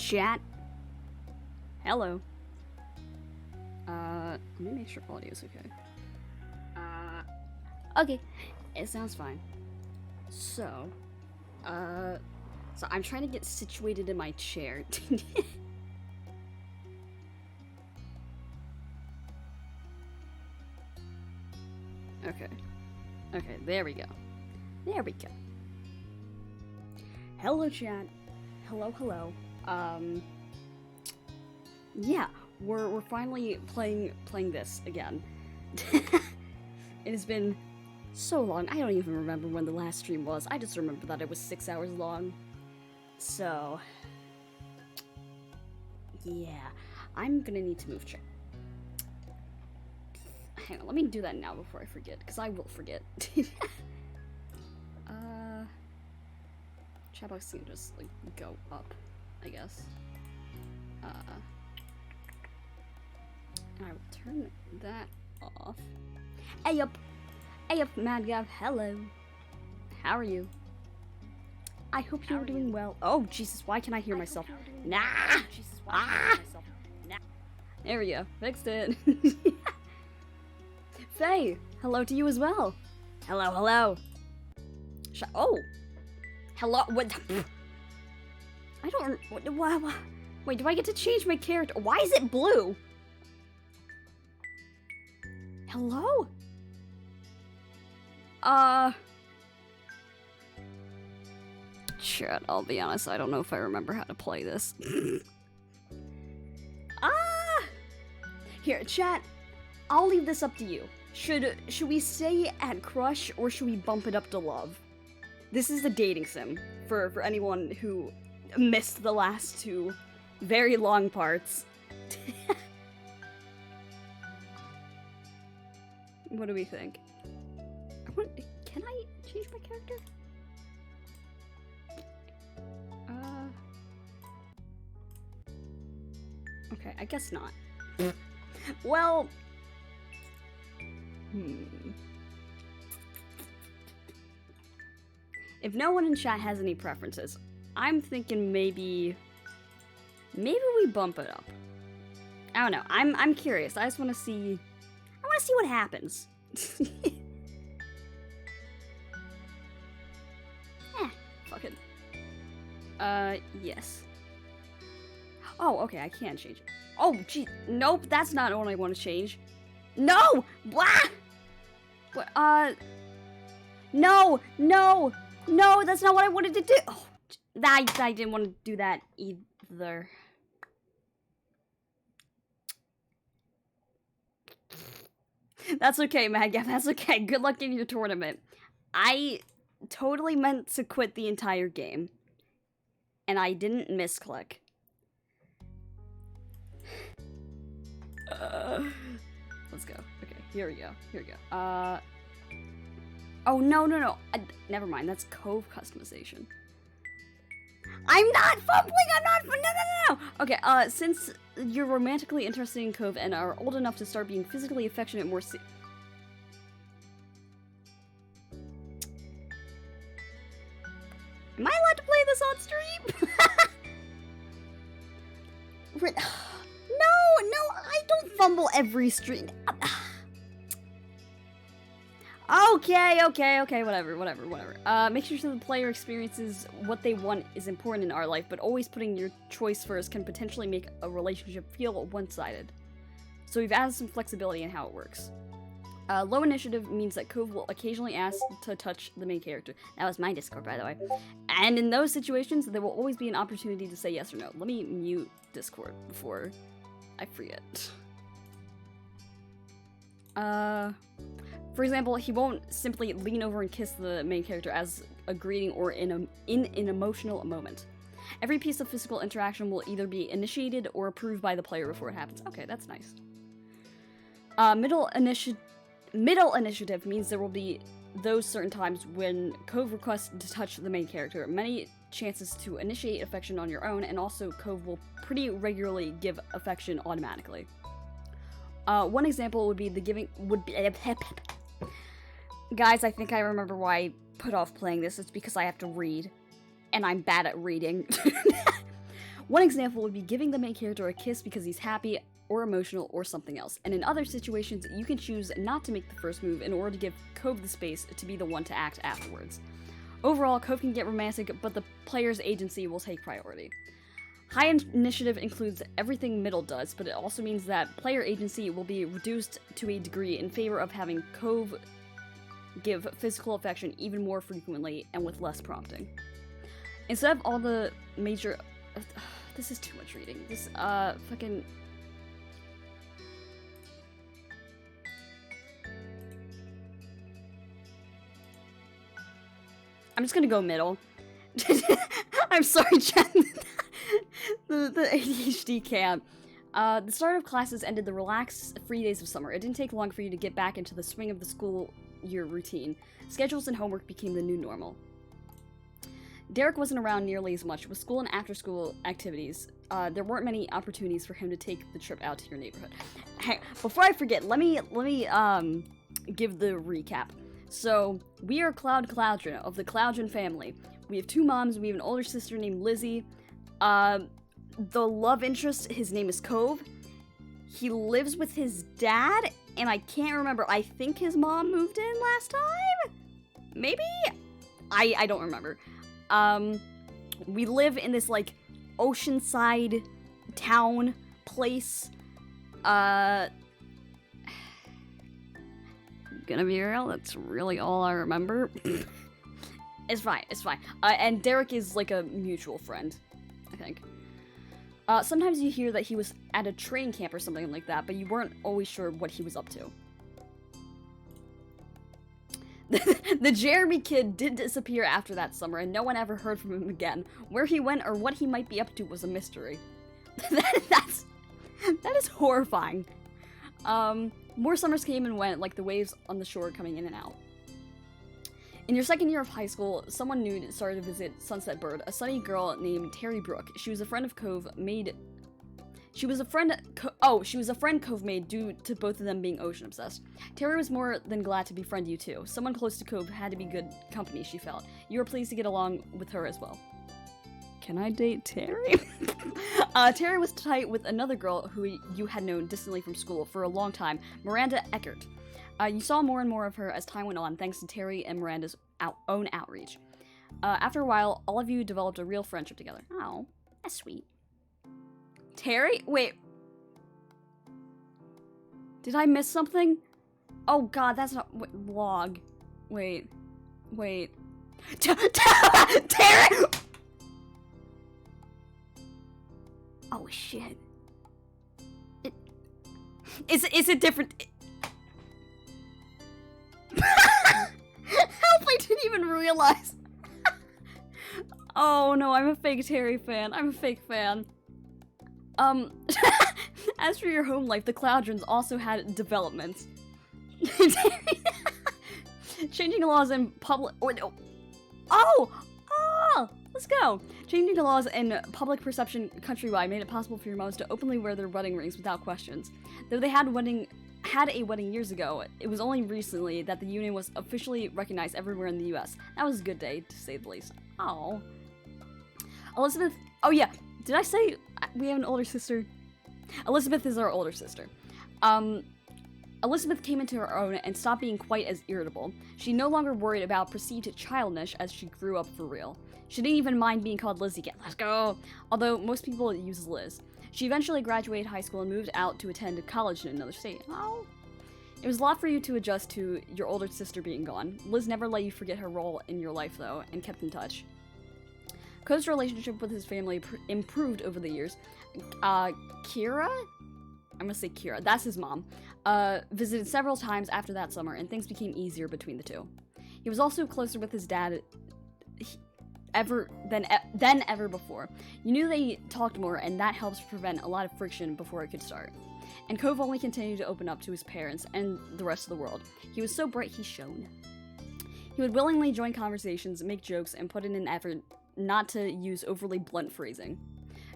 chat. Hello. Let me make sure audio is okay. Okay, it sounds fine. So, so I'm trying to get situated in my chair. Okay. Okay, there we go. There we go. Hello, chat. Hello, hello. Yeah, we're finally playing this again. It has been so long. I don't even remember when the last stream was. I just remember that it was 6 hours long. So, yeah, I'm gonna need to move chat. Hang on, let me do that now before I forget, because I will forget. Chatbox can just, like, go up, I guess. And I will turn that off. Hey up! Hey up, Madgav, hello! How are you? I hope you're doing well. Oh, Jesus, why can I hear myself? Nah! Ah! There we go, fixed it. Faye, hello to you as well. Hello, hello. Oh! Hello, what? I don't. Wait, do I get to change my character? Why is it blue? Hello? Shit, I'll be honest, I don't know if I remember how to play this. Here, chat, I'll leave this up to you. Should we stay at Crush, or should we bump it up to Love? This is the dating sim, for anyone who missed the last two very long parts. What do we think? Can I change my character? Okay, I guess not. Well... If no one in chat has any preferences, I'm thinking maybe we bump it up. I don't know. I'm curious. I just want to see. I want to see what happens. Fuck it. Yes. Oh, okay. I can change it. Oh, gee. Nope. That's not what I want to change. No. Blah. What? No. No. No, that's not what I wanted to do. Oh, I didn't want to do that either. That's okay, Madgap. That's okay. Good luck in your tournament. I totally meant to quit the entire game. And I didn't misclick. Let's go. Okay, here we go. Here we go. Oh, no. Never mind, that's Cove customization. I'm not fumbling! No! Okay, since you're romantically interested in Cove and are old enough to start being physically affectionate more Am I allowed to play this on stream? No, I don't fumble every stream. Okay, whatever. Make sure the player experiences what they want is important in our life, but always putting your choice first can potentially make a relationship feel one-sided. So we've added some flexibility in how it works. Low initiative means that Cove will occasionally ask to touch the main character. That was my Discord, by the way. And in those situations, there will always be an opportunity to say yes or no. Let me mute Discord before I forget. For example, he won't simply lean over and kiss the main character as a greeting or in an emotional moment. Every piece of physical interaction will either be initiated or approved by the player before it happens. Okay, that's nice. Middle initiative means there will be those certain times when Cove requests to touch the main character. Many chances to initiate affection on your own, and also Cove will pretty regularly give affection automatically. One example would be Guys, I think I remember why I put off playing this. It's because I have to read. And I'm bad at reading. One example would be giving the main character a kiss because he's happy or emotional or something else, and in other situations, you can choose not to make the first move in order to give Cove the space to be the one to act afterwards. Overall, Cove can get romantic, but the player's agency will take priority. High initiative includes everything middle does, but it also means that player agency will be reduced to a degree in favor of having Cove give physical affection even more frequently and with less prompting. Instead of all the major... this is too much reading. This, fucking... I'm just gonna go middle. I'm sorry, Jen. the ADHD can't. The start of classes ended the relaxed, free days of summer. It didn't take long for you to get back into the swing of the school year routine. Schedules and homework became the new normal. Derek wasn't around nearly as much. With school and after-school activities, there weren't many opportunities for him to take the trip out to your neighborhood. Hey, before I forget, let me give the recap. So, we are Cloudren of the Cloudren family. We have 2 moms, we have an older sister named Lizzie. The love interest, his name is Cove. He lives with his dad, and I can't remember. I think his mom moved in last time? Maybe? I don't remember. We live in this, like, oceanside town place. Gonna be real, that's really all I remember. It's fine, it's fine. And Derek is like a mutual friend, I think. Sometimes you hear that he was at a training camp or something like that, but you weren't always sure what he was up to. The Jeremy kid did disappear after that summer, and no one ever heard from him again. Where he went or what he might be up to was a mystery. That is horrifying. More summers came and went, like the waves on the shore coming in and out. In your second year of high school, someone new started to visit Sunset Bird, a sunny girl named Terry Brooke. She was a friend of Cove made... She was a friend Cove made due to both of them being ocean obsessed. Terry was more than glad to befriend you too. Someone close to Cove had to be good company, she felt. You were pleased to get along with her as well. Can I date Terry? Terry was tight with another girl who you had known distantly from school for a long time, Miranda Eckert. You saw more and more of her as time went on, thanks to Terry and Miranda's own outreach. After a while, all of you developed a real friendship together. Oh, that's sweet. Terry? Wait. Did I miss something? Oh god, that's not... log. Wait. Terry! Oh shit. Is it different? Help, I didn't even realize. Oh no, I'm a fake Terry fan. I'm a fake fan. As for your home life, the Cloudrons also had developments. Changing laws in public... Let's go! Changing the laws in public perception countrywide made it possible for your moms to openly wear their wedding rings without questions. Though they had a wedding years ago, it was only recently that the union was officially recognized everywhere in the US. That was a good day, to say the least. Oh. Elizabeth... Oh yeah, did I say we have an older sister? Elizabeth is our older sister. Elizabeth came into her own and stopped being quite as irritable. She no longer worried about perceived childishness as she grew up for real. She didn't even mind being called Lizzie again. Let's go! Although most people use Liz. She eventually graduated high school and moved out to attend college in another state. Oh. It was a lot for you to adjust to your older sister being gone. Liz never let you forget her role in your life, though, and kept in touch. Cove's relationship with his family improved over the years. Kira? I'm gonna say Kira. That's his mom. Visited several times after that summer, and things became easier between the two. He was also closer with his dad than ever before. You knew they talked more, and that helps prevent a lot of friction before it could start. And Cove only continued to open up to his parents and the rest of the world. He was so bright he shone. He would willingly join conversations, make jokes, and put in an effort not to use overly blunt phrasing.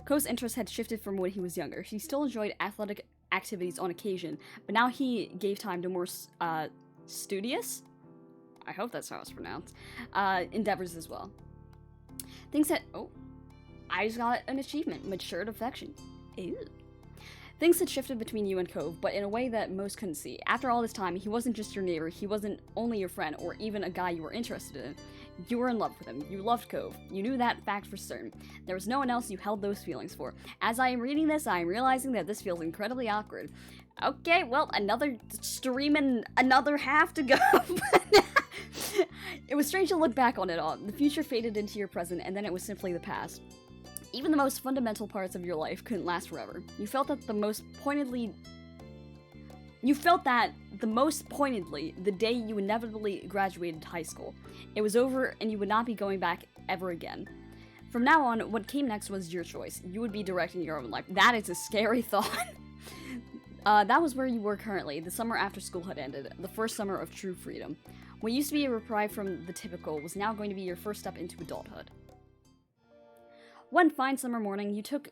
Cove's interests had shifted from when he was younger. He still enjoyed athletic activities on occasion, but now he gave time to more studious? I hope that's how it's pronounced. Endeavors as well. Things had... I just got an achievement, matured affection. Ew. Things had shifted between you and Cove, but in a way that most couldn't see. After all this time, he wasn't just your neighbor, he wasn't only your friend or even a guy you were interested in. You were in love with him. You loved Cove. You knew that fact for certain. There was no one else you held those feelings for. As I am reading this, I am realizing that this feels incredibly awkward. Okay, well, another stream and another half to go. It was strange to look back on it all. The future faded into your present, and then it was simply the past. Even the most fundamental parts of your life couldn't last forever. You felt that the most pointedly, the day you inevitably graduated high school. It was over, and you would not be going back ever again. From now on, what came next was your choice. You would be directing your own life. That is a scary thought. That was where you were currently. The summer after school had ended, the first summer of true freedom. What used to be a reprieve from the typical was now going to be your first step into adulthood. One fine summer morning, you took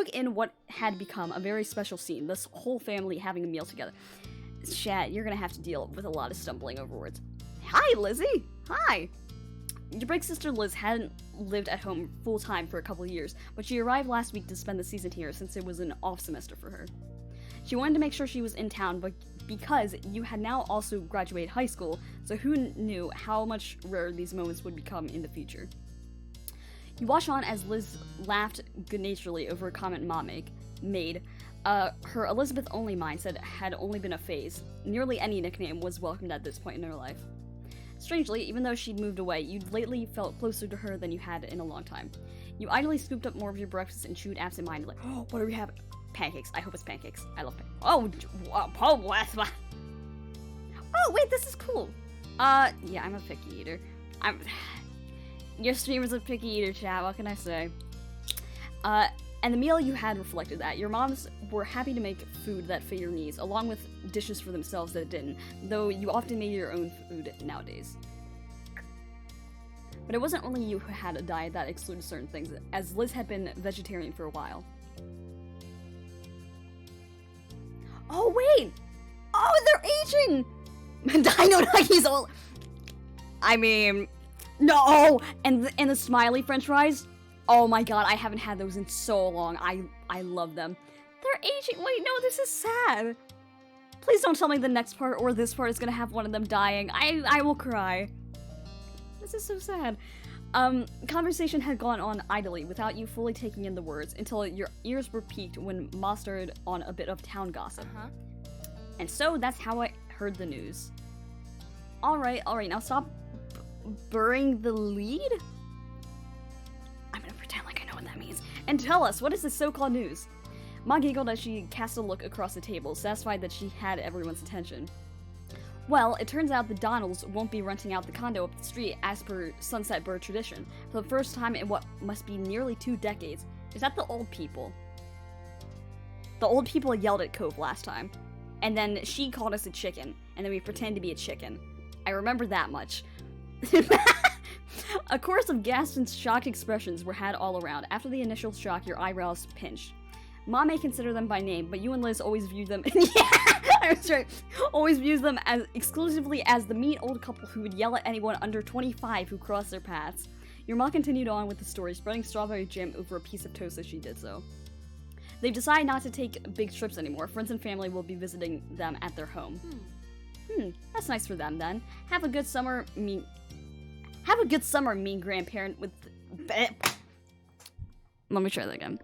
in what had become a very special scene, this whole family having a meal together. Chat, you're gonna have to deal with a lot of stumbling over words. Hi, Lizzie! Hi! Your big sister Liz hadn't lived at home full-time for a couple of years, but she arrived last week to spend the season here since it was an off semester for her. She wanted to make sure she was in town, but because you had now also graduated high school, so who knew how much rarer these moments would become in the future. You watched on as Liz laughed good-naturedly over a comment Mom made. Her Elizabeth-only mindset had only been a phase. Nearly any nickname was welcomed at this point in her life. Strangely, even though she'd moved away, you'd lately felt closer to her than you had in a long time. You idly scooped up more of your breakfast and chewed absent-mindedly. Oh, what do we have? Pancakes. I hope it's pancakes. I love pancakes. Oh, wait, this is cool. Yeah, I'm a picky eater. Your streamer's a picky eater, chat, what can I say? And the meal you had reflected that. Your moms were happy to make food that fit your needs, along with dishes for themselves that didn't, though you often made your own food nowadays. But it wasn't only you who had a diet that excluded certain things, as Liz had been vegetarian for a while. Oh, wait! Oh, they're aging! Dino Nuggies all... I mean... No! And the smiley french fries? Oh my god, I haven't had those in so long. I love them. They're aging. Wait, no, this is sad. Please don't tell me the next part or this part is gonna have one of them dying. I will cry. This is so sad. Conversation had gone on idly without you fully taking in the words until your ears were piqued when Ma started on a bit of town gossip. And so that's how I heard the news. Alright, now stop burying the lead? I'm gonna pretend like I know what that means. And tell us, what is this so-called news? Ma giggled as she cast a look across the table, satisfied that she had everyone's attention. Well, it turns out the Donalds won't be renting out the condo up the street as per Sunset Bird tradition, for the first time in what must be nearly 2 decades. Is that the old people? The old people yelled at Cove last time. And then she called us a chicken, and then we pretended to be a chicken. I remember that much. A chorus of gasps and shocked expressions were had all around. After the initial shock, your eyebrows pinched. Mom may consider them by name, but you and Liz always viewed them. Yeah, I was right. Always views them as exclusively as the mean old couple who would yell at anyone under 25 who crossed their paths. Your mom continued on with the story, spreading strawberry jam over a piece of toast as she did so. They've decided not to take big trips anymore. Friends and family will be visiting them at their home. That's nice for them then. Have a good summer, mean grandparent with... Let me try that again.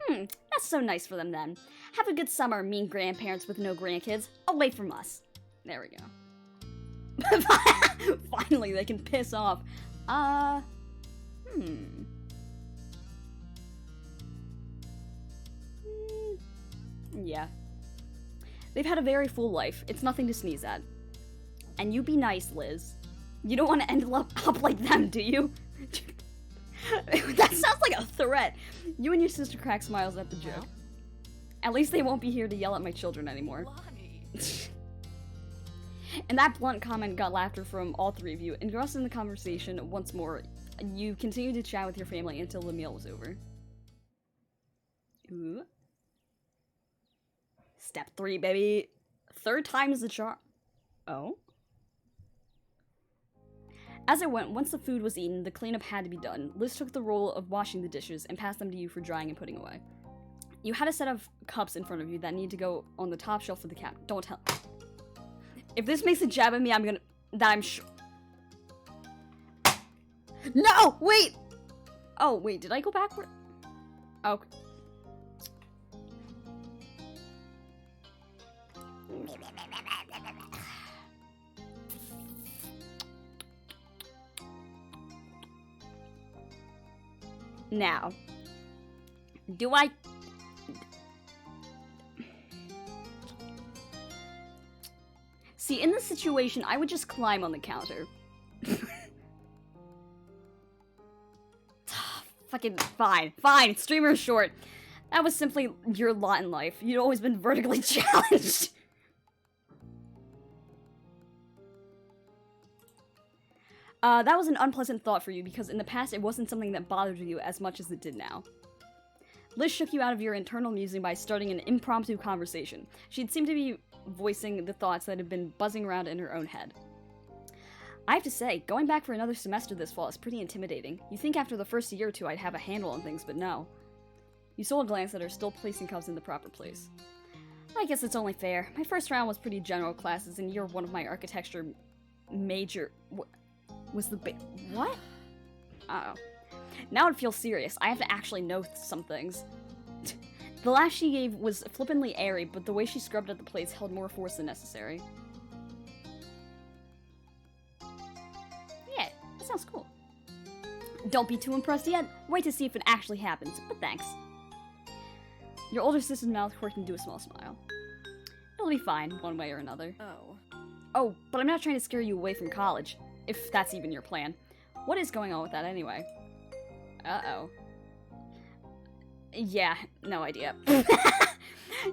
That's so nice for them then. Have a good summer, mean grandparents with no grandkids, away from us. There we go. Finally, they can piss off. Yeah. They've had a very full life. It's nothing to sneeze at. And you be nice, Liz. You don't want to end up like them, do you? That sounds like a threat. You and your sister crack smiles at the joke. At least they won't be here to yell at my children anymore. And that blunt comment got laughter from all three of you. Engrossed in the conversation once more, you continued to chat with your family until the meal was over. Ooh. Step 3, baby. 3rd time's the charm. Oh? As it went, once the food was eaten, the cleanup had to be done. Liz took the role of washing the dishes and passed them to you for drying and putting away. You had a set of cups in front of you that need to go on the top shelf of the cabinet. Don't tell. If this makes a jab at me, I'm sure. No! Wait! Oh, wait, did I go backward? Okay. Now, do I... See, in this situation, I would just climb on the counter. Fucking fine. Fine, streamer short. That was simply your lot in life. You'd always been vertically challenged. That was an unpleasant thought for you because in the past it wasn't something that bothered you as much as it did now. Liz shook you out of your internal musing by starting an impromptu conversation. She'd seemed to be voicing the thoughts that had been buzzing around in her own head. I have to say, going back for another semester this fall is pretty intimidating. You think after the first year or two I'd have a handle on things, but no. You stole a glance at her, still placing cups in the proper place. I guess it's only fair. My first round was pretty general classes, and you're one of my architecture major... Was the what? Uh-oh. Now it feels serious. I have to actually know some things. The laugh she gave was flippantly airy, but the way she scrubbed at the plates held more force than necessary. Yeah, that sounds cool. Don't be too impressed yet. Wait to see if it actually happens, but thanks. Your older sister's mouth quirked into a small smile. It'll be fine, one way or another. Oh, but I'm not trying to scare you away from college. If that's even your plan. What is going on with that anyway? Uh-oh. Yeah, no idea.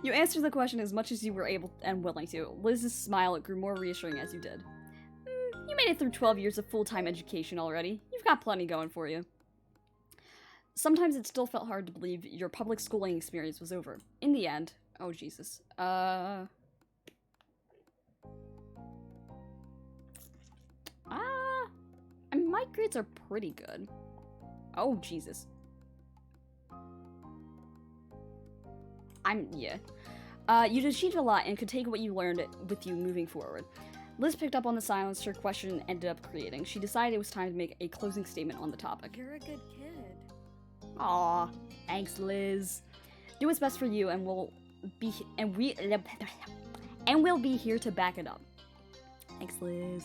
You answered the question as much as you were able and willing to. Liz's smile grew more reassuring as you did. You made it through 12 years of full-time education already. You've got plenty going for you. Sometimes it still felt hard to believe your public schooling experience was over. In the end... Oh, Jesus. My grades are pretty good. Oh, Jesus. Yeah. You'd achieved a lot and could take what you learned with you moving forward. Liz picked up on the silence her question ended up creating. She decided it was time to make a closing statement on the topic. You're a good kid. Aw, thanks, Liz. Do what's best for you, and we'll be be here to back it up. Thanks, Liz.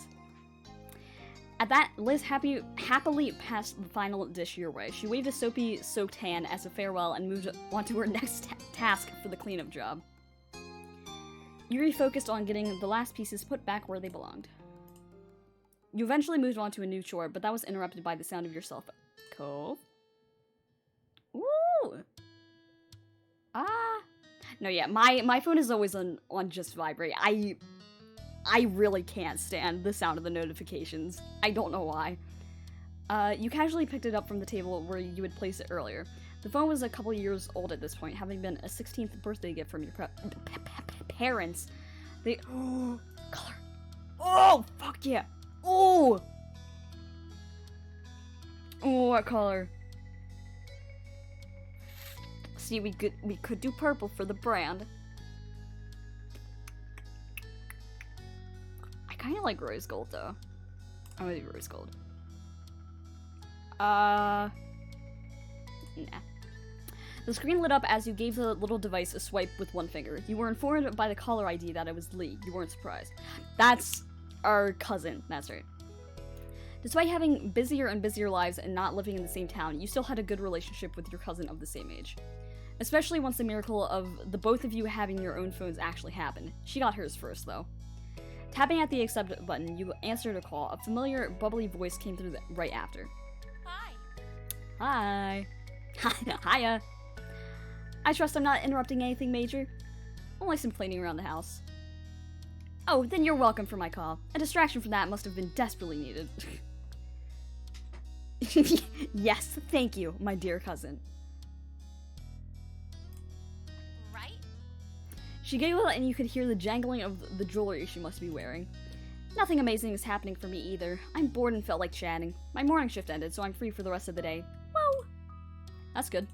At that, Liz happily passed the final dish your way. She waved a soapy-soaked hand as a farewell and moved on to her next task for the cleanup job. You refocused on getting the last pieces put back where they belonged. You eventually moved on to a new chore, but that was interrupted by the sound of your cell phone. Cool. Ooh! No, yeah, my phone is always on just vibrate. I really can't stand the sound of the notifications. I don't know why. You casually picked it up from the table where you had placed it earlier. The phone was a couple years old at this point, having been a 16th birthday gift from your parents. They... Oh, color. Oh, fuck yeah. Oh! Oh, what color? See, we could do purple for the brand. I kind of like rose gold, though. I'm gonna do rose gold. Nah. The screen lit up as you gave the little device a swipe with one finger. You were informed by the caller ID that it was Lee. You weren't surprised. That's our cousin. That's right. Despite having busier and busier lives and not living in the same town, you still had a good relationship with your cousin of the same age. Especially once the miracle of the both of you having your own phones actually happened. She got hers first, though. Tapping at the accept button, you answered a call. A familiar, bubbly voice came through right after. Hi. Hi. Hiya. I trust I'm not interrupting anything major? Only some cleaning around the house. Oh, then you're welcome for my call. A distraction from that must have been desperately needed. Yes, thank you, my dear cousin. Right? She giggled and you could hear the jangling of the jewelry she must be wearing. Nothing amazing is happening for me either. I'm bored and felt like chatting. My morning shift ended, so I'm free for the rest of the day. Whoa! That's good.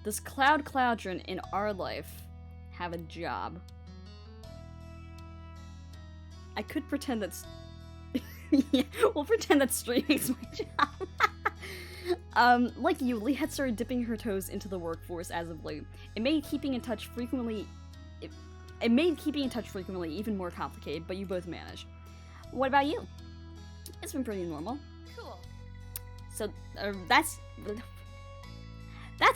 Does Cloud Cloudron in our life have a job? I could pretend that's... yeah, we'll pretend that streaming's my job. Like you, Lee had started dipping her toes into the workforce as of late. It made keeping in touch frequently even more complicated, but you both managed. What about you? It's been pretty normal. Cool. So, that's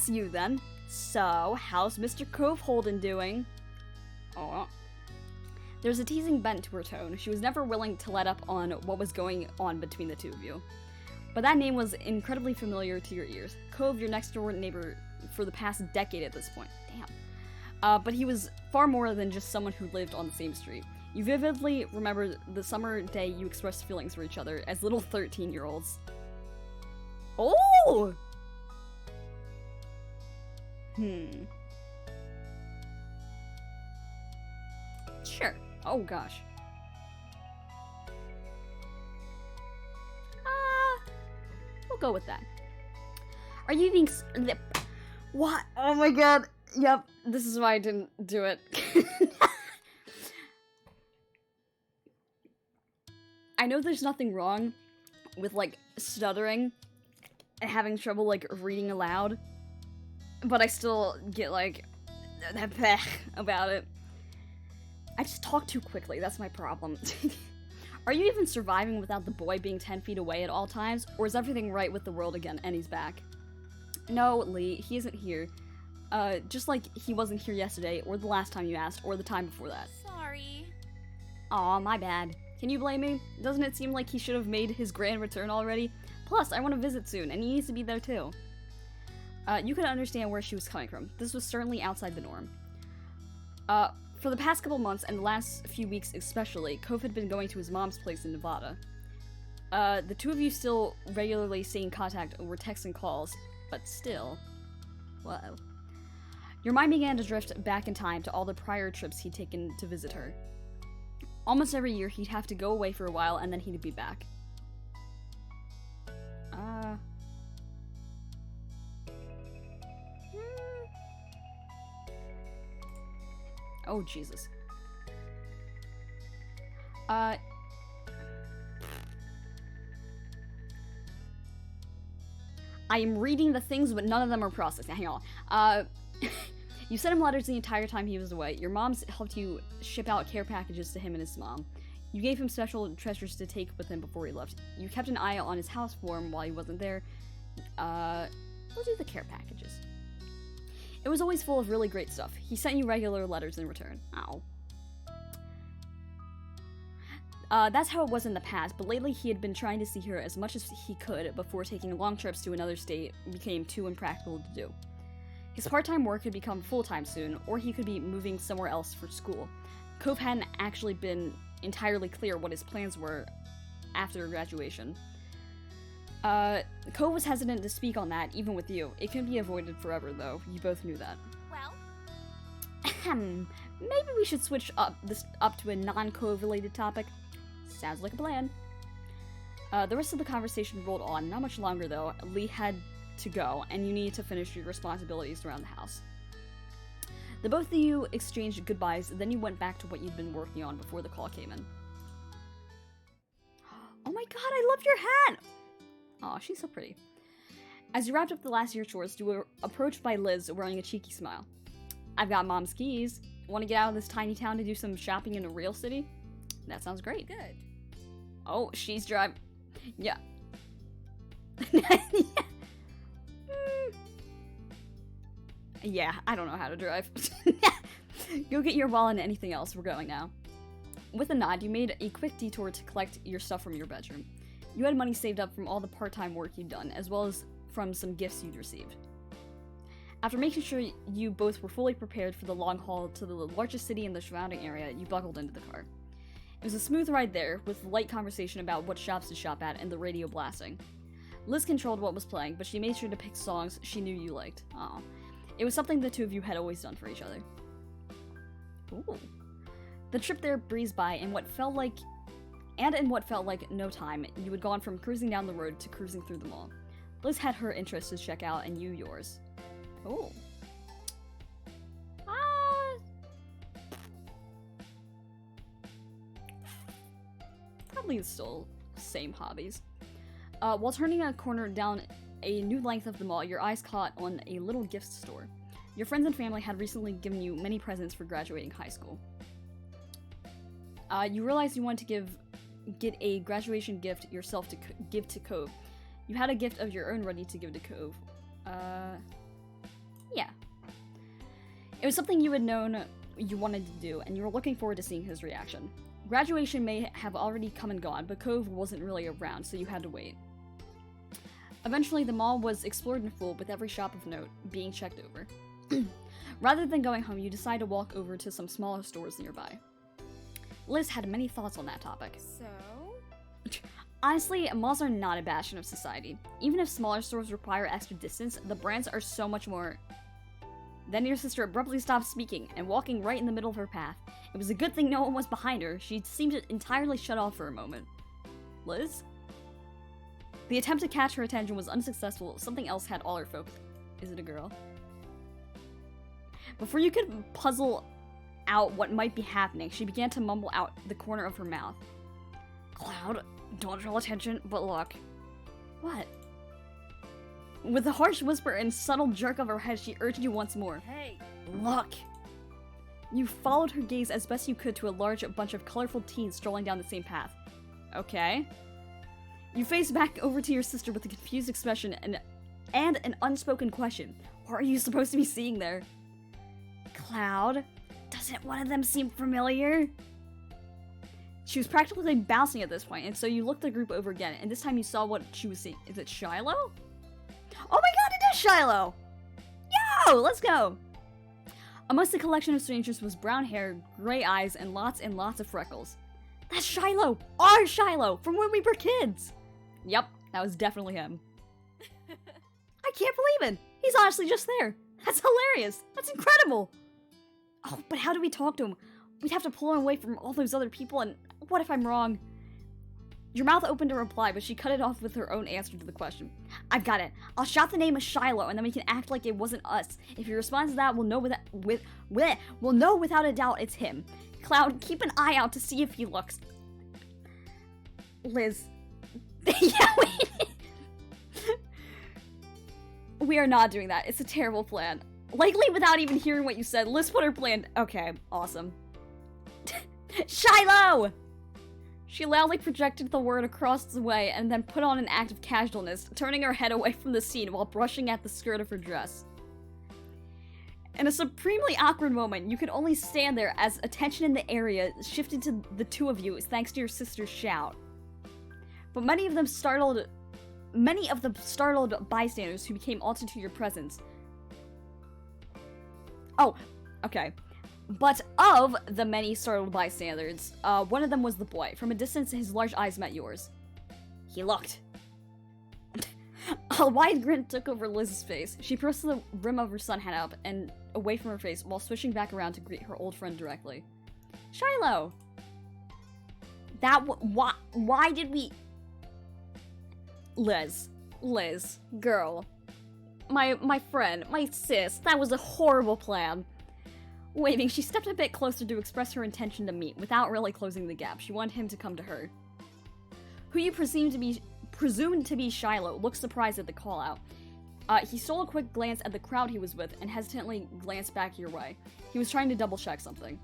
you then. So, how's Mr. Coveholden doing? Oh. There's a teasing bent to her tone. She was never willing to let up on what was going on between the two of you. But that name was incredibly familiar to your ears. Cove, your next door neighbor for the past decade at this point. Damn. But he was far more than just someone who lived on the same street. You vividly remember the summer day you expressed feelings for each other as little 13-year-olds. Oh! Sure. Oh gosh. We'll go with that. Are you being what? Oh my god. Yep, this is why I didn't do it. I know there's nothing wrong with, like, stuttering and having trouble, like, reading aloud, but I still get, like, about it. I just talk too quickly, that's my problem. Are you even surviving without the boy being 10 feet away at all times, or is everything right with the world again and he's back? No, Lee, he isn't here. Just like he wasn't here yesterday, or the last time you asked, or the time before that. Sorry. Aw, my bad. Can you blame me? Doesn't it seem like he should have made his grand return already? Plus, I want to visit soon, and he needs to be there too. You could understand where she was coming from. This was certainly outside the norm. For the past couple months, and the last few weeks especially, Cove had been going to his mom's place in Nevada. The two of you still regularly stay in contact over texts and calls, but still... Whoa. Your mind began to drift back in time to all the prior trips he'd taken to visit her. Almost every year, he'd have to go away for a while, and then he'd be back. Oh, Jesus. I am reading the things, but none of them are processed. Hang on. You sent him letters the entire time he was away. Your mom's helped you ship out care packages to him and his mom. You gave him special treasures to take with him before he left. You kept an eye on his house for him while he wasn't there. We'll do the care packages. It was always full of really great stuff. He sent you regular letters in return. Ow. That's how it was in the past, but lately he had been trying to see her as much as he could before taking long trips to another state became too impractical to do. His part-time work could become full-time soon, or he could be moving somewhere else for school. Cove hadn't actually been entirely clear what his plans were after graduation. Cove was hesitant to speak on that, even with you. It couldn't be avoided forever, though. You both knew that. Well? Maybe we should switch this up to a non-Cove related topic. Sounds like a plan. The rest of the conversation rolled on. Not much longer, though. Lee had to go, and you needed to finish your responsibilities around the house. The both of you exchanged goodbyes, then you went back to what you'd been working on before the call came in. Oh my god, I love your hat! Aw, she's so pretty. As you wrapped up the last of your chores, you were approached by Liz wearing a cheeky smile. I've got Mom's keys. Want to get out of this tiny town to do some shopping in a real city? That sounds great. Good. Oh, she's driving. Yeah. Yeah, I don't know how to drive. Go get your wallet and anything else. We're going now. With a nod, you made a quick detour to collect your stuff from your bedroom. You had money saved up from all the part-time work you'd done, as well as from some gifts you'd received. After making sure you both were fully prepared for the long haul to the largest city in the surrounding area, you buckled into the car. It was a smooth ride there, with light conversation about what shops to shop at and the radio blasting. Liz controlled what was playing, but she made sure to pick songs she knew you liked. Aw. It was something the two of you had always done for each other. Ooh. The trip there breezed by in what felt like no time, you had gone from cruising down the road to cruising through the mall. Liz had her interests to check out, and you yours. Ooh. Probably still same hobbies. While turning a corner down a new length of the mall, your eyes caught on a little gift store. Your friends and family had recently given you many presents for graduating high school. You realized you wanted to get a graduation gift yourself to give to Cove. You had a gift of your own ready to give to Cove. Yeah. It was something you had known you wanted to do, and you were looking forward to seeing his reaction. Graduation may have already come and gone, but Cove wasn't really around, so you had to wait. Eventually, the mall was explored in full, with every shop of note being checked over. Rather than going home, you decide to walk over to some smaller stores nearby. Liz had many thoughts on that topic. So? Honestly, malls are not a bastion of society. Even if smaller stores require extra distance, the brands are so much more. Then your sister abruptly stopped speaking and walking right in the middle of her path. It was a good thing no one was behind her. She seemed entirely shut off for a moment. Liz? The attempt to catch her attention was unsuccessful. Something else had all her focus. Is it a girl? Before you could puzzle out what might be happening, she began to mumble out the corner of her mouth. Cloud, don't draw attention, but look. What? With a harsh whisper and subtle jerk of her head, she urged you once more. Hey! Look! You followed her gaze as best you could to a large bunch of colorful teens strolling down the same path. Okay. You faced back over to your sister with a confused expression and an unspoken question. What are you supposed to be seeing there? Cloud, doesn't one of them seem familiar? She was practically bouncing at this point, and so you looked the group over again, and this time you saw what she was seeing. Is it Shiloh? Oh my god, it is Shiloh! Yo, let's go! Amongst the collection of strangers was brown hair, gray eyes, and lots of freckles. That's Shiloh! Our Shiloh! From when we were kids! Yep, that was definitely him. I can't believe it! He's honestly just there! That's hilarious! That's incredible! Oh, but how do we talk to him? We'd have to pull him away from all those other people, and what if I'm wrong? Your mouth opened to reply, but she cut it off with her own answer to the question. I've got it. I'll shout the name of Shiloh, and then we can act like it wasn't us. If he responds to that, we'll know without a doubt it's him. Cloud, keep an eye out to see if he looks. Liz. Yeah, wait. We are not doing that. It's a terrible plan. Likely without even hearing what you said, Liz put her plan. Okay, awesome. Shiloh! She loudly projected the word across the way and then put on an act of casualness, turning her head away from the scene while brushing at the skirt of her dress. In a supremely awkward moment, you could only stand there as attention in the area shifted to the two of you thanks to your sister's shout. But many of the startled bystanders who became altered to your presence. Oh, okay. But of the many startled bystanders, one of them was the boy. From a distance, his large eyes met yours. He looked. A wide grin took over Liz's face. She pressed the rim of her sun hat up and away from her face while switching back around to greet her old friend directly. Shiloh! Why did we... Liz, girl. My friend, my sis, that was a horrible plan. Waving, she stepped a bit closer to express her intention to meet, without really closing the gap. She wanted him to come to her. Who you presumed to be Shiloh looked surprised at the call-out. He stole a quick glance at the crowd he was with and hesitantly glanced back your way. He was trying to double-check something.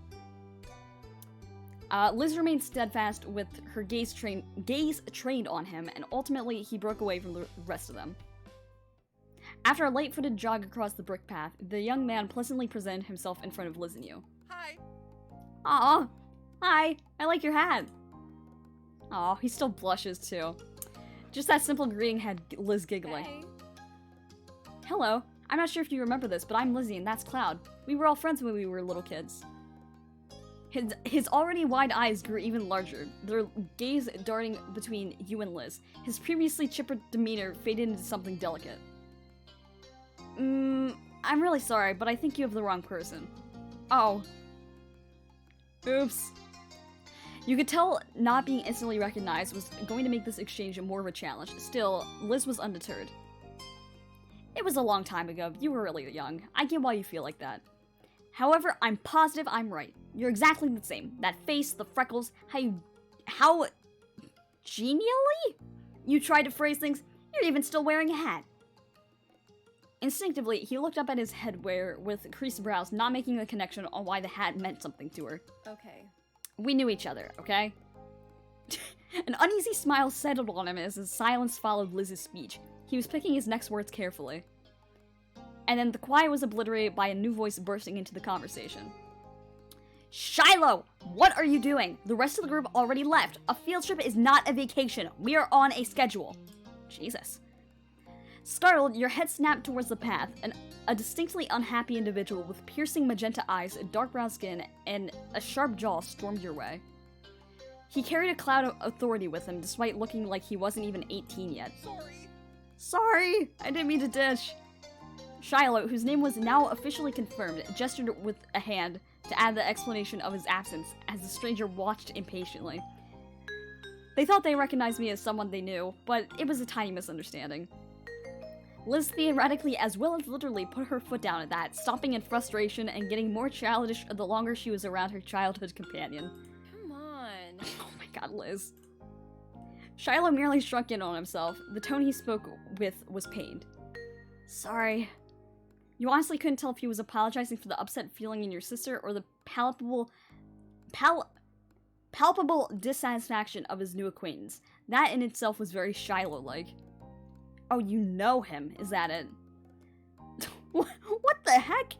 Liz remained steadfast with her gaze trained on him, and ultimately he broke away from the rest of them. After a light-footed jog across the brick path, the young man pleasantly presented himself in front of Liz and you. Hi. Aw, hi, I like your hat. Aw, he still blushes too. Just that simple greeting had Liz giggling. Hey. Hello, I'm not sure if you remember this, but I'm Lizzie and that's Cloud. We were all friends when we were little kids. His already wide eyes grew even larger, their gaze darting between you and Liz. His previously chipper demeanor faded into something delicate. I'm really sorry, but I think you have the wrong person. Oh. Oops. You could tell not being instantly recognized was going to make this exchange more of a challenge. Still, Liz was undeterred. It was a long time ago. You were really young. I get why you feel like that. However, I'm positive I'm right. You're exactly the same. That face, the freckles, how genially you tried to phrase things. You're even still wearing a hat. Instinctively, he looked up at his headwear with creased brows, not making the connection on why the hat meant something to her. Okay. We knew each other, okay? An uneasy smile settled on him as his silence followed Liz's speech. He was picking his next words carefully. And then the quiet was obliterated by a new voice bursting into the conversation. Shiloh! What are you doing? The rest of the group already left. A field trip is not a vacation. We are on a schedule. Jesus. Startled, your head snapped towards the path, and a distinctly unhappy individual with piercing magenta eyes, dark brown skin, and a sharp jaw stormed your way. He carried a cloud of authority with him, despite looking like he wasn't even 18 yet. Sorry, I didn't mean to dish. Shiloh, whose name was now officially confirmed, gestured with a hand to add the explanation of his absence, as the stranger watched impatiently. They thought they recognized me as someone they knew, but it was a tiny misunderstanding. Liz theoretically as well as literally put her foot down at that, stopping in frustration and getting more childish the longer she was around her childhood companion. Come on. Oh my god, Liz. Shiloh merely shrunk in on himself. The tone he spoke with was pained. Sorry. You honestly couldn't tell if he was apologizing for the upset feeling in your sister or the palpable dissatisfaction of his new acquaintance. That in itself was very Shiloh-like. Oh, you know him, is that it? What the heck?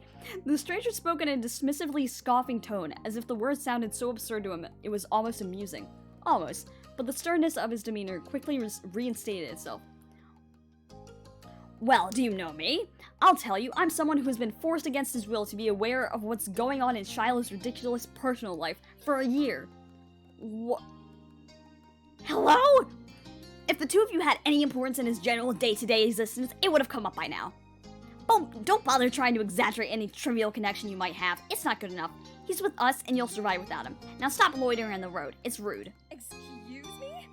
The stranger spoke in a dismissively scoffing tone, as if the words sounded so absurd to him it was almost amusing. Almost, but the sternness of his demeanor quickly reinstated itself. Well, do you know me? I'll tell you, I'm someone who's been forced against his will to be aware of what's going on in Shiloh's ridiculous personal life for a year. What? Hello? If the two of you had any importance in his general day-to-day existence, it would have come up by now. Oh, don't bother trying to exaggerate any trivial connection you might have. It's not good enough. He's with us, and you'll survive without him. Now stop loitering on the road. It's rude. Excuse me?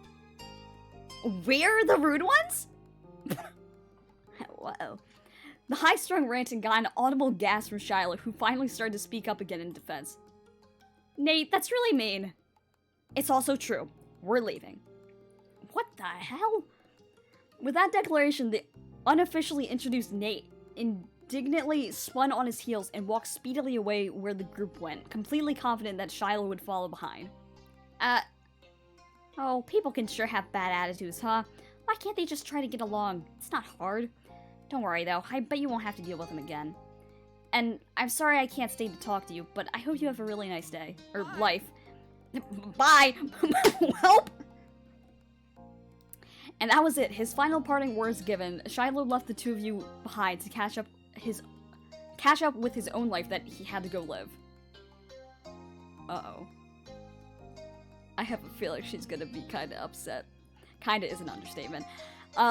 We're the rude ones? Whoa. The high-strung ranting got an audible gasp from Shiloh, who finally started to speak up again in defense. Nate, that's really mean. It's also true. We're leaving. What the hell? With that declaration, the unofficially introduced Nate indignantly spun on his heels and walked speedily away where the group went, completely confident that Shiloh would follow behind. Oh, people can sure have bad attitudes, huh? Why can't they just try to get along? It's not hard. Don't worry, though. I bet you won't have to deal with him again. And I'm sorry I can't stay to talk to you, but I hope you have a really nice day. Or life. Bye! Help! And that was it. His final parting words given, Shiloh left the two of you behind to catch up with his own life that he had to go live. Uh-oh. I have a feeling she's gonna be kinda upset. Kinda is an understatement.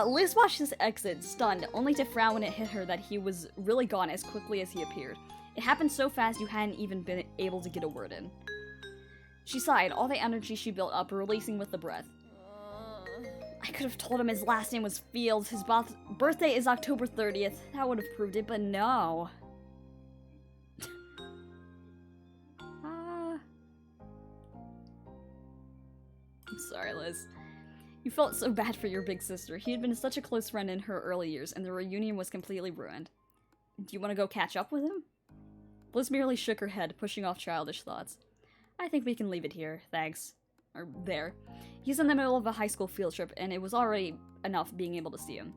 Liz watched his exit, stunned, only to frown when it hit her that he was really gone as quickly as he appeared. It happened so fast you hadn't even been able to get a word in. She sighed, all the energy she built up releasing with the breath. I could have told him his last name was Fields. His birthday is October 30th. That would have proved it, but no. I'm sorry, Liz. You felt so bad for your big sister. He had been such a close friend in her early years, and the reunion was completely ruined. Do you want to go catch up with him? Liz merely shook her head, pushing off childish thoughts. I think we can leave it here, thanks. Or there. He's in the middle of a high school field trip, and it was already enough being able to see him.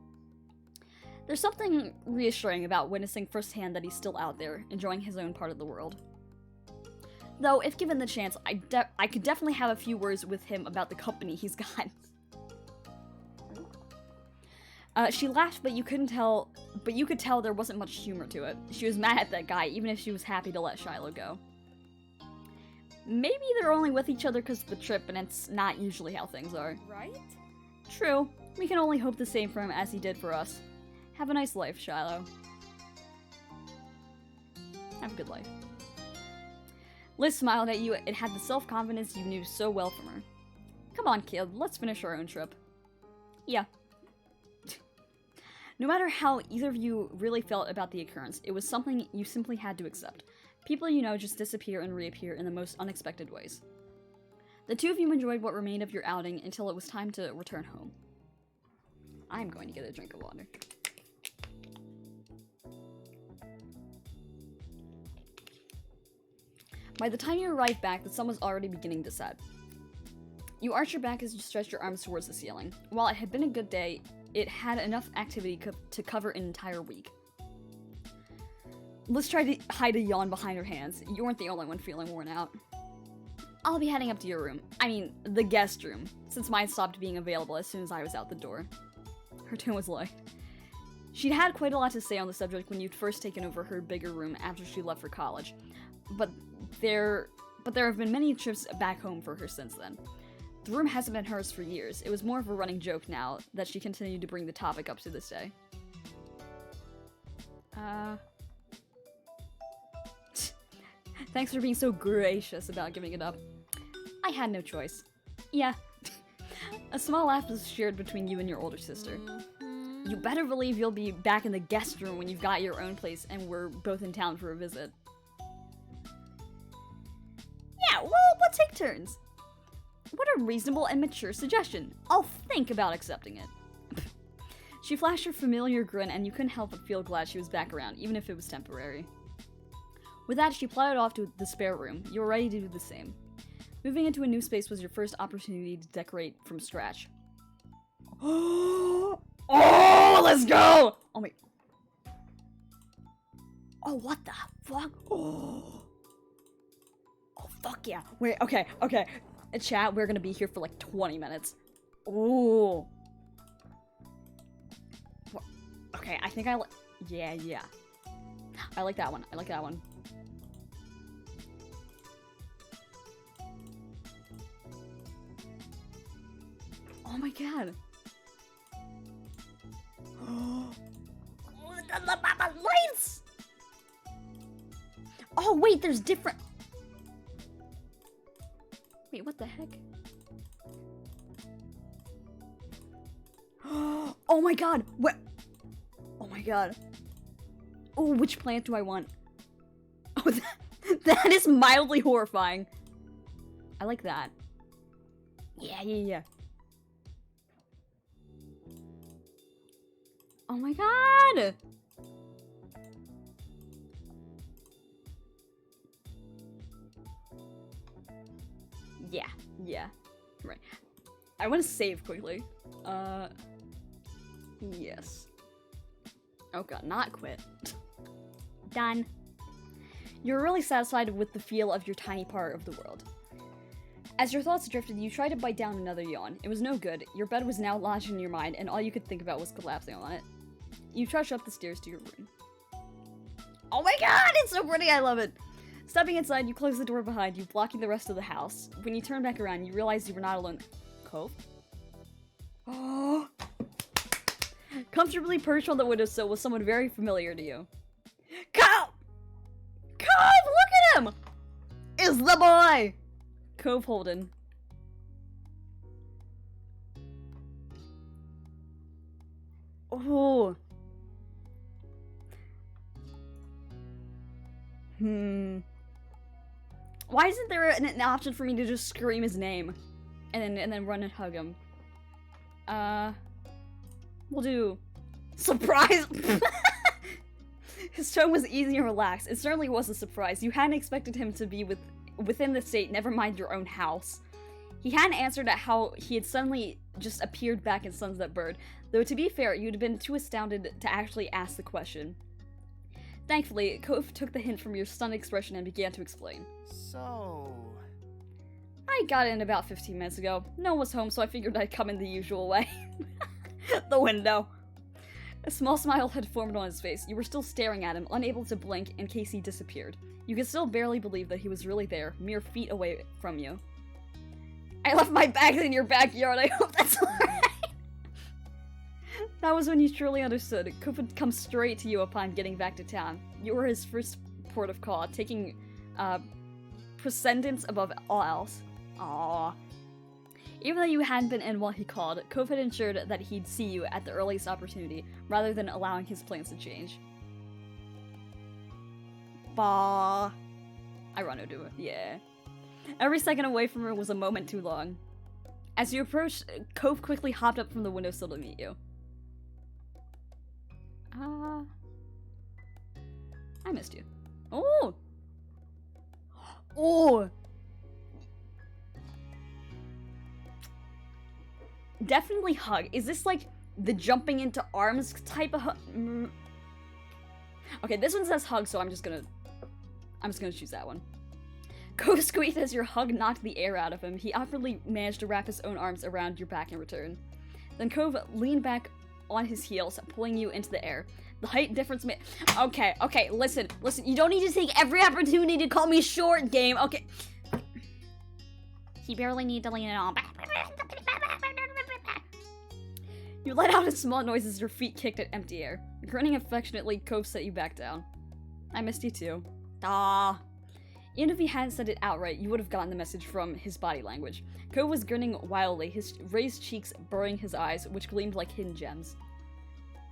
There's something reassuring about witnessing firsthand that he's still out there, enjoying his own part of the world. Though, if given the chance, I could definitely have a few words with him about the company he's got. She laughed, but you could tell there wasn't much humor to it. She was mad at that guy, even if she was happy to let Shiloh go. Maybe they're only with each other because of the trip, and it's not usually how things are. Right? True. We can only hope the same for him as he did for us. Have a nice life, Shiloh. Have a good life. Liz smiled at you and had the self-confidence you knew so well from her. Come on, kid, let's finish our own trip. Yeah. No matter how either of you really felt about the occurrence, it was something you simply had to accept. People you know just disappear and reappear in the most unexpected ways. The two of you enjoyed what remained of your outing until it was time to return home. I'm going to get a drink of water. By the time you arrived back, the sun was already beginning to set. You arched your back as you stretched your arms towards the ceiling. While it had been a good day, it had enough activity to cover an entire week. Liz tried to hide a yawn behind her hands. You weren't the only one feeling worn out. I'll be heading up to your room. I mean, the guest room, since mine stopped being available as soon as I was out the door. Her tone was light. She'd had quite a lot to say on the subject when you'd first taken over her bigger room after she left for college, but there have been many trips back home for her since then. The room hasn't been hers for years. It was more of a running joke now that she continued to bring the topic up to this day. Thanks for being so gracious about giving it up. I had no choice. Yeah. A small laugh was shared between you and your older sister. You better believe you'll be back in the guest room when you've got your own place and we're both in town for a visit. Yeah, well, we'll take turns. What a reasonable and mature suggestion. I'll think about accepting it. She flashed her familiar grin and you couldn't help but feel glad she was back around, even if it was temporary. With that, she plodded off to the spare room. You were ready to do the same. Moving into a new space was your first opportunity to decorate from scratch. Oh, let's go! Oh my... Oh, what the fuck? Oh, fuck yeah. Wait, okay. Chat, we're gonna be here for like 20 minutes. Ooh. Okay, I think I like... Yeah. I like that one. Oh my god. The lights! Oh wait, there's different... Wait, what the heck? Oh my god! What? Oh my god. Oh, which plant do I want? Oh, that is mildly horrifying. I like that. Yeah. Oh my god! Yeah. Right. I want to save quickly. Yes. Oh god, not quit. Done. You're really satisfied with the feel of your tiny part of the world. As your thoughts drifted, you tried to bite down another yawn. It was no good. Your bed was now lodged in your mind, and all you could think about was collapsing on it. You trudged up the stairs to your room. Oh my god, it's so pretty, I love it! Stepping inside, you closed the door behind you, blocking the rest of the house. When you turned back around, you realized you were not alone. Cove? Oh! Comfortably perched on the windowsill was someone very familiar to you. Cove! Look at him! Is the boy! Cove Holden. Oh. Why isn't there an option for me to just scream his name and then run and hug him? We'll do surprise. His tone was easy and relaxed. It certainly was a surprise. You hadn't expected him to be within the state, never mind your own house. He hadn't answered at how he had suddenly just appeared back in Sunset Bird, though to be fair, you'd been too astounded to actually ask the question. Thankfully, Cove took the hint from your stunned expression and began to explain. So... I got in about 15 minutes ago. No one was home, so I figured I'd come in the usual way. The window. A small smile had formed on his face. You were still staring at him, unable to blink in case he disappeared. You could still barely believe that he was really there, mere feet away from you. I left my bags in your backyard. I hope that's alright. That was when you truly understood. Cove had come straight to you upon getting back to town. You were his first port of call, taking precedence above all else. Aww. Even though you hadn't been in while he called, Cove had ensured that he'd see you at the earliest opportunity, rather than allowing his plans to change. Bah. I run into it, yeah. Every second away from her was a moment too long. As you approached, Cove quickly hopped up from the windowsill to meet you. I missed you. Oh! Oh! Definitely hug. Is this like the jumping into arms type of hug? Okay, this one says hug, so I'm just gonna choose that one. Cove squeaked as your hug knocked the air out of him. He awkwardly managed to wrap his own arms around your back in return. Then Cove leaned back on his heels, pulling you into the air. The height difference made— Okay, listen. You don't need to take every opportunity to call me short, game, okay? You barely need to lean it on. You let out a small noise as your feet kicked at empty air. Grinning affectionately, Cove set you back down. I missed you too. Ah. Even if he hadn't said it outright, you would have gotten the message from his body language. Cove was grinning wildly, his raised cheeks burrowing his eyes, which gleamed like hidden gems.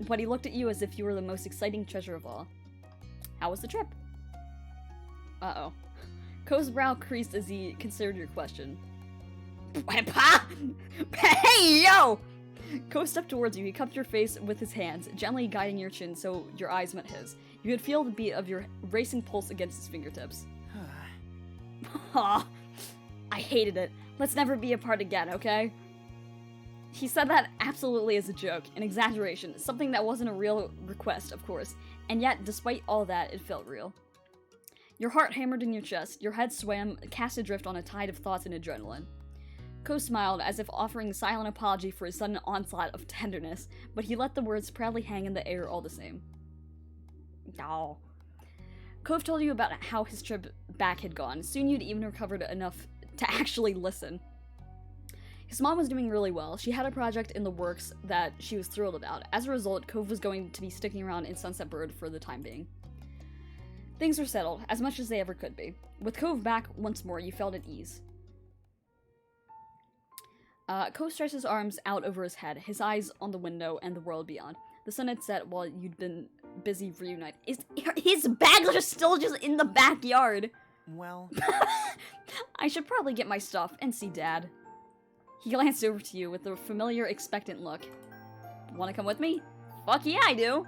But he looked at you as if you were the most exciting treasure of all. How was the trip? Uh-oh. Cove's brow creased as he considered your question. Hey, yo! Cove stepped towards you. He cupped your face with his hands, gently guiding your chin so your eyes met his. You could feel the beat of your racing pulse against his fingertips. Aw, I hated it. Let's never be apart again, okay? He said that absolutely as a joke, an exaggeration, something that wasn't a real request, of course, and yet, despite all that, it felt real. Your heart hammered in your chest, your head swam, cast adrift on a tide of thoughts and adrenaline. Cove smiled, as if offering a silent apology for his sudden onslaught of tenderness, but he let the words proudly hang in the air all the same. Oh. Cove told you about how his trip back had gone. Soon you'd even recovered enough to actually listen. His mom was doing really well. She had a project in the works that she was thrilled about. As a result, Cove was going to be sticking around in Sunset Bird for the time being. Things were settled, as much as they ever could be. With Cove back once more, you felt at ease. Cove stretched his arms out over his head, his eyes on the window and the world beyond. The sun had set while you'd been busy reuniting. His bags are still just in the backyard! Well... I should probably get my stuff and see Dad. He glanced over to you with a familiar, expectant look. Wanna come with me? Fuck yeah, I do!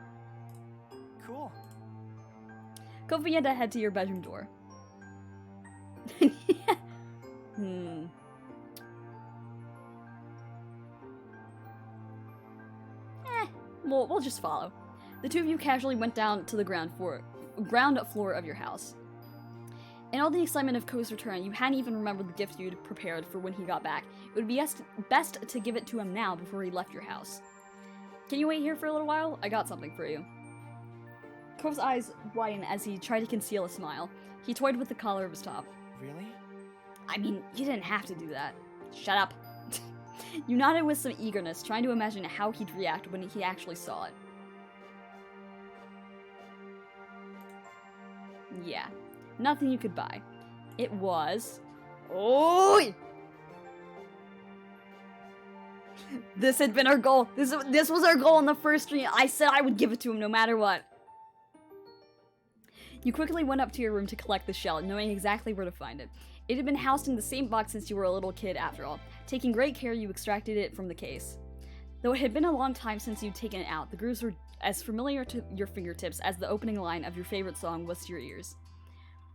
Cool. Cove began to head to your bedroom door. We'll just follow. The two of you casually went down to the ground floor of your house. In all the excitement of Cove's return, you hadn't even remembered the gift you'd prepared for when he got back. It would be best to give it to him now before he left your house. Can you wait here for a little while? I got something for you. Cove's eyes widened as he tried to conceal a smile. He toyed with the collar of his top. Really? I mean, you didn't have to do that. Shut up. You nodded with some eagerness, trying to imagine how he'd react when he actually saw it. Yeah, nothing you could buy. It was... Oh! This had been our goal. This was our goal in the first stream. I said I would give it to him no matter what. You quickly went up to your room to collect the shell, knowing exactly where to find it. It had been housed in the same box since you were a little kid, after all. Taking great care, you extracted it from the case. Though it had been a long time since you'd taken it out, the grooves were as familiar to your fingertips as the opening line of your favorite song was to your ears.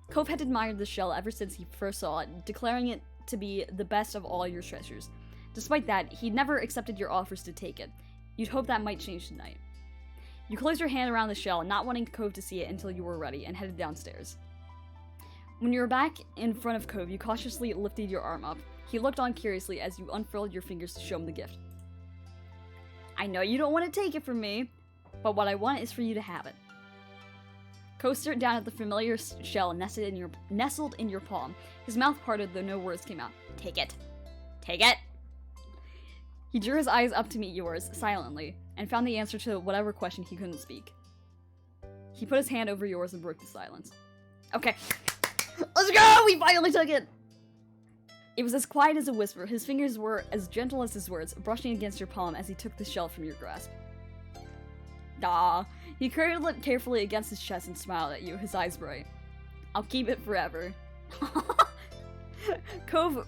Cove had admired the shell ever since he first saw it, declaring it to be the best of all your treasures. Despite that, he'd never accepted your offers to take it. You'd hope that might change tonight. You closed your hand around the shell, not wanting Cove to see it until you were ready, and headed downstairs. When you were back in front of Cove, you cautiously lifted your arm up. He looked on curiously as you unfurled your fingers to show him the gift. I know you don't want to take it from me, but what I want is for you to have it. Cove stared down at the familiar shell nestled in your palm. His mouth parted, though no words came out. Take it. Take it! He drew his eyes up to meet yours, silently, and found the answer to whatever question he couldn't speak. He put his hand over yours and broke the silence. Okay. Let's go! We finally took it! It was as quiet as a whisper. His fingers were as gentle as his words, brushing against your palm as he took the shell from your grasp. Ah, he curled it carefully against his chest and smiled at you, his eyes bright. I'll keep it forever. Cove,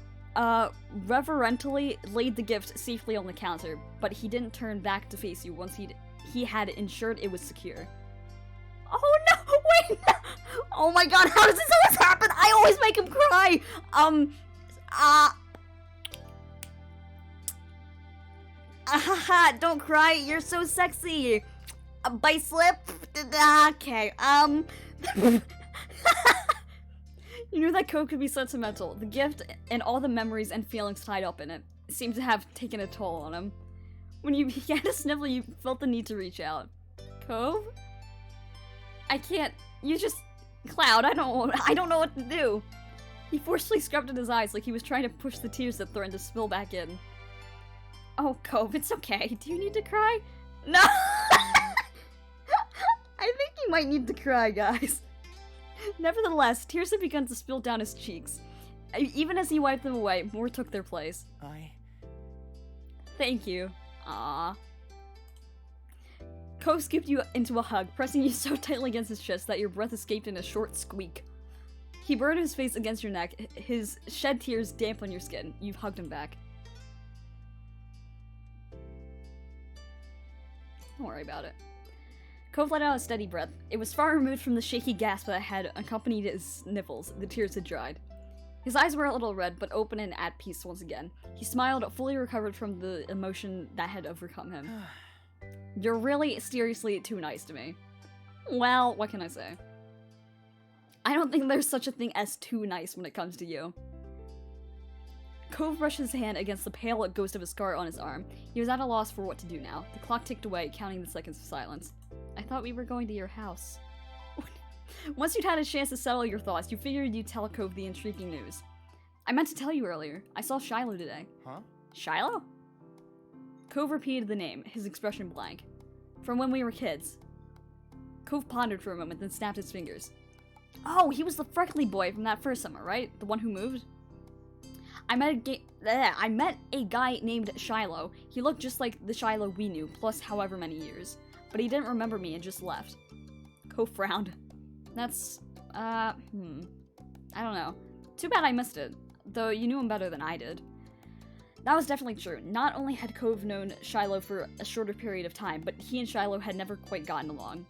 reverently laid the gift safely on the counter, but he didn't turn back to face you once he had ensured it was secure. Oh no! Wait! No. Oh my god, how does this always happen? I always make him cry! Don't cry, you're so sexy! Bite slip? Okay, You knew that Cove could be sentimental. The gift and all the memories and feelings tied up in it seemed to have taken a toll on him. When you began to sniffle, you felt the need to reach out. Cove? I can't. You just... Cloud, I don't know what to do. He forcefully scrubbed at his eyes like he was trying to push the tears that threatened to spill back in. Oh, Cove, it's okay. Do you need to cry? No! I think you might need to cry, guys. Nevertheless, tears had begun to spill down his cheeks. Even as he wiped them away, more took their place. Thank you. Ah. Cove scooped you into a hug, pressing you so tightly against his chest that your breath escaped in a short squeak. He burned his face against your neck, his shed tears damp on your skin. You've hugged him back. Don't worry about it. Cove let out a steady breath. It was far removed from the shaky gasp that had accompanied his sniffles. The tears had dried. His eyes were a little red, but open and at peace once again. He smiled, fully recovered from the emotion that had overcome him. You're really, seriously too nice to me. Well, what can I say? I don't think there's such a thing as too nice when it comes to you. Cove brushed his hand against the pale ghost of a scar on his arm. He was at a loss for what to do now. The clock ticked away, counting the seconds of silence. I thought we were going to your house. Once you'd had a chance to settle your thoughts, you figured you'd tell Cove the intriguing news. I meant to tell you earlier. I saw Shiloh today. Huh? Shiloh? Cove repeated the name, his expression blank. From when we were kids. Cove pondered for a moment, then snapped his fingers. Oh, he was the freckly boy from that first summer, right? The one who moved? I met a guy named Shiloh. He looked just like the Shiloh we knew, plus however many years. But he didn't remember me and just left. Cove frowned. That's, I don't know. Too bad I missed it, though you knew him better than I did. That was definitely true. Not only had Cove known Shiloh for a shorter period of time, but he and Shiloh had never quite gotten along.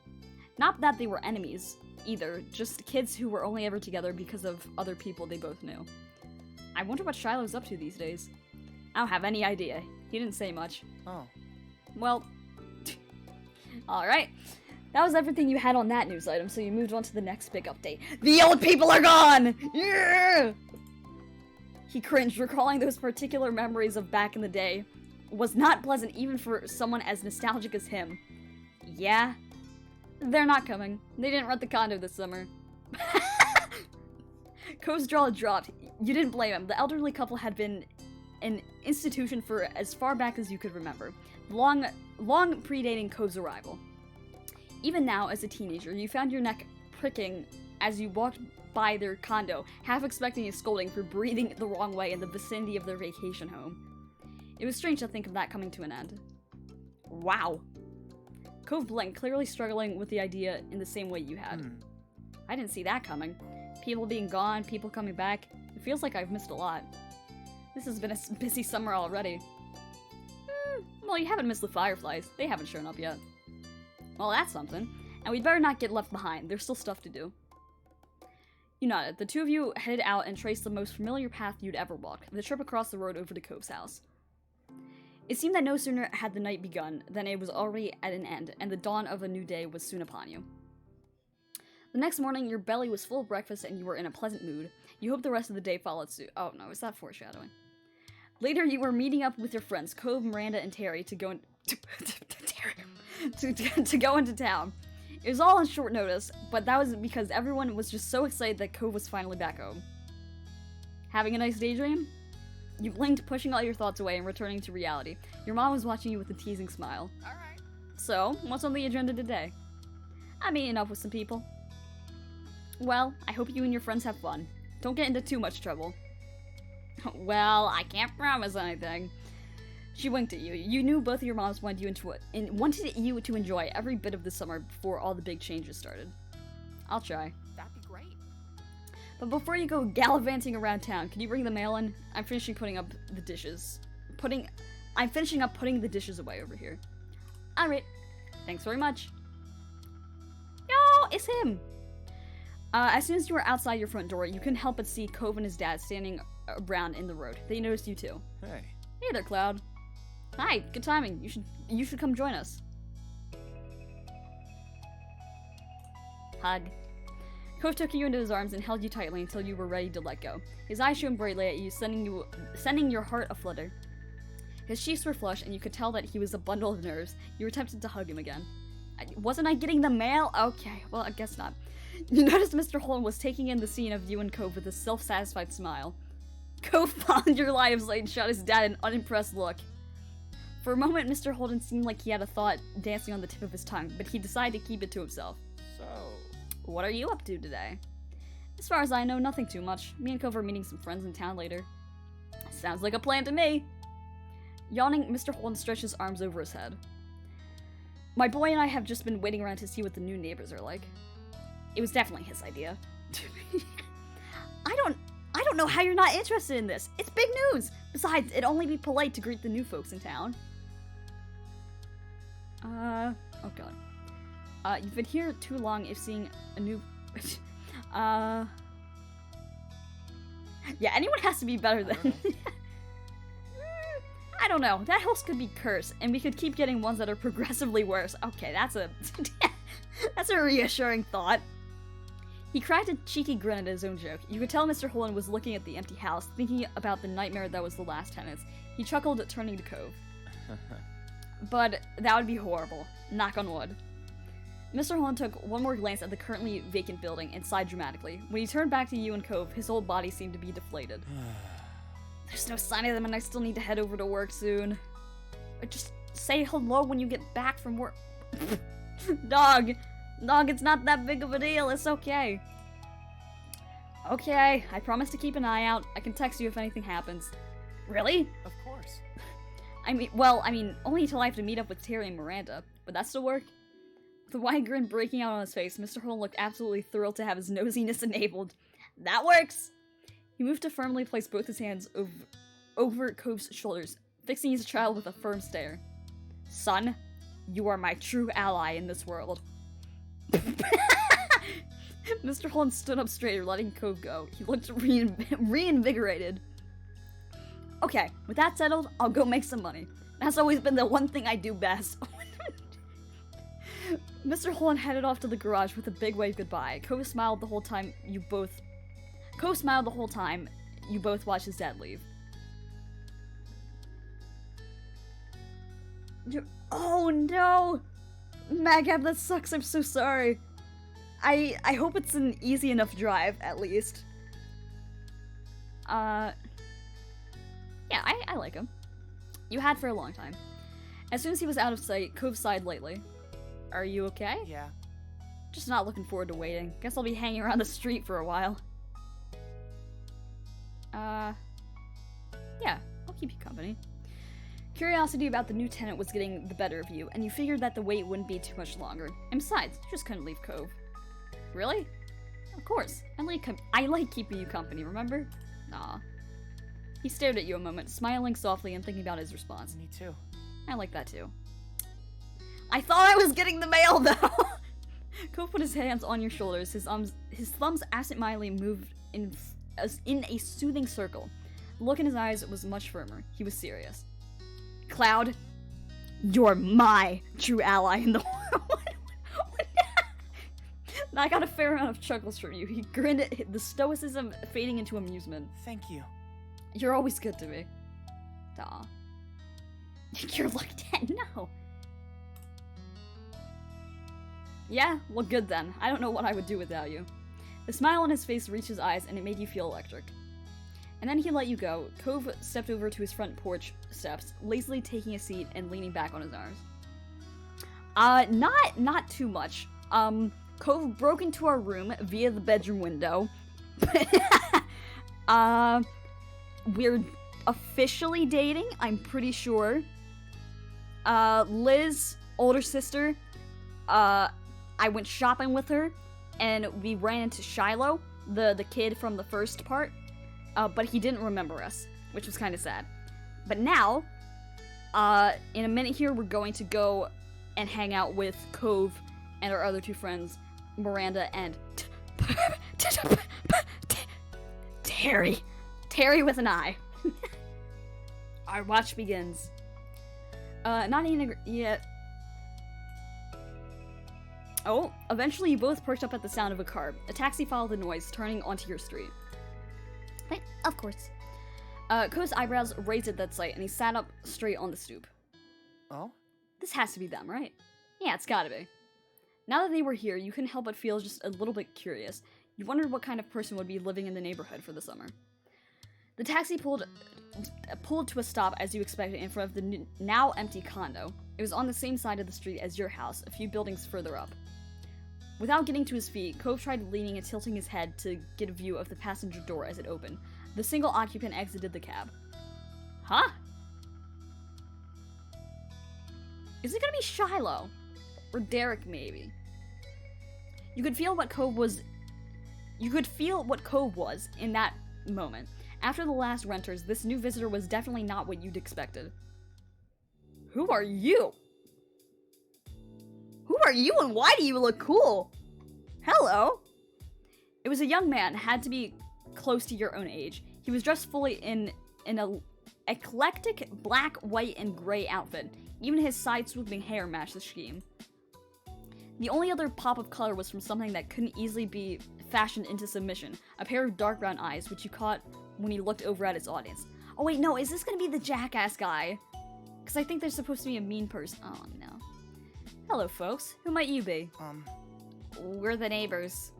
Not that they were enemies, either, just kids who were only ever together because of other people they both knew. I wonder what Shiloh's up to these days. I don't have any idea. He didn't say much. Oh. Well, alright. That was everything you had on that news item, so you moved on to the next big update. The old people are gone! Yeah! He cringed, recalling those particular memories of back in the day. Was not pleasant even for someone as nostalgic as him. Yeah? They're not coming. They didn't rent the condo this summer. Cove's jaw dropped. You didn't blame him. The elderly couple had been an institution for as far back as you could remember. Long predating Cove's arrival. Even now, as a teenager, you found your neck pricking as you walked by their condo, half expecting a scolding for breathing the wrong way in the vicinity of their vacation home. It was strange to think of that coming to an end. Wow. Cove blinked, clearly struggling with the idea in the same way you had. I didn't see that coming. People being gone, people coming back. It feels like I've missed a lot. This has been a busy summer already. Well, you haven't missed the Fireflies. They haven't shown up yet. Well, that's something. And we'd better not get left behind. There's still stuff to do. You nodded. The two of you headed out and traced the most familiar path you'd ever walked, the trip across the road over to Cove's house. It seemed that no sooner had the night begun than it was already at an end, and the dawn of a new day was soon upon you. The next morning, your belly was full of breakfast and you were in a pleasant mood. You hoped the rest of the day followed suit. Oh no, is that foreshadowing? Later, you were meeting up with your friends, Cove, Miranda, and Terry, to go to go into town. It was all on short notice, but that was because everyone was just so excited that Cove was finally back home. Having a nice daydream? You blinked, pushing all your thoughts away and returning to reality. Your mom was watching you with a teasing smile. Alright. So, what's on the agenda today? I'm meeting up with some people. Well, I hope you and your friends have fun. Don't get into too much trouble. Well, I can't promise anything. She winked at you. You knew both of your moms wanted you to enjoy every bit of the summer before all the big changes started. I'll try. That'd be great. But before you go gallivanting around town, can you bring the mail in? I'm finishing putting up the dishes. I'm finishing up putting the dishes away over here. Alright. Thanks very much. Yo, it's him! As soon as you were outside your front door, you couldn't help but see Cove and his dad standing around in the road. They noticed you too. Hey. Hey there, Cloud. Hi, good timing. You should come join us. Hug. Cove took you into his arms and held you tightly until you were ready to let go. His eyes shone brightly at you, sending your heart aflutter. His cheeks were flushed, and you could tell that he was a bundle of nerves. You were tempted to hug him again. Wasn't I getting the mail? Okay, well, I guess not. You noticed Mr. Holden was taking in the scene of you and Cove with a self-satisfied smile. Cove followed your line of sight and shot his dad an unimpressed look. For a moment, Mr. Holden seemed like he had a thought dancing on the tip of his tongue, but he decided to keep it to himself. So... What are you up to today? As far as I know, nothing too much. Me and Cove are meeting some friends in town later. Sounds like a plan to me. Yawning, Mr. Holden stretched his arms over his head. My boy and I have just been waiting around to see what the new neighbors are like. It was definitely his idea. I don't know how you're not interested in this. It's big news. Besides, it'd only be polite to greet the new folks in town. Oh god. You've been here too long if seeing a new... Yeah, anyone has to be better than... I don't know. That house could be cursed, and we could keep getting ones that are progressively worse. Okay, that's a... that's a reassuring thought. He cracked a cheeky grin at his own joke. You could tell Mr. Holden was looking at the empty house, thinking about the nightmare that was the last tenants. He chuckled, turning to Cove. But that would be horrible. Knock on wood. Mr. Holden took one more glance at the currently vacant building and sighed dramatically. When he turned back to you and Cove, his whole body seemed to be deflated. There's no sign of them, and I still need to head over to work soon. Just say hello when you get back from work. Dog, it's not that big of a deal. It's okay. Okay, I promise to keep an eye out. I can text you if anything happens. Really? Of course. I mean, only until I have to meet up with Terry and Miranda. Would that still work? With a wide grin breaking out on his face, Mr. Holden looked absolutely thrilled to have his nosiness enabled. That works! He moved to firmly place both his hands over Cove's shoulders, fixing his child with a firm stare. Son, you are my true ally in this world. Mr. Holden stood up straighter, letting Cove go. He looked reinvigorated. Okay, with that settled, I'll go make some money. That's always been the one thing I do best. Mr. Holden headed off to the garage with a big wave goodbye. Cove smiled the whole time you both watched his dad leave. Oh no! Magab, that sucks, I'm so sorry. I hope it's an easy enough drive, at least. Yeah, I like him. You had for a long time. As soon as he was out of sight, Cove sighed lightly. Are you okay? Yeah. Just not looking forward to waiting. Guess I'll be hanging around the street for a while. Yeah, I'll keep you company. Curiosity about the new tenant was getting the better of you, and you figured that the wait wouldn't be too much longer. And besides, you just couldn't leave Cove. Really? Of course. I like keeping you company, remember? Aw. He stared at you a moment, smiling softly and thinking about his response. Me too. I like that too. I thought I was getting the mail, though! Cove put his hands on your shoulders. His thumbs absentmindedly moved in a soothing circle. The look in his eyes was much firmer. He was serious. Cloud, you're my true ally in the world. I got a fair amount of chuckles from you. He grinned at the stoicism fading into amusement. Thank you. You're always good to me. Aw. You're like that? No. Yeah, well good then. I don't know what I would do without you. The smile on his face reached his eyes, and it made you feel electric. And then he let you go. Cove stepped over to his front porch steps, lazily taking a seat and leaning back on his arms. Not too much. Cove broke into our room via the bedroom window. We're officially dating, I'm pretty sure. Liz, older sister, I went shopping with her, and we ran into Shiloh, the kid from the first part, but he didn't remember us, which was kind of sad. But now, in a minute here, we're going to go and hang out with Cove and our other two friends, Miranda and Terry. Terry with an I. Our watch begins. Not even yet. Oh, eventually you both perked up at the sound of a car. A taxi followed the noise, turning onto your street. Hey, of course. Cove's eyebrows raised at that sight, and he sat up straight on the stoop. Oh? This has to be them, right? Yeah, it's gotta be. Now that they were here, you couldn't help but feel just a little bit curious. You wondered what kind of person would be living in the neighborhood for the summer. The taxi pulled to a stop as you expected in front of the now empty condo. It was on the same side of the street as your house, a few buildings further up. Without getting to his feet, Cove tried leaning and tilting his head to get a view of the passenger door as it opened. The single occupant exited the cab. Huh? Is it gonna be Shiloh? Or Derek, maybe? You could feel what Cove was in that moment. After the last renters, this new visitor was definitely not what you'd expected. Who are you? Who are you and why do you look cool? Hello? It was a young man, had to be close to your own age. He was dressed fully in an eclectic black, white, and gray outfit. Even his side-swooping hair matched the scheme. The only other pop of color was from something that couldn't easily be fashioned into submission, a pair of dark brown eyes, which you caught when he looked over at his audience. Oh wait, no, is this gonna be the jackass guy? Because I think there's supposed to be a mean person. Oh, no. Hello, folks. Who might you be? We're the neighbors.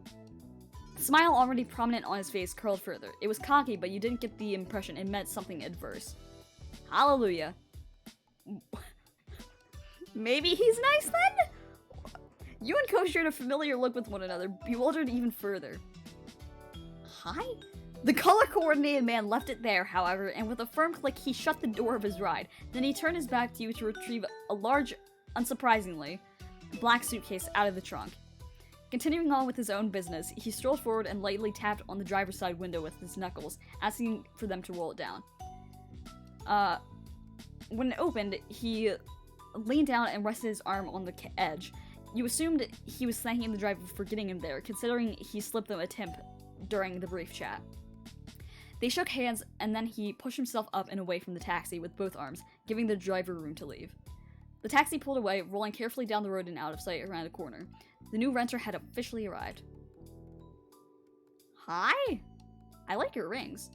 The smile already prominent on his face curled further. It was cocky, but you didn't get the impression it meant something adverse. Hallelujah. Maybe he's nice then? You and Cove shared a familiar look with one another, bewildered even further. Hi? The color-coordinated man left it there, however, and with a firm click, he shut the door of his ride. Then he turned his back to you to retrieve a large, unsurprisingly, black suitcase out of the trunk. Continuing on with his own business, he strolled forward and lightly tapped on the driver's side window with his knuckles, asking for them to roll it down. When it opened, he leaned down and rested his arm on the edge. You assumed he was thanking the driver for getting him there, considering he slipped them a tip during the brief chat. They shook hands, and then he pushed himself up and away from the taxi with both arms, giving the driver room to leave. The taxi pulled away, rolling carefully down the road and out of sight around a corner. The new renter had officially arrived. Hi? I like your rings.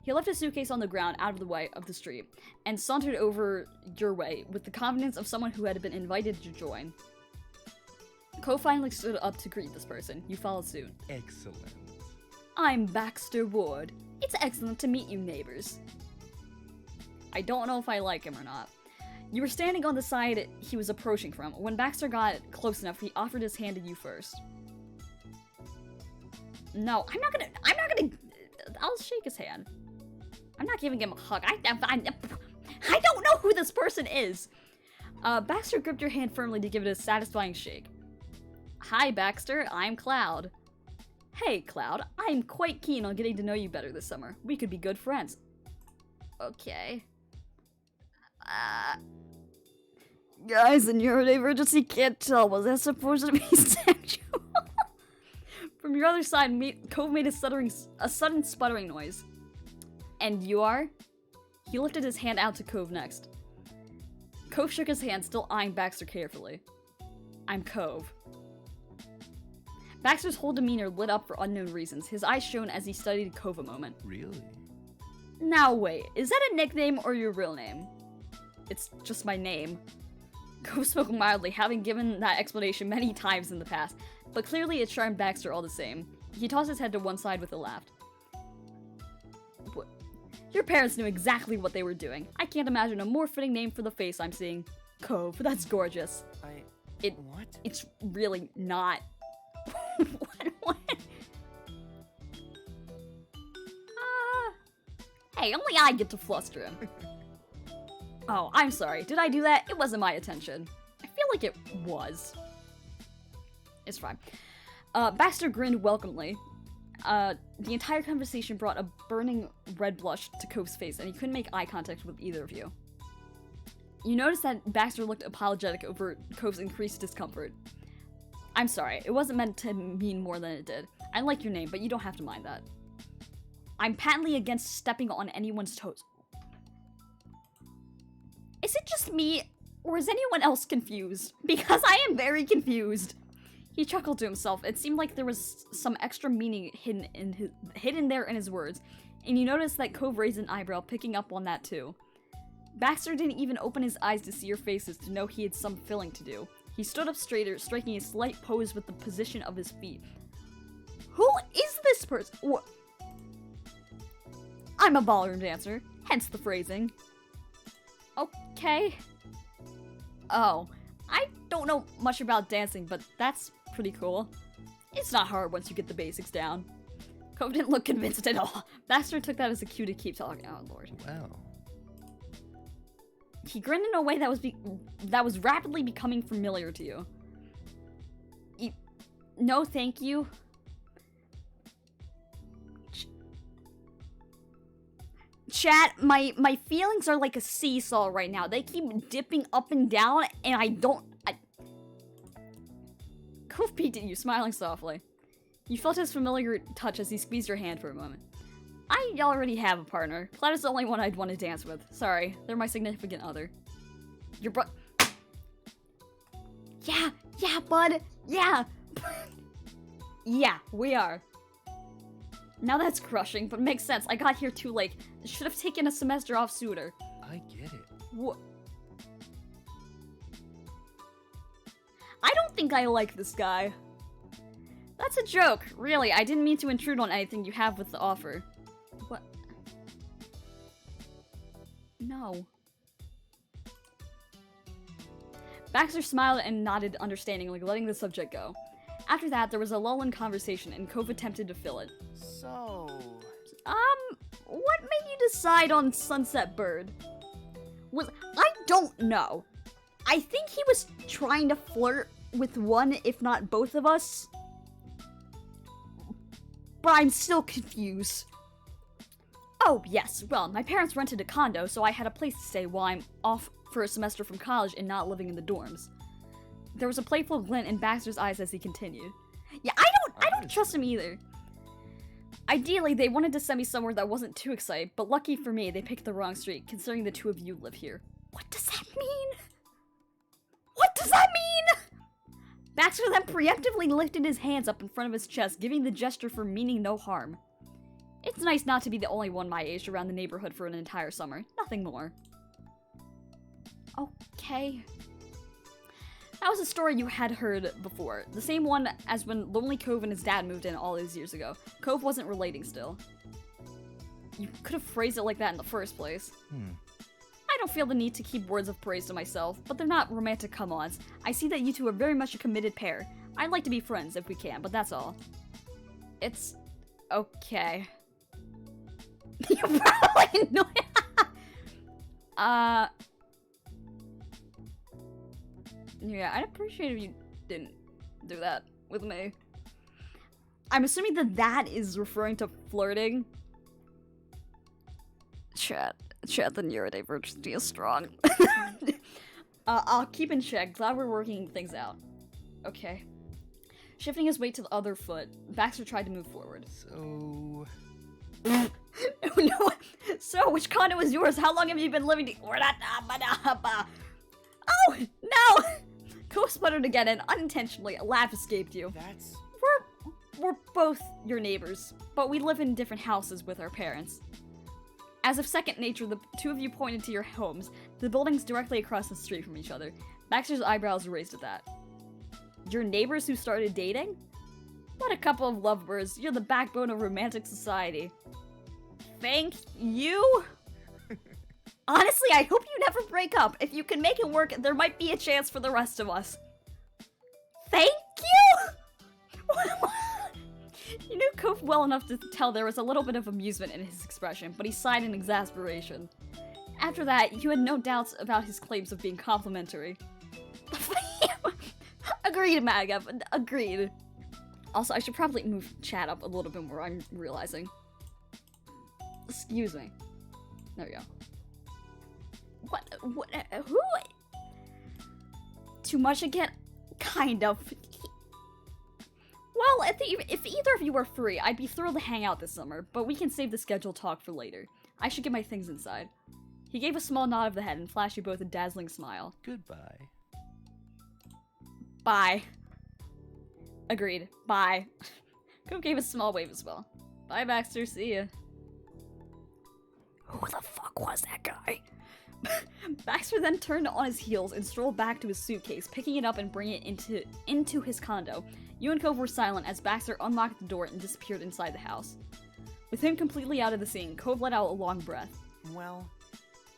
He left his suitcase on the ground out of the way of the street, and sauntered over your way with the confidence of someone who had been invited to join. Cove finally stood up to greet this person. You followed suit. Excellent. I'm Baxter Ward. It's excellent to meet you, neighbors. I don't know if I like him or not. You were standing on the side he was approaching from. When Baxter got close enough, he offered his hand to you first. No, I'm not gonna, I'll shake his hand. I'm not giving him a hug. I don't know who this person is. Baxter gripped your hand firmly to give it a satisfying shake. Hi, Baxter. I'm Cloud. Hey, Cloud. I'm quite keen on getting to know you better this summer. We could be good friends. Okay. Guys, in your emergency can't tell. Was that supposed to be sexual? From your other side, Cove made a sudden sputtering noise. And you are? He lifted his hand out to Cove next. Cove shook his hand, still eyeing Baxter carefully. I'm Cove. Baxter's whole demeanor lit up for unknown reasons. His eyes shone as he studied Cove a moment. Really? Now wait, is that a nickname or your real name? It's just my name. Cove spoke mildly, having given that explanation many times in the past, but clearly it charmed Baxter all the same. He tossed his head to one side with a laugh. Your parents knew exactly what they were doing. I can't imagine a more fitting name for the face I'm seeing. Cove, that's gorgeous. What? It's really not. Hey, only I get to fluster him. Oh, I'm sorry. Did I do that? It wasn't my attention. I feel like it was. It's fine. Baxter grinned welcomely. The entire conversation brought a burning red blush to Cove's face, and he couldn't make eye contact with either of you. You noticed that Baxter looked apologetic over Cove's increased discomfort. I'm sorry, it wasn't meant to mean more than it did. I like your name, but you don't have to mind that. I'm patently against stepping on anyone's toes. Is it just me, or is anyone else confused? Because I am very confused. He chuckled to himself. It seemed like there was some extra meaning hidden there in his words, and you noticed that Cove raised an eyebrow, picking up on that too. Baxter didn't even open his eyes to see your faces to know he had some filling to do. He stood up straighter, striking a slight pose with the position of his feet. Who is this person? I'm a ballroom dancer, hence the phrasing. Okay. Oh, I don't know much about dancing, but that's pretty cool. It's not hard once you get the basics down. Cove didn't look convinced at all. Baxter took that as a cue to keep talking. Oh, Lord. Well. He grinned in a way that was rapidly becoming familiar to you. No, thank you. Chat, my feelings are like a seesaw right now. They keep dipping up and down, and I don't... Cove peeked at you, smiling softly. You felt his familiar touch as he squeezed your hand for a moment. I already have a partner. Cloud is the only one I'd want to dance with. Sorry, they're my significant other. Your Yeah, bud. Yeah. Yeah, we are. Now that's crushing, but makes sense. I got here too late. Should have taken a semester off sooner. I get it. What? I don't think I like this guy. That's a joke. Really, I didn't mean to intrude on anything you have with the offer. What? No. Baxter smiled and nodded understandingly, letting the subject go. After that, there was a lull in conversation, and Cove attempted to fill it. So... What made you decide on Sunset Bird? I don't know. I think he was trying to flirt with one, if not both of us. But I'm still confused. Oh, yes, well, my parents rented a condo, so I had a place to stay while I'm off for a semester from college and not living in the dorms. There was a playful glint in Baxter's eyes as he continued. Yeah, I don't trust him either. Ideally, they wanted to send me somewhere that wasn't too exciting, but lucky for me, they picked the wrong street, considering the two of you live here. What does that mean? What does that mean? Baxter then preemptively lifted his hands up in front of his chest, giving the gesture for meaning no harm. It's nice not to be the only one my age around the neighborhood for an entire summer. Nothing more. Okay. That was a story you had heard before. The same one as when Lonely Cove and his dad moved in all those years ago. Cove wasn't relating still. You could have phrased it like that in the first place. I don't feel the need to keep words of praise to myself, but they're not romantic come-ons. I see that you two are very much a committed pair. I'd like to be friends if we can, but that's all. It's... okay. You're probably annoyed. Yeah, I'd appreciate if you didn't do that with me. I'm assuming that is referring to flirting. Chat, the neurodiversity is strong. I'll keep in check. Glad we're working things out. Okay. Shifting his weight to the other foot, Baxter tried to move forward. So... No. So, which condo is yours? How long have you been living Oh, no! Cove sputtered again and unintentionally a laugh escaped you. That's... We're both your neighbors, but we live in different houses with our parents. As of second nature, the two of you pointed to your homes, the buildings directly across the street from each other. Baxter's eyebrows raised at that. Your neighbors who started dating? What a couple of lovebirds. You're the backbone of romantic society. Thank you? Honestly, I hope you never break up. If you can make it work, there might be a chance for the rest of us. Thank you? He knew Cove well enough to tell there was a little bit of amusement in his expression, but he sighed in exasperation. After that, you had no doubts about his claims of being complimentary. Agreed, Maga. Agreed. Also, I should probably move chat up a little bit more, I'm realizing. Excuse me. There we go. What, who? Too much again? Kind of. Well, if either of you are free, I'd be thrilled to hang out this summer, but we can save the scheduled talk for later. I should get my things inside. He gave a small nod of the head and flashed you both a dazzling smile. Goodbye. Bye. Agreed. Bye. Cove gave a small wave as well. Bye, Baxter. See ya. Who the fuck was that guy? Baxter then turned on his heels and strolled back to his suitcase, picking it up and bringing it into his condo. You and Cove were silent as Baxter unlocked the door and disappeared inside the house. With him completely out of the scene, Cove let out a long breath. Well,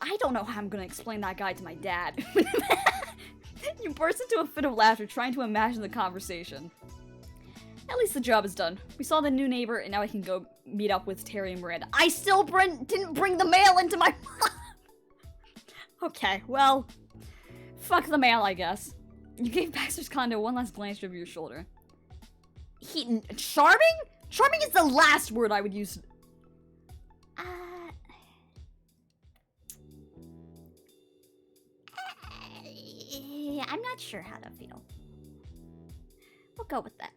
I don't know how I'm gonna explain that guy to my dad. You burst into a fit of laughter, trying to imagine the conversation. At least the job is done. We saw the new neighbor, and now I can go meet up with Terry and Miranda. I still didn't bring the mail into my... Okay, well... Fuck the mail, I guess. You gave Baxter's condo one last glance over your shoulder. Charming? Charming is the last word I would use. I'm not sure how to feel. We'll go with that.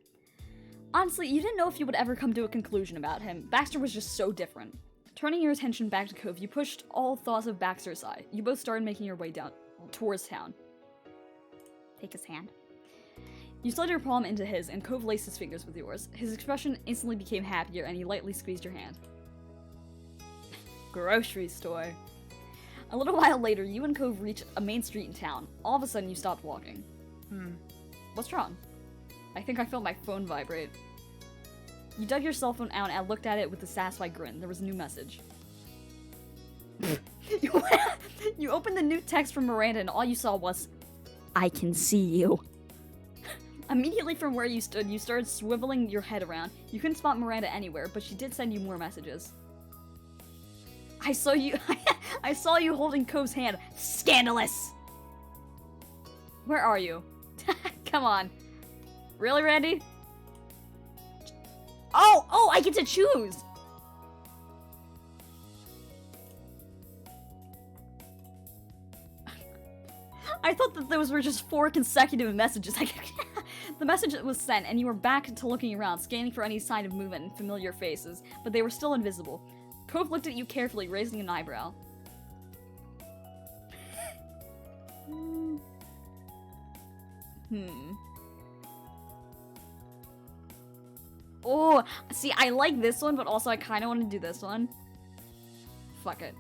Honestly, you didn't know if you would ever come to a conclusion about him. Baxter was just so different. Turning your attention back to Cove, you pushed all thoughts of Baxter aside. You both started making your way down towards town. Take his hand. You slid your palm into his, and Cove laced his fingers with yours. His expression instantly became happier, and he lightly squeezed your hand. Grocery store. A little while later, you and Cove reached a main street in town. All of a sudden, you stopped walking. What's wrong? I think I felt my phone vibrate. You dug your cell phone out and looked at it with a satisfied grin. There was a new message. You opened the new text from Miranda, and all you saw was, I can see you. Immediately from where you stood, you started swiveling your head around. You couldn't spot Miranda anywhere, but she did send you more messages. I saw you I saw you holding Cove's hand. Scandalous! Where are you? Come on. Really, Randy? Oh, I get to choose! I thought that those were just 4 consecutive messages. The message was sent, and you were back to looking around, scanning for any sign of movement and familiar faces, but they were still invisible. Cove looked at you carefully, raising an eyebrow. Oh, see, I like this one, but also I kind of want to do this one. Fuck it.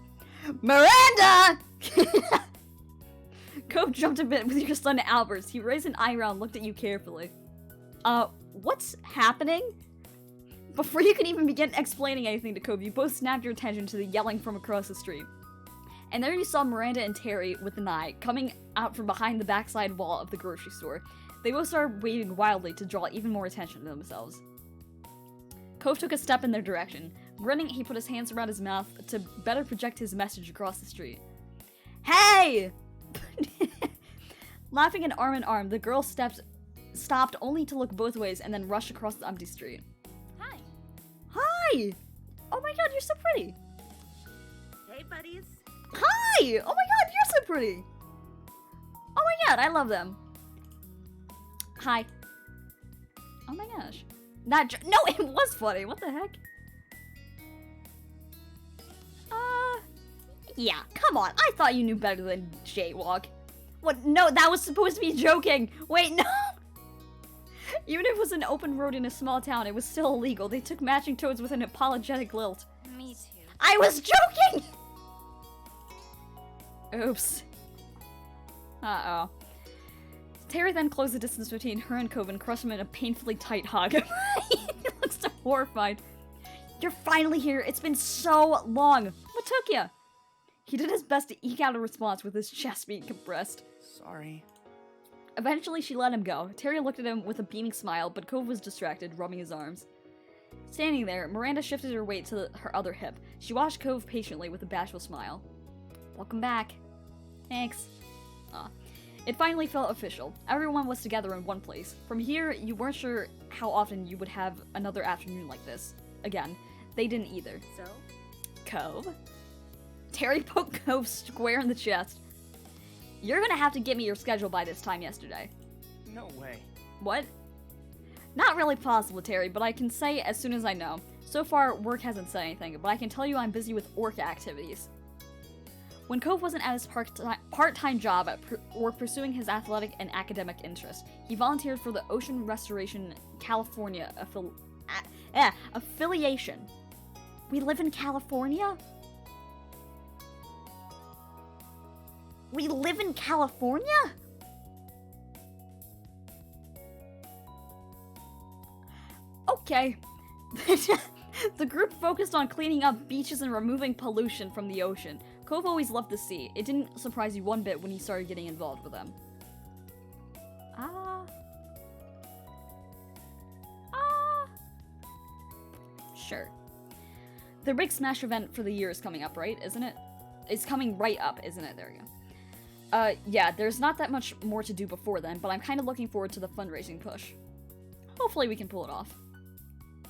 Miranda! Cove jumped a bit with your sudden outburst. He raised an eyebrow and looked at you carefully. What's happening? Before you could even begin explaining anything to Cove, you both snapped your attention to the yelling from across the street. And there you saw Miranda and Terry with an eye coming out from behind the backside wall of the grocery store. They both started waving wildly to draw even more attention to themselves. Cove took a step in their direction. Grinning, he put his hands around his mouth to better project his message across the street. Hey! Laughing an arm in arm, the girl stopped only to look both ways and then rushed across the empty street. Hi. Hi! Oh my god, you're so pretty! Hey, buddies. Hi! Oh my god, you're so pretty! Oh my god, I love them. Hi. Oh my gosh. No, it was funny. What the heck? Yeah, come on. I thought you knew better than jaywalk. What? No, that was supposed to be joking. Wait, no. Even if it was an open road in a small town, it was still illegal. They took matching toads with an apologetic lilt. Me too. I was joking! Oops. Uh-oh. Terry then closed the distance between her and Cove and crushed him in a painfully tight hug. He looks so horrified. You're finally here. It's been so long. What took you? He did his best to eke out a response with his chest being compressed. Sorry. Eventually, she let him go. Terry looked at him with a beaming smile, but Cove was distracted, rubbing his arms. Standing there, Miranda shifted her weight to her other hip. She watched Cove patiently with a bashful smile. Welcome back. Thanks. It finally felt official. Everyone was together in one place. From here, you weren't sure how often you would have another afternoon like this. Again, they didn't either. So? Cove? Terry poked Cove square in the chest. You're gonna have to give me your schedule by this time yesterday. No way. What? Not really possible, Terry, but I can say as soon as I know. So far, work hasn't said anything, but I can tell you I'm busy with orca activities. When Cove wasn't at his part-time job or pursuing his athletic and academic interests, he volunteered for the Ocean Restoration California affiliation. We live in California? We live in California? Okay. The group focused on cleaning up beaches and removing pollution from the ocean. Cove always loved the sea. It didn't surprise you one bit when he started getting involved with them. Sure. The big Smash event for the year is coming up, right? Isn't it? It's coming right up, isn't it? There we go. Yeah, there's not that much more to do before then, but I'm kind of looking forward to the fundraising push. Hopefully we can pull it off.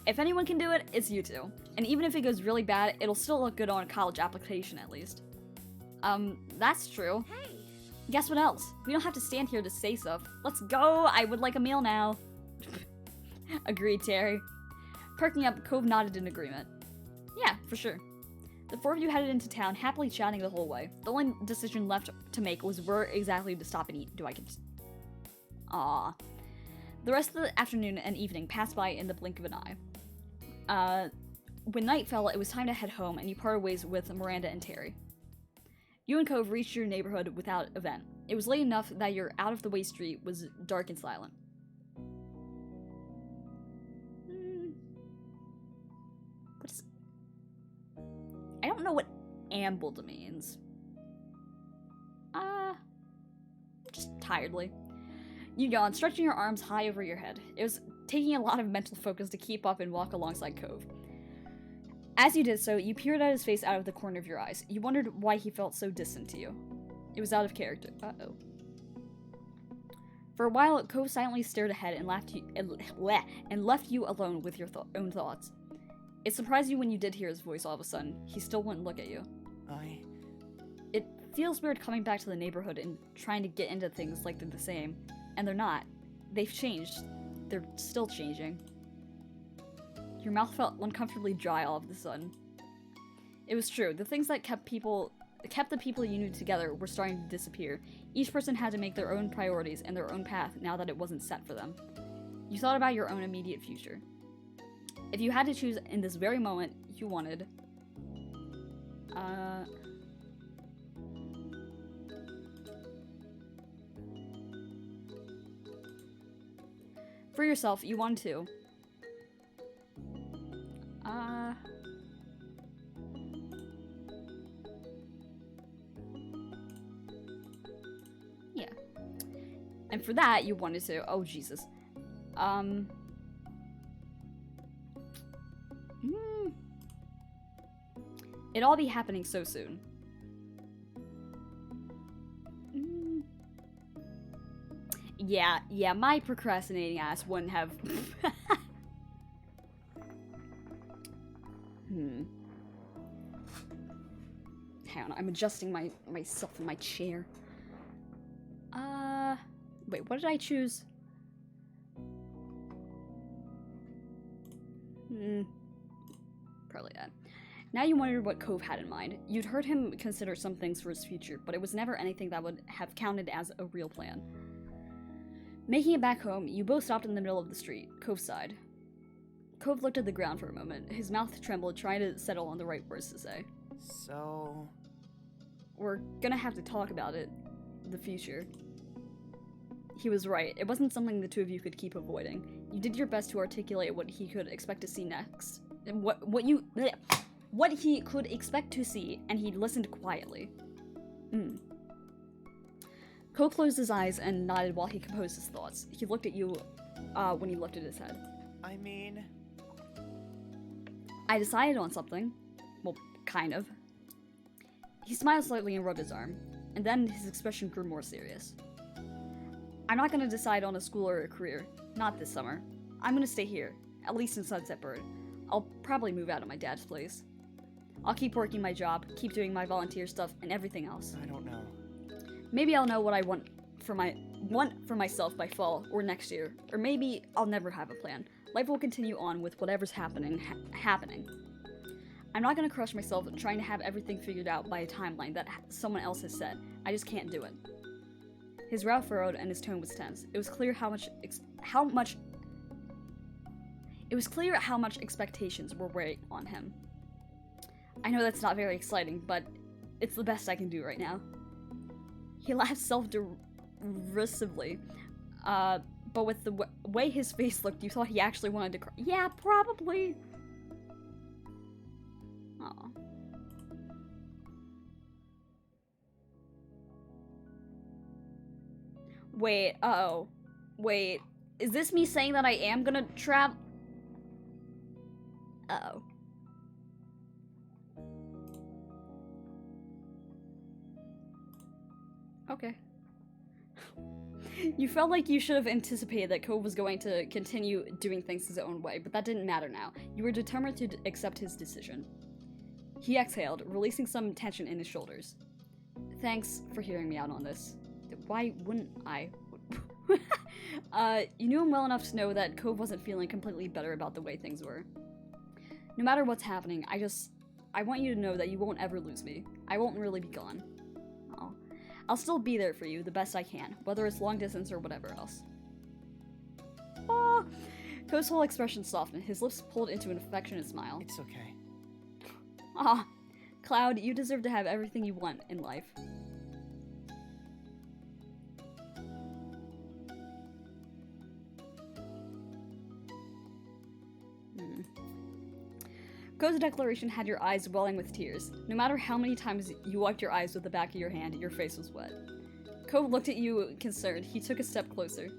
If anyone can do it, it's you two. And even if it goes really bad, it'll still look good on a college application at least. That's true. Hey! Guess what else? We don't have to stand here to say stuff. Let's go! I would like a meal now. Agreed, Terry. Perking up, Cove nodded in agreement. Yeah, for sure. The four of you headed into town, happily chatting the whole way. The only decision left to make was where exactly to stop and eat. The rest of the afternoon and evening passed by in the blink of an eye. When night fell, it was time to head home, and you parted ways with Miranda and Terry. You and Cove reached your neighborhood without event. It was late enough that your out-of-the-way street was dark and silent. I don't know what ambled means. Just tiredly. You yawned, stretching your arms high over your head. It was taking a lot of mental focus to keep up and walk alongside Cove. As you did so, you peered at his face out of the corner of your eyes. You wondered why he felt so distant to you. It was out of character. Uh-oh. For a while, Cove silently stared ahead and left you alone with your own thoughts. It surprised you when you did hear his voice all of a sudden. He still wouldn't look at you. It feels weird coming back to the neighborhood and trying to get into things like they're the same. And they're not. They've changed. They're still changing. Your mouth felt uncomfortably dry all of a sudden. It was true. The things that kept the people you knew together were starting to disappear. Each person had to make their own priorities and their own path now that it wasn't set for them. You thought about your own immediate future. If you had to choose in this very moment, you wanted... For yourself, you wanted to... Yeah. And for that, you wanted to... Oh, Jesus. It'd all be happening so soon. Yeah, my procrastinating ass wouldn't have... Hang on, I'm adjusting myself in my chair. Wait, what did I choose? Probably that. Now you wondered what Cove had in mind. You'd heard him consider some things for his future, but it was never anything that would have counted as a real plan. Making it back home, you both stopped in the middle of the street. Cove sighed. Cove looked at the ground for a moment. His mouth trembled, trying to settle on the right words to say. So... We're gonna have to talk about it. The future. He was right. It wasn't something the two of you could keep avoiding. You did your best to articulate what he could expect to see next. And what he could expect to see, and he listened quietly. Cove closed his eyes and nodded while he composed his thoughts. He looked at you when he lifted his head. I mean... I decided on something. Well, kind of. He smiled slightly and rubbed his arm, and then his expression grew more serious. I'm not gonna decide on a school or a career. Not this summer. I'm gonna stay here, at least in Sunset Bird. I'll probably move out of my dad's place. I'll keep working my job, keep doing my volunteer stuff, and everything else. I don't know. Maybe I'll know what I want for myself by fall or next year, or maybe I'll never have a plan. Life will continue on with whatever's happening. I'm not gonna crush myself trying to have everything figured out by a timeline that someone else has set. I just can't do it. His brow furrowed and his tone was tense. It was clear how much expectations were weighing on him. I know that's not very exciting, but it's the best I can do right now. He laughed self-derisively, but with the way his face looked, you thought he actually wanted to cry. Yeah, probably. Aw. Wait, uh-oh. Wait, is this me saying that I am gonna travel? Uh-oh. Okay. You felt like you should have anticipated that Cove was going to continue doing things his own way, but that didn't matter now. You were determined to accept his decision. He exhaled, releasing some tension in his shoulders. Thanks for hearing me out on this. Why wouldn't I? You knew him well enough to know that Cove wasn't feeling completely better about the way things were. No matter what's happening, I want you to know that you won't ever lose me. I won't really be gone. Oh. I'll still be there for you the best I can, whether it's long distance or whatever else. Oh. Cove's whole expression softened, his lips pulled into an affectionate smile. It's okay. Ah, Cloud, you deserve to have everything you want in life. Cove's declaration had your eyes welling with tears. No matter how many times you wiped your eyes with the back of your hand, your face was wet. Cove looked at you concerned. He took a step closer.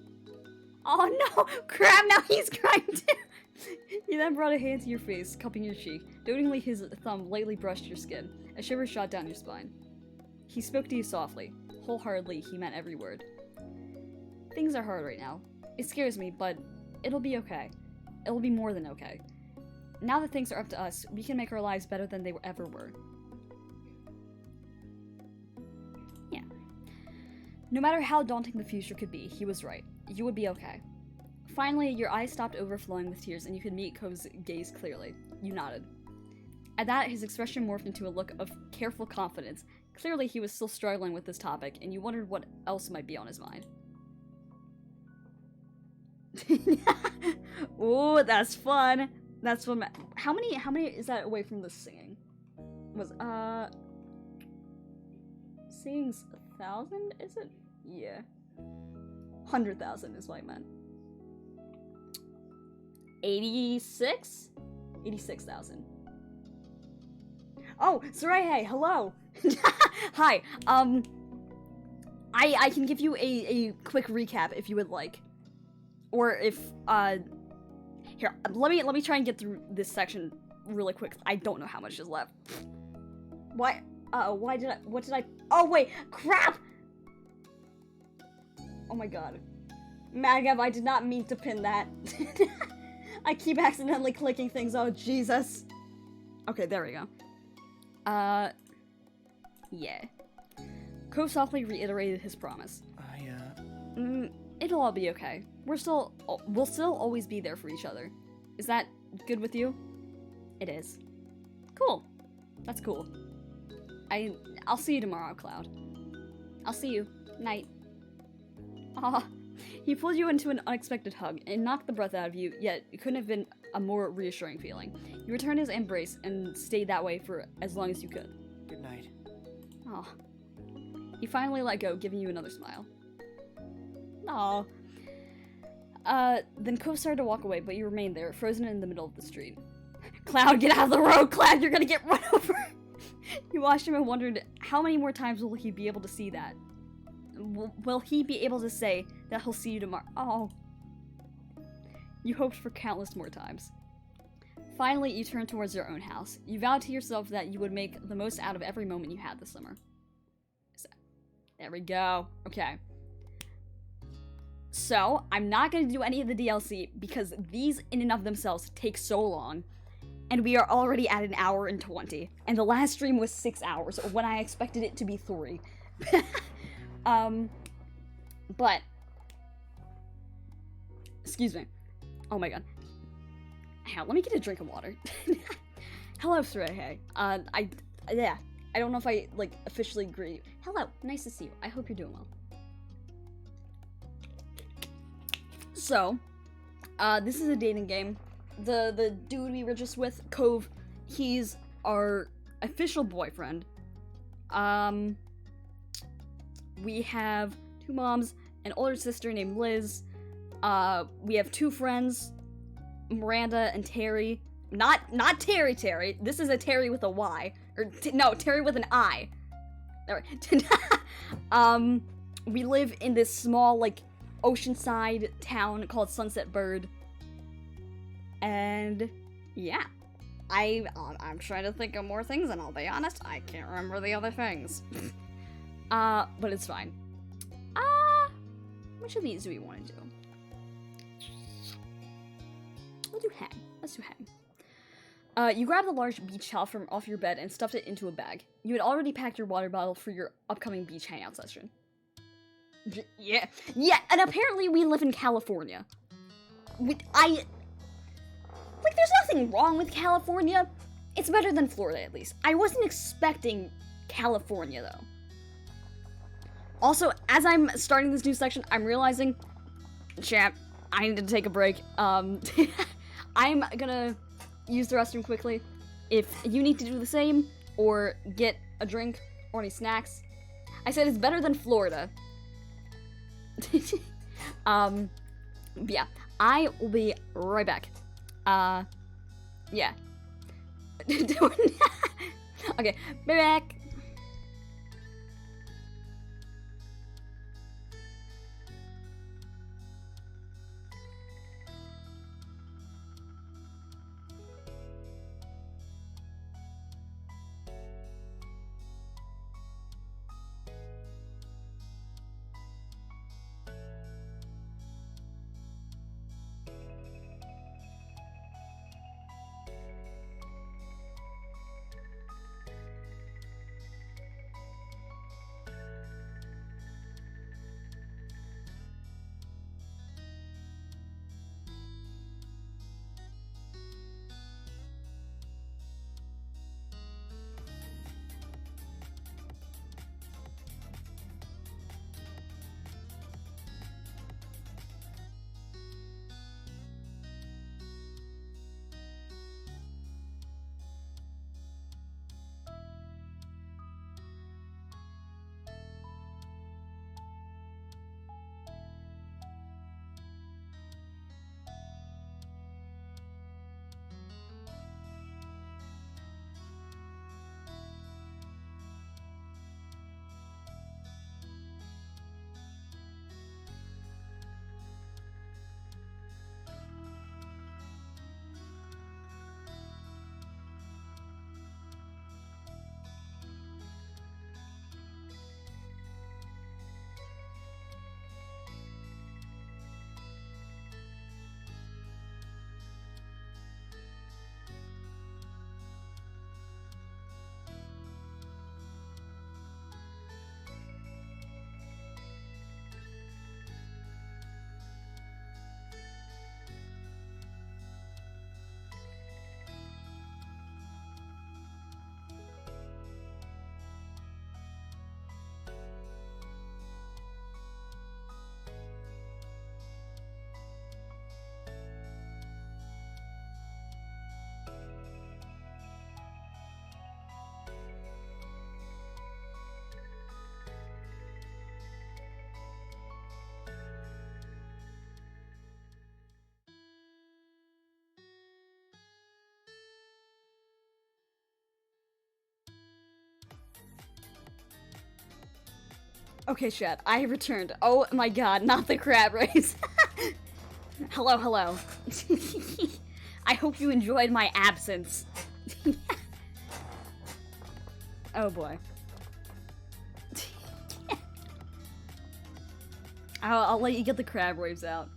Oh no! Crap, now he's crying too! He then brought a hand to your face, cupping your cheek. Dotingly, his thumb lightly brushed your skin. A shiver shot down your spine. He spoke to you softly. Wholeheartedly, he meant every word. Things are hard right now. It scares me, but it'll be okay. It'll be more than okay. Now that things are up to us, we can make our lives better than they ever were. Yeah. No matter how daunting the future could be, he was right. You would be okay. Finally, your eyes stopped overflowing with tears and you could meet Cove's gaze clearly. You nodded. At that, his expression morphed into a look of careful confidence. Clearly, he was still struggling with this topic, and you wondered what else might be on his mind. Ooh, that's fun. That's fun. How many is that away from the singing? Singing's 1,000, is it? Yeah. 100,000 is what I meant. 86? 86,000. Oh, Soraya, hello! Hi, I can give you a quick recap if you would like. Or if, here, let me try and get through this section really quick. I don't know how much is left. What did I, oh wait, crap! Oh my god. Magav, I did not mean to pin that. I keep accidentally clicking things, oh Jesus. Okay, there we go. Yeah. Cove softly reiterated his promise. It'll all be okay. We'll still always be there for each other. Is that good with you? It is. Cool. That's cool. I'll see you tomorrow, Cloud. I'll see you. Night. Ah. He pulled you into an unexpected hug and knocked the breath out of you, yet it couldn't have been a more reassuring feeling. You returned his embrace and stayed that way for as long as you could. Good night. Ah. He finally let go, giving you another smile. Aw. Then Cove started to walk away, but you remained there, frozen in the middle of the street. Cloud, get out of the road, Cloud! You're gonna get run over! You watched him and wondered, how many more times will he be able to see that? Will he be able to say that he'll see you tomorrow? Oh. You hoped for countless more times. Finally, you turn towards your own house. You vow to yourself that you would make the most out of every moment you had this summer. So, there we go. Okay. So, I'm not going to do any of the DLC because these in and of themselves take so long. And we are already at 1 hour and 20. And the last stream was 6 hours, when I expected it to be 3. But... Excuse me. Oh my god. Hang on, let me get a drink of water. Hello, Surehe. Yeah. I don't know if I, like, officially agree. Hello, nice to see you. I hope you're doing well. So, this is a dating game. The dude we were just with, Cove, he's our official boyfriend. We have 2 moms, an older sister named Liz. We have 2 friends, Miranda and Terry. Not Terry. This is a Terry with a Y. No, Terry with an I. Alright. We live in this small, like, oceanside town called Sunset Bird. And, yeah. I'm trying to think of more things, and I'll be honest, I can't remember the other things. But it's fine. Which of these do we want to do? We'll do hang. Let's do hang. You grabbed a large beach towel from off your bed and stuffed it into a bag. You had already packed your water bottle for your upcoming beach hangout session. Yeah, and apparently we live in California. Like, there's nothing wrong with California. It's better than Florida, at least. I wasn't expecting California, though. Also, as I'm starting this new section, I'm realizing, chat, I need to take a break. I'm gonna use the restroom quickly. If you need to do the same, or get a drink, or any snacks, I said it's better than Florida. Yeah, I will be right back. Yeah. Okay, be back. Okay, chat, I returned. Oh my god, not the crab race. Hello. I hope you enjoyed my absence. Oh boy. I'll let you get the crab waves out.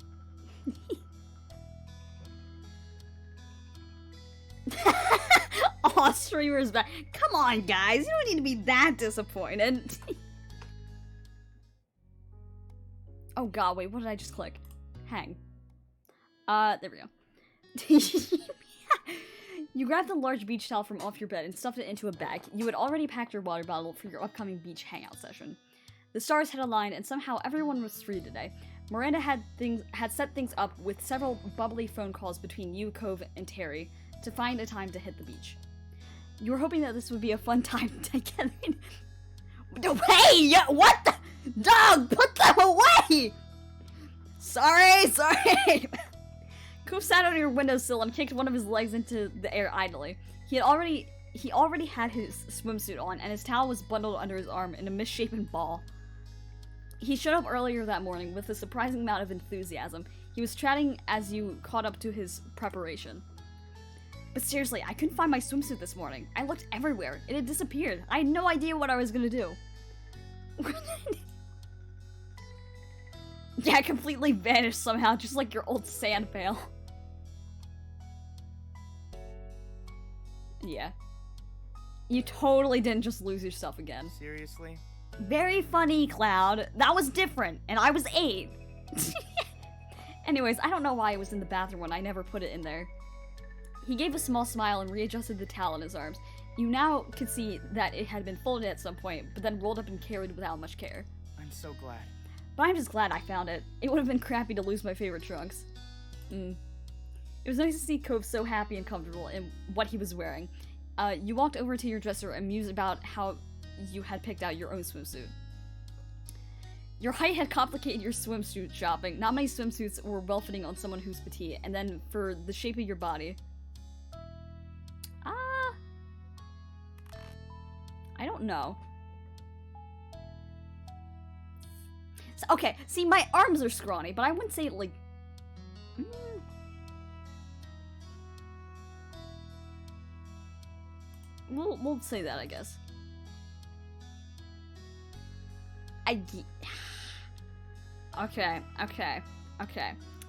Aw, streamer's back. Come on, guys. You don't need to be that disappointed. Oh god, wait, what did I just click? Hang. There we go. You grabbed a large beach towel from off your bed and stuffed it into a bag. You had already packed your water bottle for your upcoming beach hangout session. The stars had aligned and somehow everyone was free today. Miranda had set things up with several bubbly phone calls between you, Cove, and Terry to find a time to hit the beach. You were hoping that this would be a fun time together. Hey! What the? Dog! Put them away! Sorry! Cove sat on your windowsill and kicked one of his legs into the air idly. He already had his swimsuit on, and his towel was bundled under his arm in a misshapen ball. He showed up earlier that morning with a surprising amount of enthusiasm. He was chatting as you caught up to his preparation. But seriously, I couldn't find my swimsuit this morning. I looked everywhere. It had disappeared. I had no idea what I was gonna do. Yeah, it completely vanished somehow, just like your old sand pail. Yeah. You totally didn't just lose your stuff again. Seriously? Very funny, Cloud. That was different, and I was 8. Anyways, I don't know why it was in the bathroom when I never put it in there. He gave a small smile and readjusted the towel in his arms. You now could see that it had been folded at some point, but then rolled up and carried without much care. I'm so glad. But I'm just glad I found it. It would have been crappy to lose my favorite trunks. It was nice to see Cove so happy and comfortable in what he was wearing. You walked over to your dresser and mused about how you had picked out your own swimsuit. Your height had complicated your swimsuit shopping. Not many swimsuits were well-fitting on someone who's petite. And then for the shape of your body... I don't know. So, okay, see, my arms are scrawny, but I wouldn't say, like... We'll say that, I guess. Okay.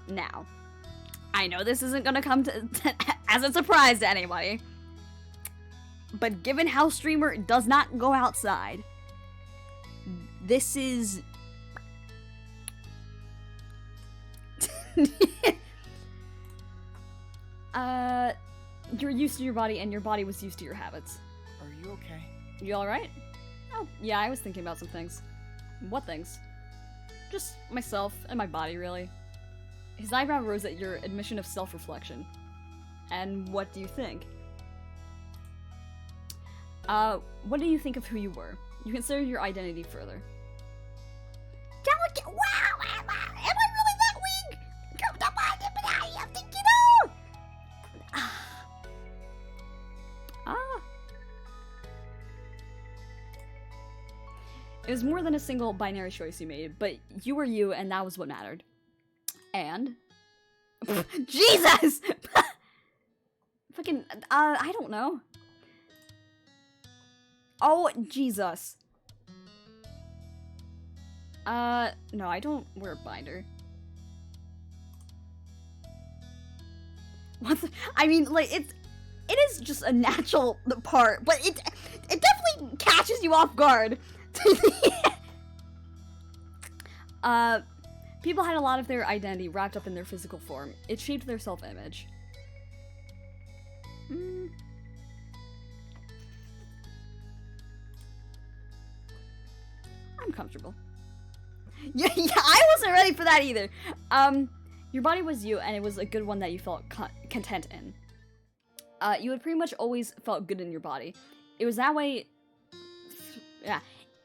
Now, I know this isn't gonna come to as a surprise to anybody, but given how Streamer does not go outside, this is... You're used to your body, and your body was used to your habits. Are you okay? You alright? Oh, yeah, I was thinking about some things. What things? Just myself and my body, really. His eyebrow rose at your admission of self-reflection. And what do you think? What do you think of who you were? You consider your identity further. Delicate! Wow! Am I really that weak? I'm thinking, It was more than a single binary choice you made, but you were you, and that was what mattered. And... Jesus! Fucking, I don't know. Oh, Jesus. No, I don't wear a binder. What the, I mean, like, it is just a natural part, but it definitely catches you off guard. People had a lot of their identity wrapped up in their physical form. It shaped their self-image. I'm comfortable. Yeah, I wasn't ready for that either. Your body was you, and it was a good one that you felt content in. You had pretty much always felt good in your body. It was that way... Yeah.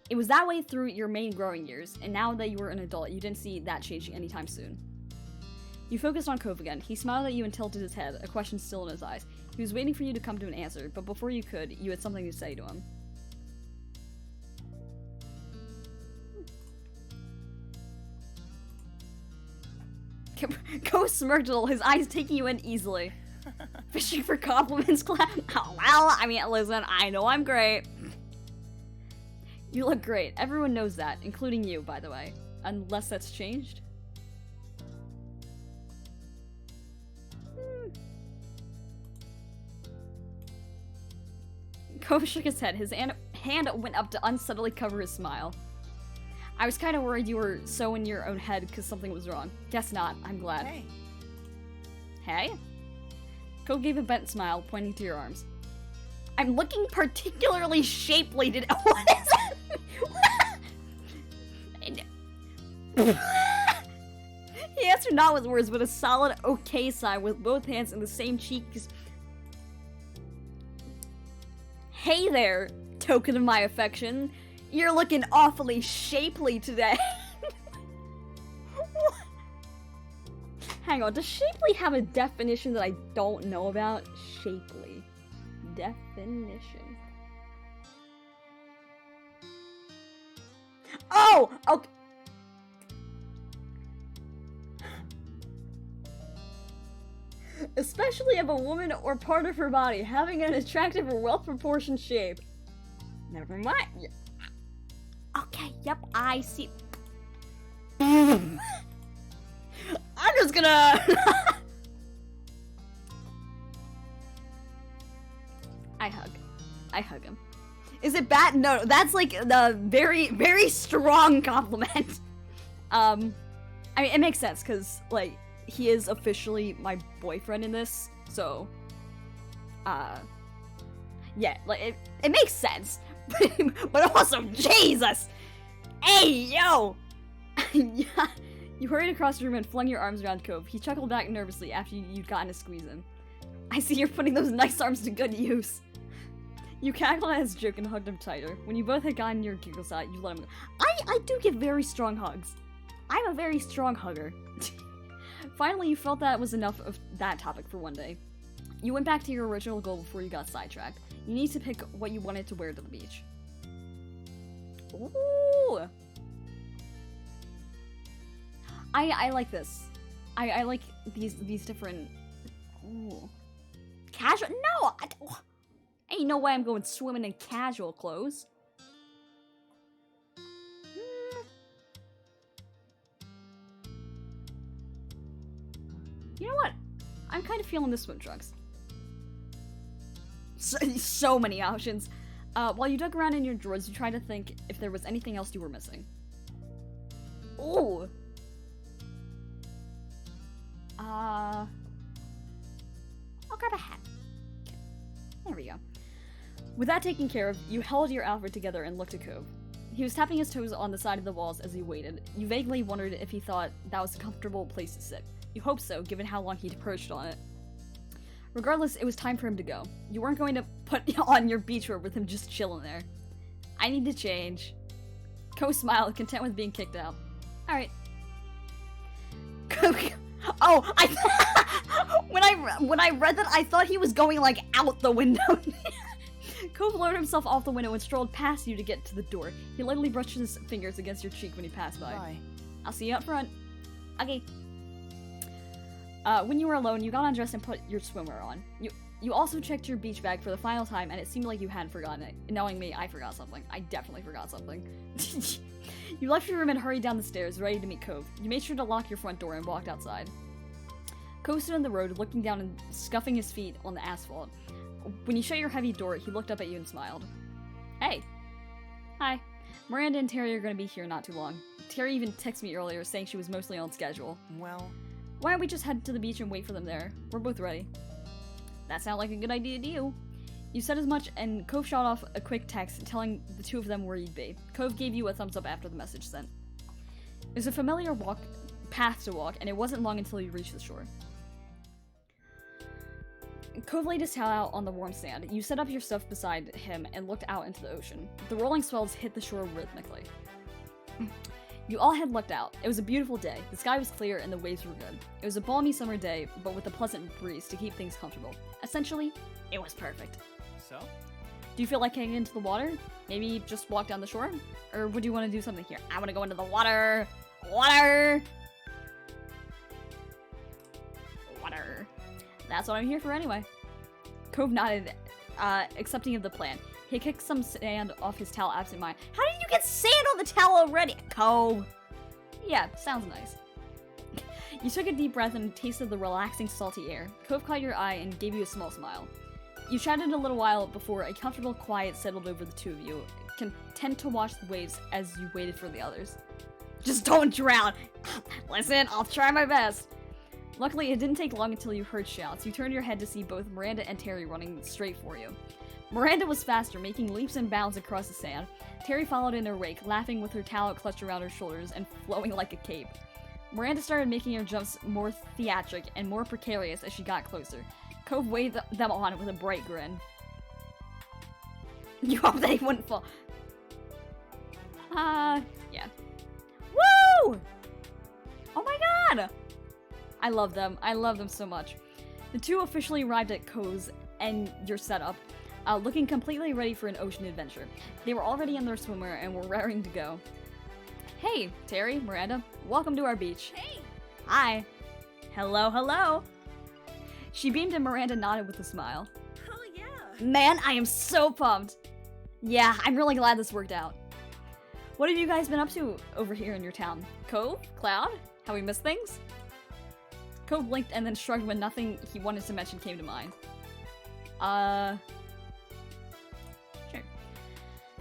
It was that way through your main growing years, and now that you were an adult, you didn't see that changing anytime soon. You focused on Cove again. He smiled at you and tilted his head, a question still in his eyes. He was waiting for you to come to an answer, but before you could, you had something to say to him. Cove smirked a little, his eyes taking you in easily. Fishing for compliments, Cloud? Oh, well, I mean, listen, I know I'm great. You look great. Everyone knows that, including you, by the way. Unless that's changed. Cove shook his head. His hand went up to unsubtly cover his smile. I was kind of worried you were so in your own head because something was wrong. Guess not. I'm glad. Hey. Hey? Cove gave a bent smile, pointing to your arms. I'm looking particularly shapely today. What is that? He answered not with words, but a solid okay sign with both hands in the same cheeks. Hey there, token of my affection. You're looking awfully shapely today. Hang on, does shapely have a definition that I don't know about? Shapely. Definition. Oh! Okay. Especially of a woman or part of her body having an attractive or well-proportioned shape. Never mind. Okay, yep, I see. I'm just gonna... I hug him. Is it bad? No, that's like the very, very strong compliment. I mean, it makes sense, because, like, he is officially my boyfriend in this, so, yeah, like, it makes sense, but also, Jesus! Hey, yo! Yeah. You hurried across the room and flung your arms around Cove. He chuckled back nervously after you'd gotten to squeeze him. I see you're putting those nice arms to good use. You cackled at his joke and hugged him tighter. When you both had gotten your giggles out, you let him go. I do give very strong hugs. I'm a very strong hugger. Finally, you felt that was enough of that topic for one day. You went back to your original goal before you got sidetracked. You need to pick what you wanted to wear to the beach. Ooh! I like this. I like these different... Ooh. Casual? No! Ain't no way I'm going swimming in casual clothes. You know what? I'm kind of feeling the swim trunks. So many options. While you dug around in your drawers, you tried to think if there was anything else you were missing. Ooh. I'll grab a hat. Okay. There we go. With that taken care of, you held your outfit together and looked at Cove. He was tapping his toes on the side of the walls as he waited. You vaguely wondered if he thought that was a comfortable place to sit. You hoped so, given how long he'd perched on it. Regardless, it was time for him to go. You weren't going to put on your beach robe with him just chilling there. I need to change. Cove smiled, content with being kicked out. Alright. Oh, when I read that, I thought he was going, like, out the window. Cove lowered himself off the window and strolled past you to get to the door. He lightly brushed his fingers against your cheek when he passed by. Bye. I'll see you up front. Okay. When you were alone, you got undressed and put your swimwear on. You also checked your beach bag for the final time, and it seemed like you hadn't forgotten it. Knowing me, I forgot something. I definitely forgot something. You left your room and hurried down the stairs, ready to meet Cove. You made sure to lock your front door and walked outside. Cove stood on the road, looking down and scuffing his feet on the asphalt. When you shut your heavy door, he looked up at you and smiled. Hey. Hi. Miranda and Terry are going to be here not too long. Terry even texted me earlier saying she was mostly on schedule. Well, why don't we just head to the beach and wait for them there? We're both ready. That sounded like a good idea to you. You said as much, and Cove shot off a quick text telling the two of them where you'd be. Cove gave you a thumbs up after the message sent. It was a familiar path to walk, and it wasn't long until you reached the shore. Cove laid his towel out on the warm sand. You set up your stuff beside him and looked out into the ocean. The rolling swells hit the shore rhythmically. You all had looked out. It was a beautiful day. The sky was clear and the waves were good. It was a balmy summer day, but with a pleasant breeze to keep things comfortable. Essentially, it was perfect. so? Do you feel like heading into the water? Maybe just walk down the shore? Or would you want to do something here? I want to go into the water! Water! Water. That's what I'm here for anyway. Cove nodded, accepting of the plan. He kicked some sand off his towel absent-minded. How did you get sand on the towel already? Cove! Yeah, sounds nice. You took a deep breath and tasted the relaxing, salty air. Cove caught your eye and gave you a small smile. You chatted a little while before a comfortable quiet settled over the two of you, content to watch the waves as you waited for the others. Just don't drown! Listen, I'll try my best! Luckily, it didn't take long until you heard shouts. You turned your head to see both Miranda and Terry running straight for you. Miranda was faster, making leaps and bounds across the sand. Terry followed in her wake, laughing with her towel clutched around her shoulders and flowing like a cape. Miranda started making her jumps more theatric and more precarious as she got closer. Cove waved them on with a bright grin. You hope they wouldn't fall. Yeah. Woo! Oh my god! I love them. I love them so much. The two officially arrived at Cove's and your setup, looking completely ready for an ocean adventure. They were already in their swimwear and were raring to go. Hey, Terry, Miranda, welcome to our beach. Hey! Hi. Hello, hello. She beamed and Miranda nodded with a smile. Oh, yeah. Man, I am so pumped. Yeah, I'm really glad this worked out. What have you guys been up to over here in your town? Cove? Cloud? Have we missed things? Cove blinked and then shrugged when nothing he wanted to mention came to mind. Sure.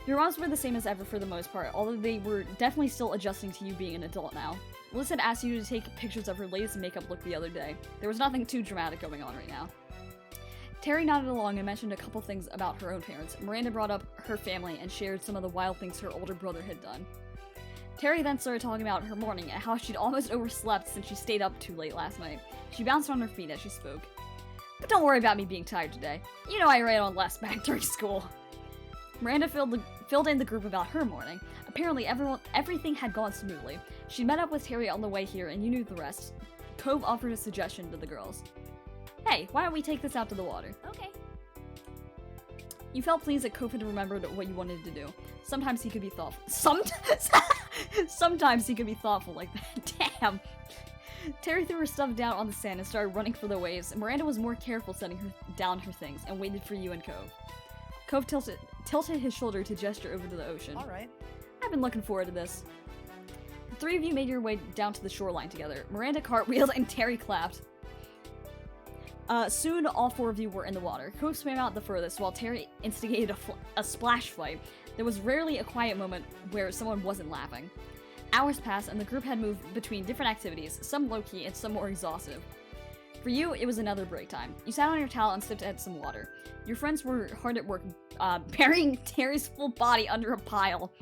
Your moms were the same as ever for the most part, although they were definitely still adjusting to you being an adult now. Liz had asked you to take pictures of her latest makeup look the other day. There was nothing too dramatic going on right now. Terry nodded along and mentioned a couple things about her own parents. Miranda brought up her family and shared some of the wild things her older brother had done. Terry then started talking about her morning and how she'd almost overslept since she stayed up too late last night. She bounced on her feet as she spoke. But don't worry about me being tired today. You know I ran on less back during school. Miranda filled in the group about her morning. Apparently everything had gone smoothly. She met up with Terry on the way here and you knew the rest. Cove offered a suggestion to the girls. Hey, why don't we take this out to the water? Okay. You felt pleased that Cove had remembered what you wanted to do. Sometimes he could be thoughtful. Sometimes he could be thoughtful like that. Damn. Terry threw her stuff down on the sand and started running for the waves. Miranda was more careful setting down her things and waited for you and Cove. Cove tilted his shoulder to gesture over to the ocean. Alright. I've been looking forward to this. The three of you made your way down to the shoreline together. Miranda cartwheeled and Terry clapped. Soon, all four of you were in the water. Cove swam out the furthest, while Terry instigated a splash fight. There was rarely a quiet moment where someone wasn't laughing. Hours passed, and the group had moved between different activities, some low-key and some more exhaustive. For you, it was another break time. You sat on your towel and sipped at some water. Your friends were hard at work, burying Terry's full body under a pile.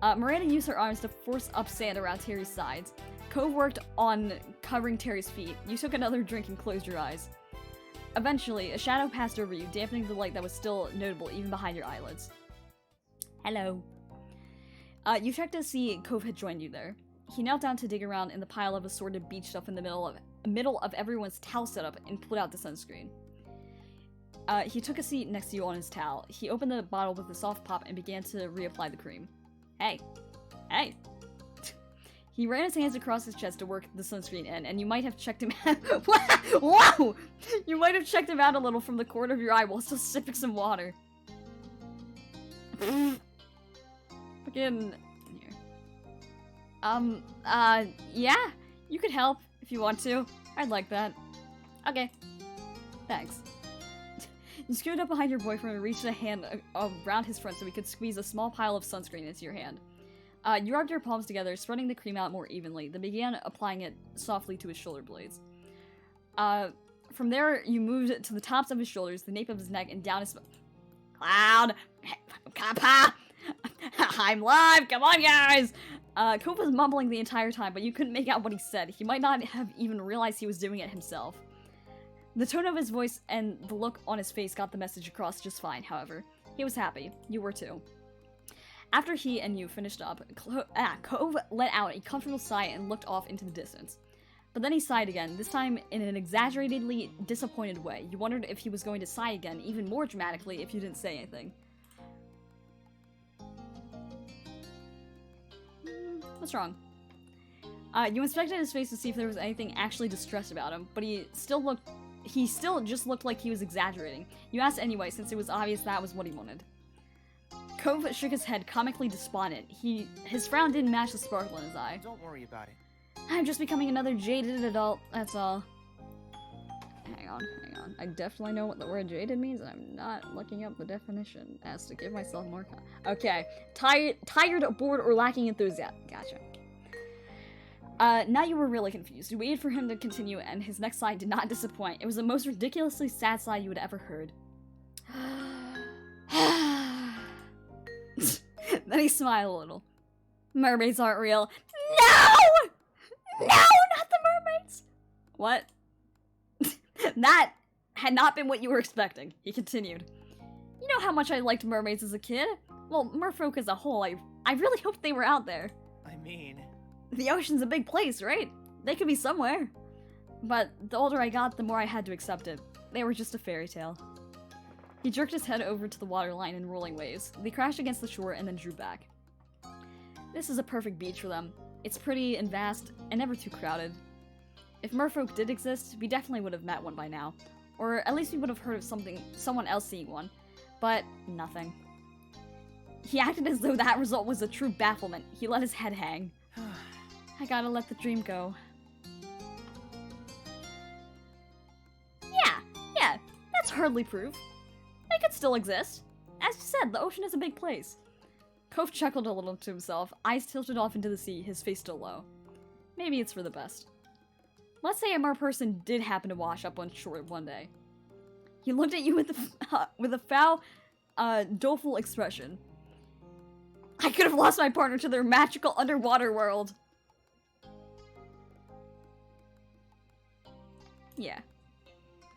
Miranda used her arms to force up sand around Terry's sides. Cove worked on covering Terry's feet. You took another drink and closed your eyes. Eventually, a shadow passed over you, dampening the light that was still notable even behind your eyelids. Hello. You checked to see Cove had joined you there. He knelt down to dig around in the pile of assorted beach stuff in the middle of everyone's towel setup and pulled out the sunscreen. He took a seat next to you on his towel. He opened the bottle with a soft pop and began to reapply the cream. Hey. Hey. He ran his hands across his chest to work the sunscreen in, and you might have checked him out. Whoa! You might have checked him out a little from the corner of your eye while still sipping some water. Fucking here. Yeah, you could help if you want to. I'd like that. Okay. Thanks. You scooted up behind your boyfriend and reached a hand around his front so he could squeeze a small pile of sunscreen into your hand. You rubbed your palms together, spreading the cream out more evenly, then began applying it softly to his shoulder blades. From there, you moved to the tops of his shoulders, the nape of his neck, and down his... Cloud! Kappa! I'm live! Come on, guys! Cove was mumbling the entire time, but you couldn't make out what he said. He might not have even realized he was doing it himself. The tone of his voice and the look on his face got the message across just fine, however. He was happy. You were too. After he and you finished up, Cove let out a comfortable sigh and looked off into the distance. But then he sighed again, this time in an exaggeratedly disappointed way. You wondered if he was going to sigh again, even more dramatically, if you didn't say anything. What's wrong? You inspected his face to see if there was anything actually distressed about him, but he still looked he still just looked like he was exaggerating. You asked anyway, since it was obvious that was what he wanted. Cove shook his head, comically despondent. His frown didn't match the sparkle in his eye. Don't worry about it. I'm just becoming another jaded adult, that's all. Hang on. I definitely know what the word jaded means, and I'm not looking up the definition as to give myself more Okay. Tired, bored, or lacking enthusiasm. Gotcha. Now you were really confused. You waited for him to continue, and his next sigh did not disappoint. It was the most ridiculously sad sigh you had ever heard. Then he smiled a little. Mermaids aren't real. No! No, not the mermaids! What? That had not been what you were expecting. He continued. You know how much I liked mermaids as a kid? Well, merfolk as a whole, I really hoped they were out there. I mean... The ocean's a big place, right? They could be somewhere. But the older I got, the more I had to accept it. They were just a fairy tale. He jerked his head over to the waterline in rolling waves. They crashed against the shore and then drew back. This is a perfect beach for them. It's pretty and vast, and never too crowded. If merfolk did exist, we definitely would have met one by now. Or at least we would have heard of someone else seeing one. But nothing. He acted as though that result was a true bafflement. He let his head hang. I gotta let the dream go. Yeah, that's hardly proof. They could still exist. As you said, the ocean is a big place. Cove chuckled a little to himself, eyes tilted off into the sea, his face still low. Maybe it's for the best. Let's say a merperson did happen to wash up on shore one day. He looked at you with a foul, doleful expression. I could have lost my partner to their magical underwater world. Yeah.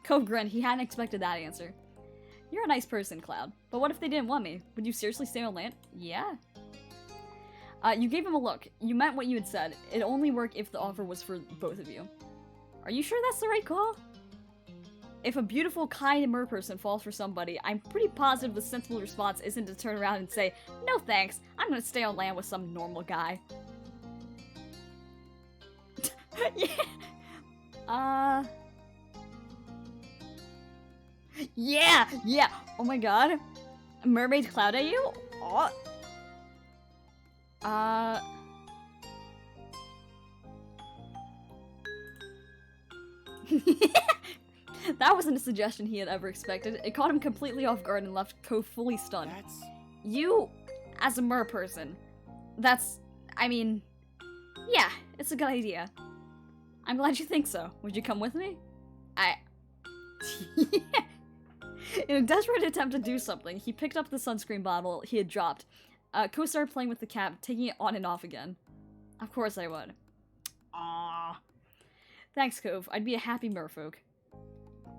Cove grinned. He hadn't expected that answer. You're a nice person, Cloud. But what if they didn't want me? Would you seriously stay on land? Yeah. You gave him a look. You meant what you had said. It'd only work if the offer was for both of you. Are you sure that's the right call? If a beautiful, kind merperson falls for somebody, I'm pretty positive the sensible response isn't to turn around and say, no thanks, I'm gonna stay on land with some normal guy. Yeah! Yeah! Oh my god. Mermaid Cloud at you? Oh. That wasn't a suggestion he had ever expected. It caught him completely off guard and left Cove fully stunned. That's... You, as a merperson, I mean, yeah, it's a good idea. I'm glad you think so. Would you come with me? In a desperate attempt to do something, he picked up the sunscreen bottle he had dropped. Cove started playing with the cap, taking it on and off again. Of course I would. Aww. Thanks, Cove. I'd be a happy merfolk.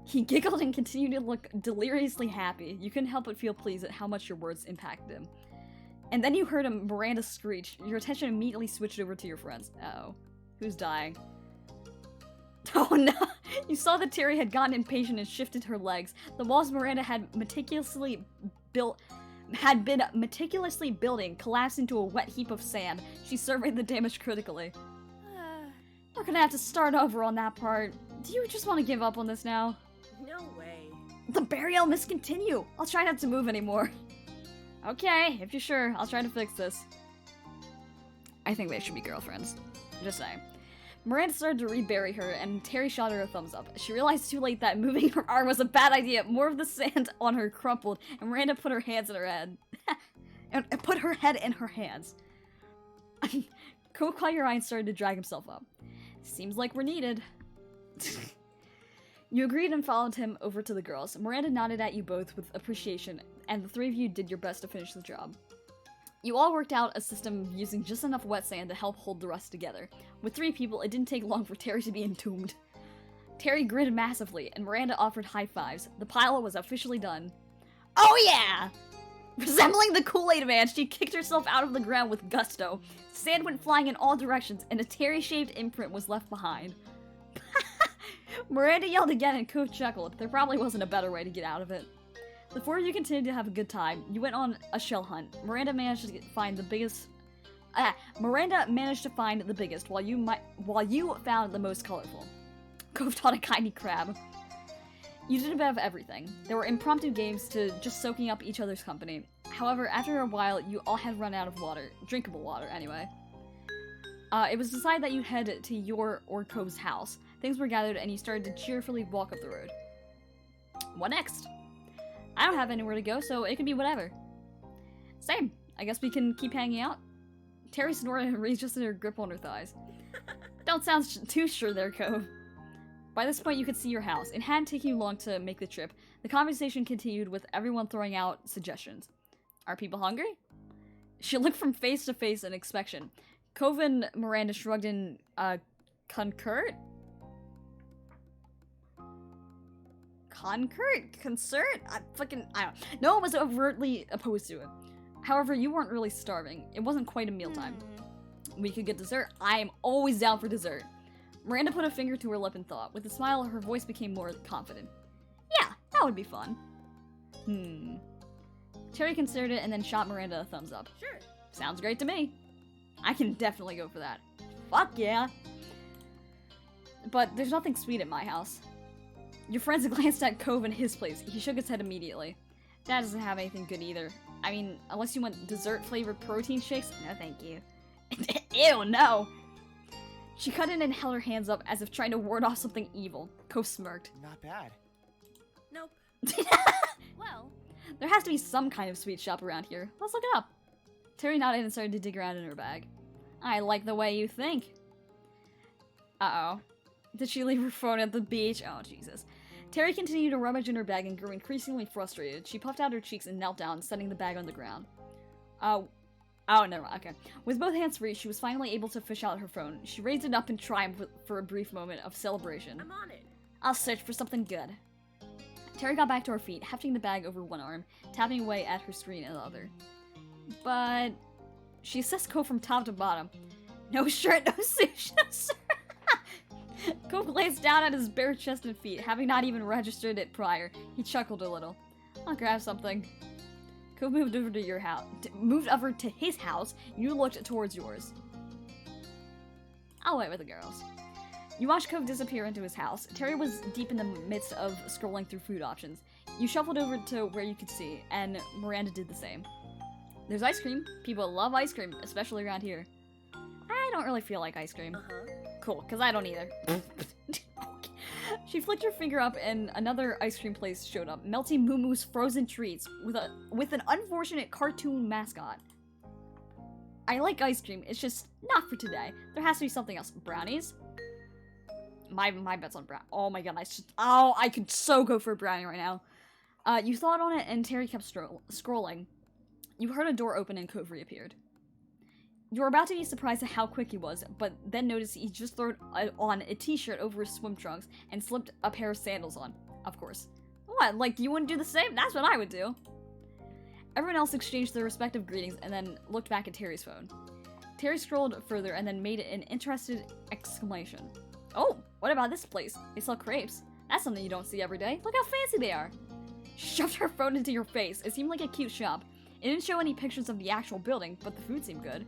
He giggled and continued to look deliriously happy. You couldn't help but feel pleased at how much your words impacted him. And then you heard a Miranda screech. Your attention immediately switched over to your friends. Uh-oh. Who's dying? Oh no! You saw that Terry had gotten impatient and shifted her legs. The walls Miranda had been meticulously building collapsed into a wet heap of sand. She surveyed the damage critically. We're gonna have to start over on that part. Do you just want to give up on this now? No way. The burial must continue. I'll try not to move anymore. Okay, if you're sure, I'll try to fix this. I think they should be girlfriends. Just saying. Miranda started to rebury her, and Terry shot her a thumbs up. She realized too late that moving her arm was a bad idea. More of the sand on her crumpled, and Miranda put her hands in her head. And put her head in her hands. Cove caught your eye and started to drag himself up. Seems like we're needed. You agreed and followed him over to the girls. Miranda nodded at you both with appreciation, and the three of you did your best to finish the job. You all worked out a system using just enough wet sand to help hold the rest together. With 3 people, it didn't take long for Terry to be entombed. Terry grinned massively, and Miranda offered high fives. The pilot was officially done. Oh yeah! Resembling the Kool-Aid Man, she kicked herself out of the ground with gusto. Sand went flying in all directions, and a Terry-shaped imprint was left behind. Miranda yelled again and Cove chuckled. There probably wasn't a better way to get out of it. The 4 of you continued to have a good time. You went on a shell hunt. Miranda managed to find the biggest, while you found the most colorful. Cove taught a tiny crab. You did a bit of everything. There were impromptu games to just soaking up each other's company. However, after a while, you all had run out of water. Drinkable water, anyway. It was decided that you'd head to your or Cove's house. Things were gathered and you started to cheerfully walk up the road. What next? I don't have anywhere to go, so it can be whatever. Same. I guess we can keep hanging out. Terry snorted and readjusted her grip on her thighs. Don't sound too sure there, Cove. By this point, you could see your house. It hadn't taken you long to make the trip. The conversation continued with everyone throwing out suggestions. Are people hungry? She looked from face to face in inspection. Cove and Miranda shrugged in, concert? I don't know. No one was overtly opposed to it. However, you weren't really starving. It wasn't quite a mealtime. We could get dessert. I am always down for dessert. Miranda put a finger to her lip and thought. With a smile, her voice became more confident. Yeah, that would be fun. Terry considered it and then shot Miranda a thumbs up. Sure. Sounds great to me. I can definitely go for that. Fuck yeah. But there's nothing sweet at my house. Your friends glanced at Cove and his place. He shook his head immediately. That doesn't have anything good either. I mean, unless you want dessert-flavored protein shakes? No, thank you. Ew, no! She cut in and held her hands up as if trying to ward off something evil. Cove smirked. Not bad. Nope. Well, There has to be some kind of sweet shop around here. Let's look it up. Terry nodded and started to dig around in her bag. I like the way you think. Uh-oh. Did she leave her phone at the beach? Oh, Jesus. Terry continued to rummage in her bag and grew increasingly frustrated. She puffed out her cheeks and knelt down, setting the bag on the ground. Oh, never mind. Okay. With both hands free, she was finally able to fish out her phone. She raised it up in triumph for a brief moment of celebration. I'm on it. I'll search for something good. Terry got back to her feet, hefting the bag over one arm, tapping away at her screen in the other. But she assessed Cove from top to bottom. No shirt, no suit, no shirt. Cove glanced down at his bare-chested feet, having not even registered it prior. He chuckled a little. I'll grab something. Cove moved over to your house. Moved over to his house. You looked towards yours. I'll wait with the girls. You watched Cove disappear into his house. Terry was deep in the midst of scrolling through food options. You shuffled over to where you could see, and Miranda did the same. There's ice cream. People love ice cream, especially around here. I don't really feel like ice cream. Cool, because I don't either. She flicked her finger up and another ice cream place showed up. Melty Moo Moo's Frozen Treats with an unfortunate cartoon mascot. I like ice cream, it's just not for today. There has to be something else. Brownies? My bet's on brown. Oh my god, I could so go for a brownie right now. You thought on it and Terry kept scrolling. You heard a door open and Cove reappeared. You were about to be surprised at how quick he was, but then noticed he just threw on a t-shirt over his swim trunks and slipped a pair of sandals on. Of course. What, like you wouldn't do the same? That's what I would do. Everyone else exchanged their respective greetings and then looked back at Terry's phone. Terry scrolled further and then made an interested exclamation. Oh, what about this place? They sell crepes. That's something you don't see every day. Look how fancy they are. She shoved her phone into your face. It seemed like a cute shop. It didn't show any pictures of the actual building, but the food seemed good.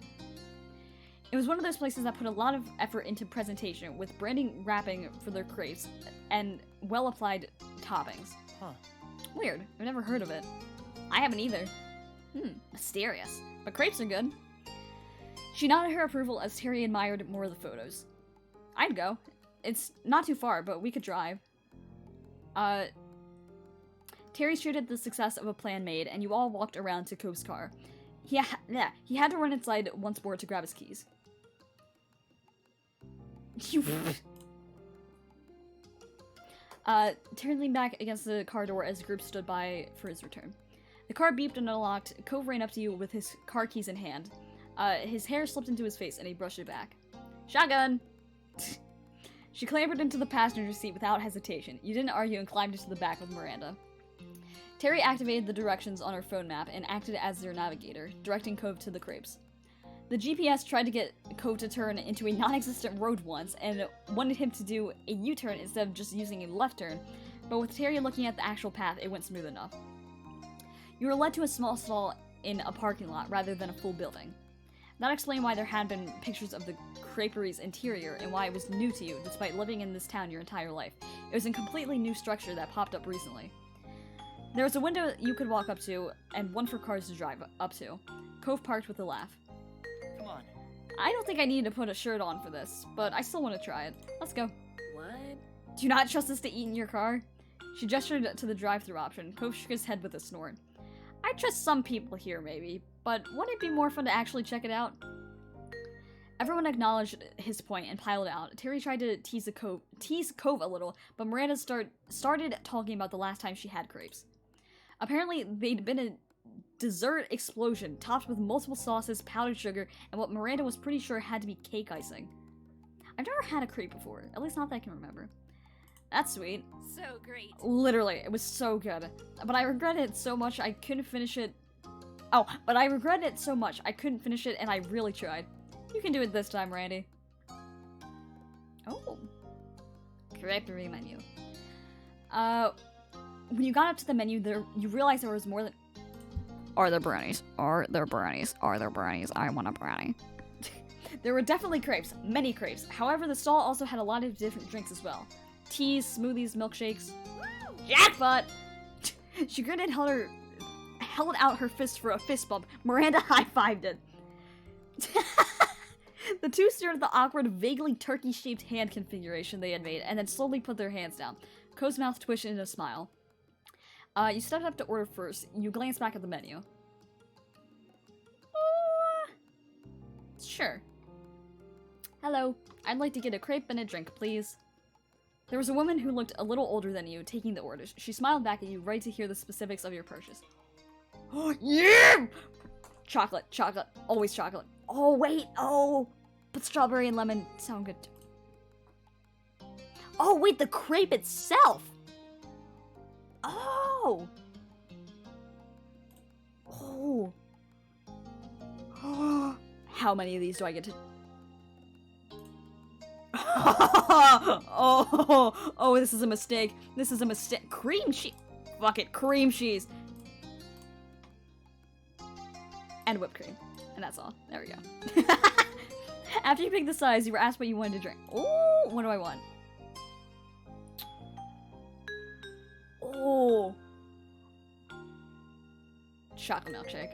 It was one of those places that put a lot of effort into presentation, with branding wrapping for their crepes and well-applied toppings. Huh. Weird. I've never heard of it. I haven't either. Mysterious. But crepes are good. She nodded her approval as Terry admired more of the photos. I'd go. It's not too far, but we could drive. Terry treated the success of a plan made, and you all walked around to Cove's car. He had to run inside once more to grab his keys. Terry leaned back against the car door as the group stood by for his return. The car beeped and unlocked. Cove ran up to you with his car keys in hand. His hair slipped into his face and he brushed it back. Shotgun! She clambered into the passenger seat without hesitation. You didn't argue and climbed into the back with Miranda. Terry activated the directions on her phone map and acted as their navigator, directing Cove to the crepes. The GPS tried to get Cove to turn into a non-existent road once and wanted him to do a U-turn instead of just using a left turn, but with Terry looking at the actual path, it went smooth enough. You were led to a small stall in a parking lot rather than a full building. That explained why there had been pictures of the crepery's interior and why it was new to you, despite living in this town your entire life. It was a completely new structure that popped up recently. There was a window you could walk up to, and one for cars to drive up to. Cove parked with a laugh. Come on. I don't think I need to put a shirt on for this, but I still want to try it. Let's go. What? Do you not trust us to eat in your car? She gestured to the drive-thru option. Cove shook his head with a snort. I trust some people here, maybe, but wouldn't it be more fun to actually check it out? Everyone acknowledged his point and piled out. Terry tried to tease Cove a little, but Miranda started talking about the last time she had crepes. Apparently, they'd been a dessert explosion, topped with multiple sauces, powdered sugar, and what Miranda was pretty sure had to be cake icing. I've never had a crepe before, at least not that I can remember. That's sweet. So great. Literally, it was so good. But I regret it so much I couldn't finish it. Oh, but I regret it so much I couldn't finish it, and I really tried. You can do it this time, Randy. Oh. Creperie menu. When you got up to the menu, you realized there was more than... Are there brownies? Are there brownies? Are there brownies? I want a brownie. There were definitely crepes. Many crepes. However, the stall also had a lot of different drinks as well. Teas, smoothies, milkshakes. Jackpot! She grinned and held out her fist for a fist bump. Miranda high-fived it. The two stared at the awkward, vaguely turkey-shaped hand configuration they had made, and then slowly put their hands down. Co's mouth twitched in a smile. You stepped up to order first. You glanced back at the menu. Sure. Hello. I'd like to get a crepe and a drink, please. There was a woman who looked a little older than you, taking the orders. She smiled back at you, ready to hear the specifics of your purchase. Oh, yeah! Chocolate, chocolate, always chocolate. Oh, wait, oh! But strawberry and lemon sound good too. Oh, wait, the crepe itself! Oh! Oh. How many of these do I get to... oh, this is a mistake. This is a mistake. Cream cheese. Fuck it, cream cheese. And whipped cream. And that's all. There we go. After you picked the size, you were asked what you wanted to drink. Oh, what do I want? Oh. Chocolate milkshake.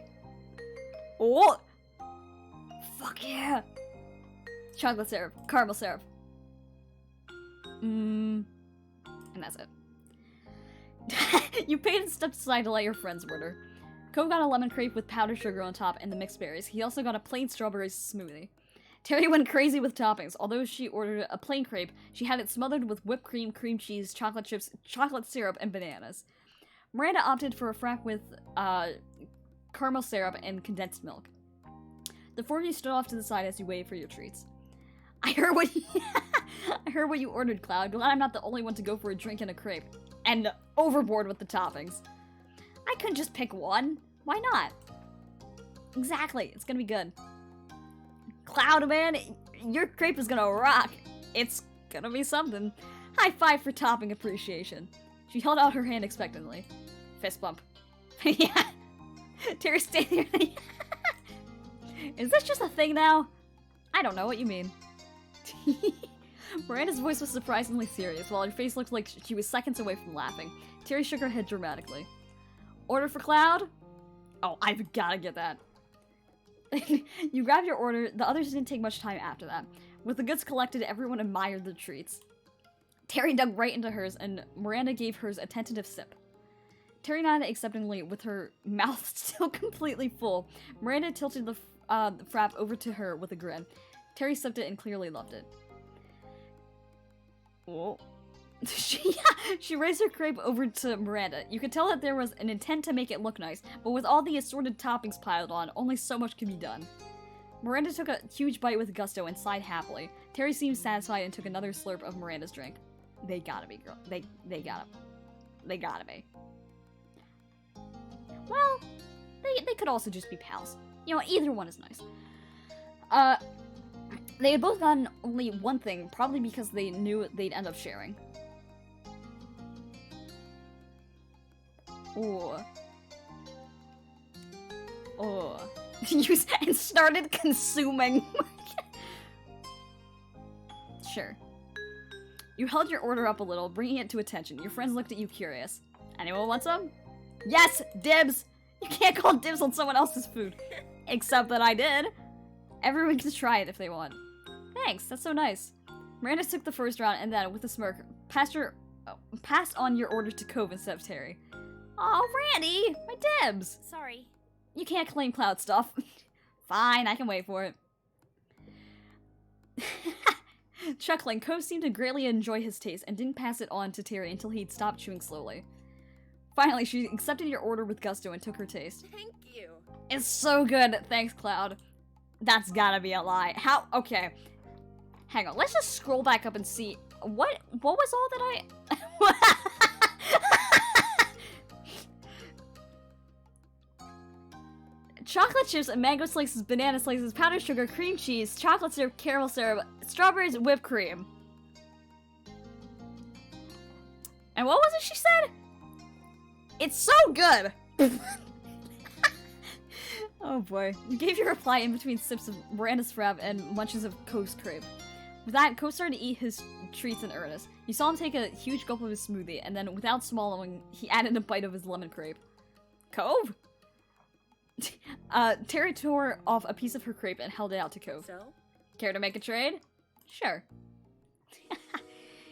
Oh. Fuck yeah. Chocolate syrup. Caramel syrup. And that's it. You paid and stepped aside to let your friends order. Cove got a lemon crepe with powdered sugar on top and the mixed berries. He also got a plain strawberry smoothie. Terry went crazy with toppings. Although she ordered a plain crepe, she had it smothered with whipped cream, cream cheese, chocolate chips, chocolate syrup, and bananas. Miranda opted for a frap with caramel syrup and condensed milk. The four of you stood off to the side as you waited for your treats. I heard what you ordered, Cloud. Glad I'm not the only one to go for a drink and a crepe. And overboard with the toppings. I couldn't just pick one. Why not? Exactly. It's gonna be good. Cloud, man, your crepe is gonna rock. It's gonna be something. High five for topping appreciation. She held out her hand expectantly. Fist bump. Yeah. Terry's standing there. Is this just a thing now? I don't know what you mean. Miranda's voice was surprisingly serious, while her face looked like she was seconds away from laughing. Terry shook her head dramatically. Order for Cloud? Oh, I've gotta get that. You grabbed your order. The others didn't take much time after that. With the goods collected, everyone admired the treats. Terry dug right into hers, and Miranda gave hers a tentative sip. Terry nodded acceptingly with her mouth still completely full. Miranda tilted the frap over to her with a grin. Terry sipped it and clearly loved it. Oh. She raised her crepe over to Miranda. You could tell that there was an intent to make it look nice, but with all the assorted toppings piled on, only so much could be done. Miranda took a huge bite with gusto and sighed happily. Terry seemed satisfied and took another slurp of Miranda's drink. They gotta be, girl. They gotta be. Well, they could also just be pals. You know, either one is nice. They had both gotten only one thing, probably because they knew they'd end up sharing. Ooh. Oh. And started consuming. Sure. You held your order up a little, bringing it to attention. Your friends looked at you curious. Anyone want some? Yes! Dibs! You can't call dibs on someone else's food. Except that I did. Everyone can try it if they want. Thanks, that's so nice. Miranda took the first round and then, with a smirk, passed on your order to Cove instead of Terry. Oh, Randy! My dibs! Sorry. You can't claim Cloud stuff. Fine, I can wait for it. Chuckling, Cove seemed to greatly enjoy his taste and didn't pass it on to Terry until he'd stopped chewing slowly. Finally, she accepted your order with gusto and took her taste. Thank you. It's so good, thanks, Cloud. That's gotta be a lie. How? Okay. Hang on, let's just scroll back up and see. What was all that I... Chocolate chips and mango slices, banana slices, powdered sugar, cream cheese, chocolate syrup, caramel syrup, strawberries, whipped cream. And what was it she said? It's so good! Oh boy. You gave your reply in between sips of Miranda's frap and munches of Cove's crepe. With that, Cove started to eat his treats in earnest. You saw him take a huge gulp of his smoothie, and then, without swallowing, he added a bite of his lemon crepe. Cove? Terry tore off a piece of her crepe and held it out to Cove. So? Care to make a trade? Sure.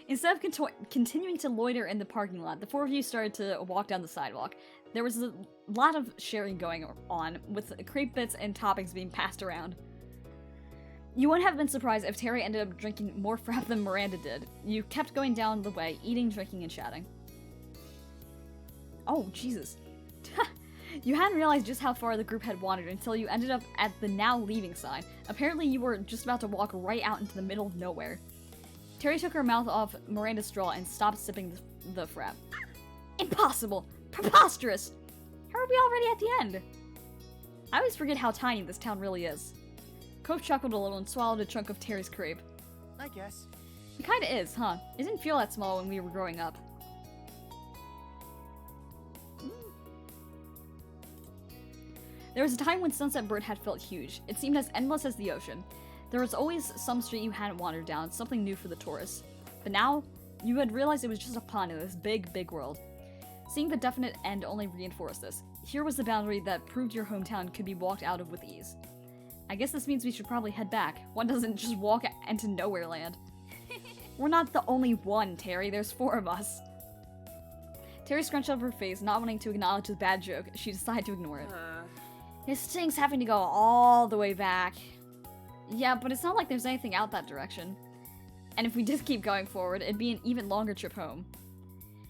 Instead of continuing to loiter in the parking lot, the four of you started to walk down the sidewalk. There was a lot of sharing going on, with crepe bits and toppings being passed around. You wouldn't have been surprised if Terry ended up drinking more frap than Miranda did. You kept going down the way, eating, drinking, and chatting. Oh, Jesus. You hadn't realized just how far the group had wandered until you ended up at the now leaving sign. Apparently you were just about to walk right out into the middle of nowhere. Terry took her mouth off Miranda's straw and stopped sipping the frap. Impossible! Preposterous! How are we already at the end? I always forget how tiny this town really is. Cove chuckled a little and swallowed a chunk of Terry's crepe. I guess. It kinda is, huh? It didn't feel that small when we were growing up. There was a time when Sunset Bird had felt huge. It seemed as endless as the ocean. There was always some street you hadn't wandered down, something new for the tourists. But now, you had realized it was just a pond in this big, big world. Seeing the definite end only reinforced this. Here was the boundary that proved your hometown could be walked out of with ease. I guess this means we should probably head back. One doesn't just walk into nowhere land. We're not the only one, Terry. There's four of us. Terry scrunched up her face, not wanting to acknowledge the bad joke. She decided to ignore it. It stinks having to go all the way back. Yeah, but it's not like there's anything out that direction. And if we just keep going forward, it'd be an even longer trip home.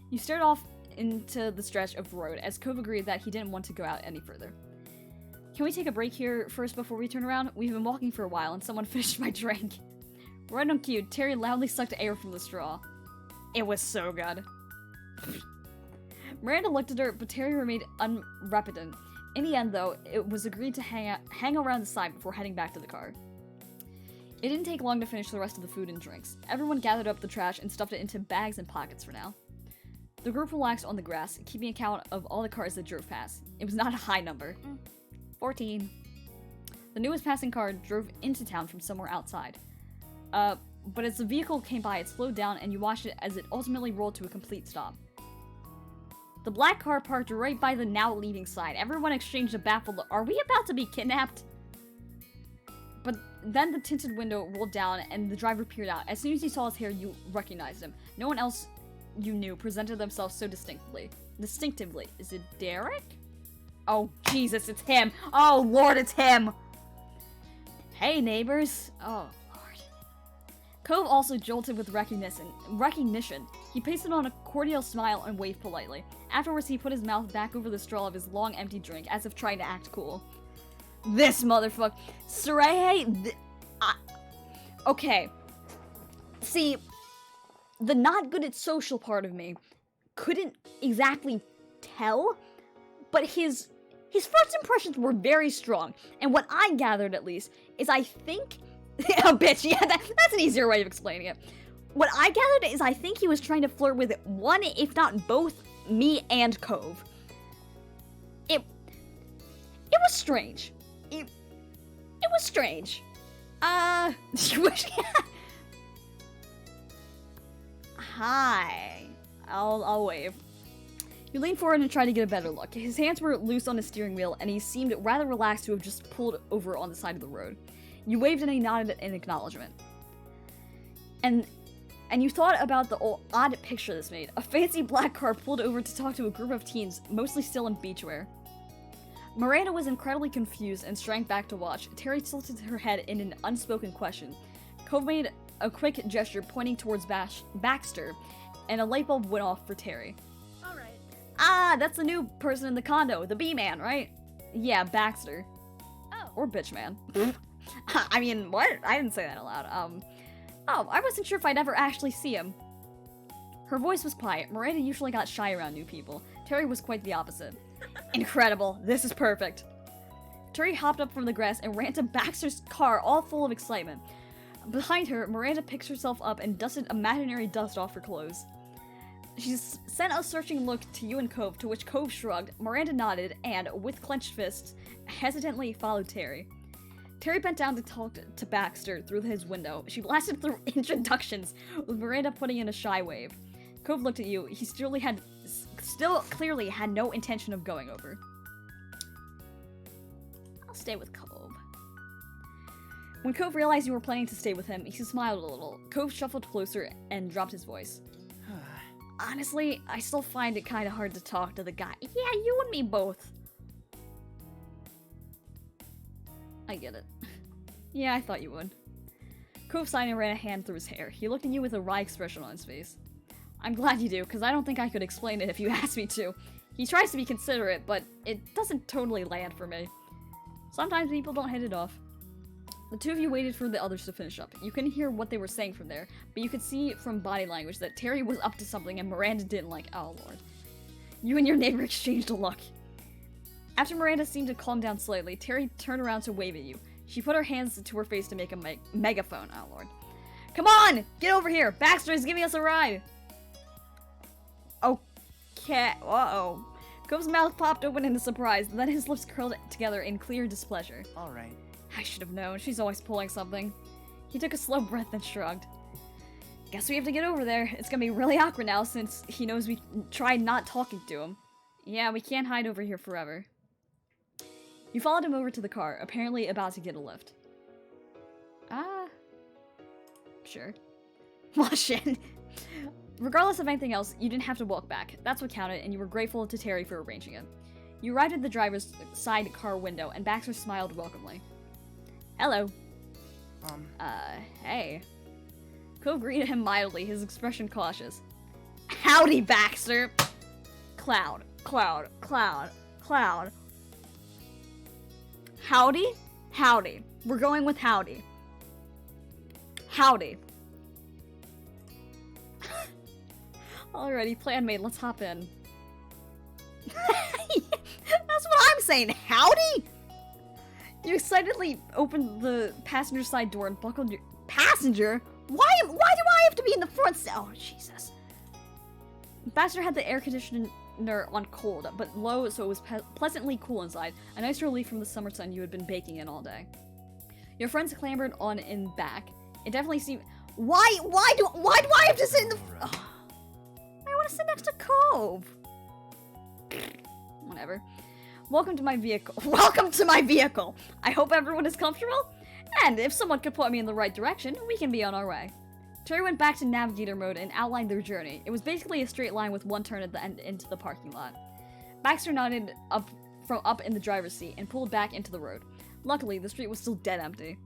You stared off into the stretch of road as Cove agreed that he didn't want to go out any further. Can we take a break here first before we turn around? We've been walking for a while and someone finished my drink. Right on cue, Terry loudly sucked air from the straw. It was so good. Miranda looked at her, but Terry remained unrepentant. In the end, though, it was agreed to hang around the side before heading back to the car. It didn't take long to finish the rest of the food and drinks. Everyone gathered up the trash and stuffed it into bags and pockets for now. The group relaxed on the grass, keeping account of all the cars that drove past. It was not a high number. 14. The newest passing car drove into town from somewhere outside. But as the vehicle came by, it slowed down and you watched it as it ultimately rolled to a complete stop. The black car parked right by the now leaving side. Everyone exchanged a baffled look. Are we about to be kidnapped? But then the tinted window rolled down and the driver peered out. As soon as you saw his hair, you recognized him. No one else you knew presented themselves so distinctively. Is it Derek? Oh, Jesus, it's him. Oh, Lord, it's him. Hey, neighbors. Oh, Lord. Cove also jolted with recognition. He pasted on a cordial smile and waved politely. Afterwards, he put his mouth back over the straw of his long, empty drink, as if trying to act cool. This motherfucker. Sarehe. Okay. See, the not good at social part of me couldn't exactly tell, but his first impressions were very strong. And what I gathered, at least, is I think... oh, bitch, yeah, that's an easier way of explaining it. What I gathered is I think he was trying to flirt with one, if not both, me and Cove. It was strange. It was strange. Hi. I'll wave. You lean forward and try to get a better look. His hands were loose on the steering wheel, and he seemed rather relaxed to have just pulled over on the side of the road. You waved and he nodded in acknowledgement. And you thought about the odd picture this made. A fancy black car pulled over to talk to a group of teens, mostly still in beachwear. Miranda was incredibly confused and shrank back to watch. Terry tilted her head in an unspoken question. Cove made a quick gesture pointing towards Baxter, and a light bulb went off for Terry. Alright. Ah, that's the new person in the condo, the B-man, right? Yeah, Baxter. Oh. Or bitch-man. I mean, what? I didn't say that aloud. Oh, I wasn't sure if I'd ever actually see him. Her voice was quiet. Miranda usually got shy around new people. Terry was quite the opposite. Incredible. This is perfect. Terry hopped up from the grass and ran to Baxter's car, all full of excitement. Behind her, Miranda picked herself up and dusted imaginary dust off her clothes. She sent a searching look to you and Cove, to which Cove shrugged. Miranda nodded and, with clenched fists, hesitantly followed Terry. Terry bent down to talk to Baxter through his window. She blasted through introductions, with Miranda putting in a shy wave. Cove looked at you. He still clearly had no intention of going over. I'll stay with Cove. When Cove realized you were planning to stay with him, he smiled a little. Cove shuffled closer and dropped his voice. Honestly, I still find it kind of hard to talk to the guy. Yeah, you and me both. I get it. Yeah, I thought you would. Cove sighed and ran a hand through his hair. He looked at you with a wry expression on his face. I'm glad you do, because I don't think I could explain it if you asked me to. He tries to be considerate, but it doesn't totally land for me. Sometimes people don't hit it off. The two of you waited for the others to finish up. You couldn't hear what they were saying from there, but you could see from body language that Terry was up to something and Miranda didn't like. Oh lord. You and your neighbor exchanged a look. After Miranda seemed to calm down slightly, Terry turned around to wave at you. She put her hands to her face to make a megaphone. Oh lord. Come on! Get over here! Baxter is giving us a ride! Okay. Uh-oh. Cove's mouth popped open in surprise, then his lips curled together in clear displeasure. Alright. I should have known. She's always pulling something. He took a slow breath and shrugged. Guess we have to get over there. It's gonna be really awkward now since he knows we tried not talking to him. Yeah, we can't hide over here forever. You followed him over to the car, apparently about to get a lift. Sure. Well, shit. Regardless of anything else, you didn't have to walk back. That's what counted, and you were grateful to Terry for arranging it. You arrived at the driver's side car window, and Baxter smiled welcomely. Hello. Hey. Cove greeted him mildly, his expression cautious. Howdy, Baxter! Cloud. Howdy? Howdy. We're going with howdy. Howdy. Alrighty, plan made, let's hop in. That's what I'm saying, howdy? You excitedly opened the passenger side door and buckled your... Passenger? Why do I have to be in the front seat? Oh, Jesus. Baxter had the air conditioner on cold, but low so it was pleasantly cool inside, a nice relief from the summer sun you had been baking in all day. Your friends clambered on in back. It definitely seemed... Why do I have to sit in the... Oh. I want to sit next to Cove. Whatever. Welcome to my vehicle. Welcome to my vehicle! I hope everyone is comfortable, and if someone could point me in the right direction, we can be on our way. Terry went back to navigator mode and outlined their journey. It was basically a straight line with one turn at the end into the parking lot. Baxter nodded up in the driver's seat and pulled back into the road. Luckily, the street was still dead empty.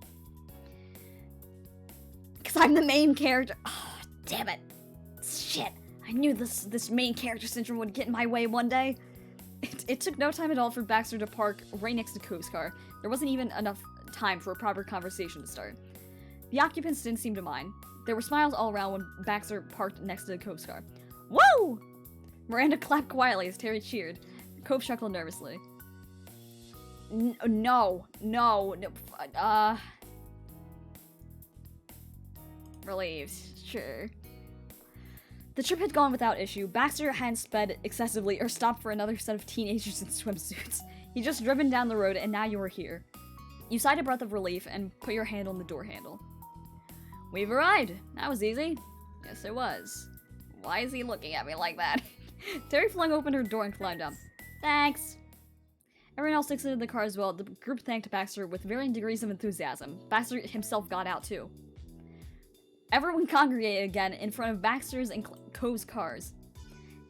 Because I'm the main character. Oh, damn it. Shit. I knew this main character syndrome would get in my way one day. It took no time at all for Baxter to park right next to Cove's car. There wasn't even enough time for a proper conversation to start. The occupants didn't seem to mind. There were smiles all around when Baxter parked next to Cove's car. Whoa! Miranda clapped quietly as Terry cheered. Cove chuckled nervously. No. Relieved. Sure. The trip had gone without issue. Baxter hadn't sped excessively or stopped for another set of teenagers in swimsuits. He'd just driven down the road and now you were here. You sighed a breath of relief and put your hand on the door handle. We've arrived. That was easy. Yes, it was. Why is he looking at me like that? Terry flung open her door and climbed up. Thanks. Everyone else exited the car as well. The group thanked Baxter with varying degrees of enthusiasm. Baxter himself got out too. Everyone congregated again in front of Baxter's and Cove's cars.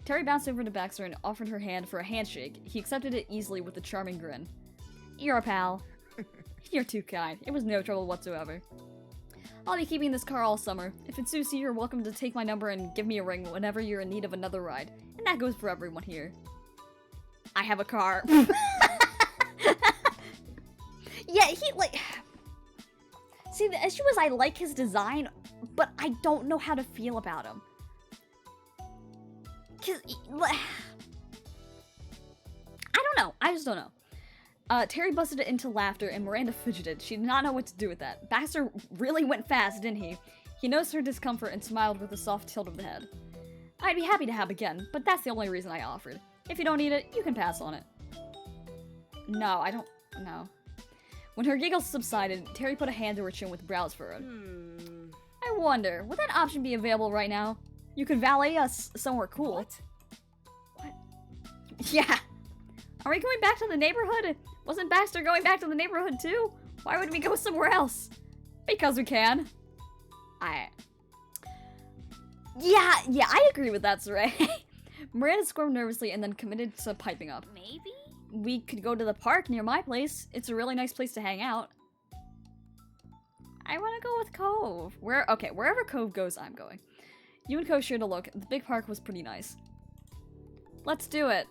Terry bounced over to Baxter and offered her hand for a handshake. He accepted it easily with a charming grin. You're a pal. You're too kind. It was no trouble whatsoever. I'll be keeping this car all summer. If it suits you, you're welcome to take my number and give me a ring whenever you're in need of another ride. And that goes for everyone here. I have a car. Yeah, he, like... See, the issue is I like his design, but I don't know how to feel about him. 'Cause... I don't know. I just don't know. Terry busted into laughter and Miranda fidgeted. She did not know what to do with that. Baxter really went fast, didn't he? He noticed her discomfort and smiled with a soft tilt of the head. I'd be happy to have again, but that's the only reason I offered. If you don't need it, you can pass on it. No, I don't... No. When her giggles subsided, Terry put a hand to her chin with brows furrowed. I wonder, would that option be available right now? You could valet us somewhere cool. What? Yeah. Are we going back to the neighborhood? Wasn't Baxter going back to the neighborhood too? Why would we go somewhere else? Because we can. Yeah, I agree with that, Saray. Miranda squirmed nervously and then committed to piping up. Maybe? We could go to the park near my place. It's a really nice place to hang out. I want to go with Cove. Wherever Cove goes, I'm going. You and Cove shared a look. The big park was pretty nice. Let's do it.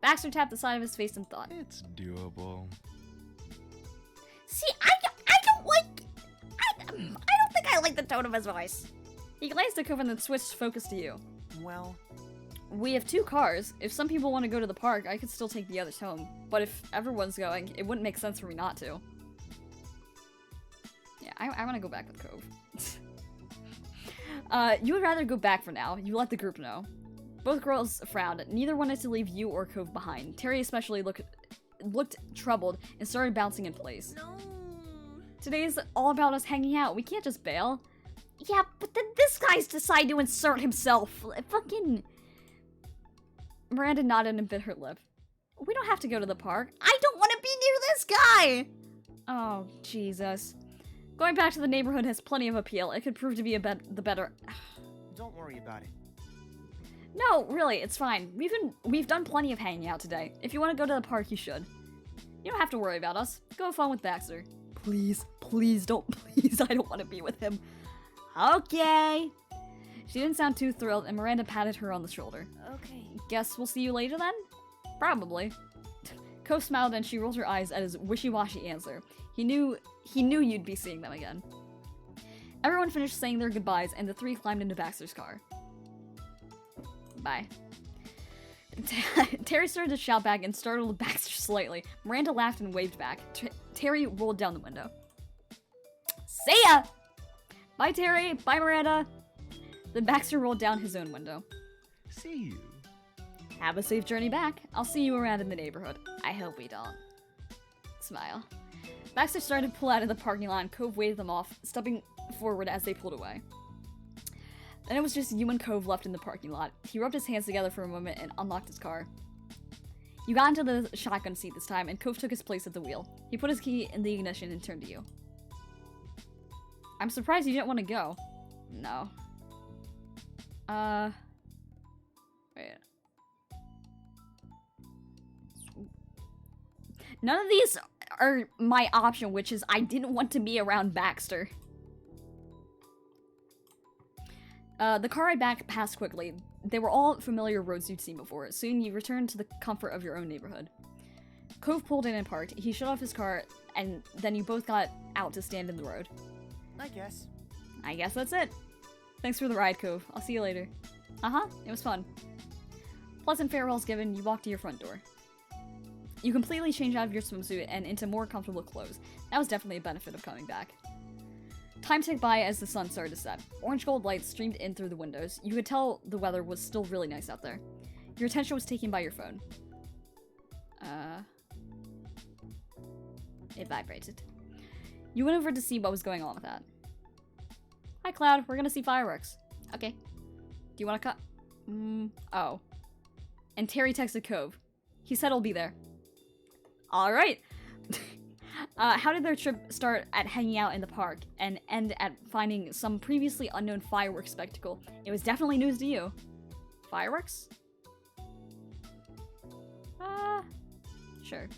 Baxter tapped the side of his face and thought. It's doable. See, I don't like... I don't think I like the tone of his voice. He glanced at Cove and then switched focus to you. Well, we have 2 cars. If some people want to go to the park, I could still take the others home. But if everyone's going, it wouldn't make sense for me not to. Yeah, I want to go back with Cove. You would rather go back for now. You let the group know. Both girls frowned. Neither wanted to leave you or Cove behind. Terry especially looked troubled and started bouncing in place. No. Today's all about us hanging out. We can't just bail. Yeah, but then this guy's decided to insert himself. Fucking... Miranda nodded and bit her lip. We don't have to go to the park. I don't want to be near this guy! Oh, Jesus. Going back to the neighborhood has plenty of appeal. It could prove to be the better... don't worry about it. No, really, it's fine. We've done plenty of hanging out today. If you want to go to the park, you should. You don't have to worry about us. Go have fun with Baxter. Please, please don't I don't want to be with him. Okay. She didn't sound too thrilled, and Miranda patted her on the shoulder. Okay. Guess we'll see you later then? Probably. Cove smiled and she rolled her eyes at his wishy-washy answer. He knew you'd be seeing them again. Everyone finished saying their goodbyes, and the 3 climbed into Baxter's car. Bye. Terry started to shout back and startled Baxter slightly. Miranda laughed and waved back. Terry rolled down the window. See ya! Bye, Terry. Bye, Miranda. Then Baxter rolled down his own window. See you. Have a safe journey back. I'll see you around in the neighborhood. I hope we don't. Smile. Baxter started to pull out of the parking lot and Cove waved them off, stepping forward as they pulled away. Then it was just you and Cove left in the parking lot. He rubbed his hands together for a moment and unlocked his car. You got into the shotgun seat this time, and Cove took his place at the wheel. He put his key in the ignition and turned to you. I'm surprised you didn't want to go. No. Wait. None of these are my option, which is I didn't want to be around Baxter. The car ride back passed quickly. They were all familiar roads you'd seen before. Soon you returned to the comfort of your own neighborhood. Cove pulled in and parked. He shut off his car, and then you both got out to stand in the road. I guess. I guess that's it. Thanks for the ride, Cove. I'll see you later. Uh-huh, it was fun. Pleasant farewells given, you walk to your front door. You completely change out of your swimsuit and into more comfortable clothes. That was definitely a benefit of coming back. Time ticked by as the sun started to set. Orange gold lights streamed in through the windows. You could tell the weather was still really nice out there. Your attention was taken by your phone. It vibrated. You went over to see what was going on with that. Hi, Cloud. We're gonna see fireworks. Okay. Do you want to cut? Oh. And Terry texted Cove. He said he'll be there. Alright. How did their trip start at hanging out in the park and end at finding some previously unknown fireworks spectacle? It was definitely news to you. Fireworks? Sure.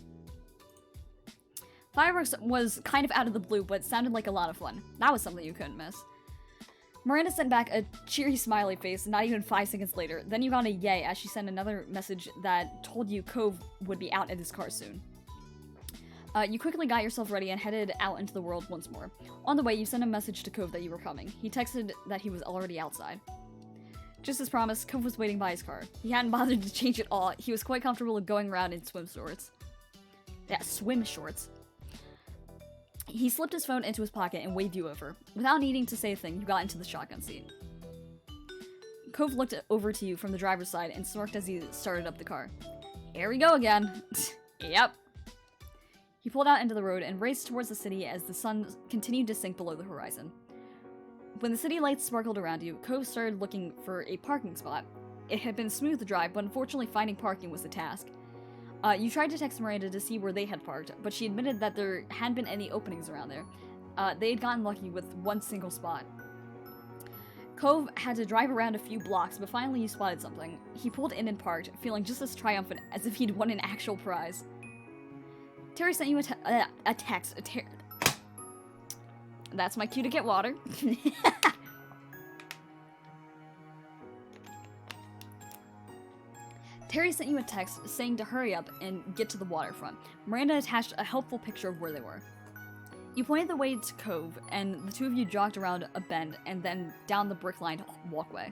Fireworks was kind of out of the blue, but sounded like a lot of fun. That was something you couldn't miss. Miranda sent back a cheery smiley face not even 5 seconds later. Then you got a yay as she sent another message that told you Cove would be out in his car soon. You quickly got yourself ready and headed out into the world once more. On the way, you sent a message to Cove that you were coming. He texted that he was already outside. Just as promised, Cove was waiting by his car. He hadn't bothered to change at all. He was quite comfortable going around in swim shorts. Yeah, swim shorts. He slipped his phone into his pocket and waved you over. Without needing to say a thing, you got into the shotgun seat. Cove looked over to you from the driver's side and smirked as he started up the car. Here we go again. Yep. He pulled out into the road and raced towards the city as the sun continued to sink below the horizon. When the city lights sparkled around you, Cove started looking for a parking spot. It had been a smooth drive, but unfortunately finding parking was the task. You tried to text Miranda to see where they had parked, but she admitted that there hadn't been any openings around there. They had gotten lucky with one single spot. Cove had to drive around a few blocks, but finally you spotted something. He pulled in and parked, feeling just as triumphant as if he'd won an actual prize. Terry sent you a text. That's my cue to get water. Terry sent you a text saying to hurry up and get to the waterfront. Miranda attached a helpful picture of where they were. You pointed the way to Cove, and the two of you jogged around a bend and then down the brick-lined walkway.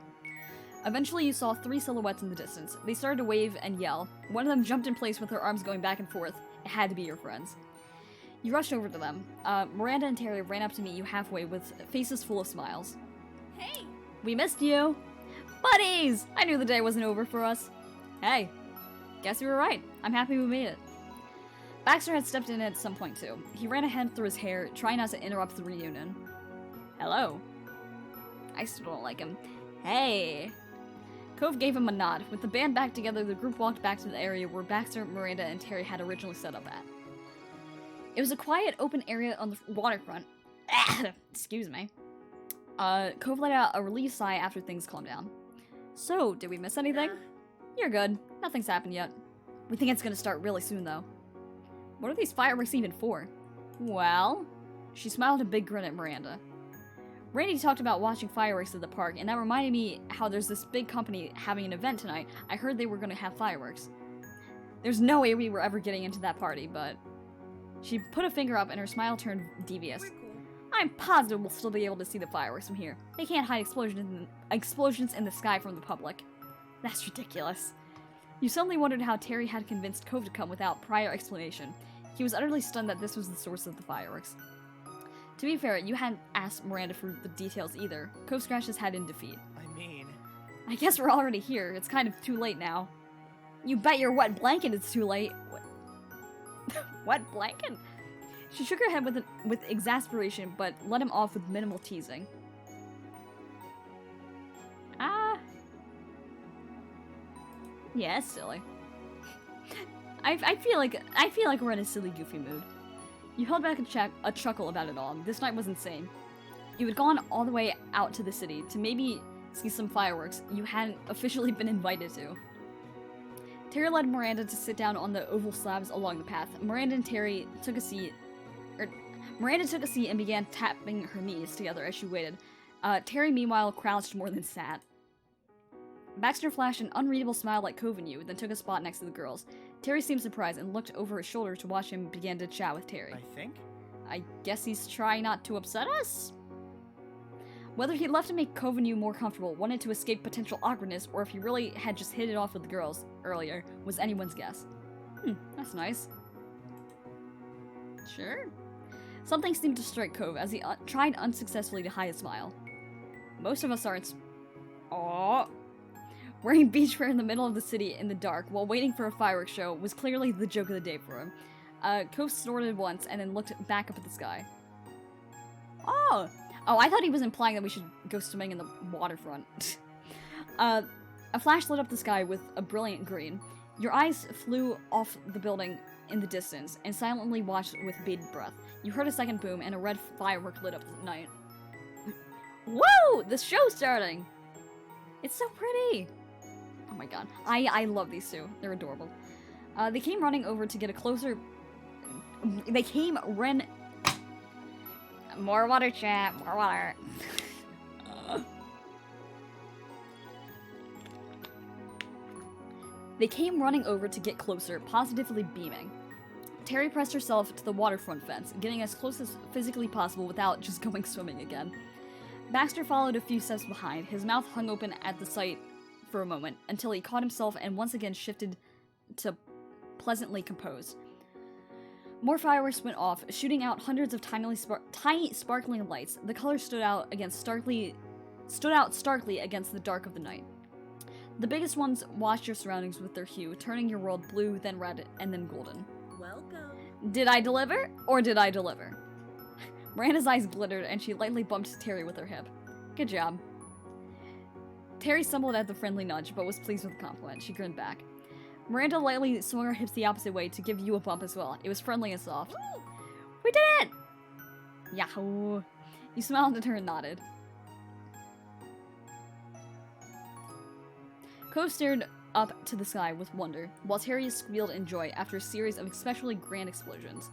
Eventually, you saw 3 silhouettes in the distance. They started to wave and yell. One of them jumped in place with her arms going back and forth. It had to be your friends. You rushed over to them. Miranda and Terry ran up to meet you halfway with faces full of smiles. Hey! We missed you! Buddies! I knew the day wasn't over for us. Hey, guess you were right. I'm happy we made it. Baxter had stepped in at some point too. He ran a hand through his hair, trying not to interrupt the reunion. Hello. I still don't like him. Hey. Cove gave him a nod. With the band back together, the group walked back to the area where Baxter, Miranda, and Terry had originally set up at. It was a quiet, open area on the waterfront. Excuse me. Cove let out a relieved sigh after things calmed down. So, did we miss anything? You're good. Nothing's happened yet. We think it's gonna start really soon, though. What are these fireworks even for? Well... She smiled a big grin at Miranda. Randy talked about watching fireworks at the park, and that reminded me how there's this big company having an event tonight. I heard they were gonna have fireworks. There's no way we were ever getting into that party, but... She put a finger up and her smile turned devious. I'm positive we'll still be able to see the fireworks from here. They can't hide explosions in the sky from the public. That's ridiculous. You suddenly wondered how Terry had convinced Cove to come without prior explanation. He was utterly stunned that this was the source of the fireworks. To be fair, you hadn't asked Miranda for the details either. Cove scratched his head in defeat. I guess we're already here. It's kind of too late now. You bet your wet blanket it's too late. Wet blanket? She shook her head with exasperation, but let him off with minimal teasing. Yeah, it's silly. I feel like we're in a silly, goofy mood. You held back a chuckle about it all. This night was insane. You had gone all the way out to the city to maybe see some fireworks you hadn't officially been invited to. Terry led Miranda to sit down on the oval slabs along the path. Miranda took a seat and began tapping her knees together as she waited. Terry, meanwhile, crouched more than sat. Baxter flashed an unreadable smile like Cove and you, then took a spot next to the girls. Terry seemed surprised and looked over his shoulder to watch him begin to chat with Terry. I guess he's trying not to upset us? Whether he left to make Cove and you more comfortable, wanted to escape potential awkwardness, or if he really had just hit it off with the girls earlier, was anyone's guess. That's nice. Sure. Something seemed to strike Cove as he tried unsuccessfully to hide a smile. Most of us aren't. Aww. Wearing beachwear in the middle of the city in the dark while waiting for a fireworks show was clearly the joke of the day for him. Cove snorted once and then looked back up at the sky. Oh, I thought he was implying that we should go swimming in the waterfront. A flash lit up the sky with a brilliant green. Your eyes flew off the building in the distance and silently watched with bated breath. You heard a second boom and a red firework lit up the night. Whoa! The show's starting! It's so pretty! Oh my god. I love these two. They're adorable. They came running over to get a closer... More water, chat. More water. They came running over to get closer, positively beaming. Terry pressed herself to the waterfront fence, getting as close as physically possible without just going swimming again. Baxter followed a few steps behind, his mouth hung open at the sight for a moment, until he caught himself and once again shifted to pleasantly composed. More fireworks went off, shooting out hundreds of tiny sparkling lights. The colors stood out starkly against the dark of the night. The biggest ones watched your surroundings with their hue, turning your world blue, then red, and then golden. Welcome. Did I deliver? Or did I deliver? Miranda's eyes glittered, and she lightly bumped Terry with her hip. Good job. Terry stumbled at the friendly nudge, but was pleased with the compliment. She grinned back. Miranda lightly swung her hips the opposite way to give you a bump as well. It was friendly and soft. Woo! We did it! Yahoo! You smiled at her and nodded. Cove stared up to the sky with wonder, while Terry squealed in joy after a series of especially grand explosions.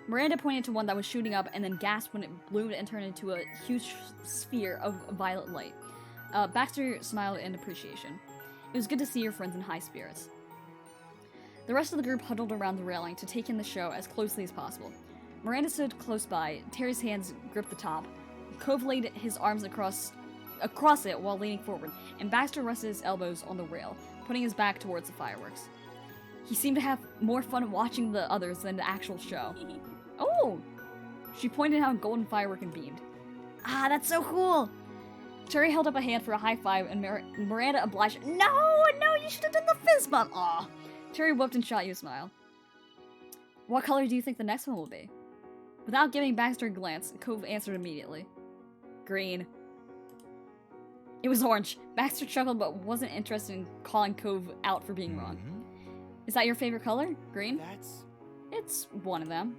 Miranda pointed to one that was shooting up and then gasped when it bloomed and turned into a huge sphere of violet light. Baxter smiled in appreciation. It was good to see your friends in high spirits. The rest of the group huddled around the railing to take in the show as closely as possible. Miranda stood close by, Terry's hands gripped the top. Cove laid his arms across it while leaning forward, and Baxter rested his elbows on the rail, putting his back towards the fireworks. He seemed to have more fun watching the others than the actual show. Oh! She pointed out a golden firework and beamed. Ah, that's so cool! Terry held up a hand for a high five, and Miranda obliged. No, you should have done the fist bump! Aw! Terry whooped and shot you a smile. What color do you think the next one will be? Without giving Baxter a glance, Cove answered immediately. Green. It was orange. Baxter chuckled but wasn't interested in calling Cove out for being wrong. Is that your favorite color? Green? It's one of them.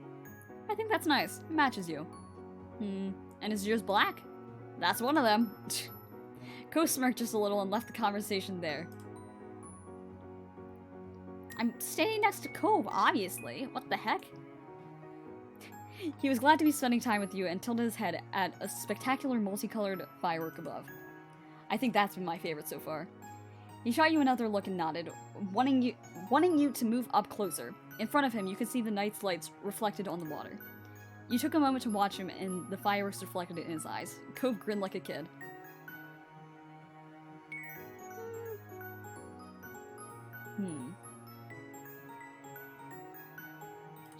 I think that's nice. It matches you. And is yours black? That's one of them. Cove smirked just a little and left the conversation there. I'm standing next to Cove, obviously. What the heck? He was glad to be spending time with you and tilted his head at a spectacular multicolored firework above. I think that's been my favorite so far. He shot you another look and nodded, wanting you to move up closer. In front of him, you could see the night's lights reflected on the water. You took a moment to watch him, and the fireworks reflected in his eyes. Cove grinned like a kid.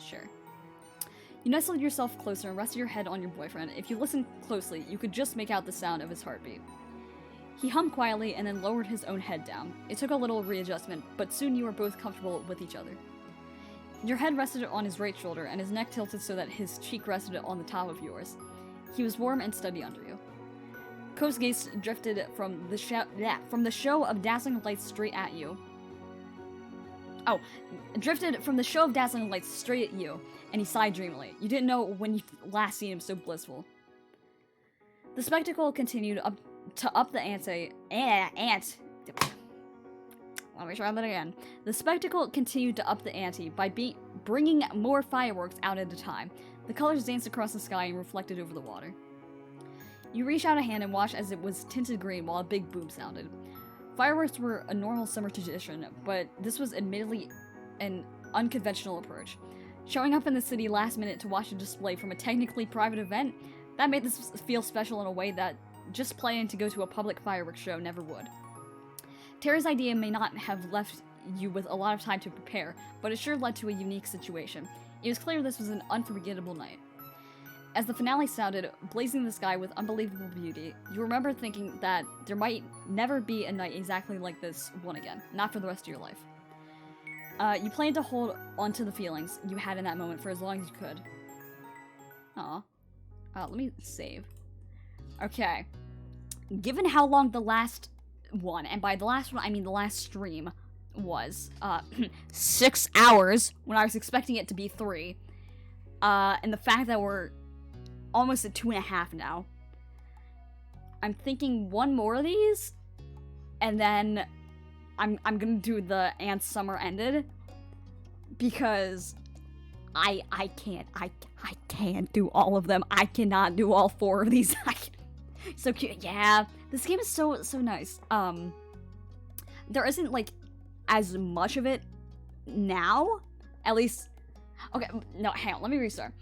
Sure. You nestled yourself closer and rested your head on your boyfriend. If you listened closely, you could just make out the sound of his heartbeat. He hummed quietly and then lowered his own head down. It took a little readjustment, but soon you were both comfortable with each other. Your head rested on his right shoulder, and his neck tilted so that his cheek rested on the top of yours. He was warm and steady under you. Cove's gaze drifted from the show of dazzling lights straight at you. Drifted from the show of dazzling lights straight at you, and he sighed dreamily. You didn't know when you last seen him so blissful. The spectacle continued to up the ante. Let me try that again. The spectacle continued to up the ante by bringing more fireworks out at a time. The colors danced across the sky and reflected over the water. You reached out a hand and watched as it was tinted green while a big boom sounded. Fireworks were a normal summer tradition, but this was admittedly an unconventional approach. Showing up in the city last minute to watch a display from a technically private event, that made this feel special in a way that just planning to go to a public fireworks show never would. Terry's idea may not have left you with a lot of time to prepare, but it sure led to a unique situation. It was clear this was an unforgettable night. As the finale sounded, blazing the sky with unbelievable beauty, you remember thinking that there might never be a night exactly like this one again, not for the rest of your life. You planned to hold onto the feelings you had in that moment for as long as you could. Aw. Let me save. Okay. Given how long the last one, and by the last one, I mean the last stream was 6 hours when I was expecting it to be 3. And the fact that we're almost at 2.5 now. I'm thinking one more of these, and then I'm gonna do the And Summer Ended, because I can't do all of them. I cannot do all 4 of these. So cute. Yeah, this game is so nice. There isn't like as much of it now, at least. Okay, no, hang on, let me restart.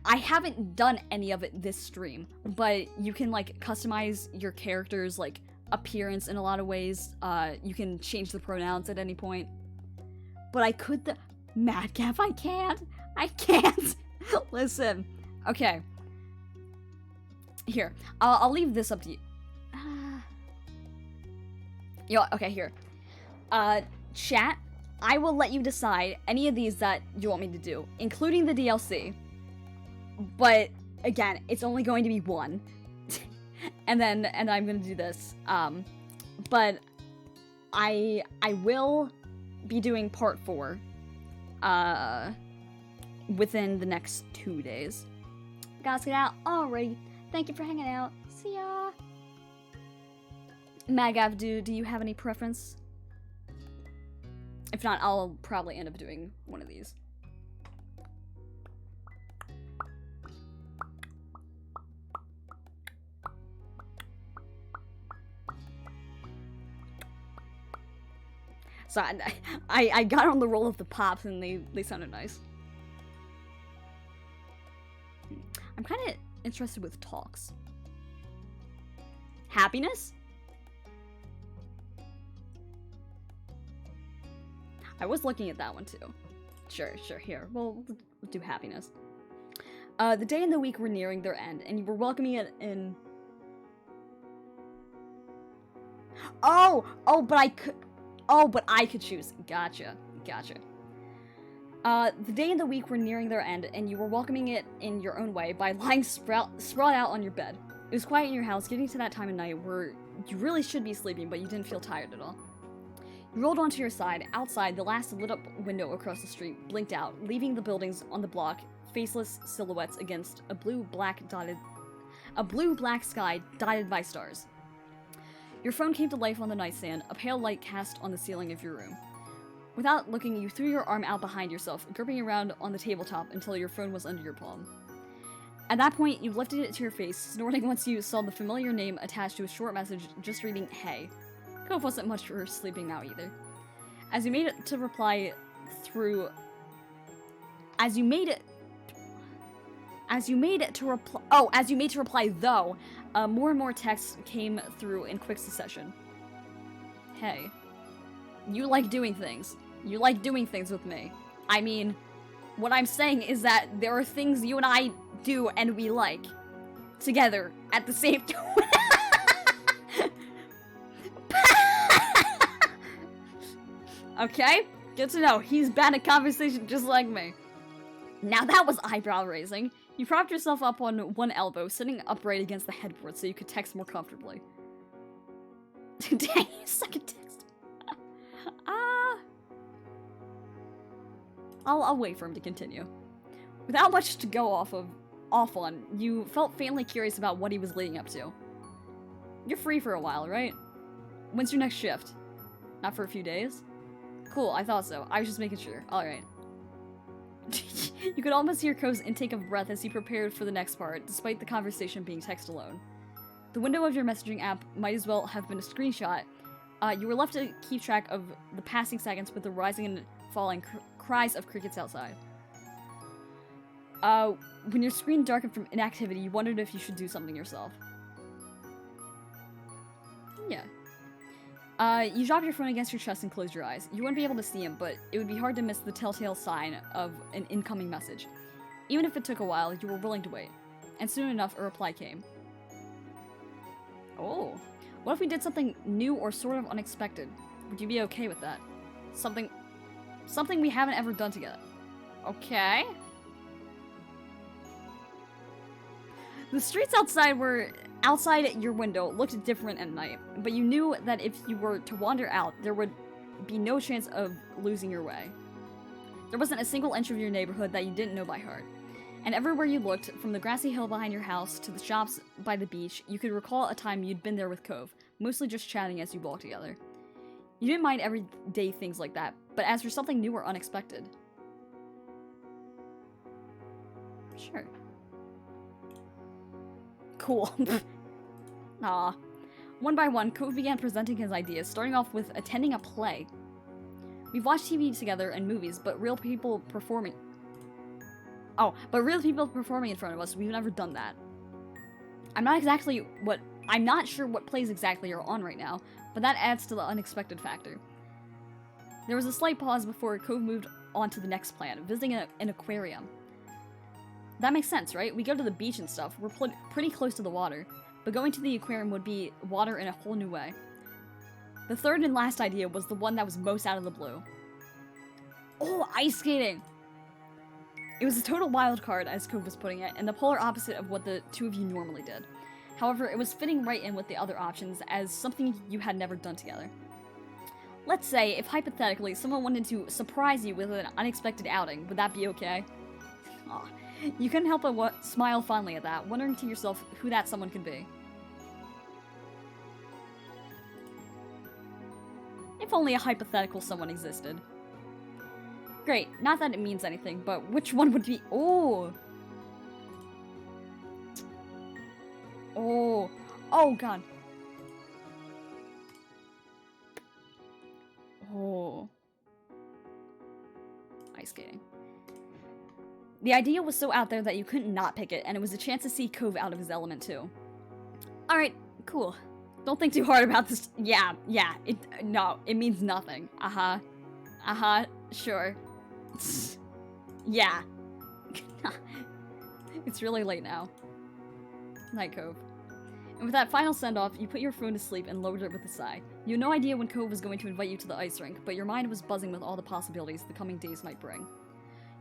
I haven't done any of it this stream, but you can like customize your character's like appearance in a lot of ways. You can change the pronouns at any point. But I could Madcap, I can't. Listen. Okay. Here. I'll leave this up to you. Okay, here. Chat, I will let you decide any of these that you want me to do, including the DLC. But again, it's only going to be 1. and I'm gonna do this. But I will be doing part 4 within the next 2 days. Guys, get out already. Thank you for hanging out. See ya. Magav, do you have any preference? If not, I'll probably end up doing one of these. So I got on the roll of the pops and they sounded nice. I'm kind of interested with talks. Happiness? I was looking at that one too. Sure, here. We'll do happiness. The day and the week were nearing their end, and you were welcoming it in... but I could choose. Gotcha. The day and the week were nearing their end, and you were welcoming it in your own way by lying sprawled out on your bed. It was quiet in your house, getting to that time of night where you really should be sleeping, but you didn't feel tired at all. You rolled onto your side. Outside, the last lit-up window across the street blinked out, leaving the buildings on the block faceless silhouettes against a blue-black sky dotted by stars. Your phone came to life on the nightstand, a pale light cast on the ceiling of your room. Without looking, you threw your arm out behind yourself, gripping around on the tabletop until your phone was under your palm. At that point, you lifted it to your face, snorting once you saw the familiar name attached to a short message just reading, "Hey." Cove wasn't much for sleeping now either. As you made to reply though, more and more texts came through in quick succession. Hey, you like doing things. You like doing things with me. I mean, what I'm saying is that there are things you and I do and we like together at the same time. Okay, good to know. He's bad at conversation just like me. Now that was eyebrow raising. You propped yourself up on one elbow, sitting upright against the headboard so you could text more comfortably. Dang, you suck at text. I'll wait for him to continue. Without much to go off on, you felt faintly curious about what he was leading up to. You're free for a while, right? When's your next shift? Not for a few days? Cool, I thought so. I was just making sure. Alright. You could almost hear Ko's intake of breath as he prepared for the next part, despite the conversation being text alone. The window of your messaging app might as well have been a screenshot. You were left to keep track of the passing seconds with the rising and falling cries of crickets outside. When your screen darkened from inactivity, you wondered if you should do something yourself. Yeah. You dropped your phone against your chest and closed your eyes. You wouldn't be able to see him, but it would be hard to miss the telltale sign of an incoming message. Even if it took a while, you were willing to wait. And soon enough, a reply came. Oh. What if we did something new or sort of unexpected? Would you be okay with that? Something we haven't ever done together. Okay. The streets outside were outside your window looked different at night, but you knew that if you were to wander out, there would be no chance of losing your way. There wasn't a single inch of your neighborhood that you didn't know by heart. And everywhere you looked, from the grassy hill behind your house to the shops by the beach, you could recall a time you'd been there with Cove, mostly just chatting as you walked together. You didn't mind everyday things like that, but as for something new or unexpected... Sure. Cool. Aw. One by one, Cove began presenting his ideas, starting off with attending a play. We've watched TV together and movies, but real people performing in front of us, we've never done that. I'm not sure what plays exactly are on right now, but that adds to the unexpected factor. There was a slight pause before Cove moved on to the next plan, visiting an aquarium. That makes sense, right? We go to the beach and stuff, we're pretty close to the water, but going to the aquarium would be water in a whole new way. The third and last idea was the one that was most out of the blue. Oh, ice skating! It was a total wild card, as Cove was putting it, and the polar opposite of what the two of you normally did. However, it was fitting right in with the other options as something you had never done together. Let's say, if hypothetically, someone wanted to surprise you with an unexpected outing, would that be okay? Aw. You couldn't help but smile fondly at that, wondering to yourself who that someone could be. If only a hypothetical someone existed. Great, not that it means anything, but which one would be— Oh! Oh. Oh, God. Oh. Ice skating. The idea was so out there that you couldn't not pick it, and it was a chance to see Cove out of his element, too. Alright, cool. Don't think too hard about this. Yeah, no, it means nothing. Sure. Yeah. It's really late now. Night, Cove. And with that final send-off, you put your phone to sleep and lowered it with a sigh. You had no idea when Cove was going to invite you to the ice rink, but your mind was buzzing with all the possibilities the coming days might bring.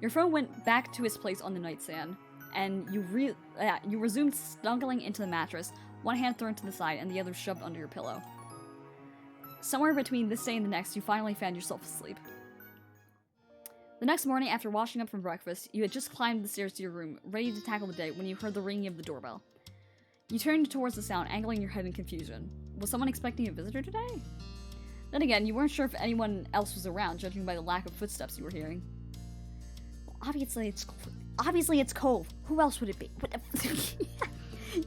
Your phone went back to its place on the nightstand, and you resumed snuggling into the mattress, one hand thrown to the side and the other shoved under your pillow. Somewhere between this day and the next, you finally found yourself asleep. The next morning, after washing up from breakfast, you had just climbed the stairs to your room, ready to tackle the day, when you heard the ringing of the doorbell. You turned towards the sound, angling your head in confusion. Was someone expecting a visitor today? Then again, you weren't sure if anyone else was around, judging by the lack of footsteps you were hearing. Well, obviously it's Cove. Who else would it be? What the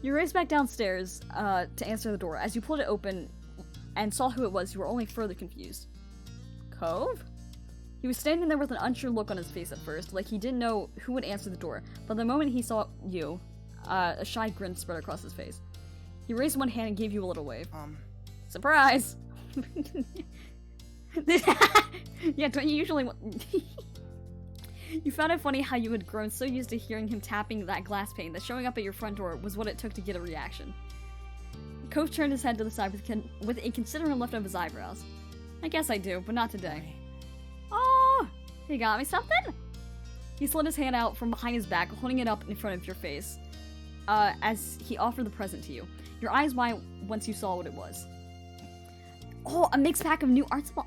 You raced back downstairs to answer the door. As you pulled it open and saw who it was, you were only further confused. Cove? He was standing there with an unsure look on his face at first, like he didn't know who would answer the door, but the moment he saw you, a shy grin spread across his face. He raised one hand and gave you a little wave. Surprise! Yeah, don't you usually You found it funny how you had grown so used to hearing him tapping that glass pane that showing up at your front door was what it took to get a reaction. Cove turned his head to the side with a considerate lift of his eyebrows. I guess I do, but not today. Oh, you got me something? He slid his hand out from behind his back, holding it up in front of your face, as he offered the present to you. Your eyes wide once you saw what it was. Oh, a mixed pack of new art supplies.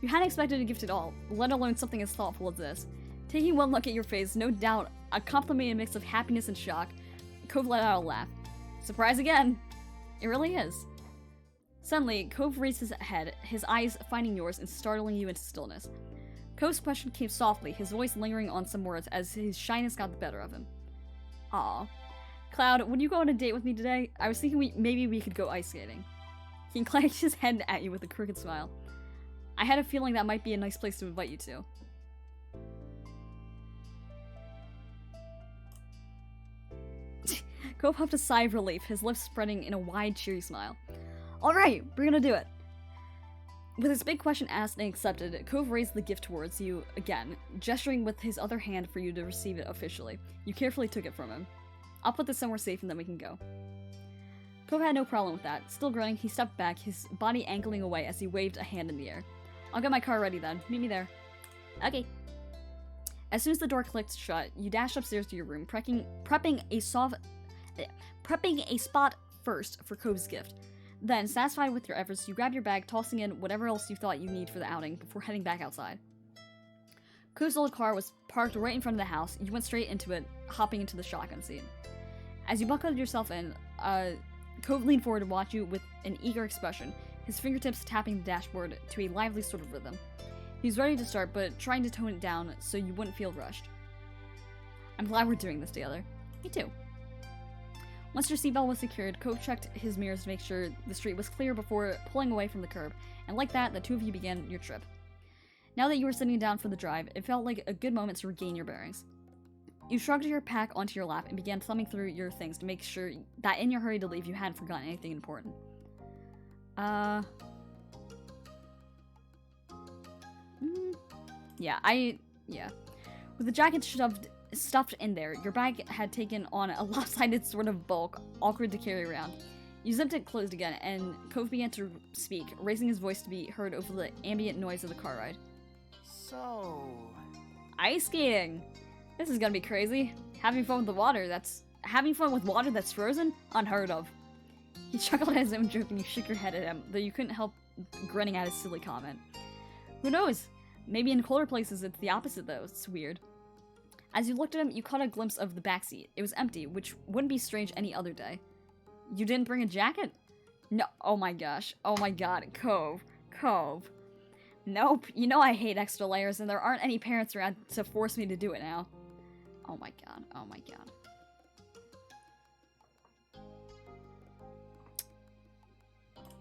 You hadn't expected a gift at all, let alone something as thoughtful as this. Taking one look at your face, no doubt a complimented mix of happiness and shock, Cove let out a laugh. Surprise again! It really is. Suddenly, Cove raised his head, his eyes finding yours and startling you into stillness. Cove's question came softly, his voice lingering on some words as his shyness got the better of him. Aw. Cloud, would you go on a date with me today? I was thinking maybe we could go ice skating. He inclined his head at you with a crooked smile. I had a feeling that might be a nice place to invite you to. Cove huffed a sigh of relief, his lips spreading in a wide, cheery smile. Alright, we're gonna do it. With his big question asked and accepted, Cove raised the gift towards you again, gesturing with his other hand for you to receive it officially. You carefully took it from him. I'll put this somewhere safe and then we can go. Cove had no problem with that. Still grinning, he stepped back, his body angling away as he waved a hand in the air. I'll get my car ready then. Meet me there. Okay. As soon as the door clicked shut, you dashed upstairs to your room, prepping a spot first for Cove's gift. Then, satisfied with your efforts, you grab your bag, tossing in whatever else you thought you need for the outing before heading back outside. Cove's old car was parked right in front of the house. You went straight into it, hopping into the shotgun seat. As you buckled yourself in, Cove leaned forward to watch you with an eager expression, his fingertips tapping the dashboard to a lively sort of rhythm. He was ready to start, but trying to tone it down so you wouldn't feel rushed. I'm glad we're doing this together. Me too. Once your seatbelt was secured, Cove checked his mirrors to make sure the street was clear before pulling away from the curb, and like that, the two of you began your trip. Now that you were sitting down for the drive, it felt like a good moment to regain your bearings. You shrugged your pack onto your lap and began thumbing through your things to make sure that in your hurry to leave you hadn't forgotten anything important. Yeah. With the jacket stuffed in there, your bag had taken on a lopsided sort of bulk, awkward to carry around. You zipped it closed again, and Cove began to speak, raising his voice to be heard over the ambient noise of the car ride. So... Ice skating! This is gonna be crazy. Having fun with water that's frozen? Unheard of. He chuckled at his own joke and you shook your head at him, though you couldn't help grinning at his silly comment. Who knows? Maybe in colder places it's the opposite though. It's weird. As you looked at him, you caught a glimpse of the backseat. It was empty, which wouldn't be strange any other day. You didn't bring a jacket? No. Oh my gosh. Oh my god. Cove. Nope. You know I hate extra layers and there aren't any parents around to force me to do it now. Oh my god.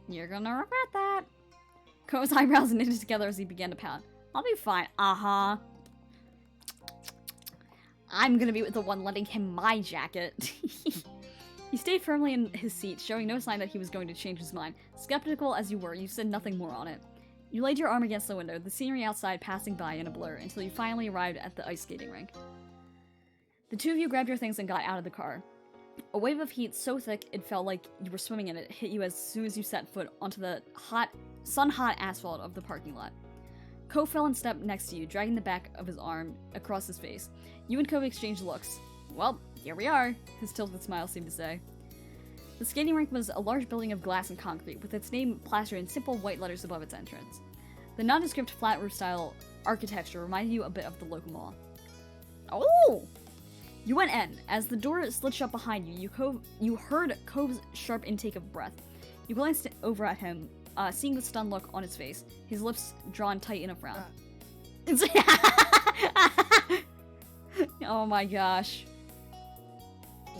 You're gonna regret that. Cove's eyebrows knitted together as he began to pout. I'll be fine. Uh-huh. I'm gonna be the one letting him my jacket. He stayed firmly in his seat, showing no sign that he was going to change his mind. Skeptical as you were, you said nothing more on it. You laid your arm against the window, the scenery outside passing by in a blur, until you finally arrived at the ice skating rink. The two of you grabbed your things and got out of the car. A wave of heat so thick it felt like you were swimming in it hit you as soon as you set foot onto the sun-hot asphalt of the parking lot. Cove fell in step next to you, dragging the back of his arm across his face. You and Cove exchanged looks. Well, here we are, his tilted smile seemed to say. The skating rink was a large building of glass and concrete, with its name plastered in simple white letters above its entrance. The nondescript flat roof style architecture reminded you a bit of the local mall. Oh! You went in. As the door slid shut behind you, you heard Cove's sharp intake of breath. You glanced over at him, seeing the stunned look on his face, his lips drawn tight in a frown. Oh my gosh.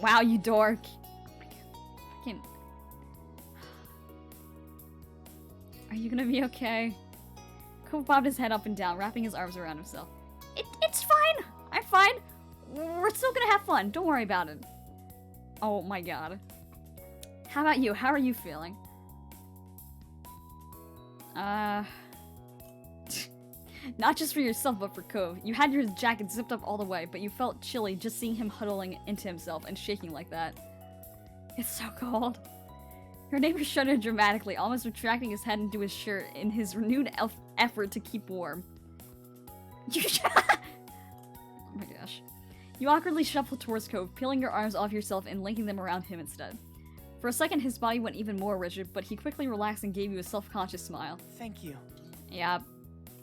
Wow, you dork. Are you gonna be okay? Cove bobbed his head up and down, wrapping his arms around himself. It's fine! I'm fine! We're still gonna have fun, don't worry about it. Oh my god. How about you? How are you feeling? Not just for yourself, but for Cove. You had your jacket zipped up all the way, but you felt chilly just seeing him huddling into himself and shaking like that. It's so cold. Your neighbor shuddered dramatically, almost retracting his head into his shirt in his renewed effort to keep warm. Oh my gosh. You awkwardly shuffled towards Cove, peeling your arms off yourself and linking them around him instead. For a second, his body went even more rigid, but he quickly relaxed and gave you a self-conscious smile. Thank you. Yeah,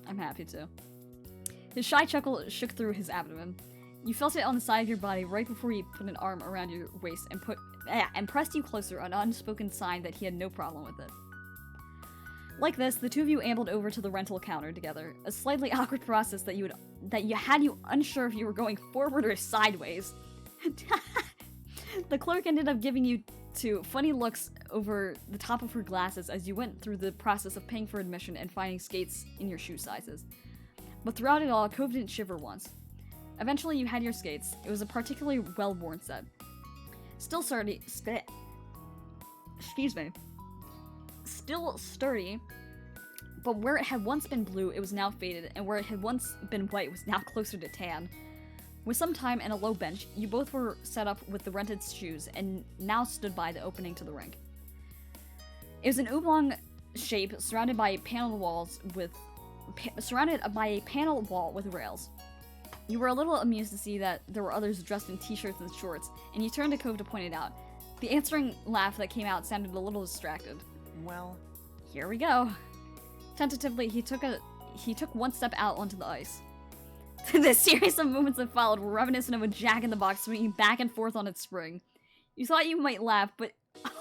I'm happy to. His shy chuckle shook through his abdomen. You felt it on the side of your body right before he put an arm around your waist and pressed you closer, an unspoken sign that he had no problem with it. Like this, the two of you ambled over to the rental counter together, a slightly awkward process that had you unsure if you were going forward or sideways. The clerk ended up giving you two funny looks over the top of her glasses as you went through the process of paying for admission and finding skates in your shoe sizes. But throughout it all, Cove didn't shiver once. Eventually, you had your skates. It was a particularly well-worn set. Still sturdy, but where it had once been blue, it was now faded, and where it had once been white was now closer to tan. With some time and a low bench, you both were set up with the rented shoes, and now stood by the opening to the rink. It was an oblong shape, surrounded by a panel wall with rails. You were a little amused to see that there were others dressed in t-shirts and shorts, and you turned to Cove to point it out. The answering laugh that came out sounded a little distracted. Well, Here we go. Tentatively, he took one step out onto the ice. The series of movements that followed were reminiscent of a jack-in-the-box swinging back and forth on its spring. You thought you might laugh, but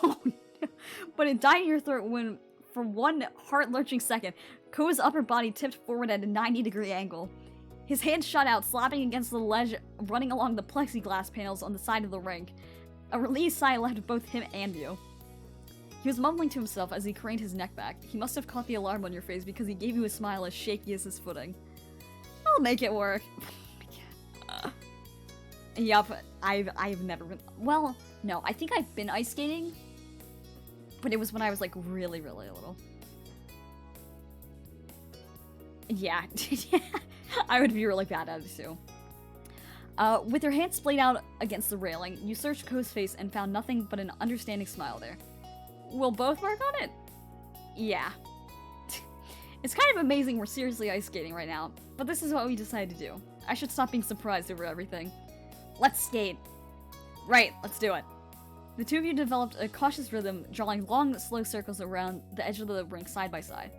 oh no. But it died in your throat when, for one heart-lurching second, Ko's upper body tipped forward at a 90-degree angle. His hand shot out, slapping against the ledge running along the plexiglass panels on the side of the rink. A relieved sigh left both him and you. He was mumbling to himself as he craned his neck back. He must have caught the alarm on your face because he gave you a smile as shaky as his footing. I'll make it work. Yup, I've never been. Well, no, I think I've been ice skating, but it was when I was like really, really little. Yeah, I would be really bad at it too. With your hand splayed out against the railing, you searched Ko's face and found nothing but an understanding smile there. We'll both work on it? Yeah. It's kind of amazing we're seriously ice skating right now, but this is what we decided to do. I should stop being surprised over everything. Let's skate. Right, let's do it. The two of you developed a cautious rhythm, drawing long, slow circles around the edge of the rink side by side.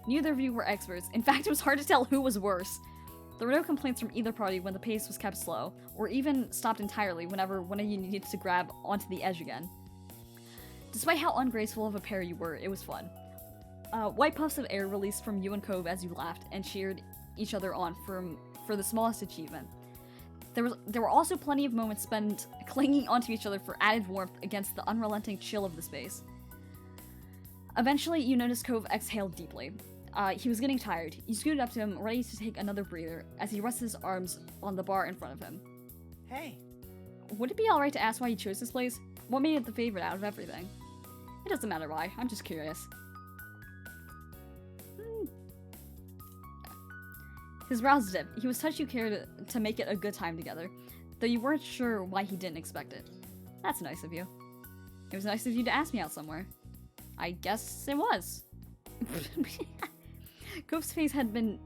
Neither of you were experts. In fact, it was hard to tell who was worse. There were no complaints from either party when the pace was kept slow, or even stopped entirely whenever one of you needed to grab onto the edge again. Despite how ungraceful of a pair you were, it was fun. White puffs of air released from you and Cove as you laughed and cheered each other on for the smallest achievement. There were also plenty of moments spent clinging onto each other for added warmth against the unrelenting chill of the space. Eventually, you noticed Cove exhaled deeply. He was getting tired. You scooted up to him, ready to take another breather, as he rested his arms on the bar in front of him. hey, Would it be alright to ask why you chose this place? What made it the favorite out of everything? It doesn't matter why, I'm just curious. His brows dipped. He was touched you cared to make it a good time together, though you weren't sure why he didn't expect it. That's nice of you. It was nice of you to ask me out somewhere. I guess it was. Cove's face had been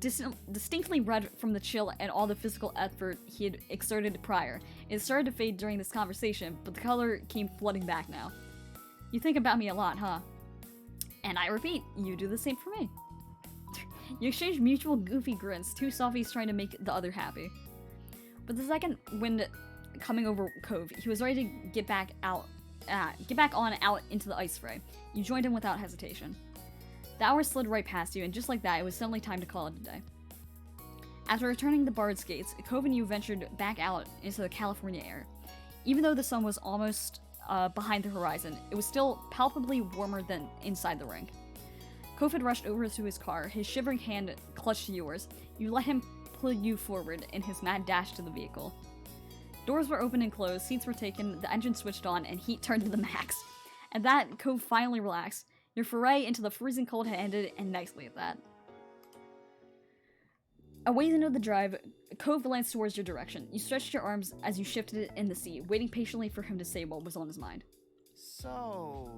distinctly red from the chill and all the physical effort he had exerted prior. It started to fade during this conversation, but the color came flooding back now. You think about me a lot, huh? And I repeat, you do the same for me. You exchange mutual goofy grins, two softies trying to make the other happy. But the second wind coming over Cove, he was ready to get back on out into the ice fray. You joined him without hesitation. The hours slid right past you, and just like that, it was suddenly time to call it a day. After returning the Bard's Gates, Cove and you ventured back out into the California air. Even though the sun was almost behind the horizon, it was still palpably warmer than inside the rink. Cove had rushed over to his car, his shivering hand clutched to yours. You let him pull you forward in his mad dash to the vehicle. Doors were open and closed, seats were taken, the engine switched on, and heat turned to the max. At that, Cove finally relaxed. Your foray into the freezing cold had ended, and nicely at that. A ways into the drive, Cove glanced towards your direction. You stretched your arms as you shifted in the seat, waiting patiently for him to say what was on his mind. so...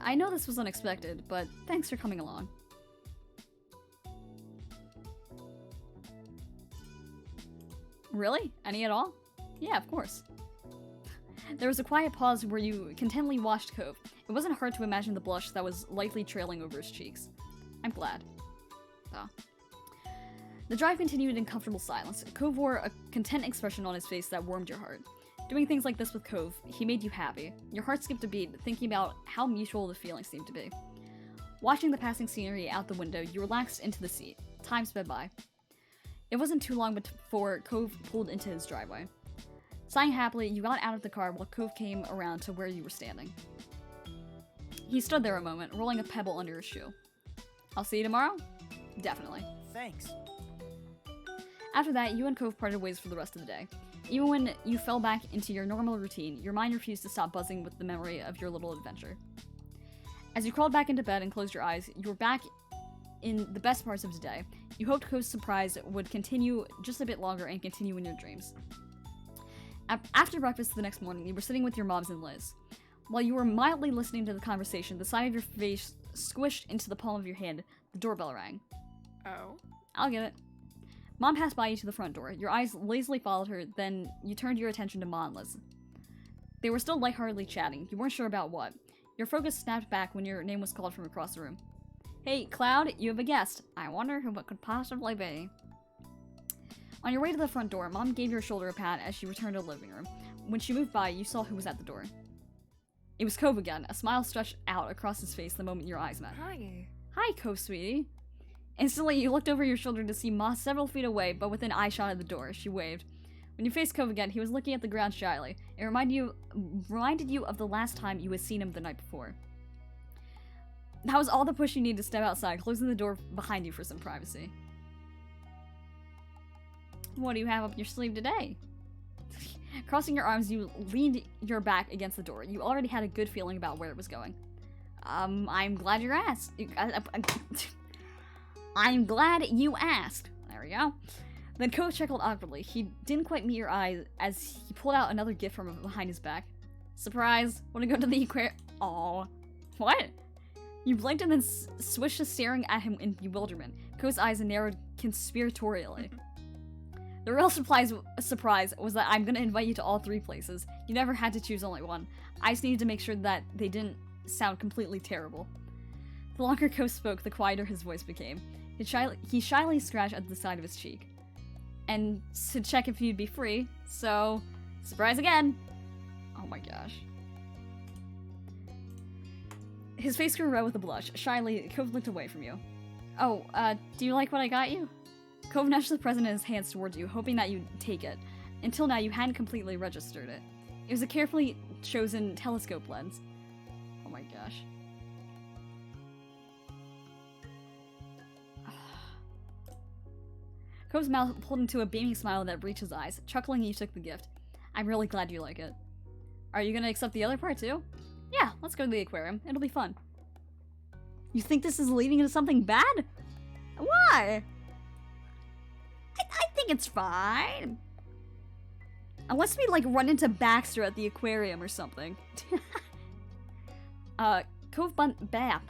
I know this was unexpected, but thanks for coming along. Really? Any at all? Yeah, of course. There was a quiet pause where you contentedly watched Cove. It wasn't hard to imagine the blush that was lightly trailing over his cheeks. I'm glad. Oh. The drive continued in comfortable silence. Cove wore a content expression on his face that warmed your heart. Doing things like this with Cove, he made you happy. Your heart skipped a beat, thinking about how mutual the feeling seemed to be. Watching the passing scenery out the window, you relaxed into the seat. Time sped by. It wasn't too long before Cove pulled into his driveway. Sighing happily, you got out of the car while Cove came around to where you were standing. He stood there a moment, rolling a pebble under his shoe. I'll see you tomorrow? Definitely. Thanks. After that, you and Cove parted ways for the rest of the day. Even when you fell back into your normal routine, your mind refused to stop buzzing with the memory of your little adventure. As you crawled back into bed and closed your eyes, you were back in the best parts of today. You hoped Cove's surprise would continue just a bit longer and continue in your dreams. After breakfast the next morning, you were sitting with your moms and Liz. While you were mildly listening to the conversation, the side of your face squished into the palm of your hand. The doorbell rang. Oh? I'll get it. Mom passed by you to the front door. Your eyes lazily followed her, then you turned your attention to Ma and Liz. They were still lightheartedly chatting. You weren't sure about what. Your focus snapped back when your name was called from across the room. Hey, Cloud, you have a guest. I wonder who it could possibly be. On your way to the front door, Mom gave your shoulder a pat as she returned to the living room. When she moved by, you saw who was at the door. It was Cove again. A smile stretched out across his face the moment your eyes met. Hi. Hi, Cove, sweetie. Instantly, you looked over your shoulder to see Ma several feet away, but within eyeshot of the door. She waved. When you faced Cove again, he was looking at the ground shyly. It reminded you of the last time you had seen him the night before. That was all the push you needed to step outside, closing the door behind you for some privacy. What do you have up your sleeve today? Crossing your arms, you leaned your back against the door. You already had a good feeling about where it was going. I'm glad you asked. I'm glad you asked. There we go. Then Cove chuckled awkwardly. He didn't quite meet your eyes as he pulled out another gift from behind his back. Surprise! Want to go to the aquarium? Aww. What? You blinked and then switched to staring at him in bewilderment. Cove's eyes narrowed conspiratorially. The real surprise was that I'm gonna invite you to all three places. You never had to choose only one. I just needed to make sure that they didn't sound completely terrible. The longer Cove spoke, the quieter his voice became. He shyly scratched at the side of his cheek. And to check if you'd be free, so... surprise again! Oh my gosh. His face grew red with a blush. Shyly, Cove looked away from you. Oh, do you like what I got you? Cove nudged the present in his hands towards you, hoping that you'd take it. Until now, you hadn't completely registered it. It was a carefully chosen telescope lens. Oh my gosh. Cove's mouth pulled into a beaming smile that reached his eyes. Chuckling, you took the gift. I'm really glad you like it. Are you gonna accept the other part too? Yeah, let's go to the aquarium. It'll be fun. You think this is leading into something bad? Why? I think it's fine. Unless we, like, run into Baxter at the aquarium or something. Cove Bam.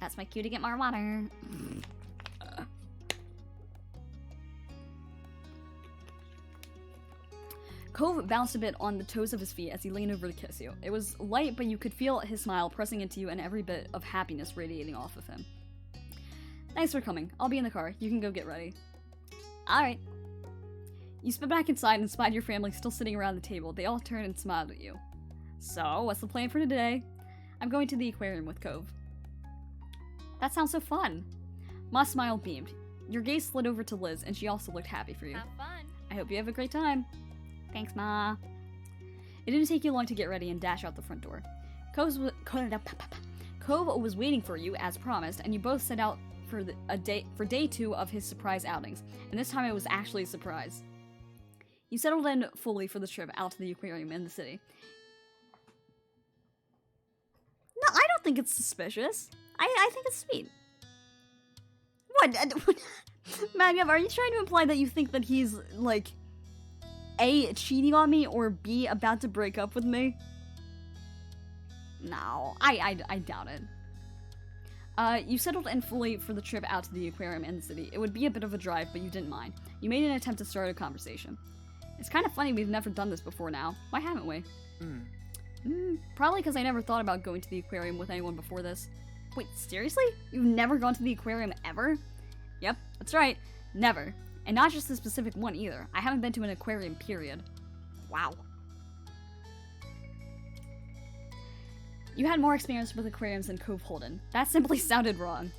That's my cue to get more water. Cove bounced a bit on the toes of his feet as he leaned over to kiss you. It was light, but you could feel his smile pressing into you and every bit of happiness radiating off of him. Thanks for coming. I'll be in the car. You can go get ready. Alright. You sped back inside and spied your family still sitting around the table. They all turned and smiled at you. So, what's the plan for today? I'm going to the aquarium with Cove. That sounds so fun. Ma's smile beamed. Your gaze slid over to Liz, and she also looked happy for you. Have fun. I hope you have a great time. Thanks, Ma. It didn't take you long to get ready and dash out the front door. Cove was waiting for you, as promised, and you both set out for day 2 of his surprise outings, and this time it was actually a surprise. You settled in fully for the trip out to the aquarium in the city. No, I don't think it's suspicious. I think it's sweet. What? Magnum, are you trying to imply that you think that he's, like, A, cheating on me, or B, about to break up with me? No, I doubt it. You settled in fully for the trip out to the aquarium in the city. It would be a bit of a drive, but you didn't mind. You made an attempt to start a conversation. It's kind of funny we've never done this before now. Why haven't we? Probably because I never thought about going to the aquarium with anyone before this. Wait, seriously? You've never gone to the aquarium ever? Yep, that's right. Never. And not just the specific one either. I haven't been to an aquarium, period. Wow. You had more experience with aquariums than Cove Holden. That simply sounded wrong.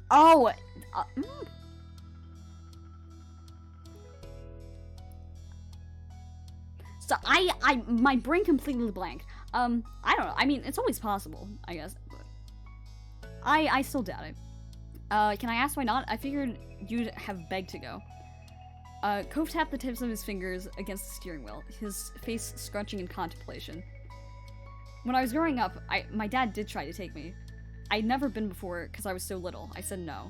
Oh! So my brain completely blanked. I don't know. I mean, it's always possible, I guess. But I still doubt it. Can I ask why not? I figured you'd have begged to go. Cove tapped the tips of his fingers against the steering wheel, his face scrunching in contemplation. When I was growing up, my dad did try to take me. I'd never been before because I was so little. I said no.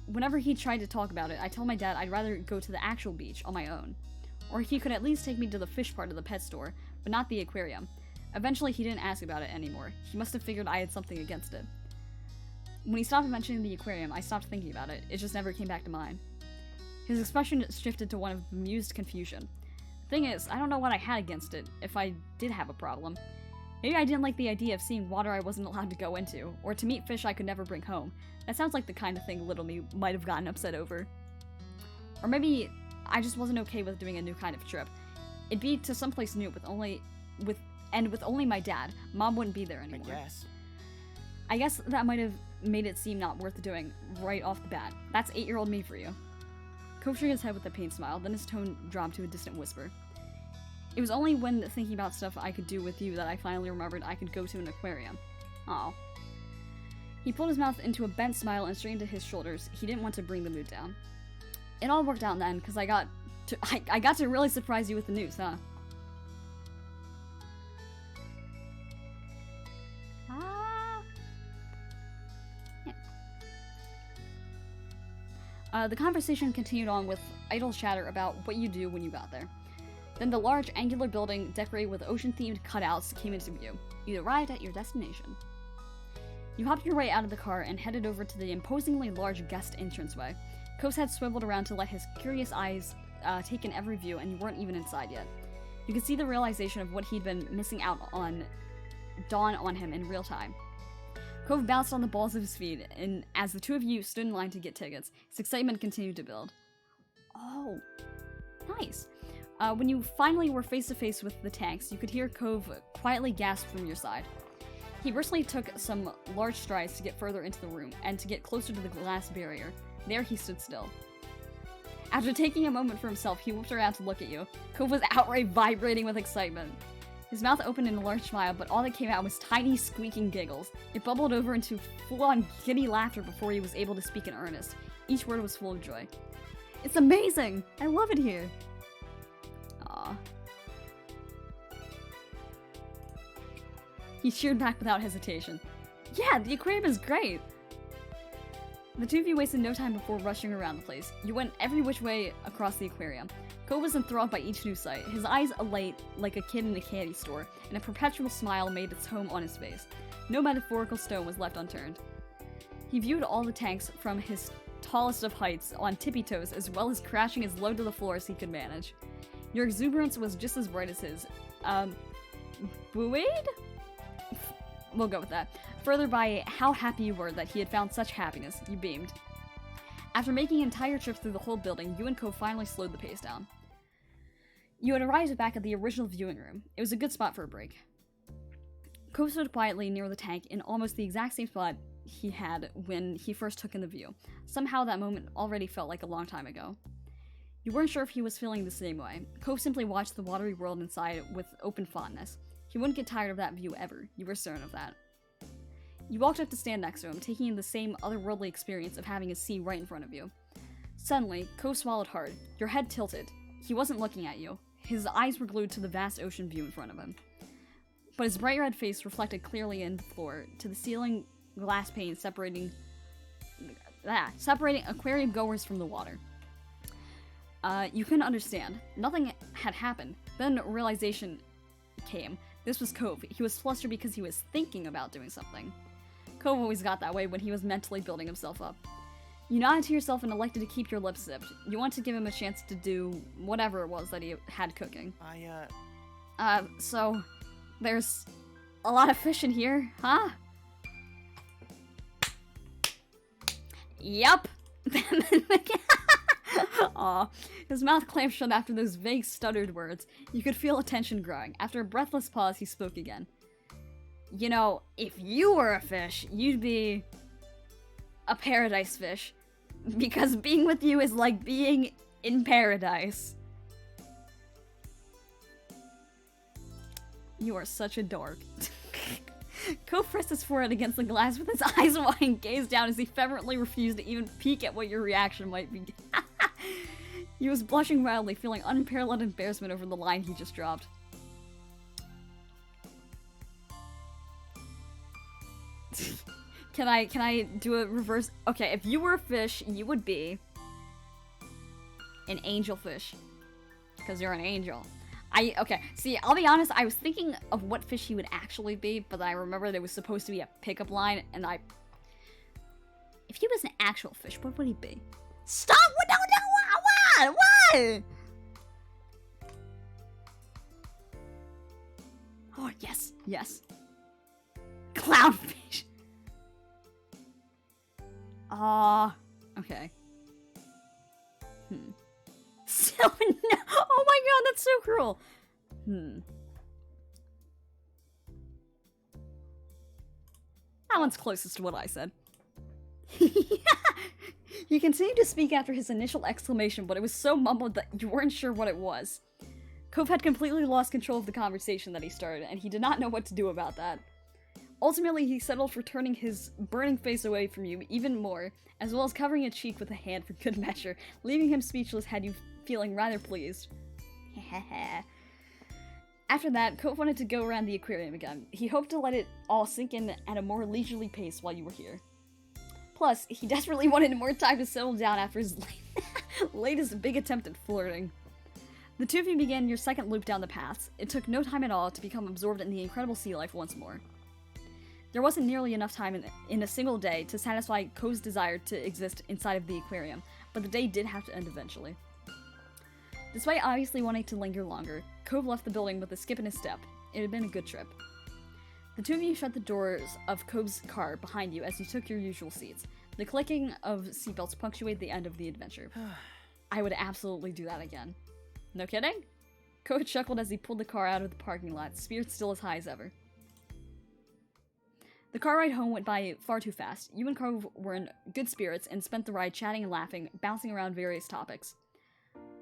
Whenever he tried to talk about it, I told my dad I'd rather go to the actual beach on my own. Or he could at least take me to the fish part of the pet store, but not the aquarium. Eventually, he didn't ask about it anymore. He must have figured I had something against it. When he stopped mentioning the aquarium, I stopped thinking about it. It just never came back to mind. His expression shifted to one of bemused confusion. Thing is, I don't know what I had against it, if I did have a problem. Maybe I didn't like the idea of seeing water I wasn't allowed to go into, or to meet fish I could never bring home. That sounds like the kind of thing little me might have gotten upset over. Or maybe I just wasn't okay with doing a new kind of trip. It'd be to someplace new with only my dad. Mom wouldn't be there anymore. I guess that might have made it seem not worth doing right off the bat. That's 8-year-old me for you. Cove shook his head with a pained smile, then his tone dropped to a distant whisper. It was only when thinking about stuff I could do with you that I finally remembered I could go to an aquarium. Aw. He pulled his mouth into a bent smile and straightened his shoulders. He didn't want to bring the mood down. It all worked out then, because I got to really surprise you with the news, huh? Yeah. The conversation continued on with idle chatter about what you do when you got there. Then the large, angular building decorated with ocean-themed cutouts came into view. You arrived at your destination. You hopped your way out of the car and headed over to the imposingly large guest entranceway. Cove's head swiveled around to let his curious eyes take in every view, and you weren't even inside yet. You could see the realization of what he'd been missing out on dawn on him in real time. Cove bounced on the balls of his feet, and as the two of you stood in line to get tickets, his excitement continued to build. Oh, nice. When you finally were face to face with the tanks, you could hear Cove quietly gasp from your side. He briskly took some large strides to get further into the room, and to get closer to the glass barrier. There he stood still. After taking a moment for himself, he whipped around to look at you. Cove was outright vibrating with excitement. His mouth opened in a large smile, but all that came out was tiny, squeaking giggles. It bubbled over into full-on giddy laughter before he was able to speak in earnest. Each word was full of joy. It's amazing! I love it here! Aww. He cheered back without hesitation. Yeah, the aquarium is great! The two of you wasted no time before rushing around the place. You went every which way across the aquarium. Cove was enthralled by each new sight, his eyes alight like a kid in a candy store, and a perpetual smile made its home on his face. No metaphorical stone was left unturned. He viewed all the tanks from his tallest of heights on tippy toes, as well as crashing as low to the floor as he could manage. Your exuberance was just as bright as his. Buoyed? We'll go with that. Further by how happy you were that he had found such happiness, you beamed. After making an entire trip through the whole building, you and Cove finally slowed the pace down. You had arrived back at the original viewing room. It was a good spot for a break. Cove stood quietly near the tank in almost the exact same spot he had when he first took in the view. Somehow that moment already felt like a long time ago. You weren't sure if he was feeling the same way. Cove simply watched the watery world inside with open fondness. He wouldn't get tired of that view ever. You were certain of that. You walked up to stand next to him, taking in the same otherworldly experience of having a sea right in front of you. Suddenly, Cove swallowed hard. Your head tilted. He wasn't looking at you. His eyes were glued to the vast ocean view in front of him. But his bright red face reflected clearly in the floor, to the ceiling glass pane separating aquarium goers from the water. You couldn't understand. Nothing had happened. Then realization came. This was Cove. He was flustered because he was thinking about doing something. Cove always got that way when he was mentally building himself up. You nodded to yourself and elected to keep your lips zipped. You wanted to give him a chance to do whatever it was that he had cooking. So, there's a lot of fish in here, huh? Yup. Aw. His mouth clamped shut after those vague, stuttered words. You could feel a tension growing. After a breathless pause, he spoke again. You know, if you were a fish, you'd be a paradise fish. Because being with you is like being in paradise. You are such a dork. Cove pressed his forehead against the glass with his eyes wide and gazed down as he fervently refused to even peek at what your reaction might be. He was blushing wildly, feeling unparalleled embarrassment over the line he just dropped. Can I do a reverse? Okay, if you were a fish, you would be an angelfish. Because you're an angel. Okay, see, I'll be honest, I was thinking of what fish he would actually be, but I remember there was supposed to be a pickup line, and if he was an actual fish, what would he be? Stop! What? Yes, yes. Clownfish. Okay. So, no. Oh my god, that's so cruel. That one's closest to what I said. You continued to speak after his initial exclamation, but it was so mumbled that you weren't sure what it was. Cove had completely lost control of the conversation that he started, and he did not know what to do about that. Ultimately, he settled for turning his burning face away from you even more, as well as covering a cheek with a hand for good measure, leaving him speechless had you feeling rather pleased. After that, Cove wanted to go around the aquarium again. He hoped to let it all sink in at a more leisurely pace while you were here. Plus, he desperately wanted more time to settle down after his latest big attempt at flirting. The two of you began your second loop down the paths. It took no time at all to become absorbed in the incredible sea life once more. There wasn't nearly enough time in a single day to satisfy Cove's desire to exist inside of the aquarium, but the day did have to end eventually. Despite obviously wanting to linger longer, Cove left the building with a skip in his step. It had been a good trip. The two of you shut the doors of Cove's car behind you as you took your usual seats. The clicking of seatbelts punctuated the end of the adventure. I would absolutely do that again. No kidding? Cove chuckled as he pulled the car out of the parking lot, spirits still as high as ever. The car ride home went by far too fast. You and Cove were in good spirits and spent the ride chatting and laughing, bouncing around various topics.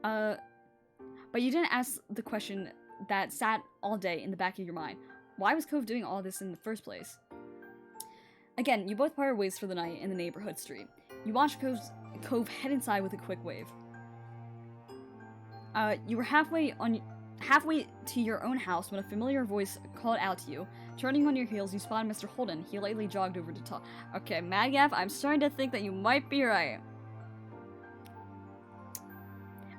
But you didn't ask the question that sat all day in the back of your mind. Why was Cove doing all this in the first place? Again, you both parted ways for the night in the neighborhood street. You watched Cove head inside with a quick wave. You were halfway to your own house when a familiar voice called out to you. Turning on your heels, you spotted Mr. Holden. He lightly jogged over to talk. Okay, Madgaff, I'm starting to think that you might be right.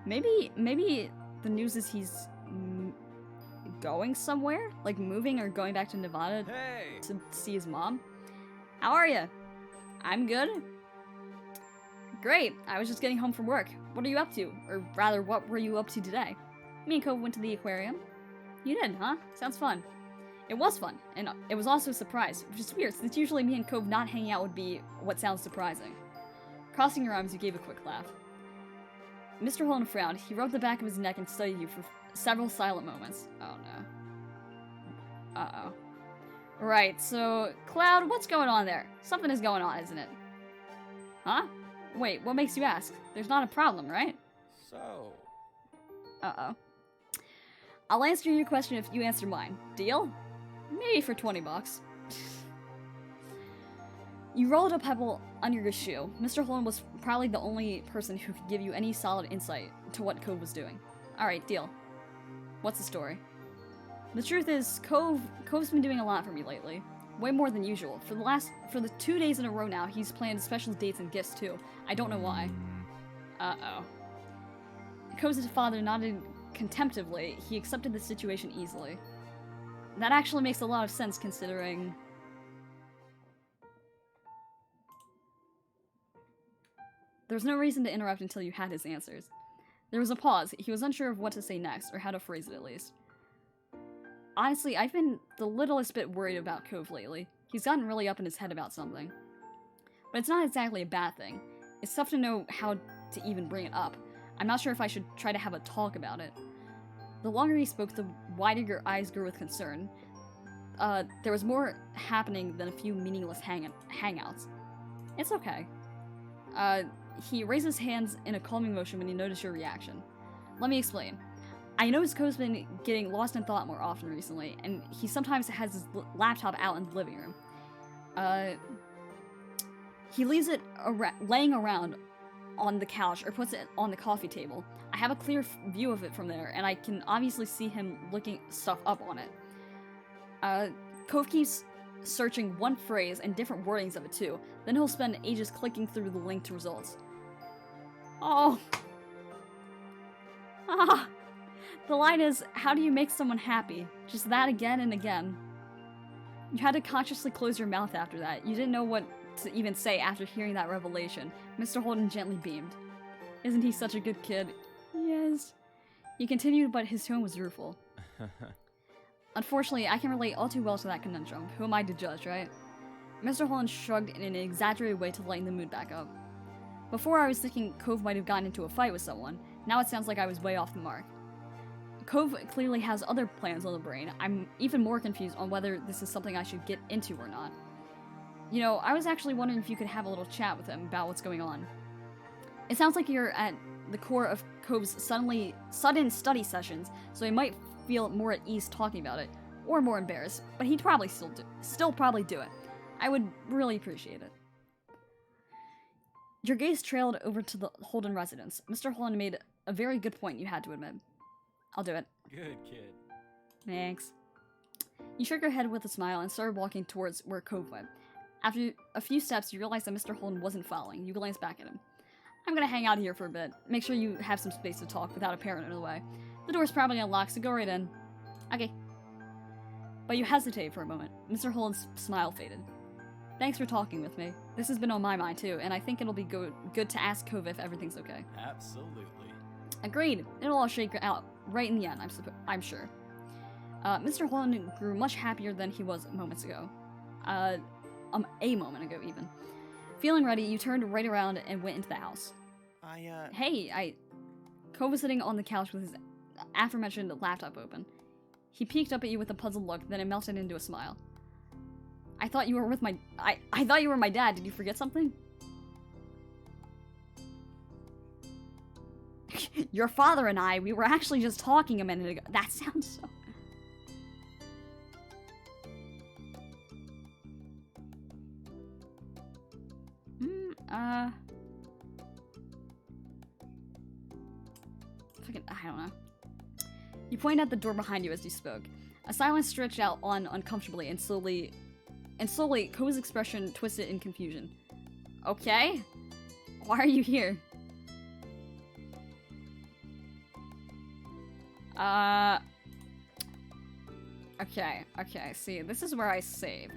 Maybe the news is he's going somewhere? Like moving or going back to Nevada to see his mom? How are you? I'm good. Great, I was just getting home from work. What are you up to? Or rather, what were you up to today? Me and Cove went to the aquarium. You did, huh? Sounds fun. It was fun, and it was also a surprise, which is weird, since usually me and Cove not hanging out would be what sounds surprising. Crossing your arms, you gave a quick laugh. Mr. Holden frowned. He rubbed the back of his neck and studied you for several silent moments. Oh no. Uh-oh. Right, so, Cloud, what's going on there? Something is going on, isn't it? Huh? Wait, what makes you ask? There's not a problem, right? So. Uh-oh. I'll answer your question if you answer mine. Deal? Maybe for 20 bucks. You rolled a pebble under your shoe. Mr. Holden was probably the only person who could give you any solid insight to what Cove was doing. Alright, deal. What's the story? The truth is, Cove's been doing a lot for me lately. Way more than usual. For the 2 days in a row now, he's planned special dates and gifts too. I don't know why. Uh-oh. Cove's father nodded contemptively. He accepted the situation easily. That actually makes a lot of sense considering... There was no reason to interrupt until you had his answers. There was a pause. He was unsure of what to say next, or how to phrase it at least. Honestly, I've been the littlest bit worried about Cove lately. He's gotten really up in his head about something. But it's not exactly a bad thing. It's tough to know how to even bring it up. I'm not sure if I should try to have a talk about it. The longer he spoke, the wider your eyes grew with concern. There was more happening than a few meaningless hangouts. It's okay. He raised his hands in a calming motion when he noticed your reaction. Let me explain. I noticed Cove's been getting lost in thought more often recently, and he sometimes has his laptop out in the living room. He leaves it laying around on the couch or puts it on the coffee table. I have a clear view of it from there, and I can obviously see him looking stuff up on it. Cove keeps searching one phrase and different wordings of it too. Then he'll spend ages clicking through the linked results. Oh. Ah. The line is, how do you make someone happy? Just that again and again. You had to consciously close your mouth after that. You didn't know what to even say after hearing that revelation. Mr. Holden gently beamed. Isn't he such a good kid? Yes. He continued, but his tone was rueful. Unfortunately, I can relate all too well to that conundrum. Who am I to judge, right? Mr. Holland shrugged in an exaggerated way to lighten the mood back up. Before I was thinking Cove might have gotten into a fight with someone. Now it sounds like I was way off the mark. Cove clearly has other plans on the brain. I'm even more confused on whether this is something I should get into or not. You know, I was actually wondering if you could have a little chat with him about what's going on. It sounds like you're at the core of Cove's sudden study sessions, so he might feel more at ease talking about it, or more embarrassed, but he'd probably still probably do it. I would really appreciate it. Your gaze trailed over to the Holden residence. Mr. Holden made a very good point, you had to admit. I'll do it. Good kid. Thanks. You shook your head with a smile and started walking towards where Cove went. After a few steps, you realized that Mr. Holden wasn't following. You glanced back at him. I'm gonna hang out here for a bit. Make sure you have some space to talk without a parent in the way. The door's probably unlocked, so go right in. Okay. But you hesitated for a moment. Mr. Holden's smile faded. Thanks for talking with me. This has been on my mind too, and I think it'll be good to ask Cove if everything's okay. Absolutely. Agreed. It'll all shake out right in the end, I'm sure. Mr. Holland grew much happier than he was moments ago. A moment ago, even. Feeling ready, you turned right around and went into the house. Hey, Cove was sitting on the couch with his aforementioned laptop open. He peeked up at you with a puzzled look, then it melted into a smile. I thought you were with I thought you were my dad. Did you forget something? Your father and I, we were actually just talking a minute ago. That sounds so... Fucking, I don't know. You pointed at the door behind you as you spoke. A silence stretched out on uncomfortably, and slowly, Cove's expression twisted in confusion. Okay? Why are you here? Okay, see, this is where I save.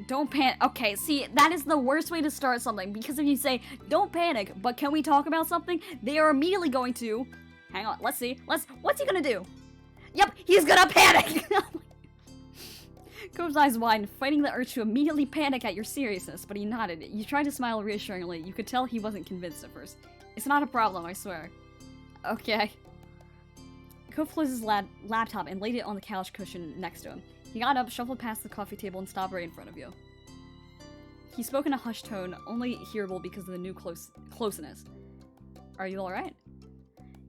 Don't panic. Okay, see, that is the worst way to start something, because if you say, don't panic, but can we talk about something? They are immediately going to... Hang on, let's see. What's he gonna do? Yep, he's gonna panic! Cove's eyes widened, fighting the urge to immediately panic at your seriousness, but he nodded. You tried to smile reassuringly. You could tell he wasn't convinced at first. It's not a problem, I swear. Okay. Cove closed his laptop and laid it on the couch cushion next to him. He got up, shuffled past the coffee table, and stopped right in front of you. He spoke in a hushed tone, only hearable because of the new closeness. Are you alright?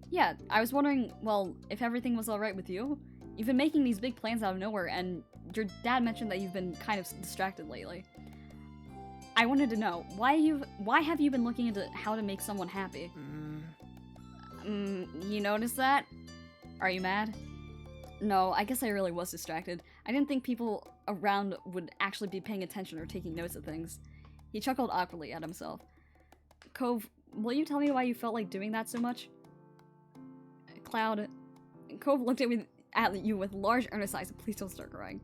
Yeah, I was wondering, well, if everything was alright with you. You've been making these big plans out of nowhere, and your dad mentioned that you've been kind of distracted lately. I wanted to know, why have you been looking into how to make someone happy? You noticed that? Are you mad? No, I guess I really was distracted. I didn't think people around would actually be paying attention or taking notes of things. He chuckled awkwardly at himself. Cove, will you tell me why you felt like doing that so much? Cloud. Cove looked at you with large earnest eyes. Please don't start crying.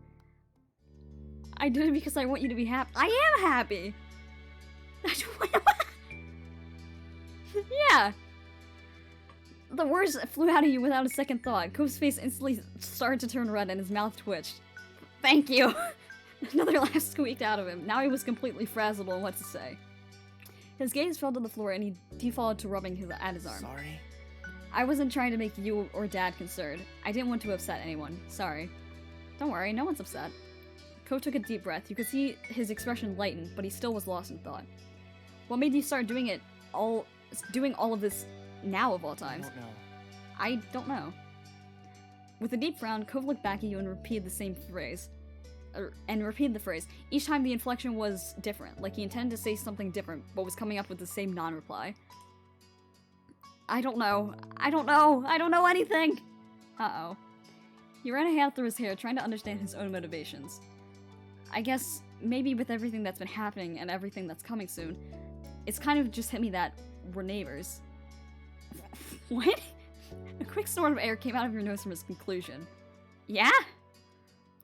I did it because I want you to be happy. I am happy! Yeah! The words flew out of you without a second thought. Cove's face instantly started to turn red and his mouth twitched. Thank you! Another laugh squeaked out of him. Now he was completely frazzled on what to say. His gaze fell to the floor and he defaulted to rubbing at his arm. Sorry. I wasn't trying to make you or Dad concerned. I didn't want to upset anyone. Sorry. Don't worry, no one's upset. Cove took a deep breath. You could see his expression lighten, but he still was lost in thought. What made you start doing all of this now of all times? I don't know. With a deep frown, Cove looked back at you and repeated the phrase. Each time the inflection was different, like he intended to say something different, but was coming up with the same non-reply. I don't know anything! Uh-oh. He ran a hand through his hair, trying to understand his own motivations. I guess, maybe with everything that's been happening and everything that's coming soon, it's kind of just hit me that we're neighbors. What? A quick snort of air came out of your nose from his conclusion. Yeah?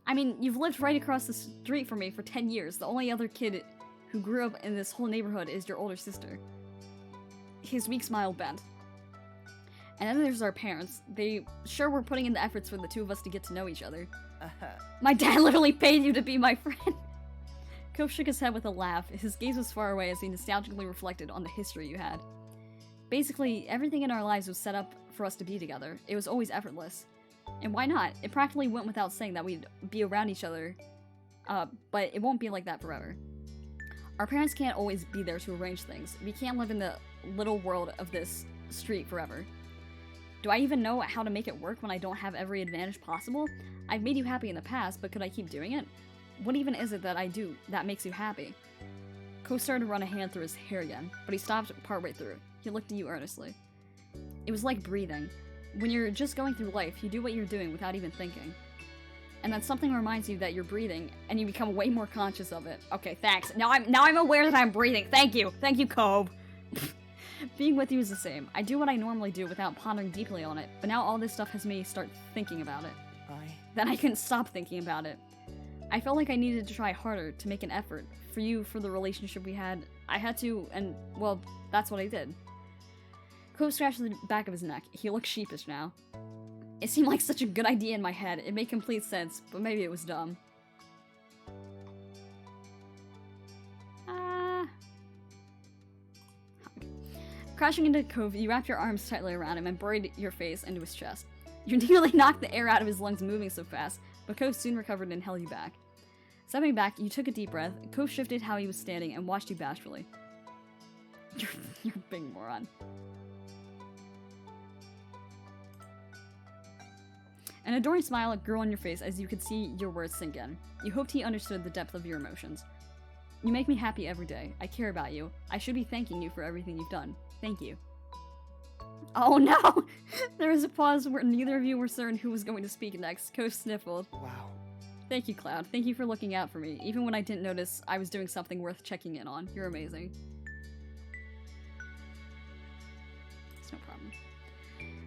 I mean, you've lived right across the street from me for 10 years. The only other kid who grew up in this whole neighborhood is your older sister. His weak smile bent. And then there's our parents. They sure were putting in the efforts for the two of us to get to know each other. Uh-huh. My dad literally paid you to be my friend. Cove shook his head with a laugh. His gaze was far away as he nostalgically reflected on the history you had. Basically, everything in our lives was set up for us to be together. It was always effortless. And why not? It practically went without saying that we'd be around each other. But it won't be like that forever. Our parents can't always be there to arrange things. We can't live in the little world of this street forever. Do I even know how to make it work when I don't have every advantage possible? I've made you happy in the past, but could I keep doing it? What even is it that I do that makes you happy? Ko started to run a hand through his hair again, but he stopped partway through. He looked at you earnestly. It was like breathing. When you're just going through life, you do what you're doing without even thinking. And then something reminds you that you're breathing, and you become way more conscious of it. Okay, thanks. Now I'm aware that I'm breathing. Thank you, Cove. Being with you is the same. I do what I normally do without pondering deeply on it, but now all this stuff has made me start thinking about it. Then I couldn't stop thinking about it. I felt like I needed to try harder, to make an effort. For you, for the relationship we had, I had to, and, well, that's what I did. Cove scratched the back of his neck. He looked sheepish now. It seemed like such a good idea in my head. It made complete sense, but maybe it was dumb. Crashing into Cove, you wrapped your arms tightly around him and buried your face into his chest. You nearly knocked the air out of his lungs moving so fast, but Cove soon recovered and held you back. Stepping back, you took a deep breath. Cove shifted how he was standing and watched you bashfully. You're a big moron. An adoring smile grew on your face as you could see your words sink in. You hoped he understood the depth of your emotions. You make me happy every day. I care about you. I should be thanking you for everything you've done. Thank you. Oh no! There was a pause where neither of you were certain who was going to speak next. Cove sniffled. Wow. Thank you, Cloud. Thank you for looking out for me, even when I didn't notice I was doing something worth checking in on. You're amazing. It's no problem.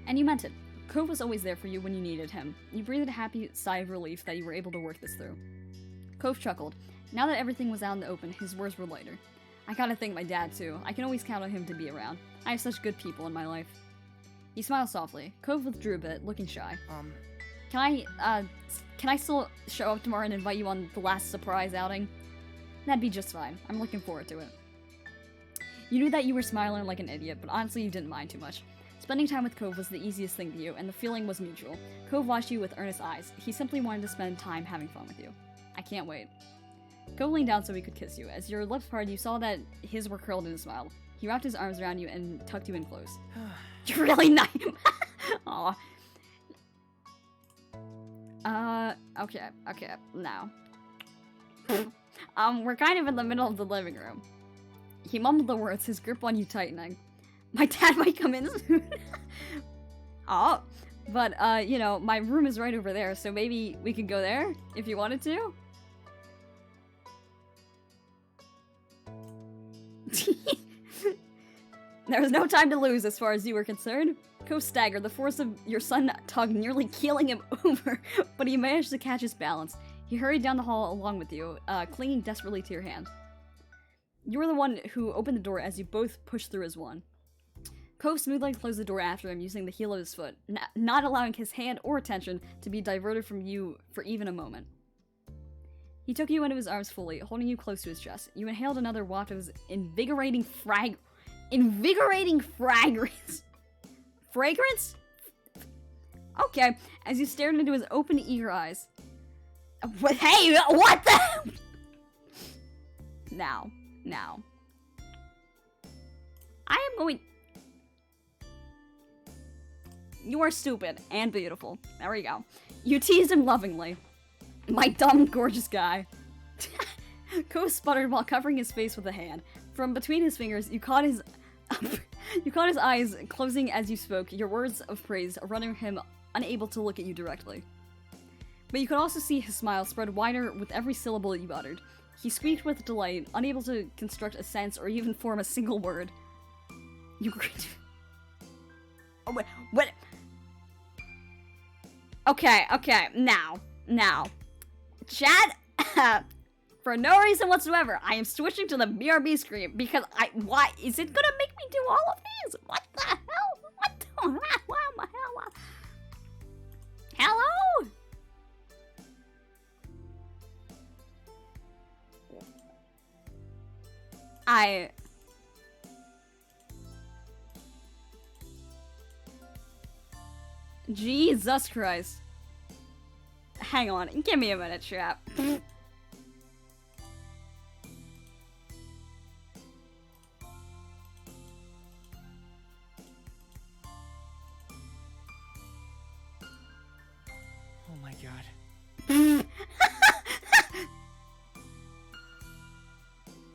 And you meant it. Cove was always there for you when you needed him. You breathed a happy sigh of relief that you were able to work this through. Cove chuckled. Now that everything was out in the open, his words were lighter. I gotta thank my dad, too. I can always count on him to be around. I have such good people in my life. He smiled softly. Cove withdrew a bit, looking shy. Can I still show up tomorrow and invite you on the last surprise outing? That'd be just fine. I'm looking forward to it. You knew that you were smiling like an idiot, but honestly you didn't mind too much. Spending time with Cove was the easiest thing to you, and the feeling was mutual. Cove watched you with earnest eyes. He simply wanted to spend time having fun with you. I can't wait. Cove leaned down so he could kiss you. As your lips parted, you saw that his were curled in a smile. He wrapped his arms around you and tucked you in close. You're really nice. Aw. Okay, now. We're kind of in the middle of the living room. He mumbled the words, his grip on you tightening. My dad might come in soon. Oh, but, you know, my room is right over there, so maybe we could go there if you wanted to? There was no time to lose as far as you were concerned. Cove staggered, the force of your sudden tug nearly keeling him over, but he managed to catch his balance. He hurried down the hall along with you, clinging desperately to your hand. You were the one who opened the door as you both pushed through as one. Cove smoothly closed the door after him using the heel of his foot, not allowing his hand or attention to be diverted from you for even a moment. He took you into his arms fully, holding you close to his chest. You inhaled another waft of his invigorating fragrance. Fragrance? Okay, as you stared into his open, eager eyes. Hey, what the? Now. I am going... You are stupid and beautiful. There we go. You teased him lovingly. My dumb, gorgeous guy. Cove sputtered while covering his face with a hand. From between his fingers, you caught his eyes closing as you spoke, your words of praise running him unable to look at you directly. But you could also see his smile spread wider with every syllable you uttered. He squeaked with delight, unable to construct a sense or even form a single word. You agreed. Oh, wait, what? Okay, now. Chat, for no reason whatsoever, I am switching to the BRB screen because why? Is it gonna make me do all of these? What the hell? What the hell? Why? Jesus Christ. Hang on, give me a minute, chap. Oh my god.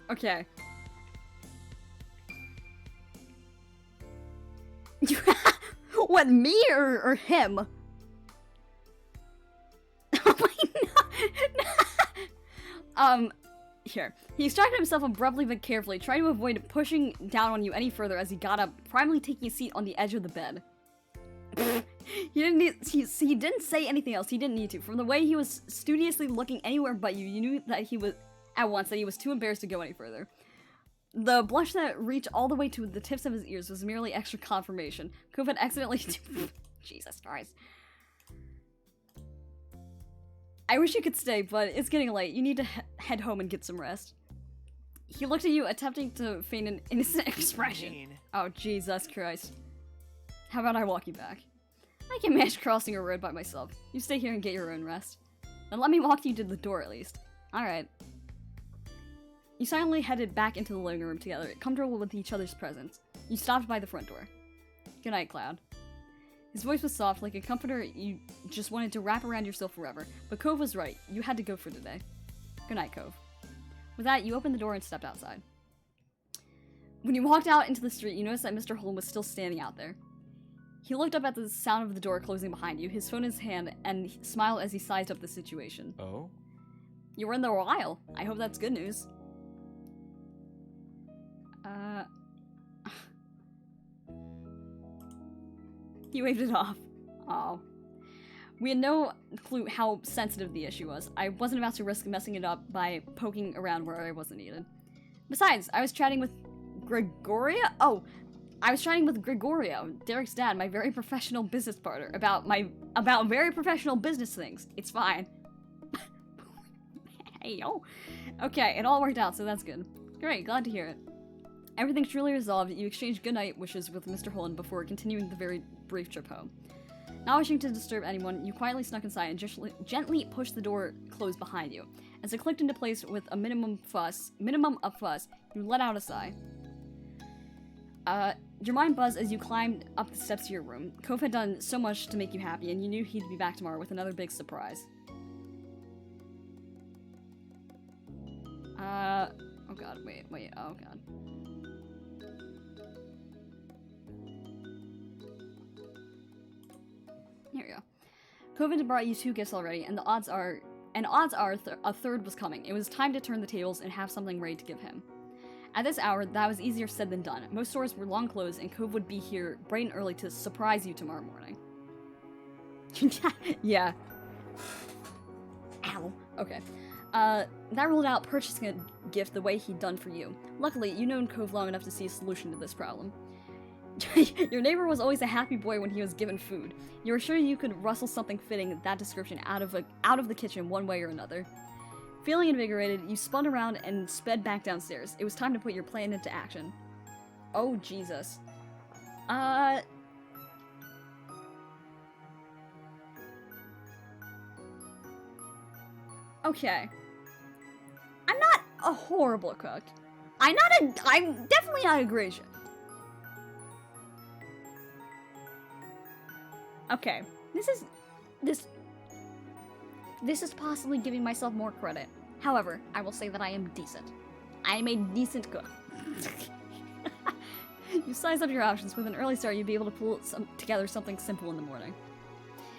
Okay. What, me or him? Oh my no. Here. He distracted himself abruptly but carefully, trying to avoid pushing down on you any further as he got up, primarily taking a seat on the edge of the bed. He didn't say anything else. He didn't need to. From the way he was studiously looking anywhere but you, you knew that he was too embarrassed to go any further. The blush that reached all the way to the tips of his ears was merely extra confirmation. Cove had accidentally Jesus Christ. I wish you could stay, but it's getting late. You need to head home and get some rest. He looked at you, attempting to feign an innocent expression. Oh, Jesus Christ. How about I walk you back? I can manage crossing a road by myself. You stay here and get your own rest. Then let me walk you to the door at least. Alright. You silently headed back into the living room together, comfortable with each other's presence. You stopped by the front door. Good night, Cloud. His voice was soft, like a comforter you just wanted to wrap around yourself forever. But Cove was right. You had to go for today. Good night, Cove. With that, you opened the door and stepped outside. When you walked out into the street, you noticed that Mr. Holm was still standing out there. He looked up at the sound of the door closing behind you, his phone in his hand, and he smiled as he sized up the situation. Oh? You were in there a while. I hope that's good news. He waved it off. Oh. We had no clue how sensitive the issue was. I wasn't about to risk messing it up by poking around where I wasn't needed. Besides, I was chatting with Gregoria? Oh, I was chatting with Gregorio, Derek's dad, my very professional business partner, about very professional business things. It's fine. Hey, yo. Okay, it all worked out, so that's good. Great, glad to hear it. Everything's truly resolved. You exchanged goodnight wishes with Mr. Holland before continuing the very brief trip home. Not wishing to disturb anyone, you quietly snuck inside and gently pushed the door closed behind you. As it clicked into place with a minimum of fuss, you let out a sigh. Your mind buzzed as you climbed up the steps to your room. Cove had done so much to make you happy, and you knew he'd be back tomorrow with another big surprise. Oh god, wait, oh god. Here we go. COVID had brought you 2 gifts already, and odds are a third was coming. It was time to turn the tables and have something ready to give him. At this hour, that was easier said than done. Most stores were long closed, and Cove would be here bright and early to surprise you tomorrow morning. Yeah. Ow. Okay. That ruled out purchasing a gift the way he'd done for you. Luckily, you've known Cove long enough to see a solution to this problem. Your neighbor was always a happy boy when he was given food. You were sure you could rustle something fitting that description out of the kitchen one way or another. Feeling invigorated, you spun around and sped back downstairs. It was time to put your plan into action. Oh, Jesus. Okay. I'm not a horrible cook. I'm definitely not a great chef. Okay, this is possibly giving myself more credit. However, I will say that I am decent. I am a decent cook. You size up your options. With an early start, you'd be able to pull together something simple in the morning.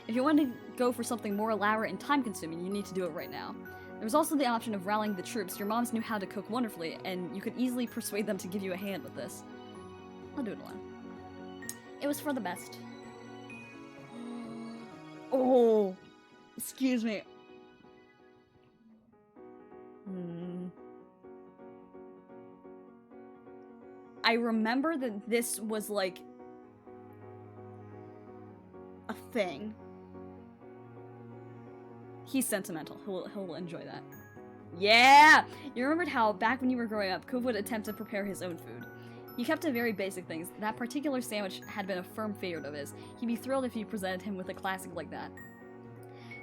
If you want to go for something more elaborate and time-consuming, you need to do it right now. There was also the option of rallying the troops. Your moms knew how to cook wonderfully, and you could easily persuade them to give you a hand with this. I'll do it alone. It was for the best. Oh, excuse me. I remember that this was like a thing. He's sentimental. He'll enjoy that. Yeah! You remembered how, back when you were growing up, Cove would attempt to prepare his own food. He kept to very basic things. That particular sandwich had been a firm favorite of his. He'd be thrilled if you presented him with a classic like that.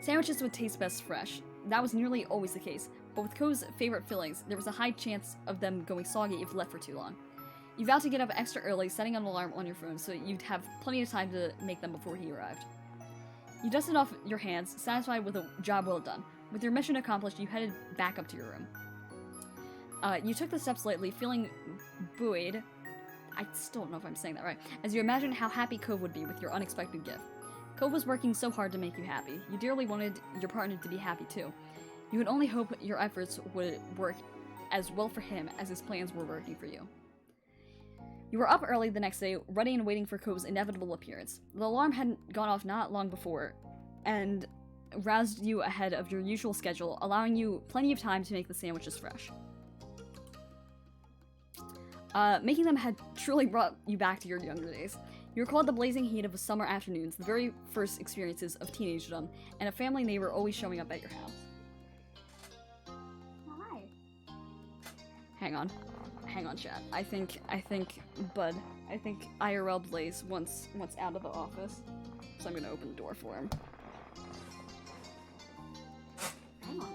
Sandwiches would taste best fresh. That was nearly always the case, but with Cove's favorite fillings, there was a high chance of them going soggy if left for too long. You vowed to get up extra early, setting an alarm on your phone so you'd have plenty of time to make them before he arrived. You dusted off your hands, satisfied with a job well done. With your mission accomplished, you headed back up to your room. You took the steps lightly, feeling buoyed. I still don't know if I'm saying that right. As you imagined how happy Cove would be with your unexpected gift. Cove was working so hard to make you happy. You dearly wanted your partner to be happy too. You would only hope your efforts would work as well for him as his plans were working for you. You were up early the next day, ready and waiting for Cove's inevitable appearance. The alarm hadn't gone off not long before, and roused you ahead of your usual schedule, allowing you plenty of time to make the sandwiches fresh. Making them had truly brought you back to your younger days. You recalled the blazing heat of summer afternoons, the very first experiences of teenagerdom, and a family neighbor always showing up at your house. Hi. Hang on, chat. I think Bud, I think IRL Blaze wants out of the office, so I'm gonna open the door for him. Hang on.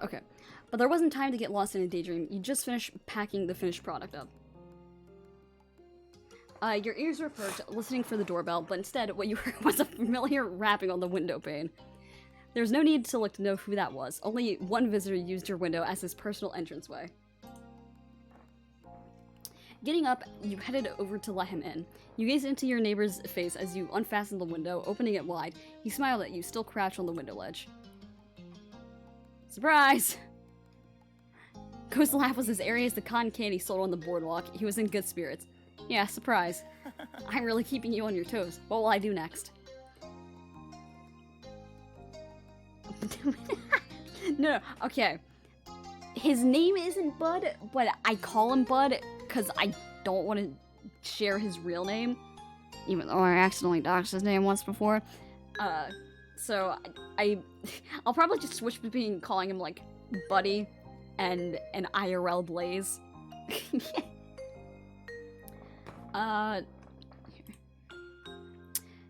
Okay. But there wasn't time to get lost in a daydream. You just finished packing the finished product up. Your ears were perked, listening for the doorbell, but instead what you heard was a familiar rapping on the window pane. There was no need to look to know who that was. Only one visitor used your window as his personal entranceway. Getting up, you headed over to let him in. You gazed into your neighbor's face as you unfastened the window, opening it wide. He smiled at you, still crouched on the window ledge. Surprise! Cove's laugh was as airy as the cotton candy sold on the boardwalk. He was in good spirits. Yeah, surprise. I'm really keeping you on your toes. What will I do next? No, okay. His name isn't Bud, but I call him Bud because I don't want to share his real name. Even though I accidentally doxed his name once before. So I'll probably just switch between calling him, like, Buddy and an IRL Blaze.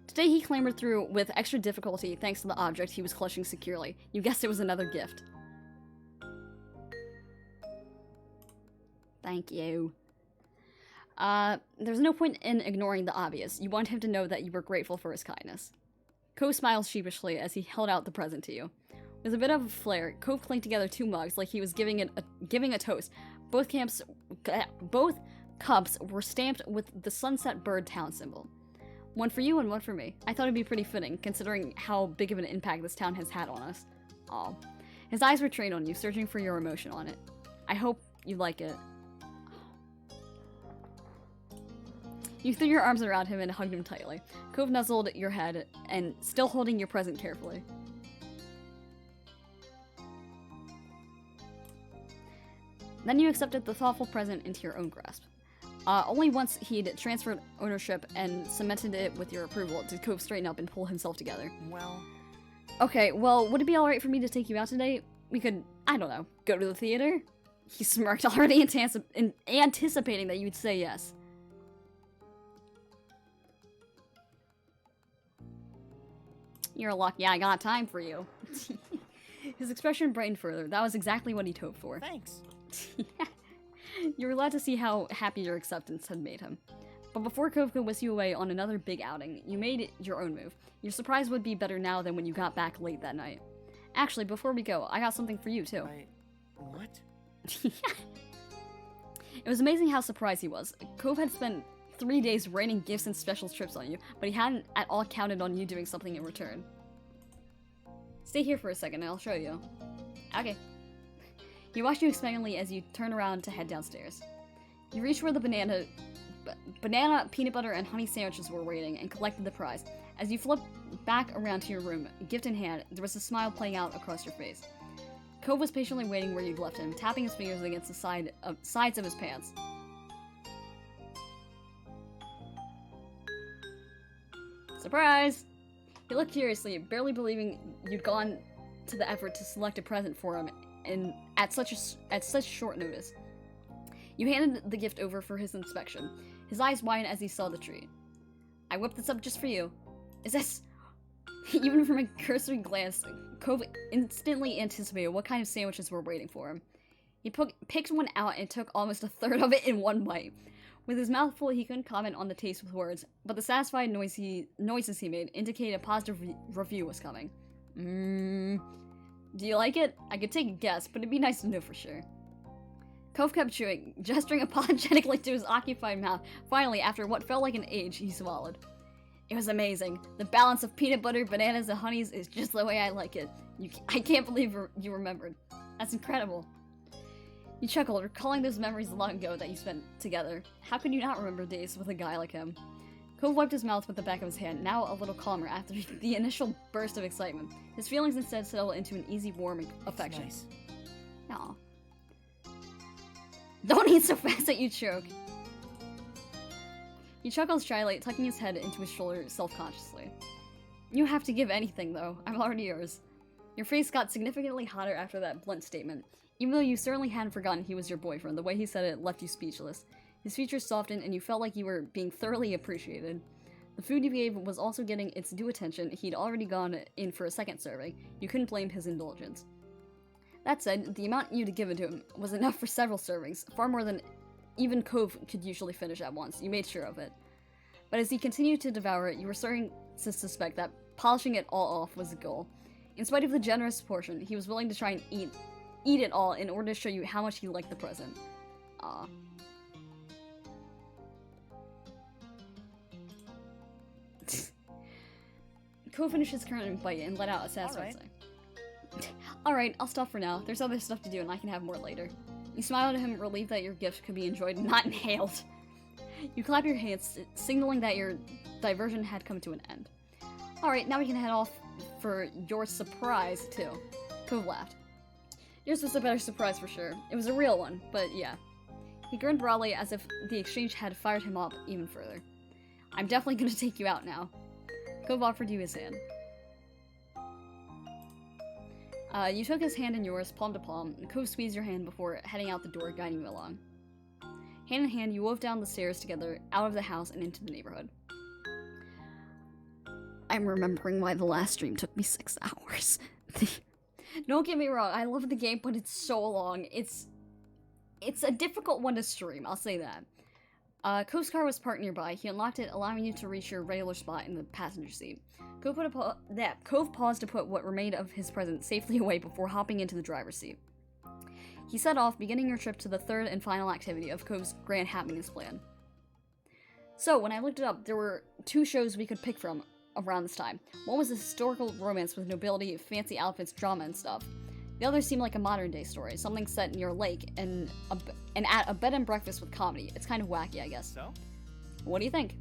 Today he clambered through with extra difficulty thanks to the object he was clutching securely. You guessed it was another gift. Thank you. There's no point in ignoring the obvious. You want him to know that you were grateful for his kindness. Cove smiled sheepishly as he held out the present to you. With a bit of a flair, Cove clanked together 2 mugs like he was giving a toast. Both cups were stamped with the Sunset Bird town symbol. One for you and one for me. I thought it'd be pretty fitting, considering how big of an impact this town has had on us. Aw. His eyes were trained on you, searching for your emotion on it. I hope you like it. You threw your arms around him and hugged him tightly. Cove nuzzled your head, and still holding your present carefully. Then you accepted the thoughtful present into your own grasp. Only once he'd transferred ownership and cemented it with your approval did Cove straighten up and pull himself together. Well... Okay, well, would it be alright for me to take you out today? We could, I don't know, go to the theater? He smirked, already anticipating that you'd say yes. You're lucky I got time for you. His expression brightened further. That was exactly what he'd hoped for. Thanks. You were glad to see how happy your acceptance had made him. But before Cove could whisk you away on another big outing, you made your own move. Your surprise would be better now than when you got back late that night. Actually, before we go, I got something for you, too. What? It was amazing how surprised he was. Cove had spent 3 days raining gifts and special trips on you, but he hadn't at all counted on you doing something in return. Stay here for a second and I'll show you. Okay. He watched you expectantly as you turn around to head downstairs. You reach for the banana banana, peanut butter, and honey sandwiches were waiting and collected the prize. As you flipped back around to your room, gift in hand, there was a smile playing out across your face. Cove was patiently waiting where you'd left him, tapping his fingers against the sides of his pants. Surprise! He looked curiously, barely believing you'd gone to the effort to select a present for him at such short notice. You handed the gift over for his inspection. His eyes widened as he saw the treat. I whipped this up just for you. Is this... Even from a cursory glance, Cove instantly anticipated what kind of sandwiches were waiting for him. He picked one out and took almost a third of it in one bite. With his mouth full, he couldn't comment on the taste with words, but the satisfied noises he made indicated a positive review was coming. Do you like it? I could take a guess, but it'd be nice to know for sure. Cove kept chewing, gesturing apologetically to his occupied mouth. Finally, after what felt like an age, he swallowed. It was amazing. The balance of peanut butter, bananas, and honeys is just the way I like it. I can't believe you remembered. That's incredible. You chuckled, recalling those memories long ago that you spent together. How could you not remember days with a guy like him? Cove wiped his mouth with the back of his hand, now a little calmer after the initial burst of excitement. His feelings instead settled into an easy, warm affection. Nice. Aw. Don't eat so fast that you choke. He chuckled shyly, tucking his head into his shoulder self-consciously. You have to give anything, though. I'm already yours. Your face got significantly hotter after that blunt statement. Even though you certainly hadn't forgotten he was your boyfriend, the way he said it left you speechless. His features softened, and you felt like you were being thoroughly appreciated. The food you gave was also getting its due attention. He'd already gone in for a second serving. You couldn't blame his indulgence. That said, the amount you'd given to him was enough for several servings, far more than even Cove could usually finish at once. You made sure of it. But as he continued to devour it, you were starting to suspect that polishing it all off was the goal. In spite of the generous portion, he was willing to try and eat it all in order to show you how much he liked the present. Aw. Cove finished his current bite and let out a satisfied sigh. Alright, I'll stop for now. There's other stuff to do and I can have more later. You smiled at him, relieved that your gift could be enjoyed and not inhaled. You clap your hands, signaling that your diversion had come to an end. Alright, now we can head off for your surprise, too. Cove laughed. Yours was a better surprise for sure. It was a real one, but yeah. He grinned broadly as if the exchange had fired him up even further. I'm definitely gonna take you out now. Cove offered you his hand. You took his hand in yours, palm to palm, and Cove squeezed your hand before heading out the door, guiding you along. Hand in hand, you wove down the stairs together, out of the house and into the neighborhood. I'm remembering why the last stream took me 6 hours. Don't get me wrong, I love the game, but it's so long. It's a difficult one to stream, I'll say that. Cove's car was parked nearby. He unlocked it, allowing you to reach your regular spot in the passenger seat. Cove paused to put what remained of his present safely away before hopping into the driver's seat. He set off, beginning your trip to the third and final activity of Cove's grand happiness plan. So, when I looked it up, there were 2 shows we could pick from around this time. One was a historical romance with nobility, fancy outfits, drama, and stuff. The other seemed like a modern-day story, something set near a lake, and at a bed and breakfast with comedy. It's kind of wacky, I guess. So? What do you think?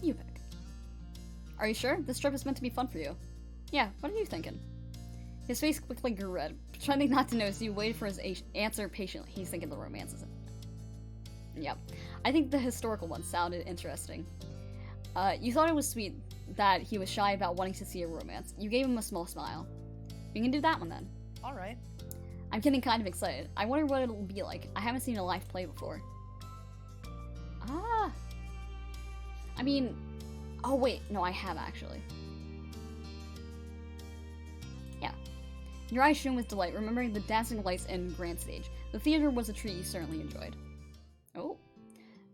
You pick. Are you sure? This trip is meant to be fun for you. Yeah, what are you thinking? His face quickly grew red. Pretending not to notice, you waited for his answer patiently. He's thinking the romance isn't. Yep. I think the historical one sounded interesting. You thought it was sweet that he was shy about wanting to see a romance. You gave him a small smile. We can do that one then. Alright. I'm getting kind of excited. I wonder what it'll be like. I haven't seen a live play before. Ah. I mean... Oh wait, no, I have actually. Yeah. Your eyes shone with delight, remembering the dancing lights and grand stage. The theater was a treat you certainly enjoyed. Oh.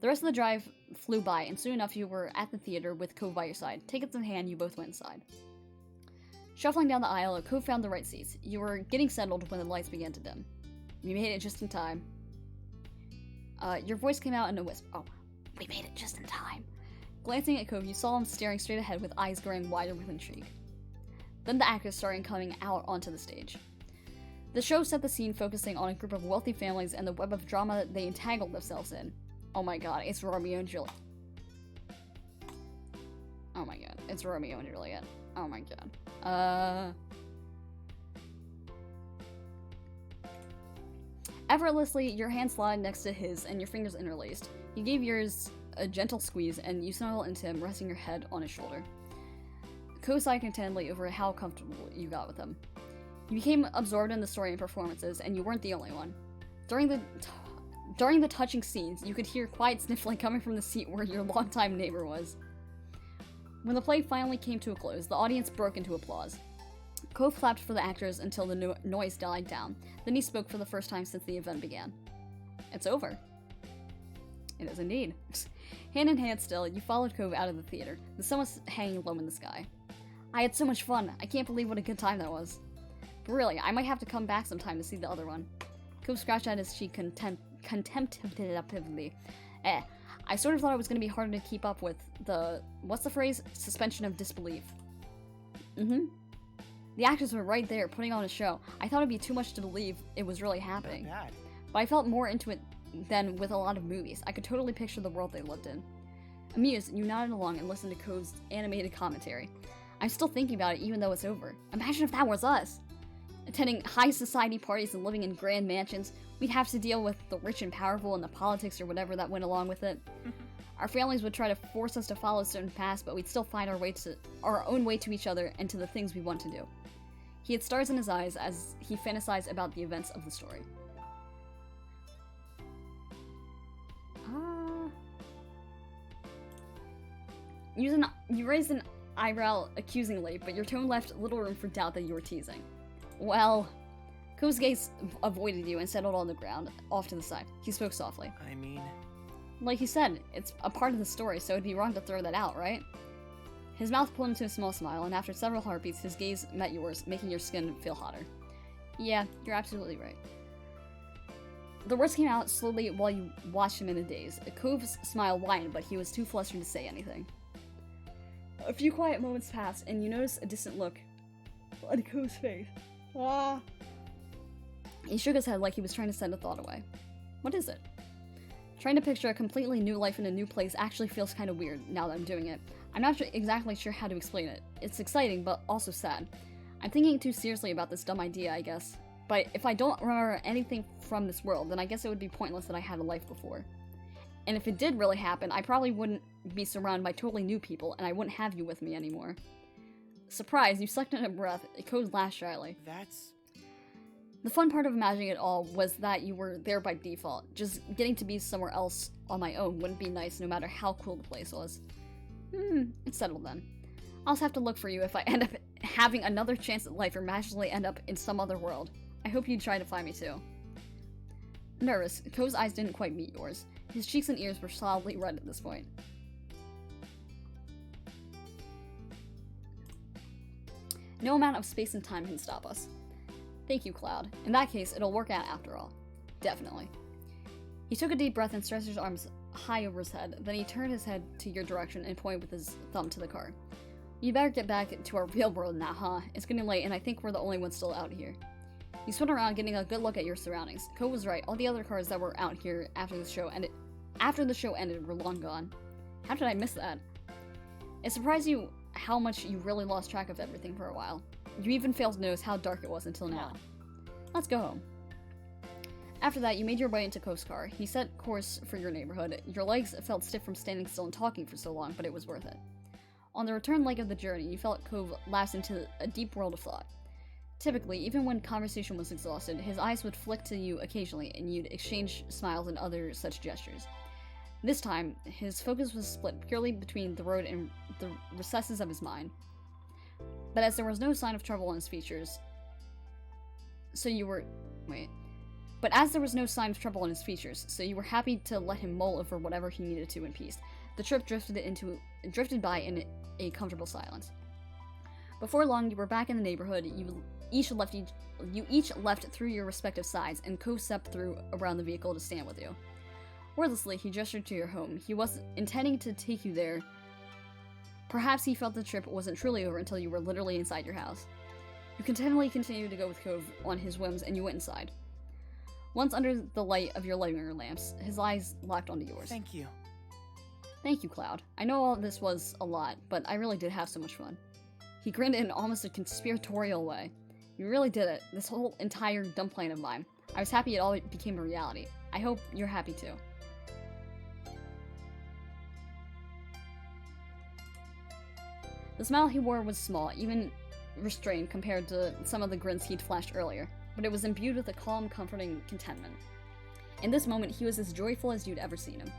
The rest of the drive flew by, and soon enough you were at the theater with Cove by your side. Tickets in hand, you both went inside. Shuffling down the aisle, Cove found the right seats. You were getting settled when the lights began to dim. We made it just in time. Your voice came out in a whisper. Oh, we made it just in time. Glancing at Cove, you saw him staring straight ahead with eyes growing wider with intrigue. Then the actors started coming out onto the stage. The show set the scene focusing on a group of wealthy families and the web of drama they entangled themselves in. Oh my god, it's Romeo and Juliet. Oh my god, it's Romeo and Juliet. Oh my god. Effortlessly, your hand slid next to his and your fingers interlaced. You gave yours a gentle squeeze and you snuggled into him, resting your head on his shoulder. Ko sighed contentedly over how comfortable you got with him. You became absorbed in the story and performances, and you weren't the only one. During the touching scenes, you could hear quiet sniffling coming from the seat where your longtime neighbor was. When the play finally came to a close, the audience broke into applause. Ko clapped for the actors until the noise died down. Then he spoke for the first time since the event began. It's over. It is indeed. Hand in hand still, you followed Cove out of the theater. The sun was hanging low in the sky. I had so much fun. I can't believe what a good time that was. But really, I might have to come back sometime to see the other one. Cove scratched at his cheek contemplatively. I sort of thought it was going to be harder to keep up with the, what's the phrase? Suspension of disbelief. The actors were right there, putting on a show. I thought it'd be too much to believe it was really happening. Not bad. But I felt more into it than with a lot of movies. I could totally picture the world they lived in. Amused, you nodded along and listened to Cove's animated commentary. I'm still thinking about it even though it's over. Imagine if that was us! Attending high society parties and living in grand mansions, we'd have to deal with the rich and powerful and the politics or whatever that went along with it. Our families would try to force us to follow certain paths, but we'd still find our own way to each other and to the things we want to do. He had stars in his eyes as he fantasized about the events of the story. You raised an eyebrow accusingly, but your tone left little room for doubt that you were teasing. Well, Ko's gaze avoided you and settled on the ground, off to the side. He spoke softly. I mean, Like he said, it's a part of the story, so it'd be wrong to throw that out, right? His mouth pulled into a small smile, and after several heartbeats, his gaze met yours, making your skin feel hotter. Yeah, you're absolutely right. The words came out slowly while you watched him in a daze. Cove's smile widened, but he was too flustered to say anything. A few quiet moments passed, and you noticed a distant look on Cove's face. He shook his head like he was trying to send a thought away. What is it? Trying to picture a completely new life in a new place actually feels kind of weird now that I'm doing it. I'm not exactly sure how to explain it. It's exciting, but also sad. I'm thinking too seriously about this dumb idea, I guess. But if I don't remember anything from this world, then I guess it would be pointless that I had a life before. And if it did really happen, I probably wouldn't be surrounded by totally new people, and I wouldn't have you with me anymore. Surprised, you sucked in a breath. Code laughed shyly. that's... The fun part of imagining it all was that you were there by default. Just getting to be somewhere else on my own wouldn't be nice no matter how cool the place was. It's settled then. I'll just have to look for you if I end up having another chance at life or magically end up in some other world. I hope you'd try to find me too. Nervous, Ko's eyes didn't quite meet yours. His cheeks and ears were solidly red at this point. No amount of space and time can stop us. Thank you, Cloud. In that case, it'll work out after all. Definitely. He took a deep breath and stretched his arms high over his head, then he turned his head to your direction and pointed with his thumb to the car. You better get back to our real world now, huh? It's getting late and I think we're the only ones still out here. You spun around, getting a good look at your surroundings. Ko was right, all the other cars that were out here after the show ended were long gone. How did I miss that? It surprised you how much you really lost track of everything for a while. You even failed to notice how dark it was until now. Let's go home. After that, you made your way into Ko's car. He set course for your neighborhood. Your legs felt stiff from standing still and talking for so long, but it was worth it. On the return leg of the journey, you felt Cove lapse into a deep world of thought. Typically, even when conversation was exhausted, his eyes would flick to you occasionally, and you'd exchange smiles and other such gestures. This time, his focus was split purely between the road and the recesses of his mind. But as there was no sign of trouble on his features, so you were happy to let him mull over whatever he needed to in peace. The trip drifted by in a comfortable silence. Before long, you were back in the neighborhood. You each left through your respective sides, and Ko stepped through around the vehicle to stand with you. Wordlessly, he gestured to your home. He wasn't intending to take you there. Perhaps he felt the trip wasn't truly over until you were literally inside your house. You continually continued to go with Cove on his whims, and you went inside. Once under the light of your living room lamps, his eyes locked onto yours. Thank you. Thank you, Cloud. I know all this was a lot, but I really did have so much fun. He grinned in almost a conspiratorial way. You really did it. This whole entire dumb plan of mine. I was happy it all became a reality. I hope you're happy too. The smile he wore was small, even restrained compared to some of the grins he'd flashed earlier, but it was imbued with a calm, comforting contentment. In this moment, he was as joyful as you'd ever seen him.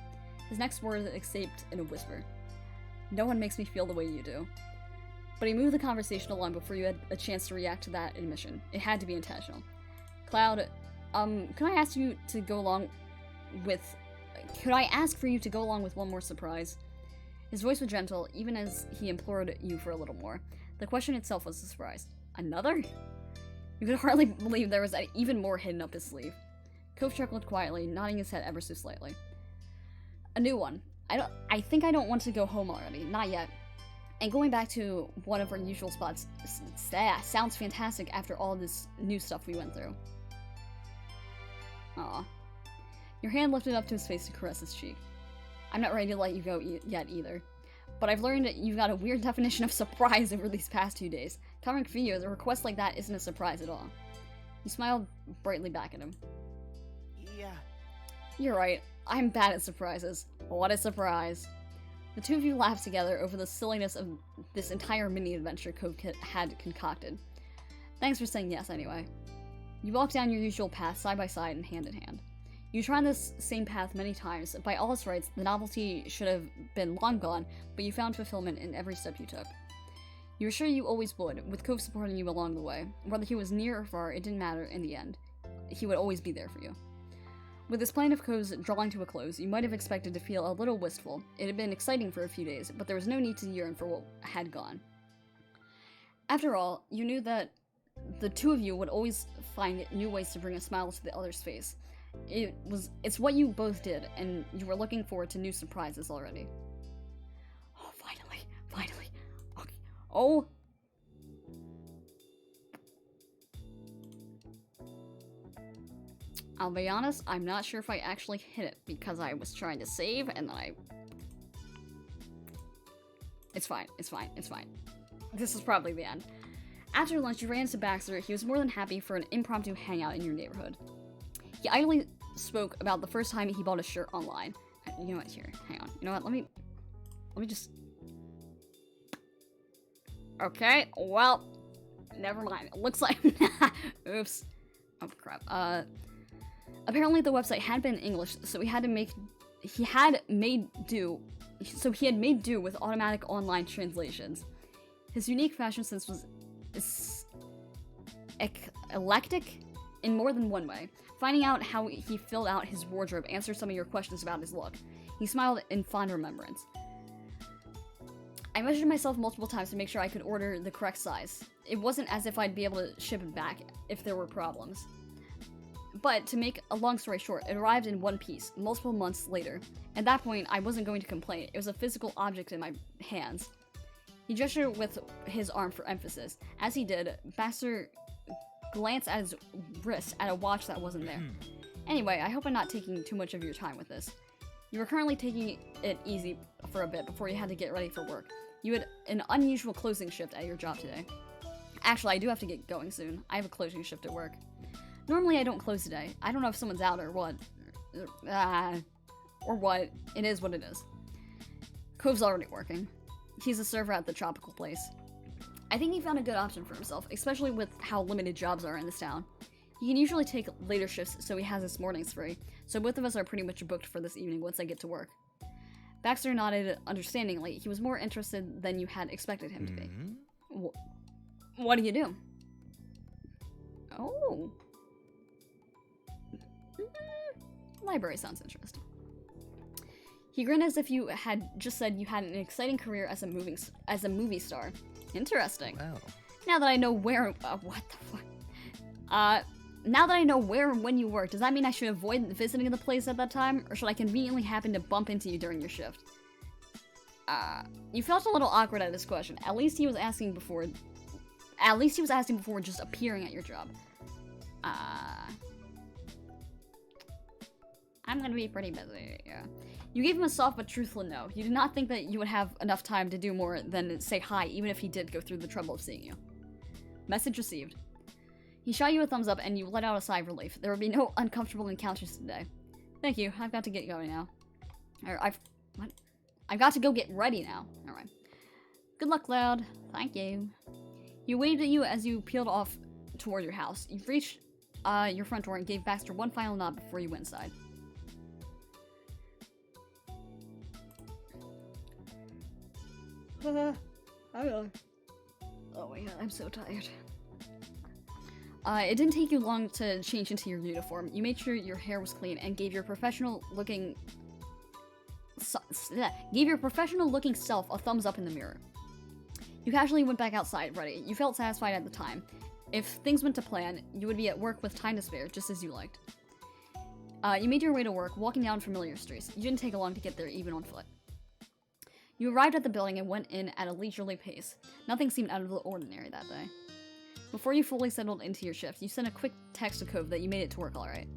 His next words escaped in a whisper. No one makes me feel the way you do. But he moved the conversation along before you had a chance to react to that admission. It had to be intentional. Cloud, could I ask you to go along with... Could I ask for you to go along with one more surprise? His voice was gentle, even as he implored you for a little more. The question itself was a surprise. Another? You could hardly believe there was even more hidden up his sleeve. Cove chuckled quietly, nodding his head ever so slightly. A new one. I think I don't want to go home already. Not yet. And going back to one of our usual spots sounds fantastic after all this new stuff we went through. Aw. Your hand lifted up to his face to caress his cheek. I'm not ready to let you go yet either. But I've learned that you've got a weird definition of surprise over these past 2 days. Coming for you, a request like that isn't a surprise at all. You smiled brightly back at him. Yeah. You're right. I'm bad at surprises. What a surprise. The two of you laughed together over the silliness of this entire mini-adventure Cove had concocted. Thanks for saying yes anyway. You walked down your usual path side by side and hand in hand. You tried this same path many times. By all its rights, the novelty should have been long gone, but you found fulfillment in every step you took. You were sure you always would, with Cove supporting you along the way. Whether he was near or far, it didn't matter in the end. He would always be there for you. With this plan of Cove's drawing to a close, you might have expected to feel a little wistful. It had been exciting for a few days, but there was no need to yearn for what had gone. After all, you knew that the two of you would always find new ways to bring a smile to the other's face. It's what you both did, and you were looking forward to new surprises already. Oh, finally. Okay. Oh. I'll be honest, I'm not sure if I actually hit it, because I was trying to save, and then It's fine. This is probably the end. After lunch, you ran to Baxter. He was more than happy for an impromptu hangout in your neighborhood. He idly spoke about the first time he bought a shirt online. You know what, here, hang on. You know what, let me just... Okay, well, never mind. It looks like... Oops. Oh, crap. Apparently the website had been English, so he had made do with automatic online translations. His unique fashion sense was eclectic in more than one way. Finding out how he filled out his wardrobe answered some of your questions about his look. He smiled in fond remembrance. I measured myself multiple times to make sure I could order the correct size. It wasn't as if I'd be able to ship it back if there were problems. But to make a long story short, it arrived in one piece, multiple months later. At that point, I wasn't going to complain. It was a physical object in my hands. He gestured with his arm for emphasis. As he did, Baxter glanced at his wrist at a watch that wasn't there. Anyway, I hope I'm not taking too much of your time with this. You were currently taking it easy for a bit before you had to get ready for work. You had an unusual closing shift at your job today. Actually, I do have to get going soon. I have a closing shift at work. Normally, I don't close today. I don't know if someone's out or what. Or what. It is what it is. Cove's already working. He's a server at the tropical place. I think he found a good option for himself, especially with how limited jobs are in this town. He can usually take later shifts, so he has his mornings free, so both of us are pretty much booked for this evening once I get to work. Baxter nodded understandingly. He was more interested than you had expected him to be. What do you do? Oh. Library sounds interesting. He grinned as if you had just said you had an exciting career as a movie star. Interesting. Wow. Now that I know where... what the fuck? Now that I know where and when you work, does that mean I should avoid visiting the place at that time? Or should I conveniently happen to bump into you during your shift? You felt a little awkward at this question. At least he was asking before At least he was asking before just appearing at your job. I'm gonna be pretty busy, yeah. You gave him a soft but truthful no. You did not think that you would have enough time to do more than say hi, even if he did go through the trouble of seeing you. Message received. He shot you a thumbs up and you let out a sigh of relief. There will be no uncomfortable encounters today. Thank you. I've got to get going now. I've got to go get ready now. Alright. Good luck, Cloud. Thank you. He waved at you as you peeled off toward your house. You reached your front door and gave Baxter one final nod before you went inside. Oh my god, I'm so tired. It didn't take you long to change into your uniform. You made sure your hair was clean and gave your professional looking self a thumbs up in the mirror. You casually went back outside, ready. You felt satisfied at the time. If things went to plan, you would be at work with time to spare, just as you liked. You made your way to work, walking down familiar streets. You didn't take long to get there, even on foot. You arrived at the building and went in at a leisurely pace. Nothing seemed out of the ordinary that day. Before you fully settled into your shift, you sent a quick text to Cove that you made it to work alright.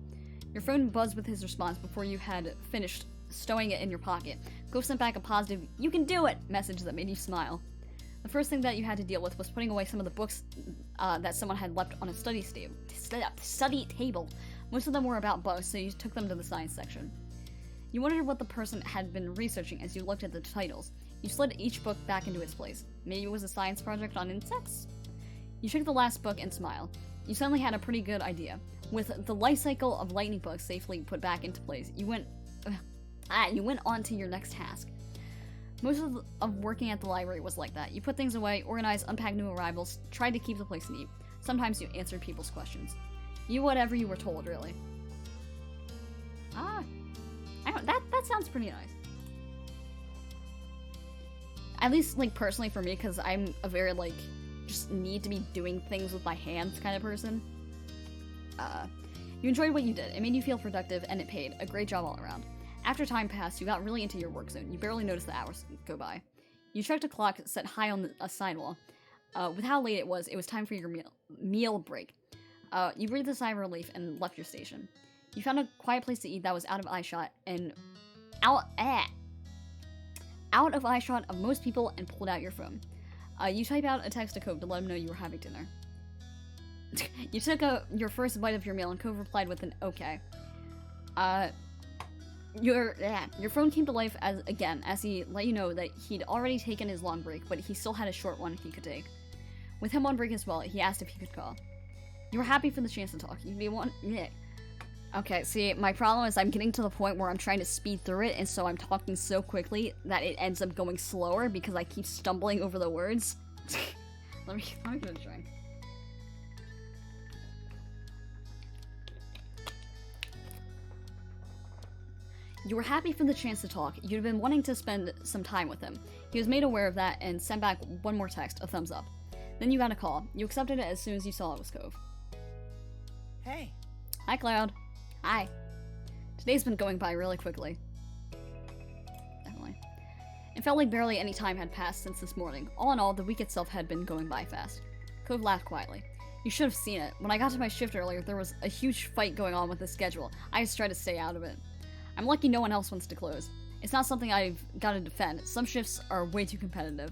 Your phone buzzed with his response before you had finished stowing it in your pocket. Cove sent back a positive, "You can do it!" message that made you smile. The first thing that you had to deal with was putting away some of the books that someone had left on a study table. Most of them were about bugs, so you took them to the science section. You wondered what the person had been researching as you looked at the titles. You slid each book back into its place. Maybe it was a science project on insects? You took the last book and smiled. You suddenly had a pretty good idea. With the life cycle of lightning bugs safely put back into place, you went on to your next task. Most of working at the library was like that. You put things away, organized, unpacked new arrivals, tried to keep the place neat. Sometimes you answered people's questions. You whatever you were told, really. That sounds pretty nice. At least, like, personally for me, because I'm a very, like, just need to be doing things with my hands kind of person. You enjoyed what you did. It made you feel productive, and it paid. A great job all around. After time passed, you got really into your work zone. You barely noticed the hours go by. You checked a clock set high on a sidewall. With how late it was time for your meal break. You breathed a sigh of relief and left your station. You found a quiet place to eat that was out of eyeshot and out of eyeshot of most people and pulled out your phone. You type out a text to Cove to let him know you were having dinner. You took your first bite of your meal and Cove replied with an okay. Your phone came to life as he let you know that he'd already taken his long break, but he still had a short one he could take. With him on break as well, he asked if he could call. You were happy for the chance to talk. Okay, see, my problem is I'm getting to the point where I'm trying to speed through it, and so I'm talking so quickly that it ends up going slower because I keep stumbling over the words. let me give it a try. You were happy for the chance to talk. You'd been wanting to spend some time with him. He was made aware of that and sent back one more text, a thumbs up. Then you got a call. You accepted it as soon as you saw it was Cove. Hey. Hi, Cloud. Hi. Today's been going by really quickly. Definitely. It felt like barely any time had passed since this morning. All in all, the week itself had been going by fast. Cove laughed quietly. You should have seen it. When I got to my shift earlier, there was a huge fight going on with the schedule. I just tried to stay out of it. I'm lucky no one else wants to close. It's not something I've got to defend. Some shifts are way too competitive.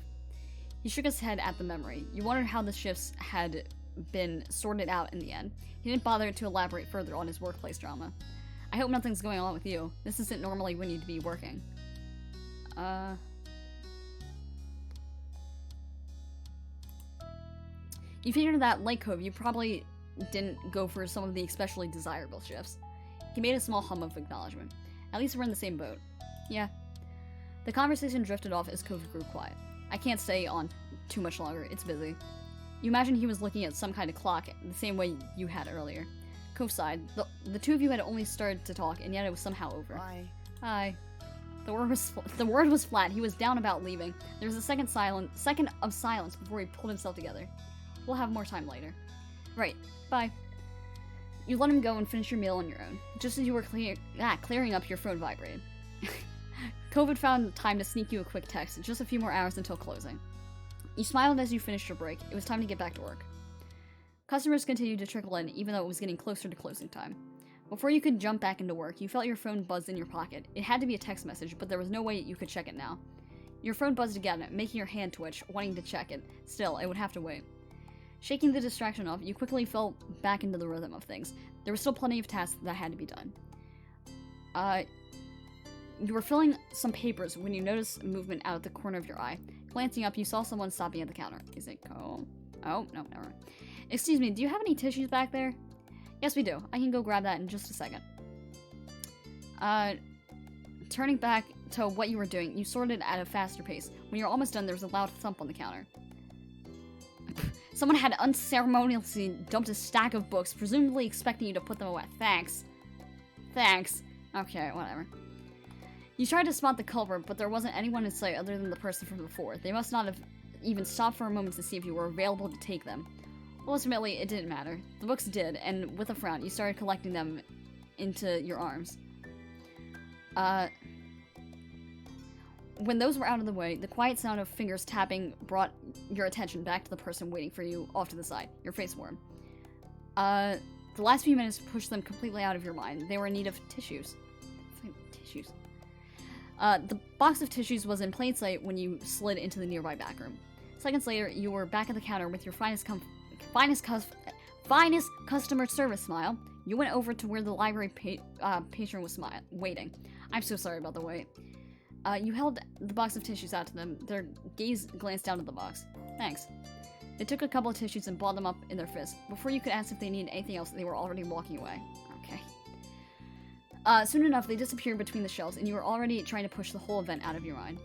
He shook his head at the memory. You wondered how the shifts had been sorted out in the end. He didn't bother to elaborate further on his workplace drama. I hope nothing's going on with you. This isn't normally when you'd be working. You figured that, like Cove, you probably didn't go for some of the especially desirable shifts. He made a small hum of acknowledgement. At least we're in the same boat. Yeah. The conversation drifted off as Cove grew quiet. I can't stay on too much longer. It's busy. You imagine he was looking at some kind of clock the same way you had earlier. Cove sighed. The two of you had only started to talk, and yet it was somehow over. Bye. Hi. The word was flat. He was down about leaving. There was a second of silence before he pulled himself together. We'll have more time later. Right. Bye. You let him go and finish your meal on your own. Just as you were clearing up, your phone vibrated. Cove had found time to sneak you a quick text, just a few more hours until closing. You smiled as you finished your break. It was time to get back to work. Customers continued to trickle in, even though it was getting closer to closing time. Before you could jump back into work, you felt your phone buzz in your pocket. It had to be a text message, but there was no way you could check it now. Your phone buzzed again, making your hand twitch, wanting to check it. Still, it would have to wait. Shaking the distraction off, you quickly fell back into the rhythm of things. There was still plenty of tasks that had to be done. You were filling some papers when you noticed movement out of the corner of your eye. Glancing up, you saw someone stopping at the counter. Is it Cole? Oh, no, never mind. Excuse me, do you have any tissues back there? Yes, we do. I can go grab that in just a second. Turning back to what you were doing, you sorted at a faster pace. When you were almost done, there was a loud thump on the counter. Someone had unceremoniously dumped a stack of books, presumably expecting you to put them away. Thanks. Thanks. Okay, whatever. You tried to spot the culprit, but there wasn't anyone in sight other than the person from before. They must not have even stopped for a moment to see if you were available to take them. Ultimately, it didn't matter. The books did, and with a frown, you started collecting them into your arms. When those were out of the way, the quiet sound of fingers tapping brought your attention back to the person waiting for you off to the side, your face warm. The last few minutes pushed them completely out of your mind. They were in need of tissues. Tissues. The box of tissues was in plain sight when you slid into the nearby back room. Seconds later, you were back at the counter with your finest customer service smile. You went over to where the library patron was waiting. I'm so sorry about the wait. You held the box of tissues out to them. Their gaze glanced down at the box. Thanks. They took a couple of tissues and balled them up in their fists. Before you could ask if they needed anything else, they were already walking away. Okay. Soon enough, they disappeared between the shelves, and you were already trying to push the whole event out of your mind.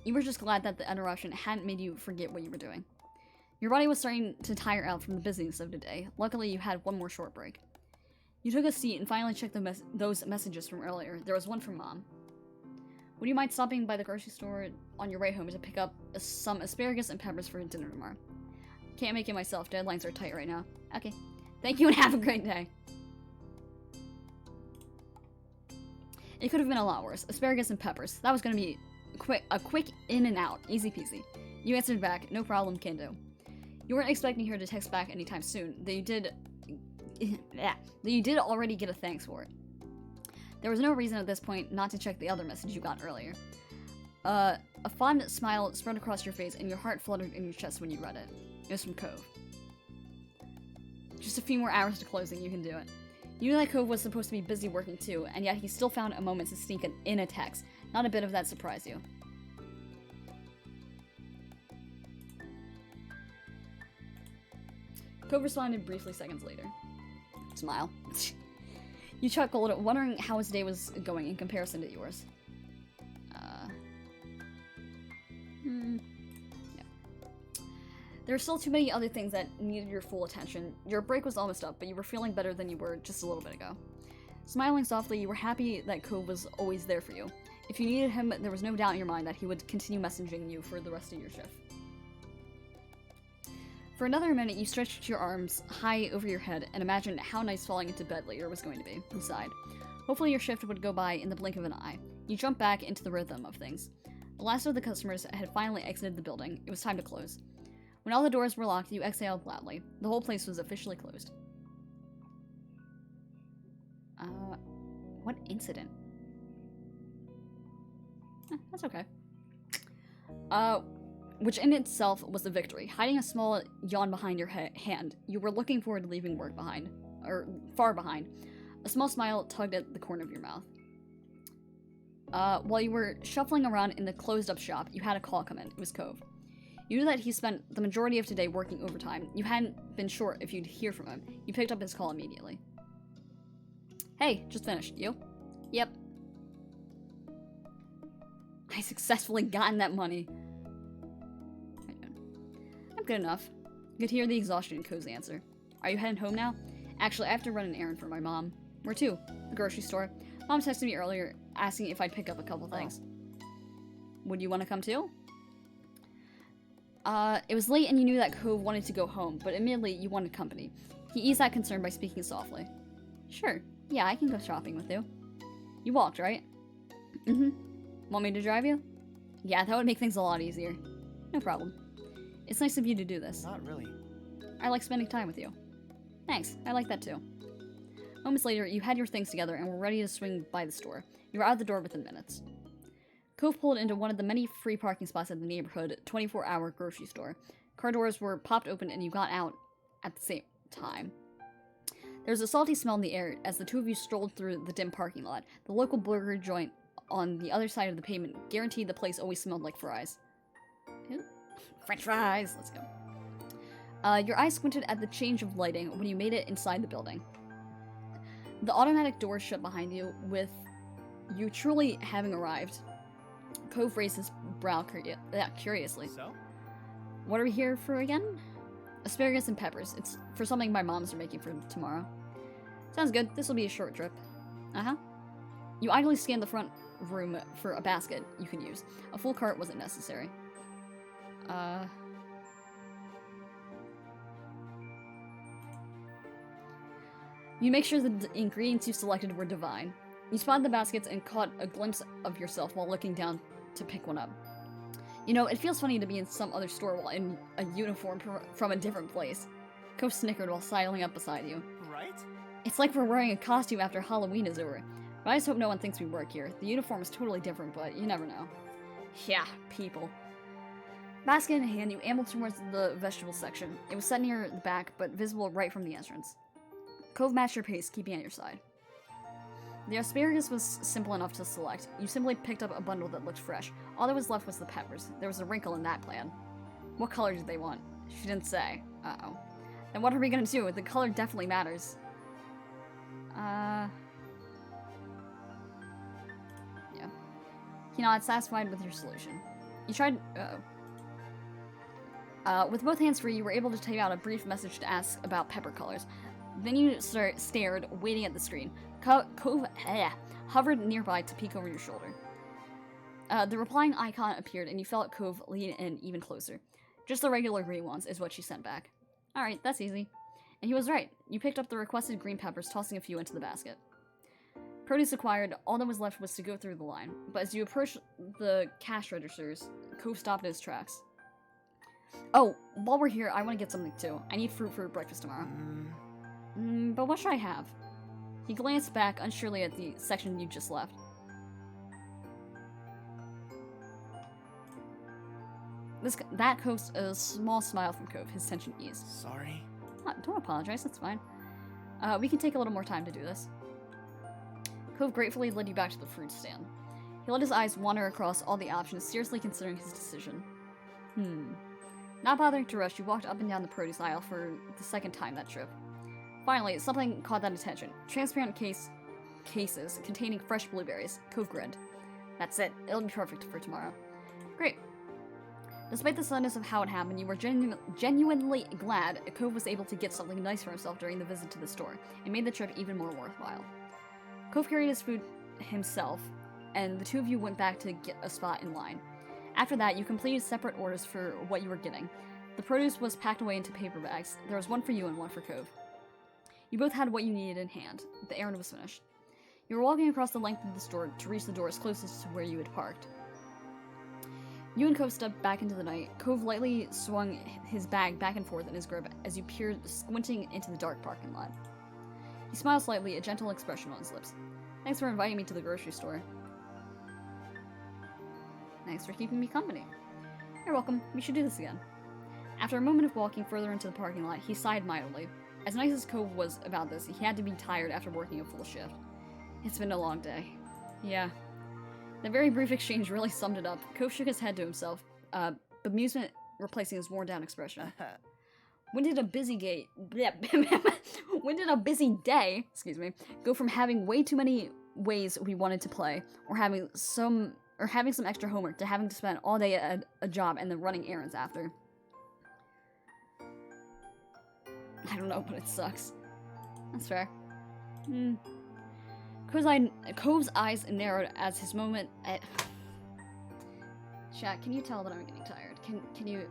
You were just glad that the interruption hadn't made you forget what you were doing. Your body was starting to tire out from the busyness of the day. Luckily, you had one more short break. You took a seat and finally checked those messages from earlier. There was one from Mom. Would you mind stopping by the grocery store on your way home to pick up some asparagus and peppers for dinner tomorrow? Can't make it myself. Deadlines are tight right now. Okay. Thank you and have a great day. It could have been a lot worse. Asparagus and peppers. That was going to be a quick in and out. Easy peasy. You answered back. No problem, can do. You weren't expecting her to text back anytime soon. Though you did already get a thanks for it. There was no reason at this point not to check the other message you got earlier. A fond smile spread across your face and your heart fluttered in your chest when you read it. It was from Cove. Just a few more hours to closing, you can do it. You knew that Cove was supposed to be busy working too, and yet he still found a moment to sneak in a text. Not a bit of that surprised you. Cove responded briefly seconds later. Smile. You chuckled, wondering how his day was going in comparison to yours. Yeah. There were still too many other things that needed your full attention. Your break was almost up, but you were feeling better than you were just a little bit ago. Smiling softly, you were happy that Cove was always there for you. If you needed him, there was no doubt in your mind that he would continue messaging you for the rest of your shift. For another minute, you stretched your arms high over your head and imagined how nice falling into bed later was going to be. You sighed. Hopefully your shift would go by in the blink of an eye. You jumped back into the rhythm of things. The last of the customers had finally exited the building. It was time to close. When all the doors were locked, you exhaled loudly. The whole place was officially closed. What incident? That's okay. Which in itself was a victory. Hiding a small yawn behind your hand, you were looking forward to leaving work behind. Or far behind. A small smile tugged at the corner of your mouth. While you were shuffling around in the closed-up shop, you had a call come in. It was Cove. You knew that he spent the majority of today working overtime. You hadn't been sure if you'd hear from him. You picked up his call immediately. Hey, just finished. You? Yep. I successfully gotten that money. I'm good enough. You could hear the exhaustion in Cove's answer. Are you heading home now? Actually, I have to run an errand for my mom. Where to? The grocery store. Mom texted me earlier asking if I'd pick up a couple things. Would you want to come too? It was late and you knew that Cove wanted to go home, but admittedly you wanted company. He eased that concern by speaking softly. Sure. Yeah, I can go shopping with you. You walked, right? Mm-hmm. Want me to drive you? Yeah, that would make things a lot easier. No problem. It's nice of you to do this. Not really. I like spending time with you. Thanks, I like that too. Moments later, you had your things together and were ready to swing by the store. You were out the door within minutes. Cove pulled into one of the many free parking spots at the neighborhood 24-hour grocery store. Car doors were popped open and you got out at the same time. There was a salty smell in the air as the two of you strolled through the dim parking lot. The local burger joint on the other side of the pavement guaranteed the place always smelled like fries. Ew. French fries! Let's go. Your eyes squinted at the change of lighting when you made it inside the building. The automatic door shut behind you, with you truly having arrived. Cove raised his brow curiously. So? What are we here for again? Asparagus and peppers. It's for something my moms are making for tomorrow. Sounds good. This will be a short trip. Uh-huh. You idly scanned the front room for a basket you could use. A full cart wasn't necessary. You make sure the ingredients you selected were divine. You spotted the baskets and caught a glimpse of yourself while looking down to pick one up. You know, it feels funny to be in some other store while in a uniform from a different place. Cove snickered while sidling up beside you. Right? It's like we're wearing a costume after Halloween is over. But I just hope no one thinks we work here. The uniform is totally different, but you never know. Yeah, people. Basket in hand, you ambled towards the vegetable section. It was set near the back, but visible right from the entrance. Cove matched your pace, keeping at your side. The asparagus was simple enough to select. You simply picked up a bundle that looked fresh. All that was left was the peppers. There was a wrinkle in that plan. What color did they want? She didn't say. Uh-oh. Then what are we gonna do? The color definitely matters. Yeah. He nodded, satisfied with your solution. You tried... with both hands free, you were able to type out a brief message to ask about pepper colors. Then you stared, waiting at the screen. Cove hovered nearby to peek over your shoulder. The replying icon appeared, and you felt Cove lean in even closer. Just the regular green ones is what she sent back. Alright, that's easy. And he was right. You picked up the requested green peppers, tossing a few into the basket. Produce acquired, all that was left was to go through the line. But as you approached the cash registers, Cove stopped in his tracks. Oh, while we're here, I want to get something too. I need fruit for breakfast tomorrow. But what should I have? He glanced back unsurely at the section you just left. That coaxed a small smile from Cove, his tension eased. Sorry. Don't apologize, that's fine. We can take a little more time to do this. Cove gratefully led you back to the fruit stand. He let his eyes wander across all the options, seriously considering his decision. Not bothering to rush, you walked up and down the produce aisle for the second time that trip. Finally, something caught that attention. Transparent cases containing fresh blueberries. Cove grinned. That's it. It'll be perfect for tomorrow. Great. Despite the suddenness of how it happened, you were genuinely glad Cove was able to get something nice for himself during the visit to the store. It made the trip even more worthwhile. Cove carried his food himself, and the two of you went back to get a spot in line. After that, you completed separate orders for what you were getting. The produce was packed away into paper bags. There was one for you and one for Cove. You both had what you needed in hand. The errand was finished. You were walking across the length of the store to reach the doors closest to where you had parked. You and Cove stepped back into the night. Cove lightly swung his bag back and forth in his grip as you peered, squinting into the dark parking lot. He smiled slightly, a gentle expression on his lips. Thanks for inviting me to the grocery store. Thanks for keeping me company. You're welcome. We should do this again. After a moment of walking further into the parking lot, he sighed mildly. As nice as Cove was about this, he had to be tired after working a full shift. It's been a long day. Yeah. The very brief exchange really summed it up. Cove shook his head to himself, bemusement replacing his worn-down expression. When did a busy day, excuse me, go from having way too many ways we wanted to play, or having some extra homework, to having to spend all day at a job and then running errands after? I don't know, but it sucks. That's fair. Cove's eyes narrowed as his moment at... Chat, can you tell that I'm getting tired? Can you...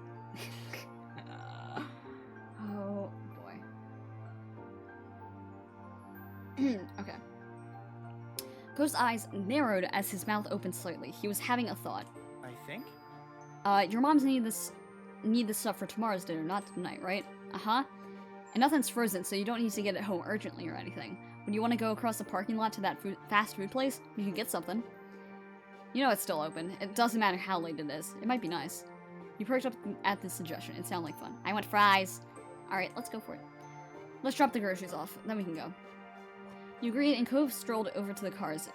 Oh, boy. Okay. Cove's eyes narrowed as his mouth opened slightly. He was having a thought. I think? Your mom's needed this need this stuff for tomorrow's dinner, not tonight, right? Uh-huh. And nothing's frozen, so you don't need to get it home urgently or anything. When you want to go across the parking lot to that fast food place, you can get something. You know it's still open. It doesn't matter how late it is. It might be nice. You perked up at this suggestion. It sounded like fun. I want fries. Alright, let's go for it. Let's drop the groceries off, then we can go. You agreed, and Cove strolled over to the cars,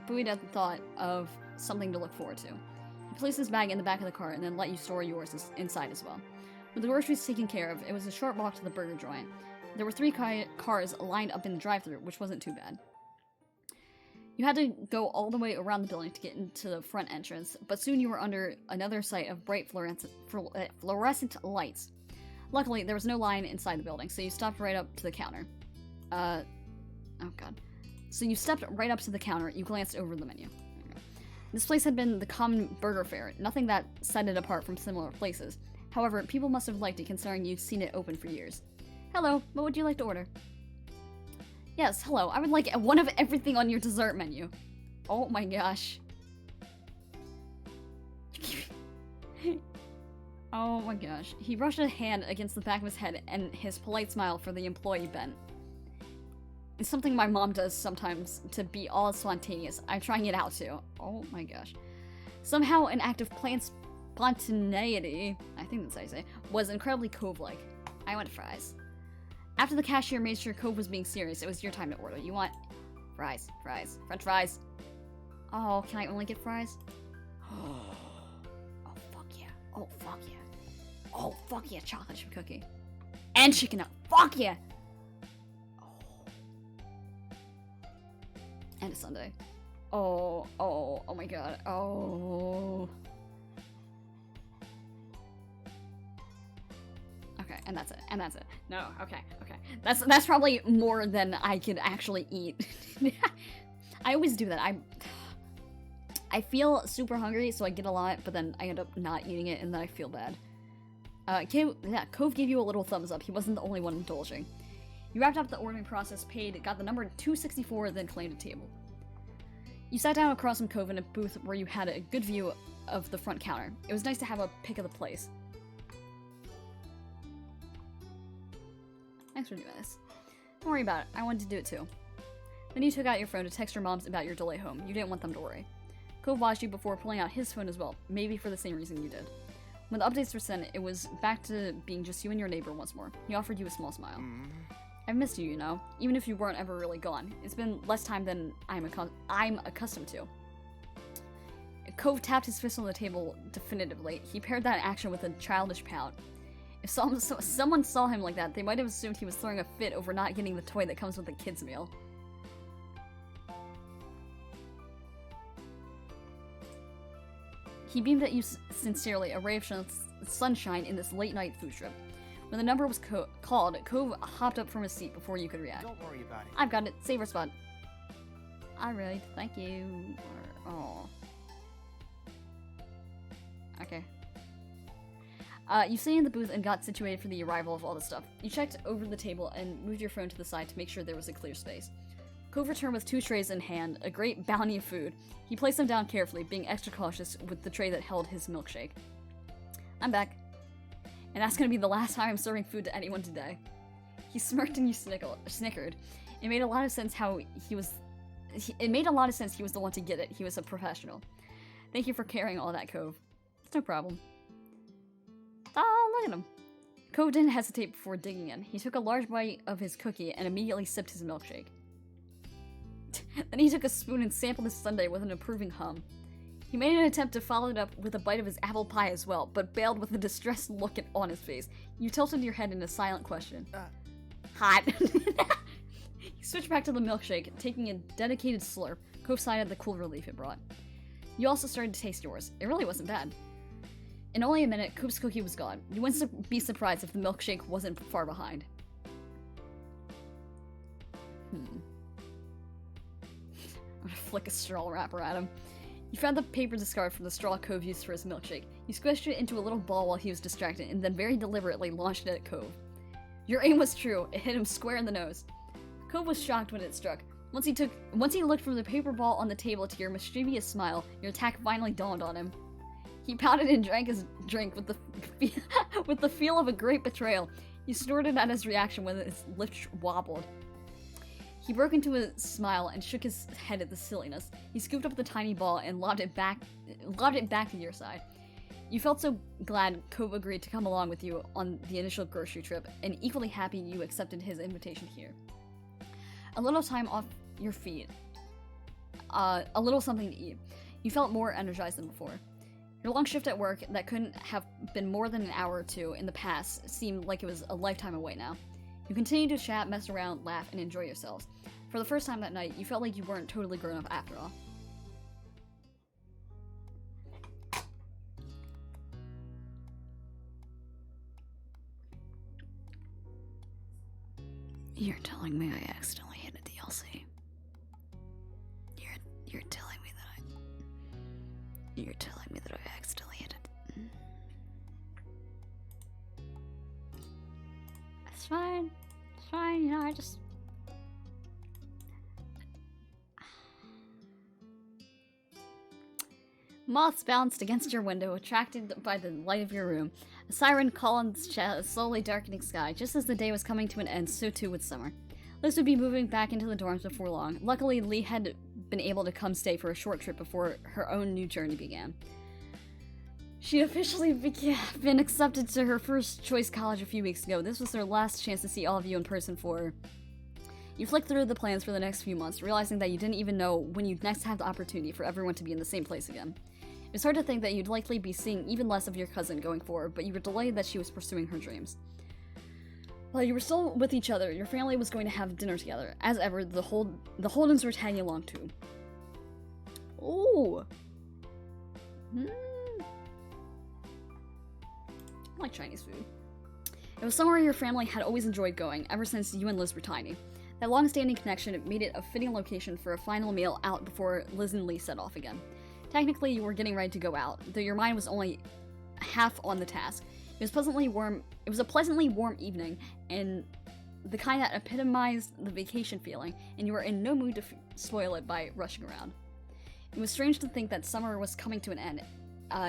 buoyed at the thought of something to look forward to. He placed his bag in the back of the car and then let you store yours inside as well. With the groceries taken care of, it was a short walk to the burger joint. There were 3 cars lined up in the drive-thru, which wasn't too bad. You had to go all the way around the building to get into the front entrance, but soon you were under another sight of bright fluorescent lights. Luckily, there was no line inside the building, so you stopped right up to the counter. Oh god. So you stepped right up to the counter, you glanced over the menu. This place had been the common burger fare, nothing that set it apart from similar places. However, people must have liked it considering you've seen it open for years. Hello, what would you like to order? Yes, hello, I would like one of everything on your dessert menu. Oh my gosh. Oh my gosh. He brushed a hand against the back of his head and his polite smile for the employee bent. It's something my mom does sometimes to be all spontaneous. I'm trying it out too. Oh my gosh. Somehow an act of planned spontaneity, I think that's how you say, was incredibly Cove-like. I want fries. After the cashier made sure Cove was being serious, it was your time to order. You want fries, fries, french fries. Oh, can I only get fries? Oh, fuck yeah. Oh, fuck yeah. Oh, fuck yeah, chocolate chip cookie. And chicken nugget. Fuck yeah. And a sundae. Oh my god. Oh. Okay, and that's it. And that's it. No, okay. That's probably more than I could actually eat. I always do that. I feel super hungry, so I get a lot, but then I end up not eating it, and then I feel bad. Cove gave you a little thumbs up. He wasn't the only one indulging. You wrapped up the ordering process, paid, got the number 264, then claimed a table. You sat down across from Cove in a booth where you had a good view of the front counter. It was nice to have a pick of the place. Thanks for doing this. Don't worry about it. I wanted to do it too. Then you took out your phone to text your moms about your delay home. You didn't want them to worry. Cove watched you before pulling out his phone as well, maybe for the same reason you did. When the updates were sent, it was back to being just you and your neighbor once more. He offered you a small smile. I've missed you, you know, even if you weren't ever really gone. It's been less time than I'm accustomed to. Cove tapped his fist on the table definitively. He paired that action with a childish pout. If someone saw him like that, they might have assumed he was throwing a fit over not getting the toy that comes with the kids' meal. He beamed at you sincerely, a ray of sunshine in this late-night food trip. When the number was called, Cove hopped up from his seat before you could react. Don't worry about it. I've got it. Save our spot. Alright, thank you. Oh. Okay. You stayed in the booth and got situated for the arrival of all the stuff. You checked over the table and moved your phone to the side to make sure there was a clear space. Cove returned with 2 trays in hand, a great bounty of food. He placed them down carefully, being extra cautious with the tray that held his milkshake. I'm back. And that's gonna be the last time I'm serving food to anyone today. He smirked and you snickered. It made a lot of sense he was the one to get it. He was a professional. Thank you for carrying all that, Cove. It's no problem. Oh, look at him. Cove didn't hesitate before digging in. He took a large bite of his cookie and immediately sipped his milkshake. Then he took a spoon and sampled his sundae with an approving hum. He made an attempt to follow it up with a bite of his apple pie as well, but bailed with a distressed look on his face. You tilted your head in a silent question. Hot. He switched back to the milkshake, taking a dedicated slurp. Cove sighed at the cool relief it brought. You also started to taste yours. It really wasn't bad. In only a minute, Cove's cookie was gone. You wouldn't be surprised if the milkshake wasn't far behind. I'm gonna flick a straw wrapper at him. You found the paper discard from the straw Cove used for his milkshake. You squished it into a little ball while he was distracted, and then very deliberately launched it at Cove. Your aim was true. It hit him square in the nose. Cove was shocked when it struck. Once he looked from the paper ball on the table to your mischievous smile, your attack finally dawned on him. He pouted and drank his drink with with the feel of a great betrayal. He snorted at his reaction when his lips wobbled. He broke into a smile and shook his head at the silliness. He scooped up the tiny ball and lobbed it back to your side. You felt so glad Cove agreed to come along with you on the initial grocery trip, and equally happy you accepted his invitation here. A little time off your feet. A little something to eat. You felt more energized than before. Your long shift at work that couldn't have been more than an hour or two in the past seemed like it was a lifetime away now. You continued to chat, mess around, laugh, and enjoy yourselves. For the first time that night, you felt like you weren't totally grown up after all. You're telling me I accidentally hit a DLC. You're telling me that I accidentally hit it. It's fine. It's fine, you know, I just... Moths bounced against your window, attracted by the light of your room. A siren called the slowly darkening sky. Just as the day was coming to an end, so too would summer. Liz would be moving back into the dorms before long. Luckily, Lee had been able to come stay for a short trip before her own new journey began. She officially been accepted to her first choice college a few weeks ago. This was her last chance to see all of you in person for... You flicked through the plans for the next few months, realizing that you didn't even know when you'd next have the opportunity for everyone to be in the same place again. It was hard to think that you'd likely be seeing even less of your cousin going forward, but you were delighted that she was pursuing her dreams. While you were still with each other, your family was going to have dinner together. As ever, the Holdens were tagging along too. Ooh. I like Chinese food. It was somewhere your family had always enjoyed going, ever since you and Liz were tiny. That long-standing connection made it a fitting location for a final meal out before Liz and Lee set off again. Technically, you were getting ready to go out, though your mind was only half on the task. It was a pleasantly warm evening, and the kind that epitomized the vacation feeling, and you were in no mood to spoil it by rushing around. It was strange to think that summer was coming to an end,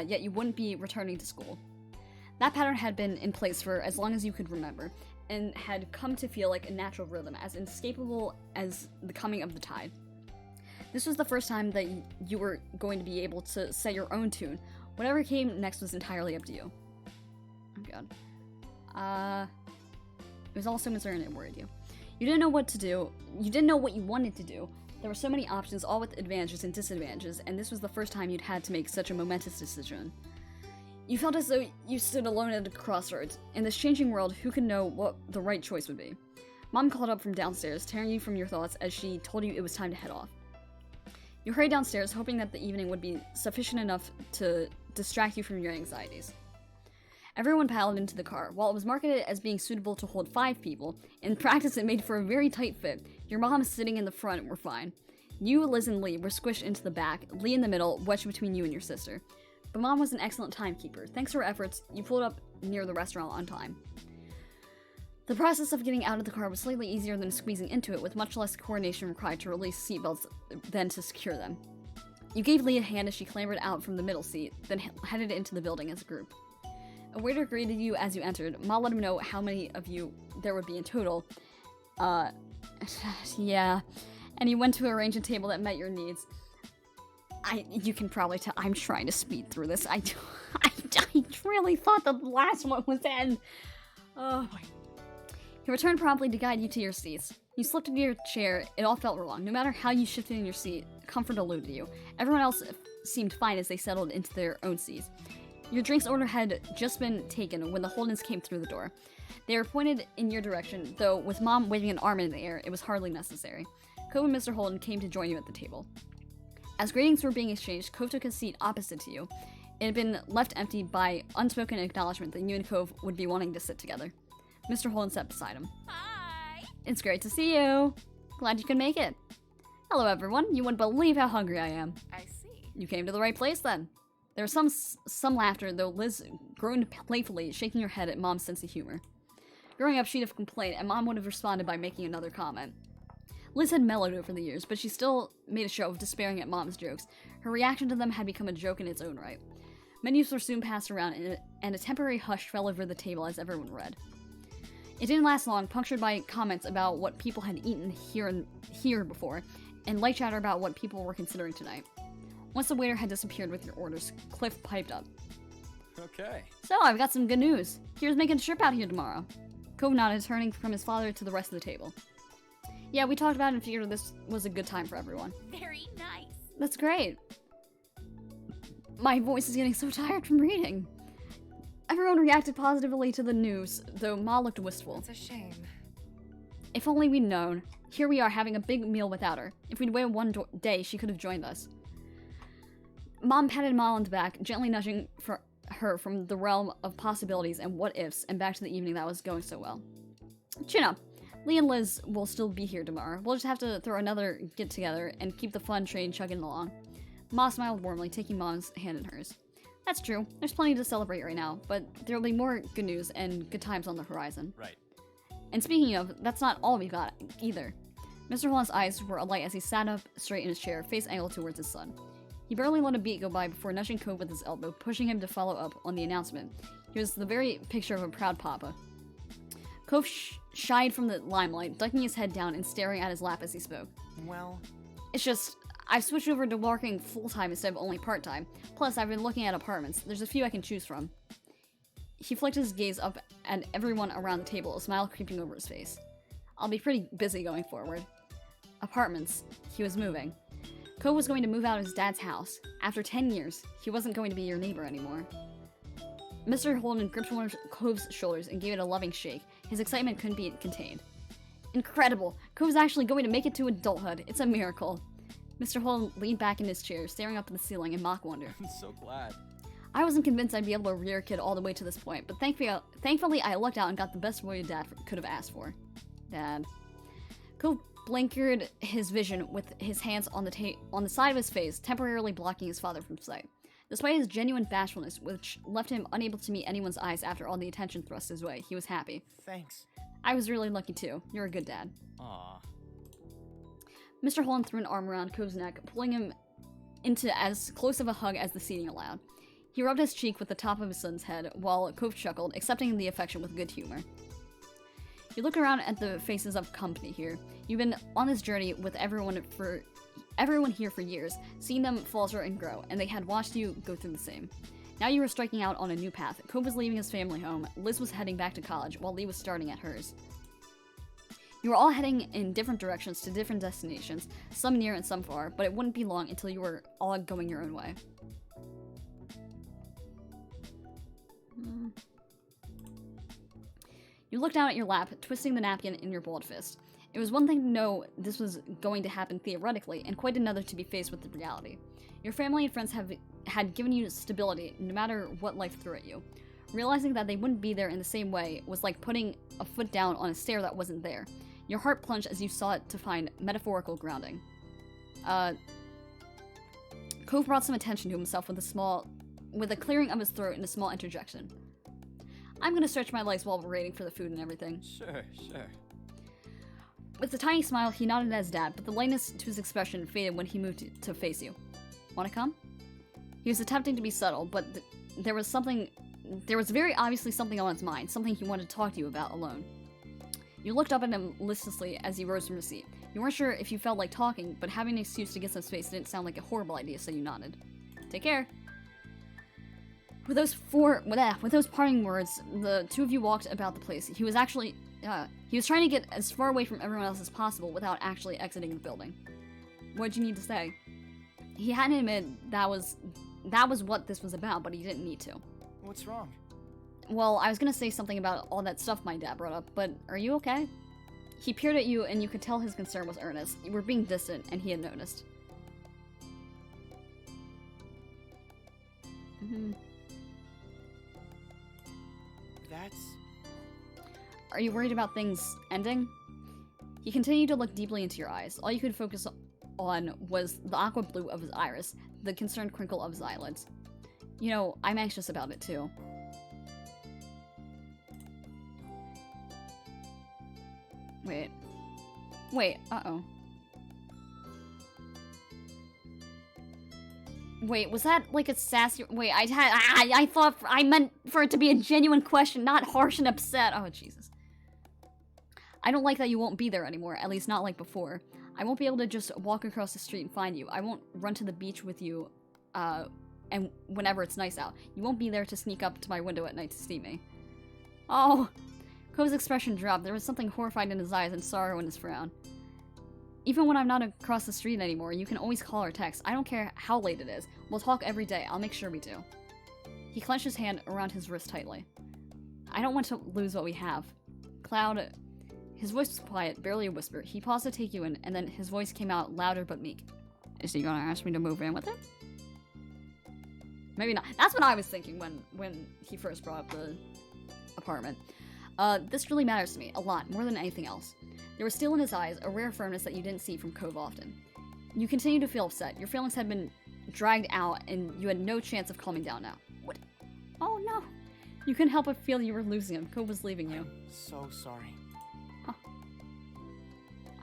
yet you wouldn't be returning to school. That pattern had been in place for as long as you could remember, and had come to feel like a natural rhythm, as inescapable as the coming of the tide. This was the first time that you were going to be able to set your own tune. Whatever came next was entirely up to you. Oh god. It was also concerned and worried you. You didn't know what to do. You didn't know what you wanted to do. There were so many options, all with advantages and disadvantages, and this was the first time you'd had to make such a momentous decision. You felt as though you stood alone at a crossroads. In this changing world, who could know what the right choice would be? Mom called up from downstairs, tearing you from your thoughts as she told you it was time to head off. You hurried downstairs, hoping that the evening would be sufficient enough to distract you from your anxieties. Everyone piled into the car. While it was marketed as being suitable to hold 5 people, in practice it made for a very tight fit. Your mom sitting in the front were fine. You, Liz, and Lee were squished into the back, Lee in the middle, wedged between you and your sister. But Mom was an excellent timekeeper. Thanks to her efforts, you pulled up near the restaurant on time. The process of getting out of the car was slightly easier than squeezing into it, with much less coordination required to release seatbelts than to secure them. You gave Lee a hand as she clambered out from the middle seat, then headed into the building as a group. A waiter greeted you as you entered. Ma let him know how many of you there would be in total. Yeah. And he went to arrange a table that met your needs. You can probably tell I'm trying to speed through this. I really thought the last one was end. Oh boy. He returned promptly to guide you to your seats. You slipped into your chair. It all felt wrong. No matter how you shifted in your seat, comfort eluded you. Everyone else seemed fine as they settled into their own seats. Your drinks order had just been taken when the Holdens came through the door. They were pointed in your direction, though with Mom waving an arm in the air, it was hardly necessary. Cove and Mr. Holden came to join you at the table. As greetings were being exchanged, Cove took a seat opposite to you. It had been left empty by unspoken acknowledgement that you and Cove would be wanting to sit together. Mr. Holden sat beside him. Hi! It's great to see you. Glad you could make it. Hello, everyone. You wouldn't believe how hungry I am. I see. You came to the right place, then. There was some laughter, though Liz groaned playfully, shaking her head at Mom's sense of humor. Growing up, she'd have complained, and Mom would have responded by making another comment. Liz had mellowed over the years, but she still made a show of despairing at Mom's jokes. Her reaction to them had become a joke in its own right. Menus were soon passed around, and a temporary hush fell over the table as everyone read. It didn't last long, punctured by comments about what people had eaten here before, and light chatter about what people were considering tonight. Once the waiter had disappeared with your orders, Cliff piped up. Okay. So, I've got some good news. Here's making a trip out here tomorrow. Cove nodded, turning from his father to the rest of the table. Yeah, we talked about it and figured this was a good time for everyone. Very nice. That's great. My voice is getting so tired from reading. Everyone reacted positively to the news, though Ma looked wistful. It's a shame. If only we'd known. Here we are having a big meal without her. If we'd waited one day, she could have joined us. Mom patted Ma on the back, gently nudging her from the realm of possibilities and what-ifs, and back to the evening that was going so well. Chin up. Lee and Liz will still be here tomorrow. We'll just have to throw another get-together and keep the fun train chugging along. Ma smiled warmly, taking Mom's hand in hers. That's true. There's plenty to celebrate right now, but there'll be more good news and good times on the horizon. Right. And speaking of, that's not all we've got, either. Mr. Holland's eyes were alight as he sat up straight in his chair, face angled towards his son. He barely let a beat go by before nudging Cove with his elbow, pushing him to follow up on the announcement. He was the very picture of a proud papa. Cove shied from the limelight, ducking his head down and staring at his lap as he spoke. Well, It's just, I've switched over to working full-time instead of only part-time. Plus, I've been looking at apartments. There's a few I can choose from. He flicked his gaze up at everyone around the table, a smile creeping over his face. I'll be pretty busy going forward. Apartments. He was moving. Cove was going to move out of his dad's house. After 10 years, he wasn't going to be your neighbor anymore. Mr. Holden gripped one of Cove's shoulders and gave it a loving shake. His excitement couldn't be contained. Incredible! Cove's actually going to make it to adulthood. It's a miracle. Mr. Holden leaned back in his chair, staring up at the ceiling in mock wonder. I'm so glad. I wasn't convinced I'd be able to rear a kid all the way to this point, but thankfully I lucked out and got the best boy Dad could have asked for. Dad. Cove blinkered his vision with his hands on the side of his face, temporarily blocking his father from sight. Despite his genuine bashfulness, which left him unable to meet anyone's eyes after all the attention thrust his way, he was happy. Thanks. I was really lucky too. You're a good dad. Aw. Mr. Holland threw an arm around Cove's neck, pulling him into as close of a hug as the seating allowed. He rubbed his cheek with the top of his son's head, while Cove chuckled, accepting the affection with good humor. You look around at the faces of company here. You've been on this journey with everyone here for years, seeing them falter and grow, and they had watched you go through the same. Now you were striking out on a new path. Cove was leaving his family home, Liz was heading back to college, while Lee was starting at hers. You were all heading in different directions to different destinations, some near and some far, but it wouldn't be long until you were all going your own way. You looked down at your lap, twisting the napkin in your balled fist. It was one thing to know this was going to happen theoretically, and quite another to be faced with the reality. Your family and friends had given you stability, no matter what life threw at you. Realizing that they wouldn't be there in the same way was like putting a foot down on a stair that wasn't there. Your heart plunged as you sought to find metaphorical grounding. Cove brought some attention to himself with a clearing of his throat and a small interjection. I'm gonna stretch my legs while we're waiting for the food and everything. Sure. With a tiny smile, he nodded at his dad, but the lightness to his expression faded when he moved to face you. Wanna come? He was attempting to be subtle, but there was very obviously something on his mind, something he wanted to talk to you about alone. You looked up at him listlessly as he rose from his seat. You weren't sure if you felt like talking, but having an excuse to get some space didn't sound like a horrible idea, so you nodded. Take care. With those parting words, the two of you walked about the place. He was trying to get as far away from everyone else as possible without actually exiting the building. What'd you need to say? He hadn't admitted that was what this was about, but he didn't need to. What's wrong? Well, I was gonna say something about all that stuff my dad brought up, but are you okay? He peered at you, and you could tell his concern was earnest. You were being distant, and he had noticed. Are you worried about things ending? He continued to look deeply into your eyes. All you could focus on was the aqua blue of his iris, the concerned crinkle of his eyelids. You know, I'm anxious about it too. Wait, uh-oh. Wait, was that like a sassy? Wait, I thought I meant for it to be a genuine question, not harsh and upset. Oh Jesus. I don't like that you won't be there anymore. At least not like before. I won't be able to just walk across the street and find you. I won't run to the beach with you, and whenever it's nice out. You won't be there to sneak up to my window at night to see me. Oh. Ko's expression dropped. There was something horrified in his eyes and sorrow in his frown. Even when I'm not across the street anymore, you can always call or text. I don't care how late it is. We'll talk every day. I'll make sure we do. He clenched his hand around his wrist tightly. I don't want to lose what we have. Cloud... His voice was quiet, barely a whisper. He paused to take you in, and then his voice came out louder but meek. Is he gonna ask me to move in with him? Maybe not. That's what I was thinking when he first brought up the apartment. This really matters to me, a lot, more than anything else. There was still in his eyes a rare firmness that you didn't see from Cove often. You continue to feel upset. Your feelings had been dragged out, and you had no chance of calming down now. What? Oh no. You couldn't help but feel you were losing him. Cove was leaving you. So sorry.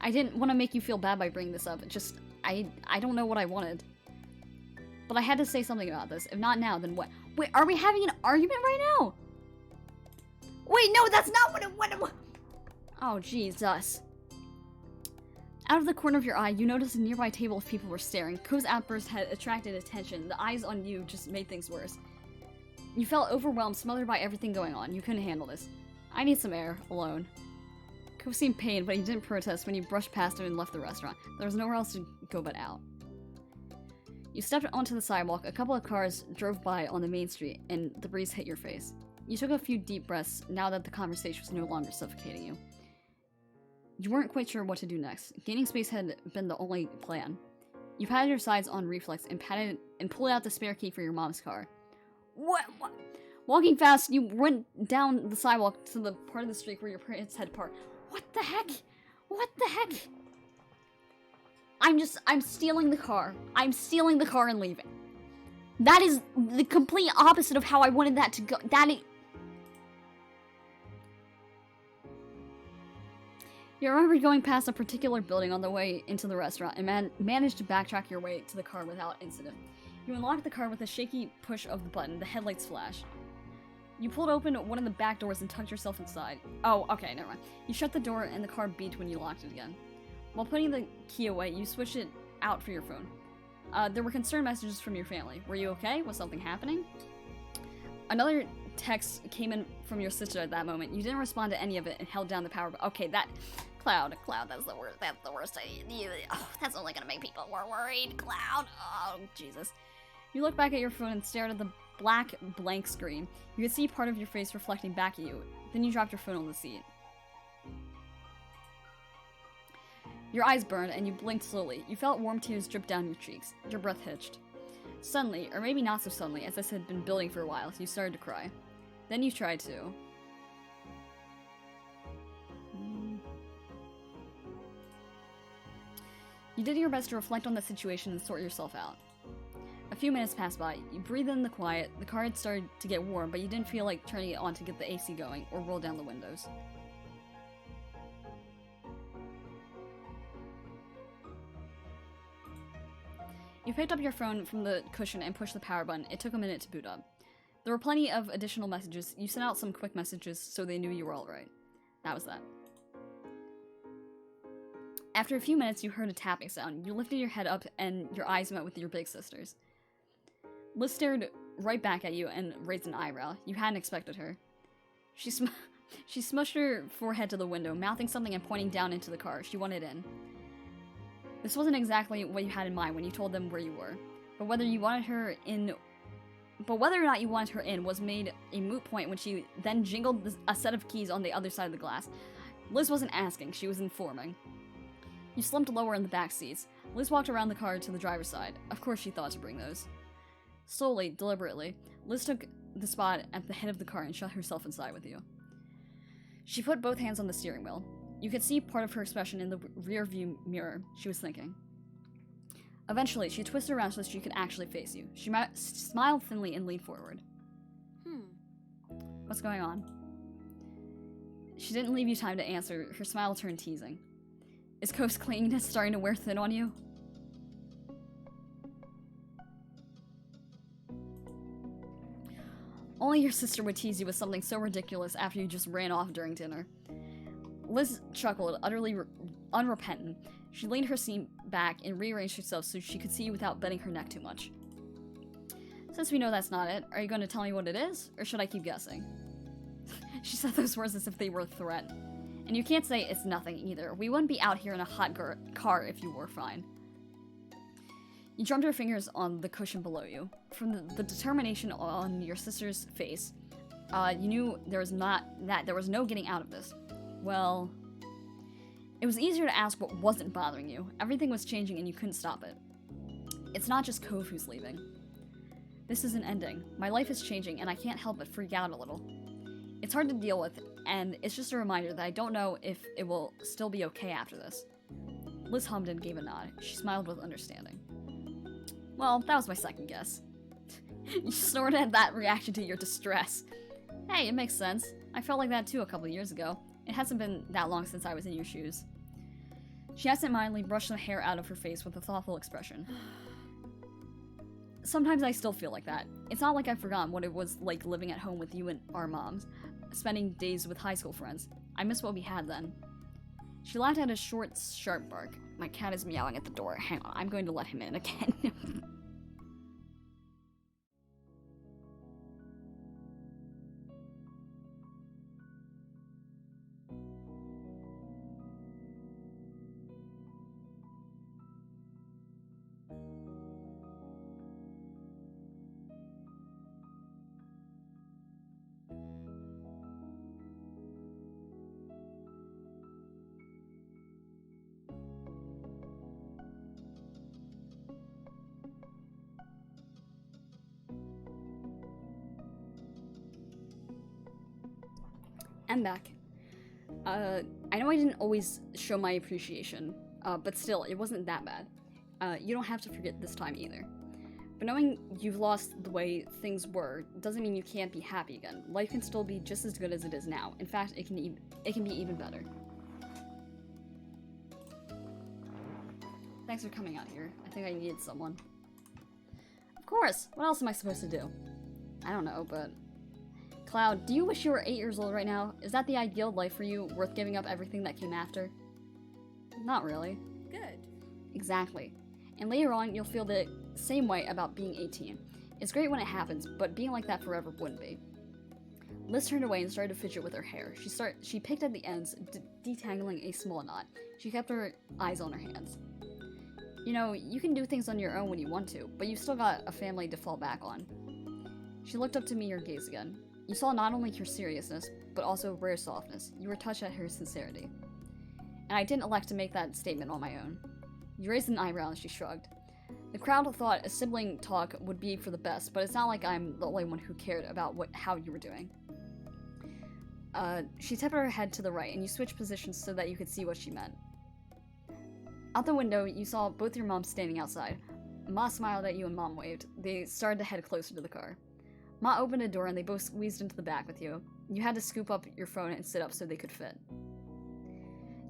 I didn't want to make you feel bad by bringing this up. Just, I don't know what I wanted. But I had to say something about this. If not now, then what? Wait, are we having an argument right now? Wait, no, that's not what it... Oh, Jesus. Out of the corner of your eye, you noticed a nearby table of people were staring. Ko's outburst had attracted attention. The eyes on you just made things worse. You felt overwhelmed, smothered by everything going on. You couldn't handle this. I need some air, alone. Ko seemed pained, but he didn't protest when you brushed past him and left the restaurant. There was nowhere else to go but out. You stepped onto the sidewalk, a couple of cars drove by on the main street, and the breeze hit your face. You took a few deep breaths now that the conversation was no longer suffocating you. You weren't quite sure what to do next. Gaining space had been the only plan. You patted your sides on reflex and pulled out the spare key for your mom's car. What? Walking fast, you went down the sidewalk to the part of the street where your parents had parked. What the heck? What the heck? I'm stealing the car. I'm stealing the car and leaving. That is the complete opposite of how I wanted that to go. You remember going past a particular building on the way into the restaurant and managed to backtrack your way to the car without incident. You unlocked the car with a shaky push of the button. The headlights flashed. You pulled open one of the back doors and tucked yourself inside. Oh, okay, never mind. You shut the door and the car beeped when you locked it again. While putting the key away, you switched it out for your phone. There were concerned messages from your family. Were you okay? Was something happening? Another text came in from your sister at that moment. You didn't respond to any of it and held down the power button. Okay, that... Cloud, that's the worst. That's the worst. That's only gonna make people more worried. Cloud. Oh, Jesus. You looked back at your phone and stared at the black blank screen. You could see part of your face reflecting back at you. Then you dropped your phone on the seat. Your eyes burned and you blinked slowly. You felt warm tears drip down your cheeks. Your breath hitched. Suddenly, or maybe not so suddenly, as this had been building for a while, you started to cry. Then you tried to. You did your best to reflect on the situation and sort yourself out. A few minutes passed by. You breathed in the quiet. The car had started to get warm, but you didn't feel like turning it on to get the AC going or roll down the windows. You picked up your phone from the cushion and pushed the power button. It took a minute to boot up. There were plenty of additional messages. You sent out some quick messages so they knew you were alright. That was that. After a few minutes, you heard a tapping sound. You lifted your head up and your eyes met with your big sister's. Liz stared right back at you and raised an eyebrow. You hadn't expected her. She smushed her forehead to the window, mouthing something and pointing down into the car. She wanted in. This wasn't exactly what you had in mind when you told them where you were, but whether or not you wanted her in was made a moot point when she then jingled a set of keys on the other side of the glass. Liz wasn't asking, she was informing. You slumped lower in the back seats. Liz walked around the car to the driver's side. Of course she thought to bring those. Slowly, deliberately, Liz took the spot at the head of the car and shut herself inside with you. She put both hands on the steering wheel. You could see part of her expression in the rear view mirror. She was thinking. Eventually, she twisted around so she could actually face you. She smiled thinly and leaned forward. What's going on? She didn't leave you time to answer. Her smile turned teasing. Is Coast cleanliness starting to wear thin on you? Only your sister would tease you with something so ridiculous after you just ran off during dinner. Liz chuckled, utterly unrepentant. She leaned her seat back and rearranged herself so she could see you without bending her neck too much. Since we know that's not it, are you going to tell me what it is, or should I keep guessing? She said those words as if they were a threat. And you can't say it's nothing either. We wouldn't be out here in a hot car if you were fine. You drummed your fingers on the cushion below you. From the determination on your sister's face, you knew there was no getting out of this. Well, it was easier to ask what wasn't bothering you. Everything was changing and you couldn't stop it. It's not just Cove who's leaving. This is an ending. My life is changing and I can't help but freak out a little. It's hard to deal with, and it's just a reminder that I don't know if it will still be okay after this. Liz hummed and gave a nod. She smiled with understanding. Well, that was my second guess. You snorted at that reaction to your distress. Hey, it makes sense. I felt like that too a couple years ago. It hasn't been that long since I was in your shoes. She absentmindedly brushed the hair out of her face with a thoughtful expression. Sometimes I still feel like that. It's not like I've forgotten what it was like living at home with you and our moms, spending days with high school friends. I miss what we had then. She laughed at a short, sharp bark. My cat is meowing at the door. Hang on, I'm going to let him in again. I'm back. I know I didn't always show my appreciation, but still, it wasn't that bad. You don't have to forget this time either. But knowing you've lost the way things were doesn't mean you can't be happy again. Life can still be just as good as it is now. In fact, it can be even better. Thanks for coming out here. I think I needed someone. Of course! What else am I supposed to do? I don't know, but... Cloud, do you wish you were 8 years old right now? Is that the ideal life for you, worth giving up everything that came after? Not really. Good. Exactly. And later on, you'll feel the same way about being 18. It's great when it happens, but being like that forever wouldn't be. Liz turned away and started to fidget with her hair. She picked at the ends, detangling a small knot. She kept her eyes on her hands. You know, you can do things on your own when you want to, but you've still got a family to fall back on. She looked up to meet her gaze again. You saw not only her seriousness, but also rare softness. You were touched at her sincerity. And I didn't elect to make that statement on my own. You raised an eyebrow and she shrugged. The crowd thought a sibling talk would be for the best, but it's not like I'm the only one who cared about how you were doing. She tipped her head to the right, and you switched positions so that you could see what she meant. Out the window, you saw both your moms standing outside. Ma smiled at you and Mom waved. They started to head closer to the car. Ma opened a door and they both squeezed into the back with you. You had to scoop up your phone and sit up so they could fit.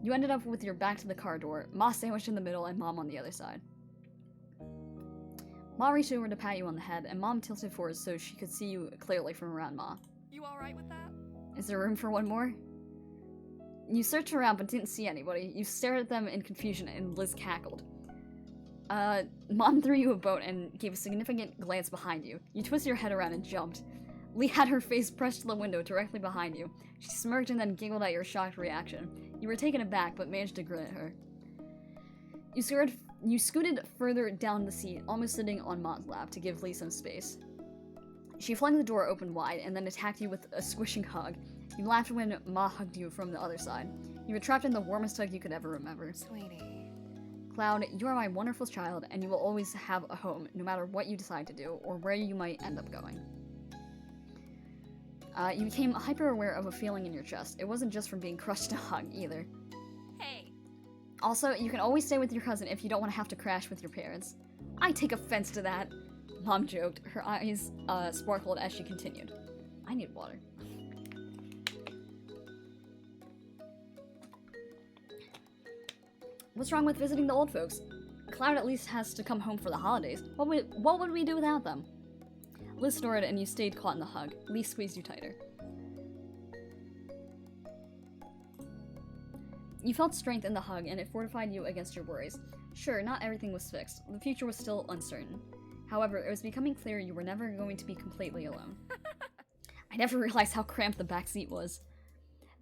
You ended up with your back to the car door, Ma sandwiched in the middle and Mom on the other side. Ma reached over to pat you on the head, and Mom tilted forward so she could see you clearly from around Ma. You alright with that? Is there room for one more? You searched around but didn't see anybody. You stared at them in confusion and Liz cackled. Mom threw you a bone and gave a significant glance behind you. You twisted your head around and jumped. Lee had her face pressed to the window directly behind you. She smirked and then giggled at your shocked reaction. You were taken aback but managed to grin at her. You scooted further down the seat, almost sitting on Ma's lap to give Lee some space. She flung the door open wide and then attacked you with a squishing hug. You laughed when Ma hugged you from the other side. You were trapped in the warmest hug you could ever remember. Sweetie. Cloud, you are my wonderful child, and you will always have a home, no matter what you decide to do, or where you might end up going. You became hyper-aware of a feeling in your chest. It wasn't just from being crushed in a hug, either. Hey. Also, you can always stay with your cousin if you don't want to have to crash with your parents. I take offense to that, Mom joked. Her eyes sparkled as she continued. I need water. What's wrong with visiting the old folks? Cloud at least has to come home for the holidays. What would we do without them? Liz snored and you stayed caught in the hug. Lee squeezed you tighter. You felt strength in the hug, and it fortified you against your worries. Sure, not everything was fixed. The future was still uncertain. However, it was becoming clear you were never going to be completely alone. I never realized how cramped the back seat was.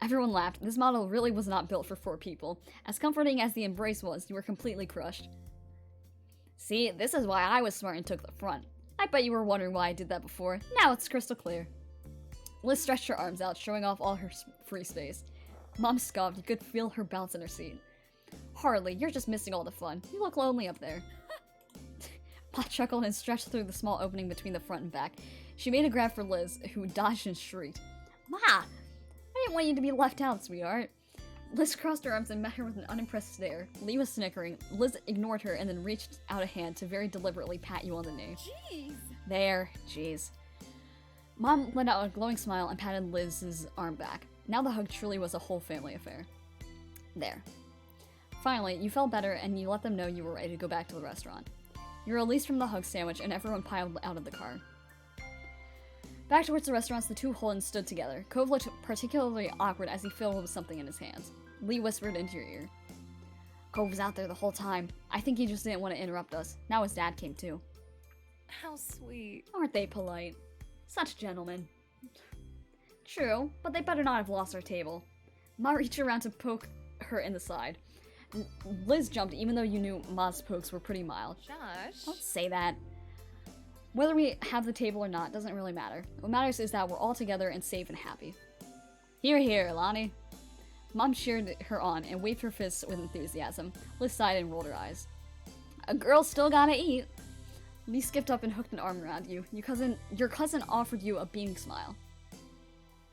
Everyone laughed. This model really was not built for 4 people. As comforting as the embrace was, you were completely crushed. See, this is why I was smart and took the front. I bet you were wondering why I did that before. Now it's crystal clear. Liz stretched her arms out, showing off all her free space. Mom scoffed. You could feel her bounce in her seat. Hardly, you're just missing all the fun. You look lonely up there. Ma chuckled and stretched through the small opening between the front and back. She made a grab for Liz, who dodged and shrieked. Ma! I didn't want you to be left out, sweetheart. Liz crossed her arms and met her with an unimpressed stare. Lee was snickering. Liz ignored her and then reached out a hand to very deliberately pat you on the knee. Jeez. There, jeez. Mom let out a glowing smile and patted Liz's arm back. Now the hug truly was a whole family affair. There. Finally, you felt better and you let them know you were ready to go back to the restaurant. You were released from the hug sandwich and everyone piled out of the car. Back towards the restaurants, the two Holdens stood together. Cove looked particularly awkward as he fiddled with something in his hands. Lee whispered into your ear. Cove was out there the whole time. I think he just didn't want to interrupt us. Now his dad came too. How sweet. Aren't they polite? Such gentlemen. True, but they better not have lost our table. Ma reached around to poke her in the side. Liz jumped even though you knew Ma's pokes were pretty mild. Josh. Don't say that. Whether we have the table or not doesn't really matter. What matters is that we're all together and safe and happy. Hear, hear, Lonnie. Mom cheered her on and waved her fists with enthusiasm. Liz sighed and rolled her eyes. A girl still gotta eat. Lee skipped up and hooked an arm around you. Your cousin offered you a beaming smile.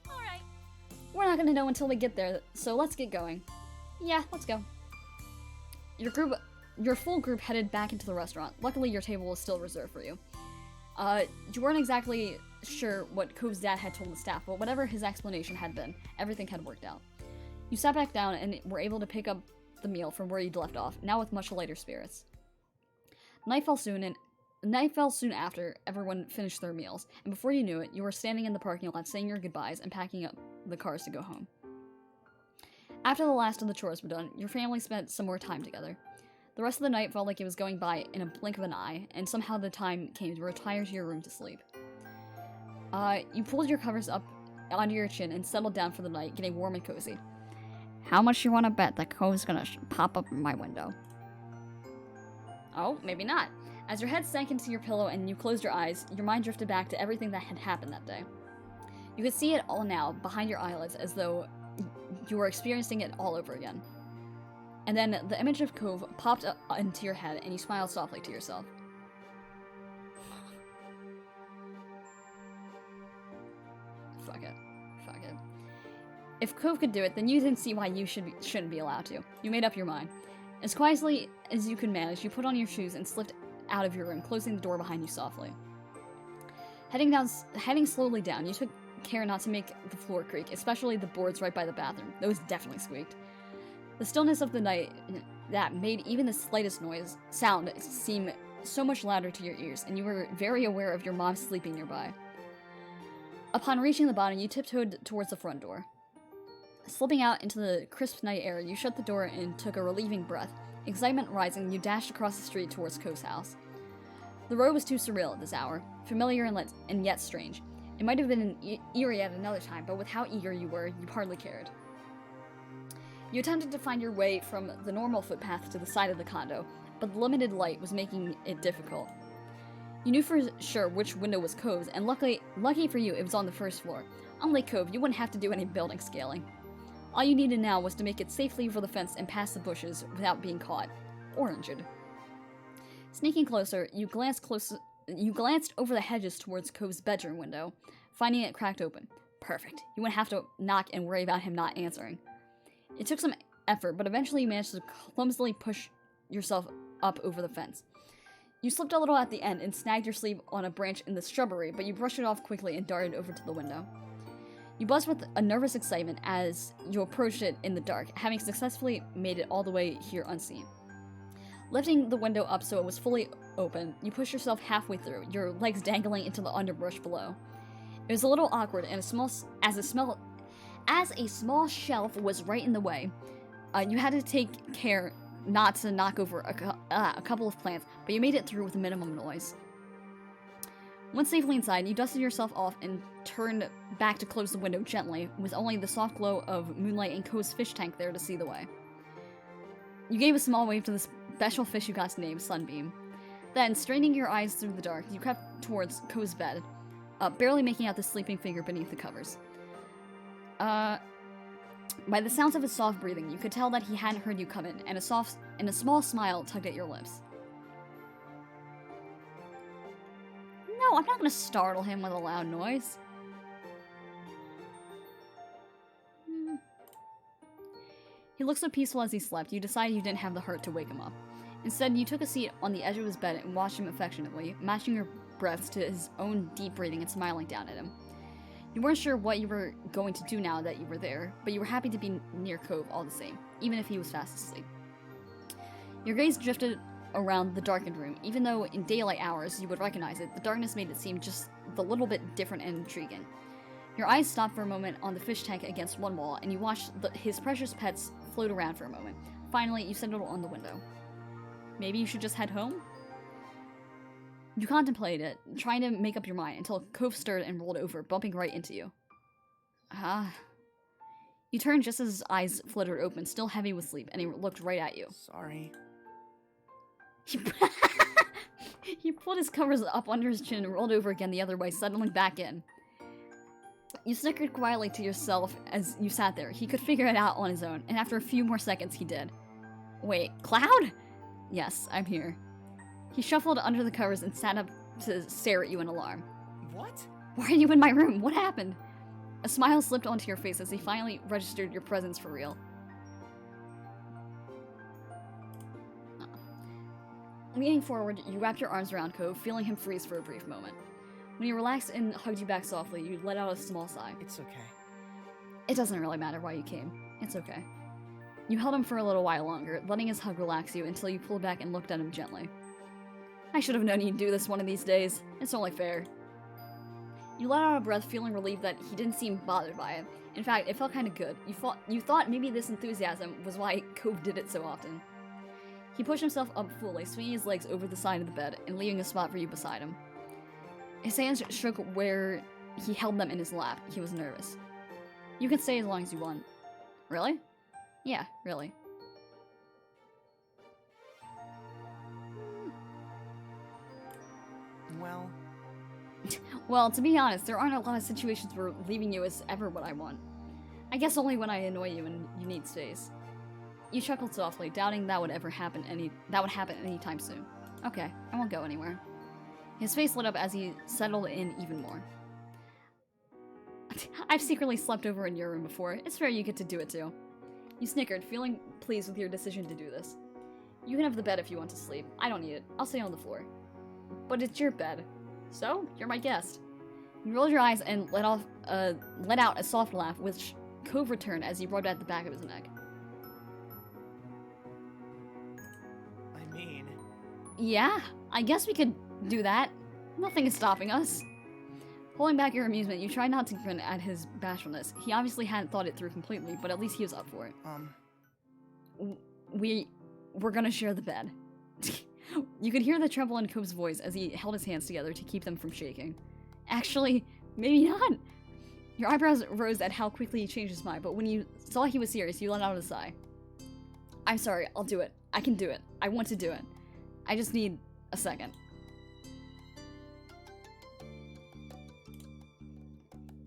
Alright. We're not gonna know until we get there, so let's get going. Yeah, let's go. Your full group headed back into the restaurant. Luckily, your table was still reserved for you. You weren't exactly sure what Cove's dad had told the staff, but whatever his explanation had been, everything had worked out. You sat back down and were able to pick up the meal from where you'd left off, now with much lighter spirits. Night fell soon after everyone finished their meals, and before you knew it, you were standing in the parking lot saying your goodbyes and packing up the cars to go home. After the last of the chores were done, your family spent some more time together. The rest of the night felt like it was going by in a blink of an eye, and somehow the time came to retire to your room to sleep. You pulled your covers up onto your chin and settled down for the night, getting warm and cozy. How much you want to bet that Cove's gonna pop up in my window? Oh, maybe not. As your head sank into your pillow and you closed your eyes, your mind drifted back to everything that had happened that day. You could see it all now, behind your eyelids, as though you were experiencing it all over again. And then the image of Cove popped up into your head and you smiled softly to yourself. Fuck it. If Cove could do it, then you didn't see why you shouldn't be allowed to. You made up your mind. As quietly as you could manage, you put on your shoes and slipped out of your room, closing the door behind you softly. Heading slowly down, you took care not to make the floor creak, especially the boards right by the bathroom. Those definitely squeaked. The stillness of the night that made even the slightest sound seem so much louder to your ears, and you were very aware of your mom sleeping nearby. Upon reaching the bottom, you tiptoed towards the front door. Slipping out into the crisp night air, you shut the door and took a relieving breath. Excitement rising, you dashed across the street towards Cove's house. The road was too surreal at this hour, familiar and yet strange. It might have been eerie at another time, but with how eager you were, you hardly cared. You attempted to find your way from the normal footpath to the side of the condo, but the limited light was making it difficult. You knew for sure which window was Cove's, and lucky for you, it was on the first floor. Unlike Cove, you wouldn't have to do any building scaling. All you needed now was to make it safely over the fence and past the bushes without being caught or injured. Sneaking closer, you glanced over the hedges towards Cove's bedroom window, finding it cracked open. Perfect. You wouldn't have to knock and worry about him not answering. It took some effort, but eventually you managed to clumsily push yourself up over the fence. You slipped a little at the end and snagged your sleeve on a branch in the shrubbery, but you brushed it off quickly and darted over to the window. You buzzed with a nervous excitement as you approached it in the dark, having successfully made it all the way here unseen. Lifting the window up so it was fully open, you pushed yourself halfway through, your legs dangling into the underbrush below. It was a little awkward, and as a small shelf was right in the way. You had to take care not to knock over a couple of plants, but you made it through with minimum noise. Once safely inside, you dusted yourself off and turned back to close the window gently, with only the soft glow of moonlight and Ko's fish tank there to see the way. You gave a small wave to the special fish you got to name Sunbeam. Then, straining your eyes through the dark, you crept towards Ko's bed, barely making out the sleeping figure beneath the covers. By the sounds of his soft breathing, you could tell that he hadn't heard you come in, and a small smile tugged at your lips. No, I'm not gonna startle him with a loud noise. He looked so peaceful as he slept, you decided you didn't have the heart to wake him up. Instead, you took a seat on the edge of his bed and watched him affectionately, matching your breaths to his own deep breathing and smiling down at him. You weren't sure what you were going to do now that you were there, but you were happy to be near Cove all the same, even if he was fast asleep. Your gaze drifted around the darkened room. Even though in daylight hours you would recognize it, the darkness made it seem just a little bit different and intriguing. Your eyes stopped for a moment on the fish tank against one wall, and you watched his precious pets float around for a moment. Finally, you settled on the window. Maybe you should just head home? You contemplated it, trying to make up your mind, until Cove stirred and rolled over, bumping right into you. You turned just as his eyes fluttered open, still heavy with sleep, and he looked right at you. Sorry. He pulled his covers up under his chin and rolled over again the other way, settling back in. You snickered quietly to yourself as you sat there. He could figure it out on his own, and after a few more seconds, he did. Wait, Cloud? Yes, I'm here. He shuffled under the covers and sat up to stare at you in alarm. What? Why are you in my room? What happened? A smile slipped onto your face as he finally registered your presence for real. Leaning forward, you wrapped your arms around Cove, feeling him freeze for a brief moment. When he relaxed and hugged you back softly, you let out a small sigh. It's okay. It doesn't really matter why you came. It's okay. You held him for a little while longer, letting his hug relax you until you pulled back and looked at him gently. I should have known you'd do this one of these days. It's only fair. You let out a breath, feeling relieved that he didn't seem bothered by it. In fact, it felt kind of good. You thought maybe this enthusiasm was why Cove did it so often. He pushed himself up fully, swinging his legs over the side of the bed and leaving a spot for you beside him. His hands shook where he held them in his lap. He was nervous. You can stay as long as you want. Really? Yeah, really. Well... Well, to be honest, there aren't a lot of situations where leaving you is ever what I want. I guess only when I annoy you and you need space. You chuckled softly, doubting that would happen anytime soon. Okay, I won't go anywhere. His face lit up as he settled in even more. I've secretly slept over in your room before. It's fair you get to do it too. You snickered, feeling pleased with your decision to do this. You can have the bed if you want to sleep. I don't need it. I'll stay on the floor. But it's your bed. So, you're my guest. You rolled your eyes and let out a soft laugh, which Cove returned as he rubbed at the back of his neck. I mean... Yeah, I guess we could do that. Nothing is stopping us. Pulling back your amusement, you tried not to grin at his bashfulness. He obviously hadn't thought it through completely, but at least he was up for it. We're gonna share the bed. You could hear the tremble in Cove's voice as he held his hands together to keep them from shaking. Actually, maybe not. Your eyebrows rose at how quickly he changed his mind, but when you saw he was serious, you let out a sigh. I'm sorry, I'll do it. I can do it. I want to do it. I just need a second.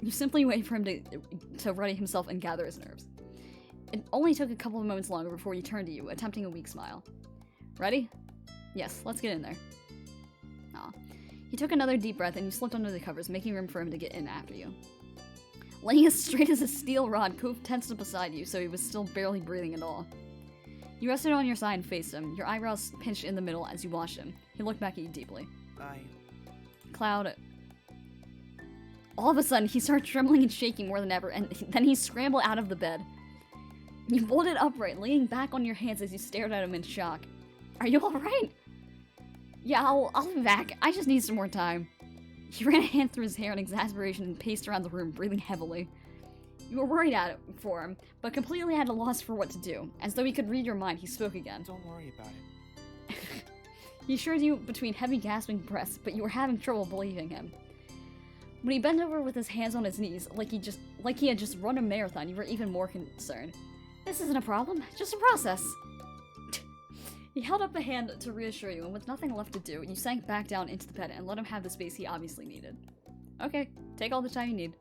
You simply wait for him to ready himself and gather his nerves. It only took a couple of moments longer before he turned to you, attempting a weak smile. Ready? Yes, let's get in there. Aw. He took another deep breath and you slipped under the covers, making room for him to get in after you. Laying as straight as a steel rod, Cove tensed up beside you, so he was still barely breathing at all. You rested on your side and faced him, your eyebrows pinched in the middle as you watched him. He looked back at you deeply. Cloud... All of a sudden, he started trembling and shaking more than ever, and then he scrambled out of the bed. You bolted upright, leaning back on your hands as you stared at him in shock. Are you alright? Yeah, I'll be back. I just need some more time. He ran a hand through his hair in exasperation and paced around the room, breathing heavily. You were worried at it for him, but completely at a loss for what to do. As though he could read your mind, he spoke again. Don't worry about it. He assured you between heavy gasping breaths, but you were having trouble believing him. When he bent over with his hands on his knees, like he had just run a marathon, you were even more concerned. This isn't a problem, just a process. He held up a hand to reassure you, and with nothing left to do, you sank back down into the bed and let him have the space he obviously needed. Okay, take all the time you need.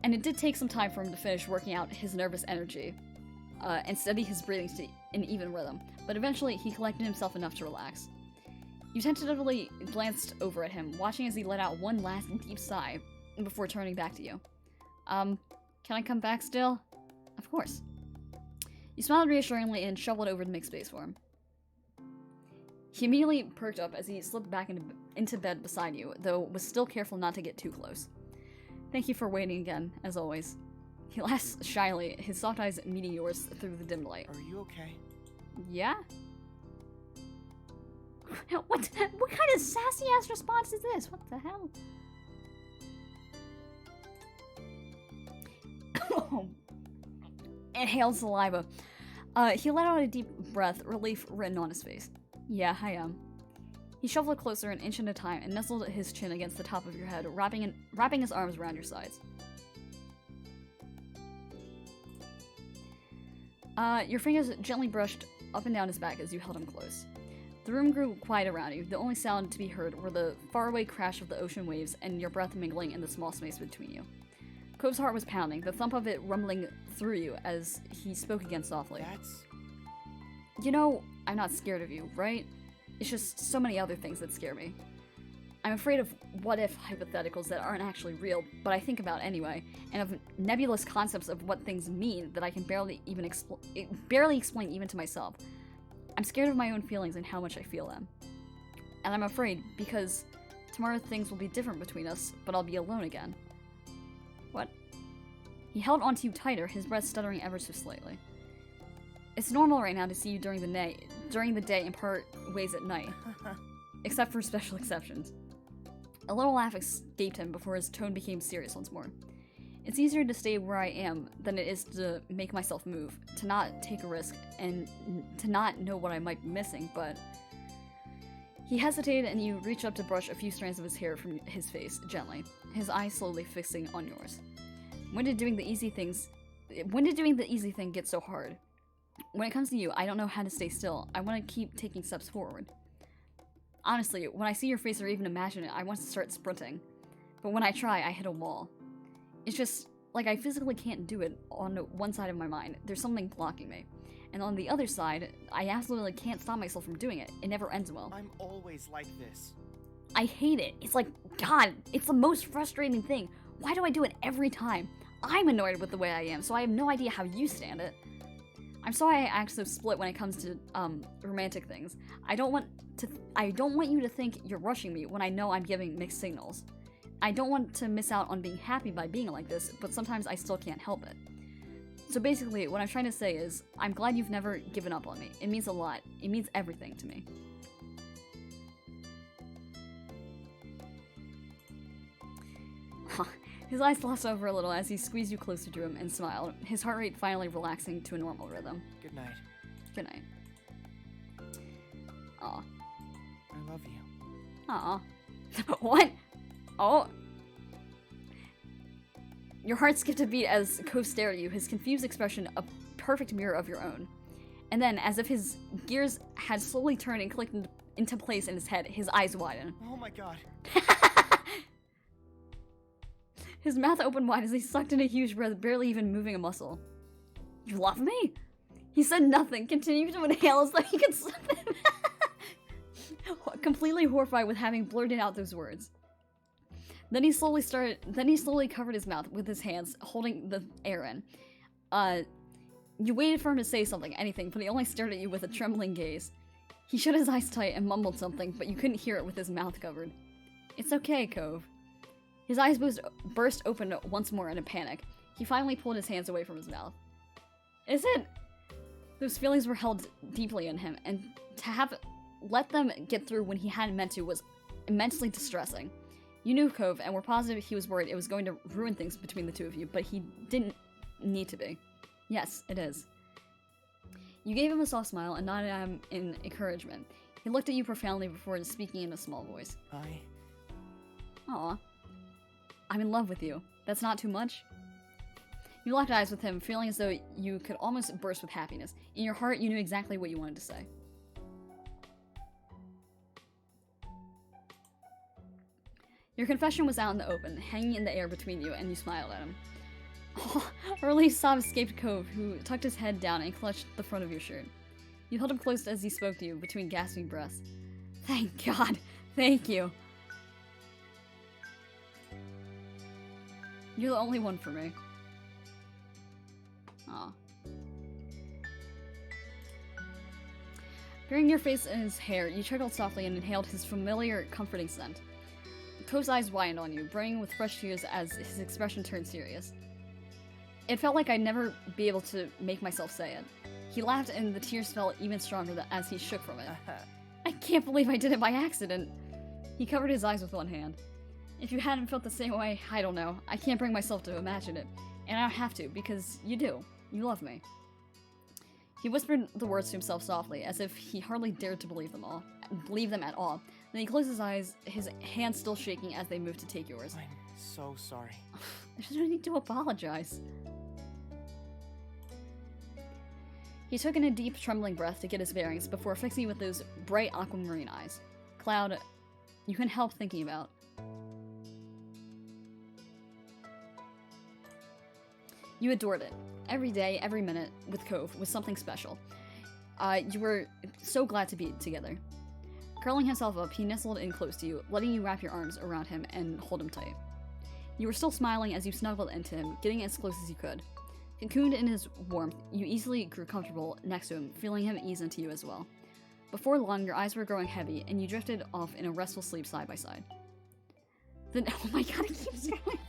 And it did take some time for him to finish working out his nervous energy, and steady his breathing to an even rhythm, but eventually he collected himself enough to relax. You tentatively glanced over at him, watching as he let out one last deep sigh before turning back to you. Can I come back still? Of course. You smiled reassuringly and shuffled over to make space for him. He immediately perked up as he slipped back into bed beside you, though was still careful not to get too close. Thank you for waiting again, as always. He laughed shyly, his soft eyes meeting yours through the dim light. Are you okay? Yeah? What kind of sassy-ass response is this? What the hell? Inhaled saliva. He let out a deep breath, relief written on his face. Yeah, I am. He shuffled closer an inch at a time and nestled his chin against the top of your head, wrapping his arms around your sides. Your fingers gently brushed up and down his back as you held him close. The room grew quiet around you. The only sound to be heard were the faraway crash of the ocean waves and your breath mingling in the small space between you. Cove's heart was pounding, the thump of it rumbling through you as he spoke again softly. That's... You know, I'm not scared of you, right? It's just so many other things that scare me. I'm afraid of what-if hypotheticals that aren't actually real, but I think about anyway, and of nebulous concepts of what things mean that I can barely explain even to myself. I'm scared of my own feelings and how much I feel them. And I'm afraid, because tomorrow things will be different between us, but I'll be alone again. What? He held onto you tighter, his breath stuttering ever so slightly. It's normal right now to see you during the day and part ways at night. Except for special exceptions. A little laugh escaped him before his tone became serious once more. It's easier to stay where I am than it is to make myself move, to not take a risk, and to not know what I might be missing, but... He hesitated and you reached up to brush a few strands of his hair from his face, gently, his eyes slowly fixing on yours. When did doing the easy thing get so hard? When it comes to you, I don't know how to stay still. I want to keep taking steps forward. Honestly, when I see your face or even imagine it, I want to start sprinting. But when I try, I hit a wall. It's just, like I physically can't do it on one side of my mind. There's something blocking me. And on the other side, I absolutely can't stop myself from doing it. It never ends well. I'm always like this. I hate it. It's like, God, it's the most frustrating thing. Why do I do it every time? I'm annoyed with the way I am, so I have no idea how you stand it. I'm sorry I act so split when it comes to, romantic things. I don't want you to think you're rushing me when I know I'm giving mixed signals. I don't want to miss out on being happy by being like this, but sometimes I still can't help it. So basically, what I'm trying to say is, I'm glad you've never given up on me. It means a lot. It means everything to me. His eyes glossed over a little as he squeezed you closer to him and smiled, his heart rate finally relaxing to a normal rhythm. Good night. Good night. Aw. I love you. Aw. What? Oh. Your heart skipped a beat as Cove stared at you, his confused expression a perfect mirror of your own. And then, as if his gears had slowly turned and clicked into place in his head, his eyes widened. Oh my god. His mouth opened wide as he sucked in a huge breath, barely even moving a muscle. You love me? He said nothing, continued to inhale as though he could slip him. Completely horrified with having blurted out those words. Then he slowly covered his mouth with his hands, holding the air in. You waited for him to say something, anything, but he only stared at you with a trembling gaze. He shut his eyes tight and mumbled something, but you couldn't hear it with his mouth covered. It's okay, Cove. His eyes burst open once more in a panic. He finally pulled his hands away from his mouth. Is it? Those feelings were held deeply in him, and to have let them get through when he hadn't meant to was immensely distressing. You knew Cove, and were positive he was worried it was going to ruin things between the two of you, but he didn't need to be. Yes, it is. You gave him a soft smile and nodded at him in encouragement. He looked at you profoundly before speaking in a small voice. Aw. I'm in love with you. That's not too much? You locked eyes with him, feeling as though you could almost burst with happiness. In your heart, you knew exactly what you wanted to say. Your confession was out in the open, hanging in the air between you, and you smiled at him. Oh, a relief sob escaped Cove, who tucked his head down and clutched the front of your shirt. You held him close as he spoke to you, between gasping breaths. Thank God! Thank you! You're the only one for me. Aw. Burying your face in his hair, you chuckled softly and inhaled his familiar, comforting scent. Cove's eyes widened on you, brimming with fresh tears as his expression turned serious. It felt like I'd never be able to make myself say it. He laughed and the tears fell even stronger as he shook from it. I can't believe I did it by accident. He covered his eyes with one hand. If you hadn't felt the same way, I don't know. I can't bring myself to imagine it. And I don't have to, because you do. You love me. He whispered the words to himself softly, as if he hardly dared to believe them at all. Then he closed his eyes, his hands still shaking as they moved to take yours. I'm so sorry. There's no need to apologize. He took in a deep, trembling breath to get his bearings before fixing you with those bright aquamarine eyes. Cloud, you couldn't help thinking about. You adored it. Every day, every minute with Cove was something special. You were so glad to be together. Curling himself up, he nestled in close to you, letting you wrap your arms around him and hold him tight. You were still smiling as you snuggled into him, getting as close as you could. Cocooned in his warmth, you easily grew comfortable next to him, feeling him ease into you as well. Before long, your eyes were growing heavy, and you drifted off in a restful sleep side by side. Then, oh my god, it keeps going.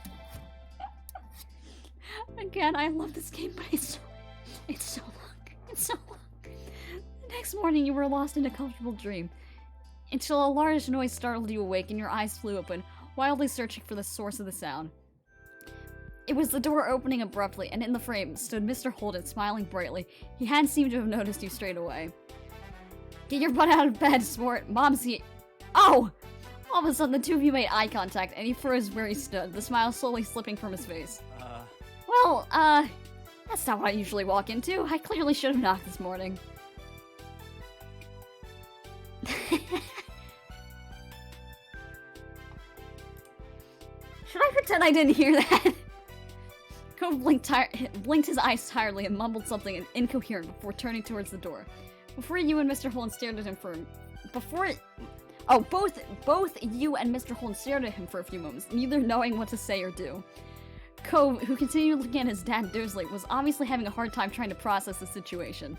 Again, I love this game, but it's so long. It's so long. The next morning, you were lost in a comfortable dream, until a large noise startled you awake and your eyes flew open, wildly searching for the source of the sound. It was the door opening abruptly, and in the frame stood Mr. Holden, smiling brightly. He hadn't seemed to have noticed you straight away. Get your butt out of bed, sport. Mom's here. Oh! All of a sudden, the two of you made eye contact, and he froze where he stood, the smile slowly slipping from his face. Well, that's not what I usually walk into. I clearly should have knocked this morning. Should I pretend I didn't hear that? Cove blinked his eyes tiredly and mumbled something incoherent before turning towards the door. Before you and Mr. Holden stared at him both you and Mr. Holden stared at him for a few moments, neither knowing what to say or do. Cove, who continued looking at his dad dozily, was obviously having a hard time trying to process the situation.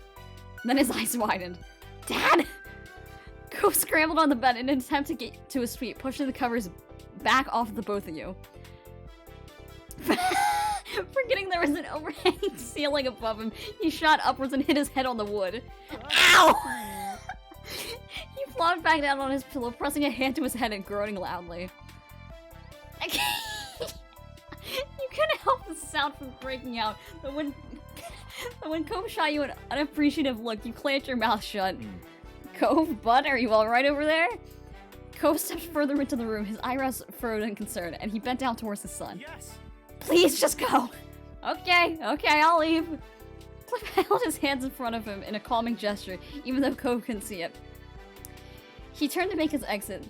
Then his eyes widened. Dad! Cove scrambled on the bed in an attempt to get to his feet, pushing the covers back off the both of you. Forgetting there was an overhanging ceiling above him, he shot upwards and hit his head on the wood. Ow! He flopped back down on his pillow, pressing a hand to his head and groaning loudly. You couldn't help the sound from breaking out, but when Cove shot you an unappreciative look, you clamped your mouth shut. Cove, bud, are you alright over there? Cove stepped further into the room, his eyebrows furrowed in concern, and he bent down towards his son. Yes. Please, just go! Okay, I'll leave. Cliff held his hands in front of him in a calming gesture, even though Cove couldn't see it. He turned to make his exit,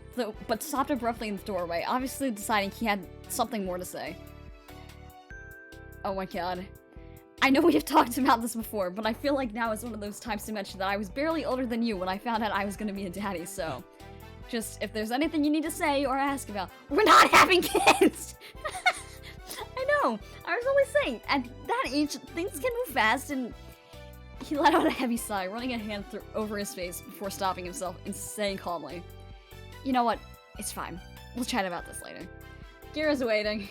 but stopped abruptly in the doorway, obviously deciding he had something more to say. Oh my god. I know we've talked about this before, but I feel like now is one of those times to mention that I was barely older than you when I found out I was gonna be a daddy, so... Just, if there's anything you need to say or ask about, we're not having kids! I know, I was always saying, at that age, things can move fast, and... He let out a heavy sigh, running a hand over his face before stopping himself and saying calmly, You know what, it's fine. We'll chat about this later. Kira's waiting.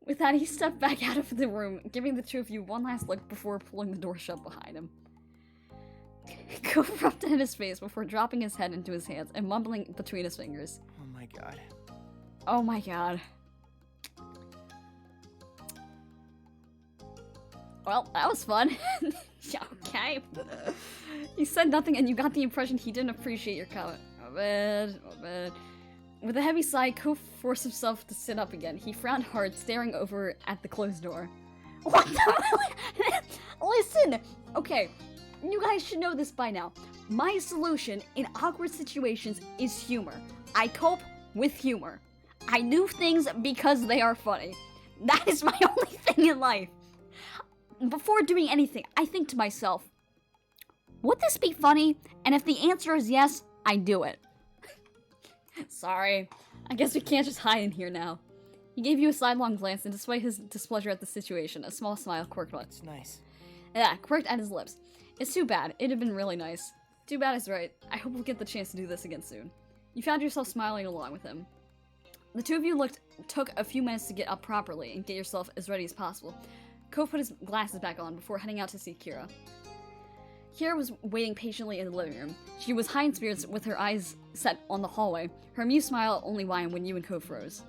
With that, he stepped back out of the room, giving the two of you one last look before pulling the door shut behind him. Cove rubbed in his face before dropping his head into his hands and mumbling between his fingers. Oh my god. Oh my god. Well, that was fun. Okay. He said nothing and you got the impression he didn't appreciate your comment. Oh man, oh man. With a heavy sigh, Cove forced himself to sit up again. He frowned hard, staring over at the closed door. What the? Listen! Okay, you guys should know this by now. My solution in awkward situations is humor. I cope with humor. I do things because they are funny. That is my only thing in life. Before doing anything, I think to myself, would this be funny? And if the answer is yes, I do it. Sorry. I guess we can't just hide in here now. He gave you a sidelong glance, and despite his displeasure at the situation, a small smile quirked on. It's nice. Yeah, quirked at his lips. It's too bad. It'd have been really nice. Too bad is right. I hope we'll get the chance to do this again soon. You found yourself smiling along with him. The two of you took a few minutes to get up properly and get yourself as ready as possible. Cove put his glasses back on before heading out to see Kira. Kira was waiting patiently in the living room. She was high in spirits with her eyes set on the hallway. Her amused smile only widened when you and Cove froze.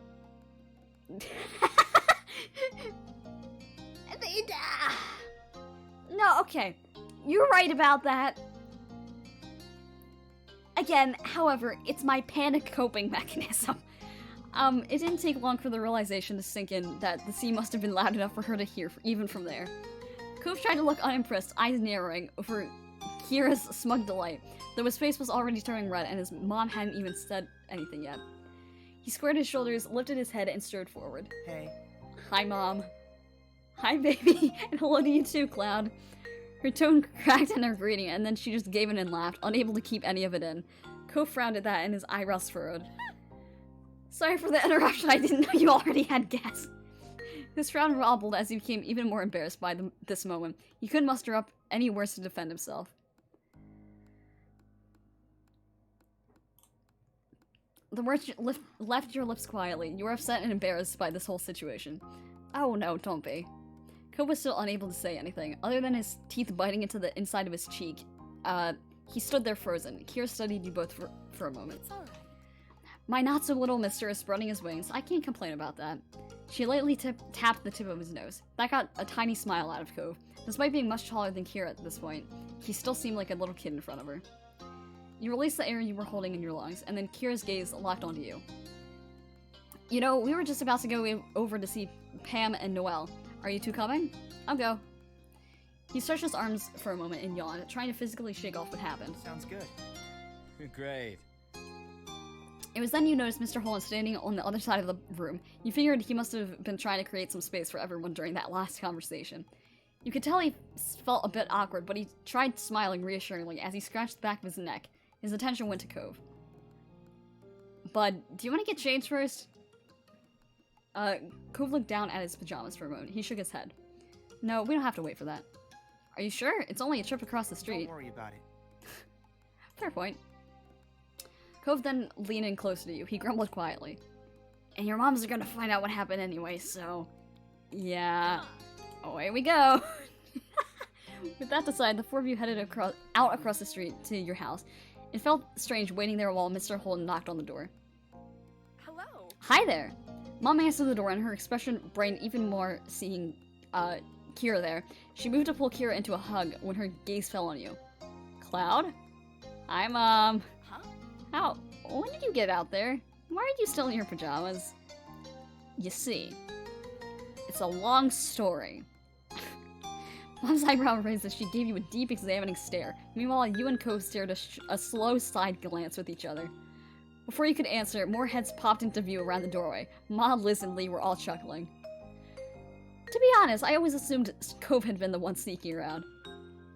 No, okay. You're right about that. Again, however, it's my panic coping mechanism. It didn't take long for the realization to sink in that the sea must have been loud enough for her to hear, even from there. Cove tried to look unimpressed, eyes narrowing over Kira's smug delight, though his face was already turning red and his mom hadn't even said anything yet. He squared his shoulders, lifted his head, and strode forward. Hey. Hi, Mom. Hi, baby. And hello to you too, Cloud. Her tone cracked in her greeting, and then she just gave in and laughed, unable to keep any of it in. Cove frowned at that, and his eyebrows furrowed. Sorry for the interruption, I didn't know you already had guests. His frown wobbled as he became even more embarrassed by this moment. He couldn't muster up any words to defend himself. The words left your lips quietly. You were upset and embarrassed by this whole situation. Oh no, don't be. Cove was still unable to say anything. Other than his teeth biting into the inside of his cheek, he stood there frozen. Kira studied you both for a moment. It's alright. My not-so-little mister is spreading his wings. I can't complain about that. She lightly tapped the tip of his nose. That got a tiny smile out of Cove. Despite being much taller than Kira at this point, he still seemed like a little kid in front of her. You released the air you were holding in your lungs, and then Kira's gaze locked onto you. You know, we were just about to go over to see Pam and Noelle. Are you two coming? I'll go. He stretched his arms for a moment and yawned, trying to physically shake off what happened. Sounds good. Great. It was then you noticed Mr. Holland standing on the other side of the room. You figured he must have been trying to create some space for everyone during that last conversation. You could tell he felt a bit awkward, but he tried smiling reassuringly as he scratched the back of his neck. His attention went to Cove. Bud, do you want to get changed first? Cove looked down at his pajamas for a moment. He shook his head. No, we don't have to wait for that. Are you sure? It's only a trip across the street. Don't worry about it. Fair point. Cove then leaned in closer to you. He grumbled quietly. And your moms are gonna find out what happened anyway, so... Yeah. Away we go! With that aside, the four of you headed out across the street to your house. It felt strange waiting there while Mr. Holden knocked on the door. Hello. Hi there! Mom answered the door and her expression brightened even more seeing Kira there. She moved to pull Kira into a hug when her gaze fell on you. Cloud? Hi, Mom. Huh? How? When did you get out there? Why are you still in your pajamas? You see, it's a long story. Mom's eyebrow raised as she gave you a deep, examining stare. Meanwhile, you and Cove stared a slow side glance with each other. Before you could answer, more heads popped into view around the doorway. Ma, Liz, and Lee were all chuckling. To be honest, I always assumed Cove had been the one sneaking around.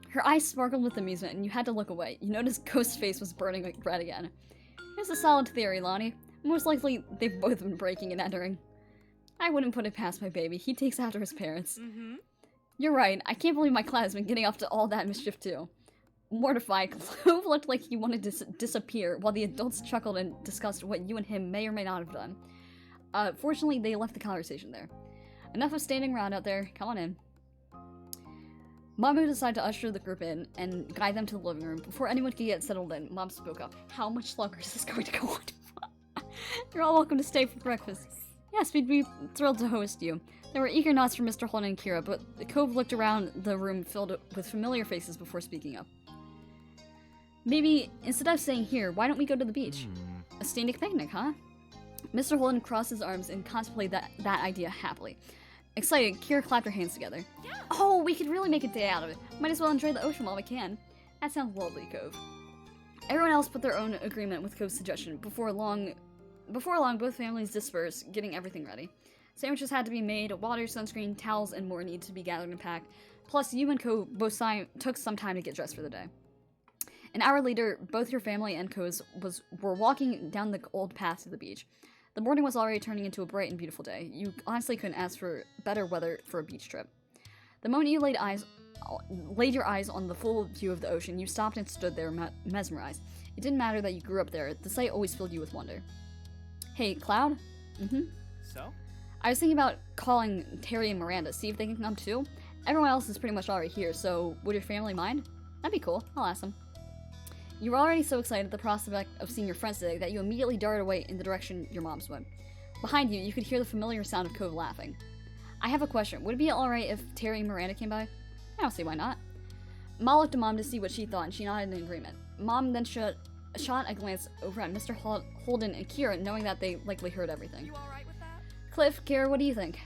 Her eyes sparkled with amusement, and you had to look away. You noticed Ghost's face was burning red again. It's a solid theory, Lonnie. Most likely, they've both been breaking and entering. I wouldn't put it past my baby. He takes after his parents. Mm-hmm. You're right. I can't believe my class has been getting up to all that mischief, too. Mortified, Clove looked like he wanted to disappear, while the adults chuckled and discussed what you and him may or may not have done. Fortunately, they left the conversation there. Enough of standing around out there. Come on in. Mom would decide to usher the group in and guide them to the living room. Before anyone could get settled in, Mom spoke up. How much longer is this going to go on? You're all welcome to stay for breakfast. Yes, we'd be thrilled to host you. There were eager nods from Mr. Holden and Kira, but Cove looked around the room filled with familiar faces before speaking up. Maybe, instead of staying here, why don't we go to the beach? A scenic picnic, huh? Mr. Holden crossed his arms and contemplated that idea happily. Excited, Kira clapped her hands together. Yeah. Oh, we could really make a day out of it. Might as well enjoy the ocean while we can. That sounds lovely, Cove. Everyone else put their own agreement with Cove's suggestion. Before long, both families dispersed, getting everything ready. Sandwiches had to be made, water, sunscreen, towels, and more needed to be gathered and packed. Plus, you and Cove both took some time to get dressed for the day. An hour later, both your family and Cove's were walking down the old path to the beach. The morning was already turning into a bright and beautiful day. You honestly couldn't ask for better weather for a beach trip. The moment you laid your eyes on the full view of the ocean, you stopped and stood there mesmerized. It didn't matter that you grew up there. The sight always filled you with wonder. Hey, Cloud? So? I was thinking about calling Terry and Miranda, see if they can come too. Everyone else is pretty much already here, so would your family mind? That'd be cool. I'll ask them. You were already so excited at the prospect of seeing your friends today that you immediately darted away in the direction your moms went. Behind you, you could hear the familiar sound of Cove laughing. I have a question. Would it be alright if Terry and Miranda came by? I don't see why not. Ma looked at Mom to see what she thought, and she nodded in agreement. Mom then shot a glance over at Mr. Holden and Kira, knowing that they likely heard everything. You alright with that? Cliff, Kira, what do you think?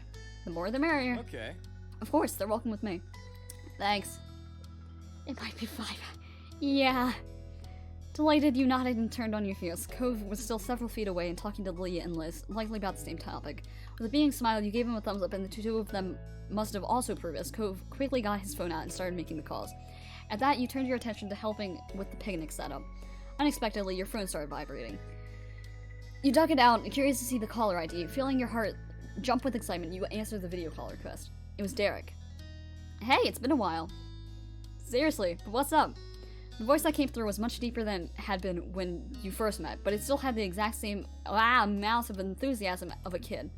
The more the merrier. Okay. Of course, they're welcome with me. Thanks. It might be 5. Yeah. Delighted, you nodded and turned on your heels. Cove was still several feet away and talking to Leah and Liz, likely about the same topic. With a beaming smile, you gave him a thumbs up, and the two of them must have also approved as Cove quickly got his phone out and started making the calls. At that, you turned your attention to helping with the picnic setup. Unexpectedly, your phone started vibrating. You dug it out, curious to see the caller ID. Feeling your heart jump with excitement, you answered the video call request. It was Derek. Hey, it's been a while. Seriously, but what's up? The voice that came through was much deeper than it had been when you first met, but it still had the exact same amount of enthusiasm of a kid.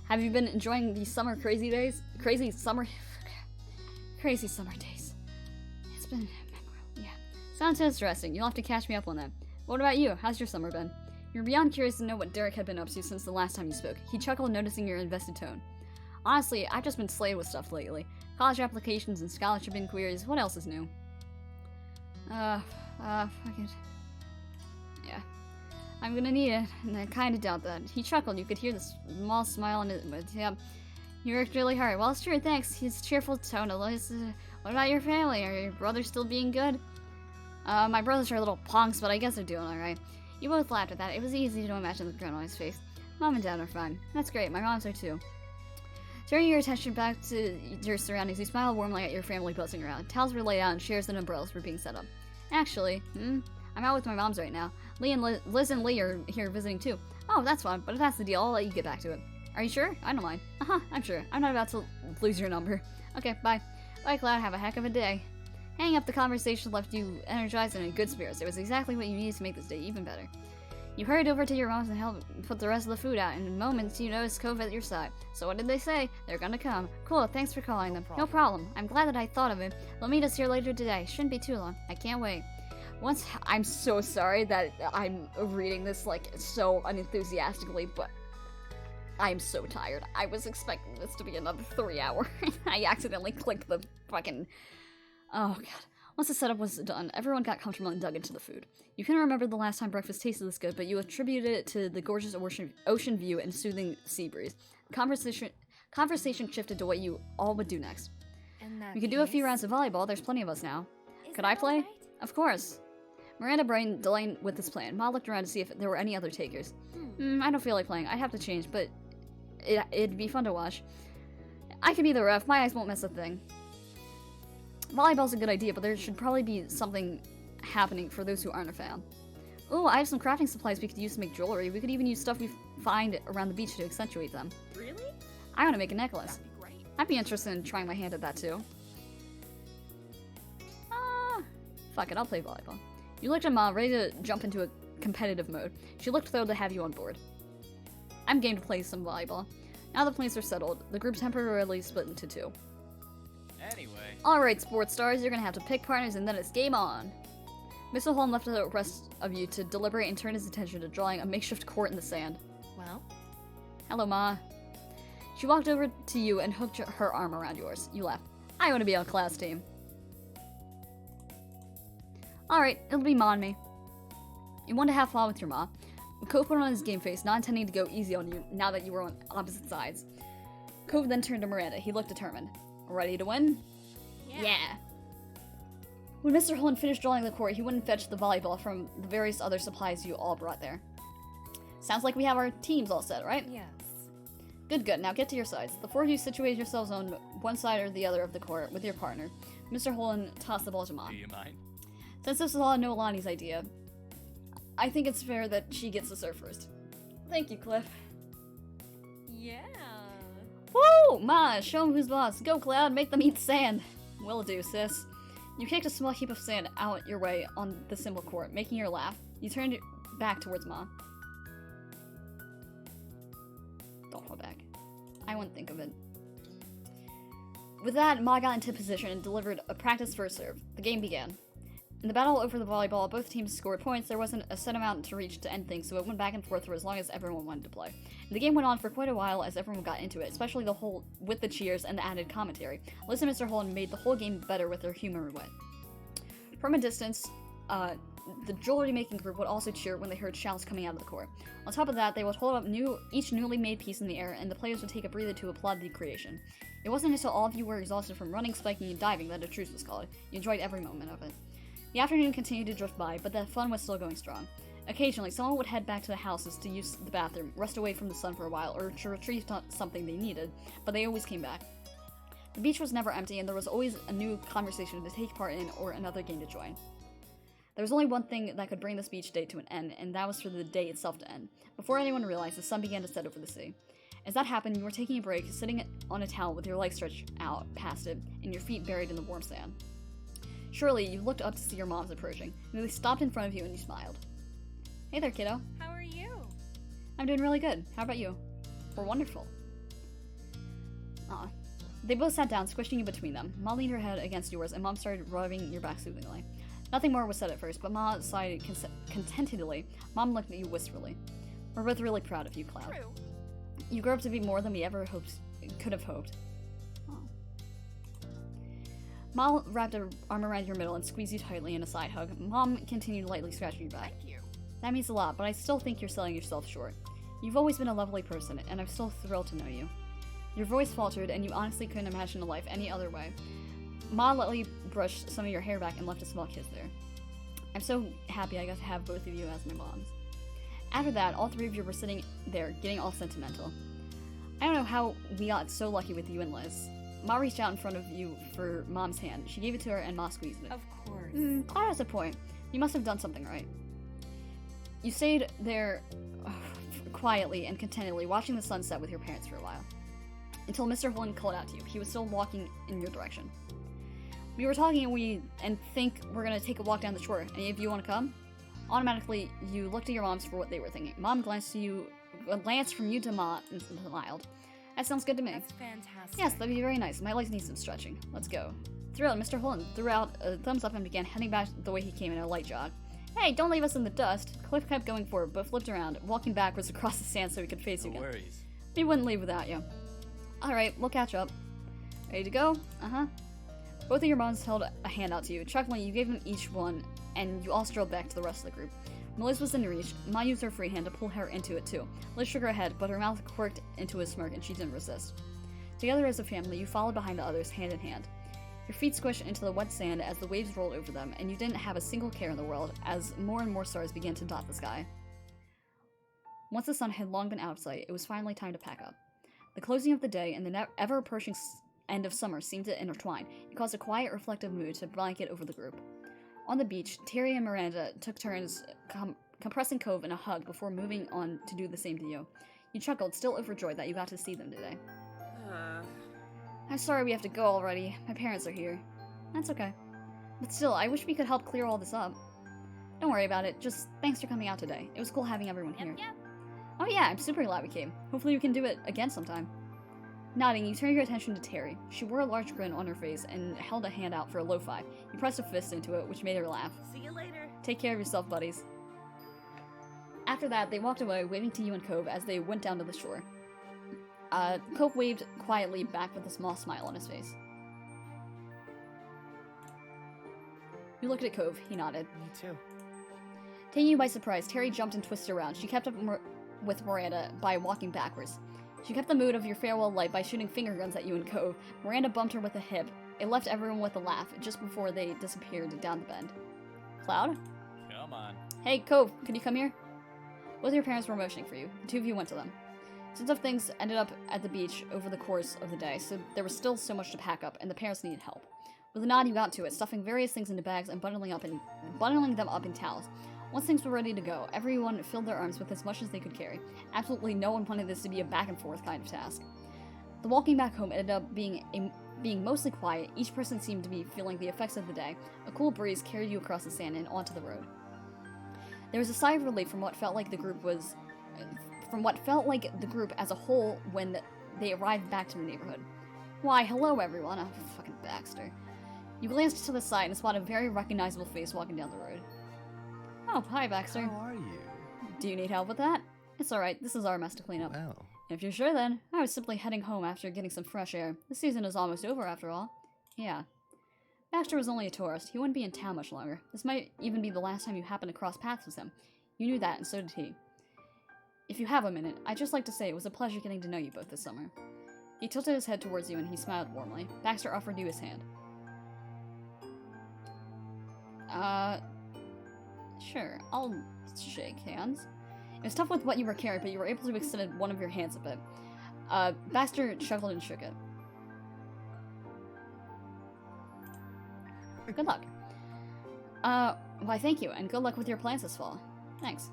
Have you been enjoying these summer crazy days? Crazy summer days. It's been memorable, yeah. Sounds interesting. You'll have to catch me up on that. What about you? How's your summer been? You're beyond curious to know what Derek had been up to since the last time you spoke. He chuckled, noticing your invested tone. Honestly, I've just been slayed with stuff lately. College applications and scholarship inquiries. What else is new? Fuck it. Yeah. I'm gonna need it, and I kinda doubt that. He chuckled, you could hear the small smile in his mouth. Yep. You worked really hard. Well, sure, thanks. His cheerful tone. What about your family? Are your brothers still being good? My brothers are little punks, but I guess they're doing alright. You both laughed at that. It was easy to imagine the grin on his face. Mom and Dad are fine. That's great. My moms are too. Turning your attention back to your surroundings, you smiled warmly at your family buzzing around. Towels were laid out and chairs and umbrellas were being set up. Actually, I'm out with my moms right now. Liz and Lee are here visiting too. Oh, that's fun, but if that's the deal, I'll let you get back to it. Are you sure? I don't mind. I'm sure. I'm not about to lose your number. Okay, bye. Bye, Cloud. Have a heck of a day. Hanging up the conversation left you energized and in good spirits. It was exactly what you needed to make this day even better. You hurried over to your mom's and helped put the rest of the food out. In moments, you noticed Cove at your side. So what did they say? They're gonna come. Cool, thanks for calling them. No problem. I'm glad that I thought of it. They'll meet us here later today. Shouldn't be too long. I can't wait. I'm so sorry that I'm reading this, like, so unenthusiastically, but I'm so tired. I was expecting this to be another 3 hours. I accidentally clicked the fucking... Oh, God. Once the setup was done, everyone got comfortable and dug into the food. You couldn't remember the last time breakfast tasted this good, but you attributed it to the gorgeous ocean view and soothing sea breeze. Conversation shifted to what you all would do next. We could do a few rounds of volleyball. There's plenty of us now. Could I play? Of course. Miranda brained delighted with this plan. Ma looked around to see if there were any other takers. I don't feel like playing. I'd have to change, but it'd be fun to watch. I can be the ref. My eyes won't miss a thing. Volleyball's a good idea, but there should probably be something happening for those who aren't a fan. Ooh, I have some crafting supplies we could use to make jewelry. We could even use stuff we find around the beach to accentuate them. Really? I want to make a necklace. That'd be great. I'd be interested in trying my hand at that too. Fuck it, I'll play volleyball. You looked at Ma, ready to jump into a competitive mode. She looked thrilled to have you on board. I'm game to play some volleyball. Now the plans are settled. The group temporarily split into two. Anyway. Alright, sports stars, you're gonna have to pick partners and then it's game on. Mr. Holland left the rest of you to deliberate and turn his attention to drawing a makeshift court in the sand. Well, Hello, Ma. She walked over to you and hooked her arm around yours. You laughed. I want to be on class team. Alright, it'll be Ma and me. You want to have fun with your Ma. Cove put on his game face, not intending to go easy on you now that you were on opposite sides. Cove then turned to Miranda. He looked determined. Ready to win? Yeah. When Mr. Holland finished drawing the court, he went and fetched the volleyball from the various other supplies you all brought there. Sounds like we have our teams all set, right? yes. Good, good. Now get to your sides. The four of you situate yourselves on one side or the other of the court with your partner. Mr. Holland tossed the ball to Mom. Do you mind? Since this was all Noelani's idea, I think it's fair that she gets to serve first. Thank you, Cliff. Yeah. Woo! Ma, show 'em who's boss. Go, Cloud, make them eat sand. Will do, sis. You kicked a small heap of sand out your way on the symbol court, making her laugh. You turned back towards Ma. Don't hold back. I wouldn't think of it. With that, Ma got into position and delivered a practice first serve. The game began. In the battle over the volleyball, both teams scored points. There wasn't a set amount to reach to end things, so it went back and forth for as long as everyone wanted to play. And the game went on for quite a while as everyone got into it, especially with the cheers and the added commentary. Liz and Mr. Holland made the whole game better with their humor and wit. From a distance, the jewelry-making group would also cheer when they heard shouts coming out of the court. On top of that, they would hold up each newly made piece in the air, and the players would take a breather to applaud the creation. It wasn't until all of you were exhausted from running, spiking, and diving that a truce was called. You enjoyed every moment of it. The afternoon continued to drift by, but the fun was still going strong. Occasionally, someone would head back to the houses to use the bathroom, rest away from the sun for a while, or to retrieve something they needed, but they always came back. The beach was never empty, and there was always a new conversation to take part in or another game to join. There was only one thing that could bring this beach day to an end, and that was for the day itself to end. Before anyone realized, the sun began to set over the sea. As that happened, you were taking a break, sitting on a towel with your legs stretched out past it, and your feet buried in the warm sand. Surely, you looked up to see your moms approaching, and they stopped in front of you and you smiled. Hey there, kiddo. How are you? I'm doing really good. How about you? We're wonderful. Aw. They both sat down, squishing you between them. Ma leaned her head against yours, and Mom started rubbing your back soothingly. Nothing more was said at first, but Ma sighed contentedly. Mom looked at you wistfully. We're both really proud of you, Cloud. True. You grew up to be more than we ever could have hoped. Aw. Ma wrapped her arm around your middle and squeezed you tightly in a side hug. Mom continued lightly scratching your back. Thank you. That means a lot, but I still think you're selling yourself short. You've always been a lovely person, and I'm still thrilled to know you. Your voice faltered, and you honestly couldn't imagine a life any other way. Ma lightly brushed some of your hair back and left a small kiss there. I'm so happy I got to have both of you as my moms. After that, all three of you were sitting there, getting all sentimental. I don't know how we got so lucky with you and Liz. Ma reached out in front of you for Mom's hand. She gave it to her, and Ma squeezed it. Of course. Cloud has a point. You must have done something right. You stayed there quietly and contentedly, watching the sunset with your parents for a while. Until Mr. Holland called out to you. He was still walking in your direction. We were talking and think we're gonna take a walk down the shore. Any of you want to come? Automatically, you looked at your moms for what they were thinking. Mom glanced from you to Ma and smiled. That sounds good to me. That's fantastic. Yes, that'd be very nice. My legs need some stretching. Let's go. Thrilled, Mr. Holland threw out a thumbs up and began heading back the way he came in a light jog. Hey, don't leave us in the dust. Cliff kept going forward, but flipped around, walking backwards across the sand so he could face you No again. worries. We wouldn't leave without you. Alright, we'll catch up. Ready to go? Uh-huh. Both of your moms held a hand out to you. Chuckling, you gave them each one, and you all strolled back to the rest of the group. When Liz was in reach, Ma used her free hand to pull her into it too. Liz shook her head, but her mouth quirked into a smirk, and she didn't resist. Together as a family, you followed behind the others, hand in hand. Your feet squished into the wet sand as the waves rolled over them, and you didn't have a single care in the world as more and more stars began to dot the sky. Once the sun had long been out of sight, it was finally time to pack up. The closing of the day and the ever-approaching end of summer seemed to intertwine. It caused a quiet, reflective mood to blanket over the group. On the beach, Terry and Miranda took turns compressing Cove in a hug before moving on to do the same to you. You chuckled, still overjoyed that you got to see them today. I'm sorry we have to go already. My parents are here. That's okay. But still, I wish we could help clear all this up. Don't worry about it. Just thanks for coming out today. It was cool having everyone here. Yep. Oh yeah, I'm super glad we came. Hopefully we can do it again sometime. Nodding, you turn your attention to Terry. She wore a large grin on her face and held a hand out for a low five. You pressed a fist into it, which made her laugh. See you later. Take care of yourself, buddies. After that, they walked away, waving to you and Cove as they went down to the shore. Cove waved quietly back with a small smile on his face. You looked at Cove. He nodded. Me too. Taking you by surprise, Terry jumped and twisted around. She kept up with Miranda by walking backwards. She kept the mood of your farewell light by shooting finger guns at you and Cove. Miranda bumped her with a hip. It left everyone with a laugh just before they disappeared down the bend. Cloud? Come on. Hey, Cove, could you come here? Both your parents were motioning for you. The two of you went to them. Since of things ended up at the beach over the course of the day, so there was still so much to pack up, and the parents needed help. With a nod, you got to it, stuffing various things into bags and bundling them up in towels. Once things were ready to go, everyone filled their arms with as much as they could carry. Absolutely no one wanted this to be a back-and-forth kind of task. The walking back home ended up being mostly quiet. Each person seemed to be feeling the effects of the day. A cool breeze carried you across the sand and onto the road. There was a sigh of relief from what felt like the group as a whole when they arrived back to the neighborhood. Why, hello everyone. Oh, fucking Baxter. You glanced to the side and spotted a very recognizable face walking down the road. Oh, hi Baxter. How are you? Do you need help with that? It's alright, this is our mess to clean up. Well, If you're sure then, I was simply heading home after getting some fresh air. The season is almost over after all. Yeah. Baxter was only a tourist. He wouldn't be in town much longer. This might even be the last time you happen to cross paths with him. You knew that, and so did he. If you have a minute, I'd just like to say it was a pleasure getting to know you both this summer. He tilted his head towards you and he smiled warmly. Baxter offered you his hand. Sure, I'll shake hands. It was tough with what you were carrying, but you were able to extend one of your hands a bit. Baxter chuckled and shook it. Good luck. Why thank you, and good luck with your plans this fall. Thanks.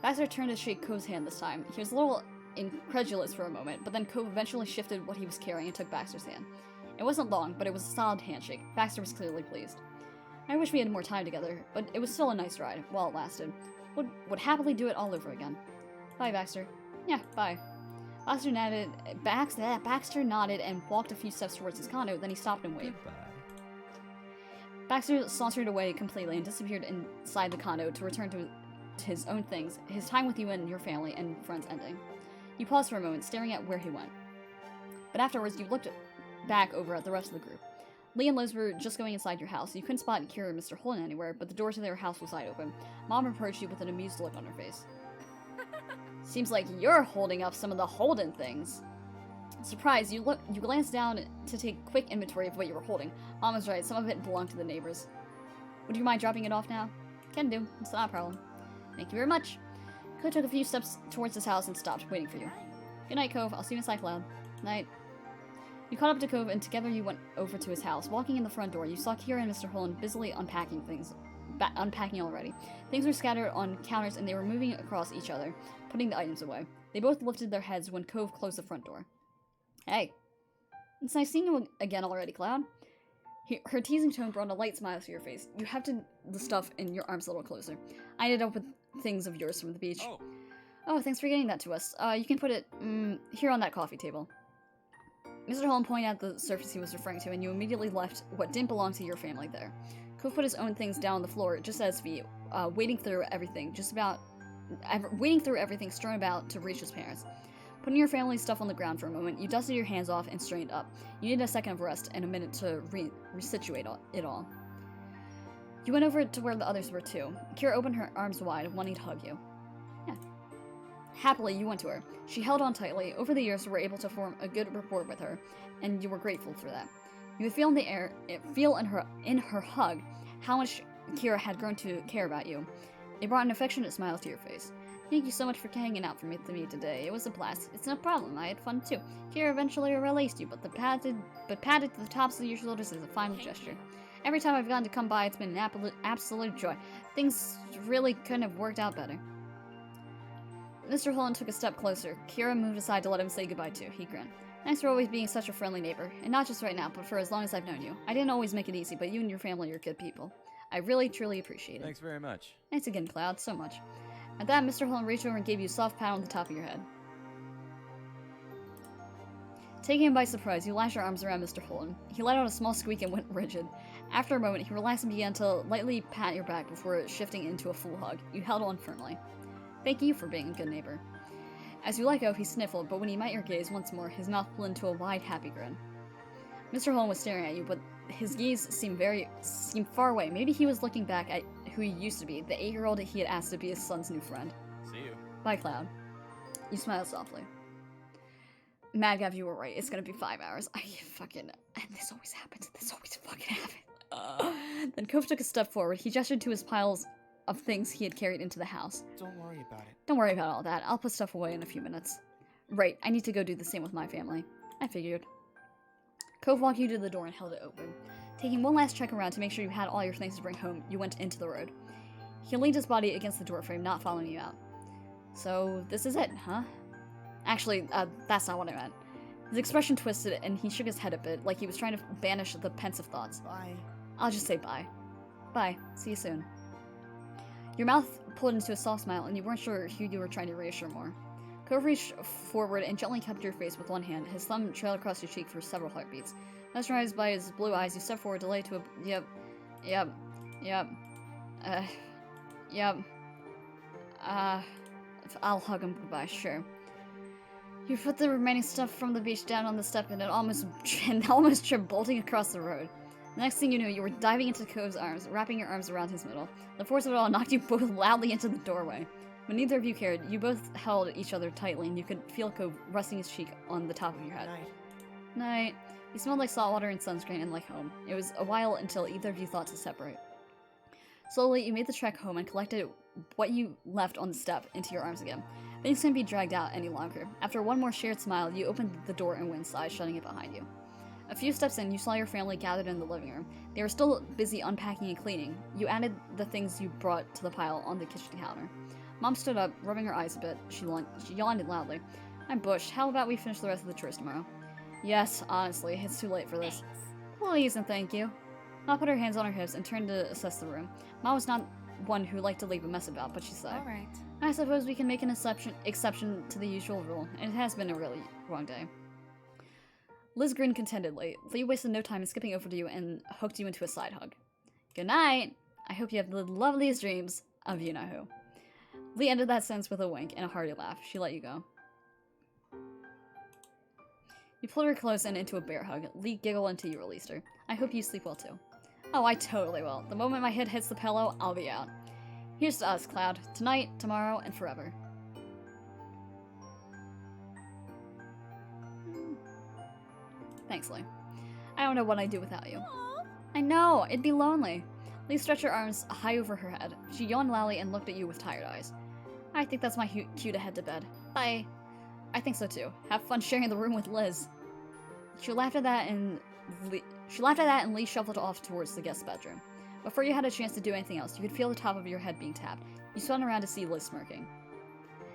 Baxter turned to shake Cove's hand this time. He was a little incredulous for a moment, but then Cove eventually shifted what he was carrying and took Baxter's hand. It wasn't long, but it was a solid handshake. Baxter was clearly pleased. I wish we had more time together, but it was still a nice ride, while it lasted. Would happily do it all over again. Bye, Baxter. Yeah, bye. Baxter nodded and walked a few steps towards his condo, then he stopped and waved. goodbye. Baxter sauntered away completely and disappeared inside the condo to return to his own things, his time with you and your family and friends ending. You paused for a moment, staring at where he went. But afterwards, you looked back over at the rest of the group. Lee and Liz were just going inside your house. You couldn't spot Kira or Mr. Holden anywhere, but the door to their house was wide open. Mom approached you with an amused look on her face. Seems like you're holding up some of the Holden things. Surprised, you glanced down to take quick inventory of what you were holding. Mom was right, some of it belonged to the neighbors. Would you mind dropping it off now? Can do, it's not a problem. Thank you very much. Cove took a few steps towards his house and stopped, waiting for you. Good night, Cove. I'll see you inside, Cloud. Night. You caught up to Cove, and together you went over to his house. Walking in the front door, you saw Kira and Mr. Holland busily unpacking things. Unpacking already. Things were scattered on counters, and they were moving across each other, putting the items away. They both lifted their heads when Cove closed the front door. Hey. It's nice seeing you again already, Cloud. Her teasing tone brought a light smile to your face. You hefted the stuff in your arms a little closer. I ended up with things of yours from the beach. Oh, thanks for getting that to us. You can put it, here on that coffee table. Mr. Holland pointed out the surface he was referring to, and you immediately left what didn't belong to your family there. Cove put his own things down on the floor, just at his feet, waiting through everything strewn about to reach his parents. Putting your family's stuff on the ground for a moment, you dusted your hands off and straightened up. You needed a second of rest and a minute to resituate it all. You went over to where the others were too. Kira opened her arms wide, wanting to hug you. Yeah. Happily, you went to her. She held on tightly. Over the years, you were able to form a good rapport with her, and you were grateful for that. You could feel in her hug how much Kira had grown to care about you. It brought an affectionate smile to your face. Thank you so much for hanging out with me today. It was a blast. It's no problem. I had fun too. Kira eventually released you, but patted to the tops of your shoulders is a final gesture. Every time I've gotten to come by, it's been an absolute joy. Things really couldn't have worked out better. Mr. Holland took a step closer. Kira moved aside to let him say goodbye too. He grinned. Thanks for always being such a friendly neighbor. And not just right now, but for as long as I've known you. I didn't always make it easy, but you and your family are good people. I really, truly appreciate it. Thanks very much. Thanks again, Cloud, so much. At that, Mr. Holland reached over and gave you a soft pat on the top of your head. Taking him by surprise, you lashed your arms around Mr. Holden. He let out a small squeak and went rigid. After a moment, he relaxed and began to lightly pat your back before shifting into a full hug. You held on firmly. Thank you for being a good neighbor. As you let go, he sniffled, but when he met your gaze once more, his mouth pulled into a wide, happy grin. Mr. Holden was staring at you, but his gaze seemed far away. Maybe he was looking back at who he used to be, the 8-year-old he had asked to be his son's new friend. See you. Bye, Cloud. You smiled softly. Mad Gav, you were right. It's gonna be 5 hours. And this always happens. This always fucking happens. Then Kove took a step forward. He gestured to his piles of things he had carried into the house. Don't worry about it. Don't worry about all that. I'll put stuff away in a few minutes. Right, I need to go do the same with my family. I figured. Kove walked you to the door and held it open. Taking one last check around to make sure you had all your things to bring home, you went into the road. He leaned his body against the doorframe, not following you out. So, this is it, huh? Actually, that's not what I meant. His expression twisted, and he shook his head a bit, like he was trying to banish the pensive thoughts. Bye. I'll just say bye. Bye. See you soon. Your mouth pulled into a soft smile, and you weren't sure who you were trying to reassure more. Kove reached forward and gently cupped your face with one hand. His thumb trailed across your cheek for several heartbeats. Mesmerized by his blue eyes, you stepped forward, delayed to a I'll hug him goodbye, sure. You put the remaining stuff from the beach down on the step and it almost tripped, bolting across the road. The next thing you knew, you were diving into Kove's arms, wrapping your arms around his middle. The force of it all knocked you both loudly into the doorway. When neither of you cared, you both held each other tightly, and you could feel Kove resting his cheek on the top of your head. Night. You smelled like salt water and sunscreen and like home. It was a while until either of you thought to separate. Slowly, you made the trek home and collected what you left on the step into your arms again. Things couldn't be dragged out any longer. After one more shared smile, you opened the door and went inside, shutting it behind you. A few steps in, you saw your family gathered in the living room. They were still busy unpacking and cleaning. You added the things you brought to the pile on the kitchen counter. Mom stood up, rubbing her eyes a bit. She yawned loudly. I'm Bush. How about we finish the rest of the chores tomorrow? Yes, honestly, it's too late for this. Please and thank you. Mom put her hands on her hips and turned to assess the room. Mom was not one who liked to leave a mess about, but she said, Alright. I suppose we can make an exception to the usual rule, and it has been a really long day. Liz grinned contentedly. Lee wasted no time in skipping over to you and hooked you into a side hug. Good night! I hope you have the loveliest dreams of you-know-who. Lee ended that sentence with a wink and a hearty laugh. She let you go. You pulled her close and into a bear hug. Lee giggled until you released her. I hope you sleep well too. Oh, I totally will. The moment my head hits the pillow, I'll be out. Here's to us, Cloud. Tonight, tomorrow, and forever. Thanks, Lee. I don't know what I'd do without you. Aww. I know, it'd be lonely. Lee stretched her arms high over her head. She yawned loudly and looked at you with tired eyes. I think that's my cue to head to bed. Bye. I think so too. Have fun sharing the room with Liz. She laughed at that and Lee shuffled off towards the guest bedroom. Before you had a chance to do anything else, you could feel the top of your head being tapped. You spun around to see Liz smirking.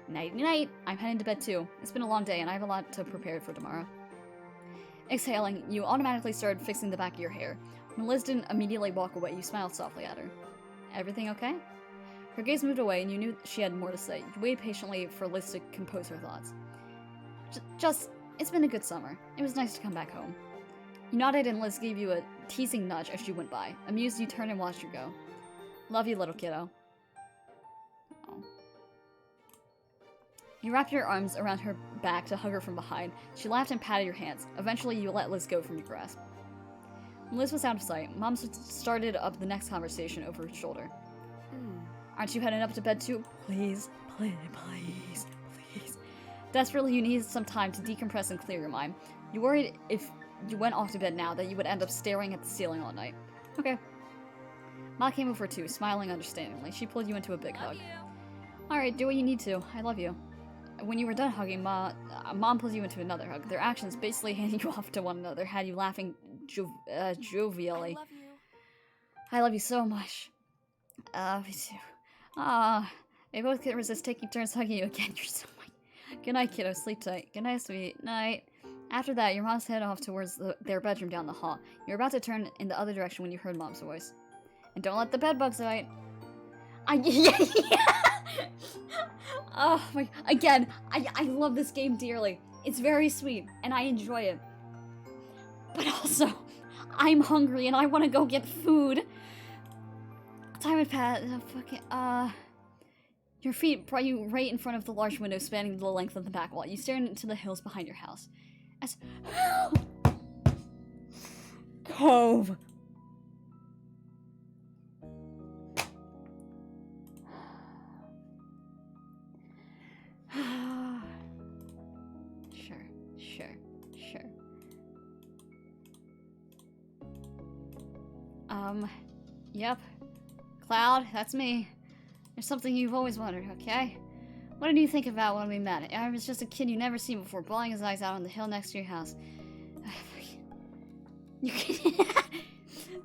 Night-night. I'm heading to bed too. It's been a long day and I have a lot to prepare for tomorrow. Exhaling, you automatically started fixing the back of your hair. When Liz didn't immediately walk away, you smiled softly at her. Everything okay? Her gaze moved away and you knew she had more to say. You waited patiently for Liz to compose her thoughts. It's been a good summer. It was nice to come back home. You nodded and Liz gave you a teasing nudge as she went by. Amused, you turned and watched her go. Love you, little kiddo. Oh. You wrapped your arms around her back to hug her from behind. She laughed and patted your hands. Eventually, you let Liz go from your grasp. When Liz was out of sight, Mom started up the next conversation over her shoulder. Aren't you heading up to bed too? Please, please, please, please. Desperately, you needed some time to decompress and clear your mind. You worried if you went off to bed now that you would end up staring at the ceiling all night. Okay. Ma came over too, smiling understandingly. She pulled you into a big hug. Alright, do what you need to. I love you. When you were done hugging, Mom pulled you into another hug. Their actions, basically handing you off to one another, had you laughing jovially. I love you. I love you so much. Me too. They both couldn't resist taking turns hugging you again. You're so much. Good night, kiddo. Sleep tight. Good night, sweet. Night. After that, your moms headed off towards their bedroom down the hall. You were about to turn in the other direction when you heard Mom's voice. And don't let the bedbugs bite. Oh my, again, I love this game dearly. It's very sweet, and I enjoy it. But also, I'm hungry and I want to go get food. Time had passed. Your feet brought you right in front of the large window spanning the length of the back wall. You stared into the hills behind your house. As Cove. Sure. Yep. Cloud, that's me. There's something you've always wondered, okay? What did you think about when we met? I was just a kid you'd never seen before, bawling his eyes out on the hill next to your house. You can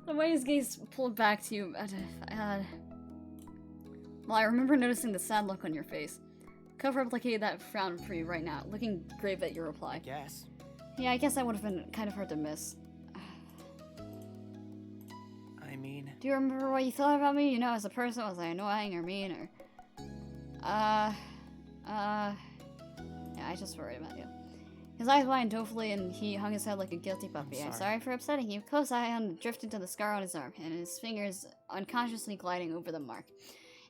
the way his gaze pulled back to you. Well, I remember noticing the sad look on your face. Cove replicated that frown for you right now, looking grave at your reply. I guess. Yeah, I guess that would have been kind of hard to miss. I mean... Do you remember what you thought about me? You know, as a person, was I annoying or mean or... Yeah, I just worried about you. His eyes widened dolefully and he hung his head like a guilty puppy. I'm sorry for upsetting you. Close eye and drifted to the scar on his arm, and his fingers unconsciously gliding over the mark.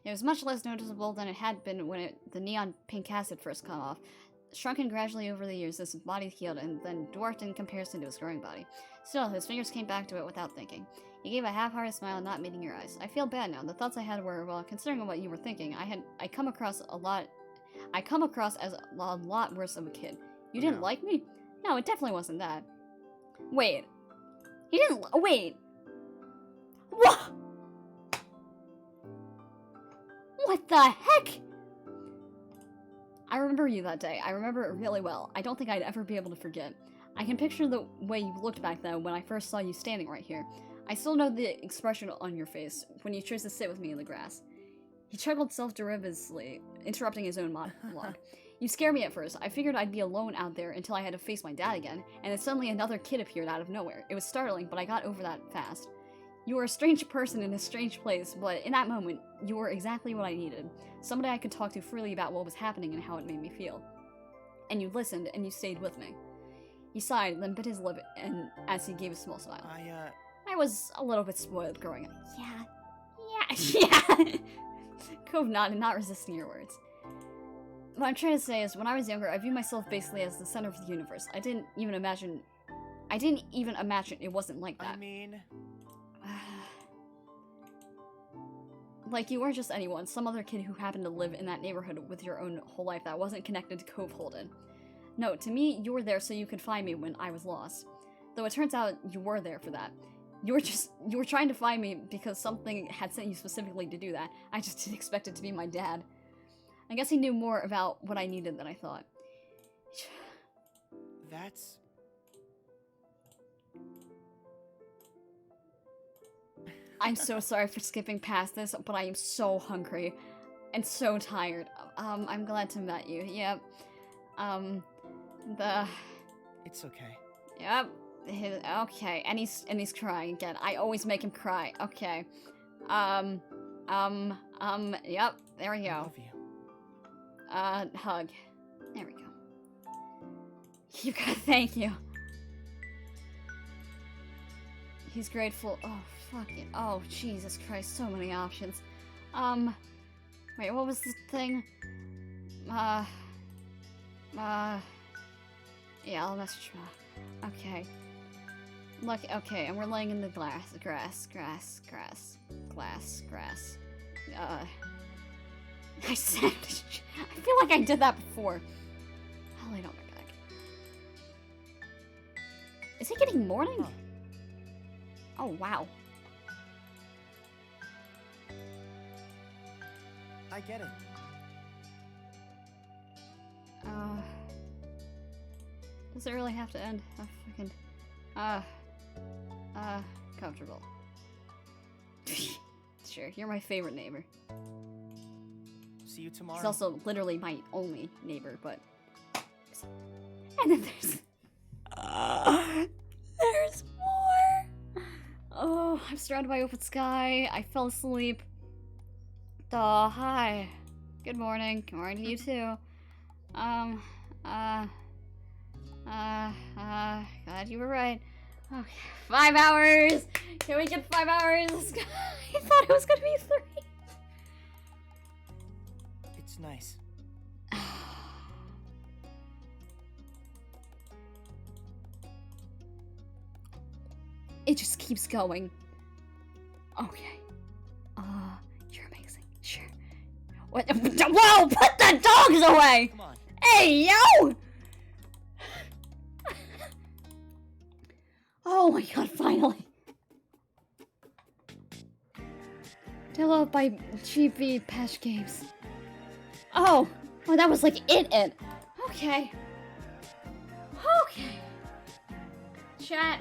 It was much less noticeable than it had been when the neon pink acid first come off. Shrunken gradually over the years, his body healed and then dwarfed in comparison to his growing body. Still, his fingers came back to it without thinking. He gave a half-hearted smile, not meeting your eyes. I feel bad now. The thoughts I had were, well, considering what you were thinking, I come across as a lot worse of a kid. You didn't like me? No, it definitely wasn't that. Wait. He didn't. Wait. What? What the heck? I remember you that day. I remember it really well. I don't think I'd ever be able to forget. I can picture the way you looked back then when I first saw you standing right here. I still know the expression on your face when you chose to sit with me in the grass. He chuckled self-derivatively, interrupting his own monologue. You scared me at first. I figured I'd be alone out there until I had to face my dad again, and then suddenly another kid appeared out of nowhere. It was startling, but I got over that fast. You were a strange person in a strange place, but in that moment, you were exactly what I needed. Somebody I could talk to freely about what was happening and how it made me feel. And you listened, and you stayed with me. He sighed, then bit his lip, and as he gave a small smile. I was a little bit spoiled growing up. Yeah. Cove nodded, not resisting your words. What I'm trying to say is, when I was younger, I viewed myself basically as the center of the universe. I didn't even imagine it wasn't like that. I mean... Like, you weren't just anyone, some other kid who happened to live in that neighborhood with your own whole life that wasn't connected to Cove Holden. No, to me, you were there so you could find me when I was lost. Though it turns out you were there for that. You were trying to find me because something had sent you specifically to do that. I just didn't expect it to be my dad. I guess he knew more about what I needed than I thought. That's... I'm so sorry for skipping past this, but I am so hungry and so tired. I'm glad to meet you. Yep. It's okay. Yep. Okay, and he's crying again. I always make him cry. Okay. Yep. There we I go. love you. Hug. There we go. You gotta thank you. He's grateful. Oh, fucking. Oh, Jesus Christ. So many options. Wait, what was the thing? Yeah, I'll message her. Okay. Look, okay, and we're laying in the grass. I said, I feel like I did that before. I'll lay down my back. Is it getting morning? Huh. Oh, wow. I get it. Does it really have to end? Comfortable. Sure, you're my favorite neighbor. See you tomorrow. He's also literally my only neighbor, but... And then there's more! Oh, I'm surrounded by open sky. I fell asleep. Duh, hi. Good morning. Good morning to you too. God, you were right. Okay, 5 hours! Can we get 5 hours? I thought it was gonna be 3. It's nice. It just keeps going. Okay. You're amazing. Sure. What? Whoa! Put the dogs away! Come on. Hey, yo! Oh my god, finally. Developed by GB Patch Games. Oh, that was like it. Okay. Okay. Chat.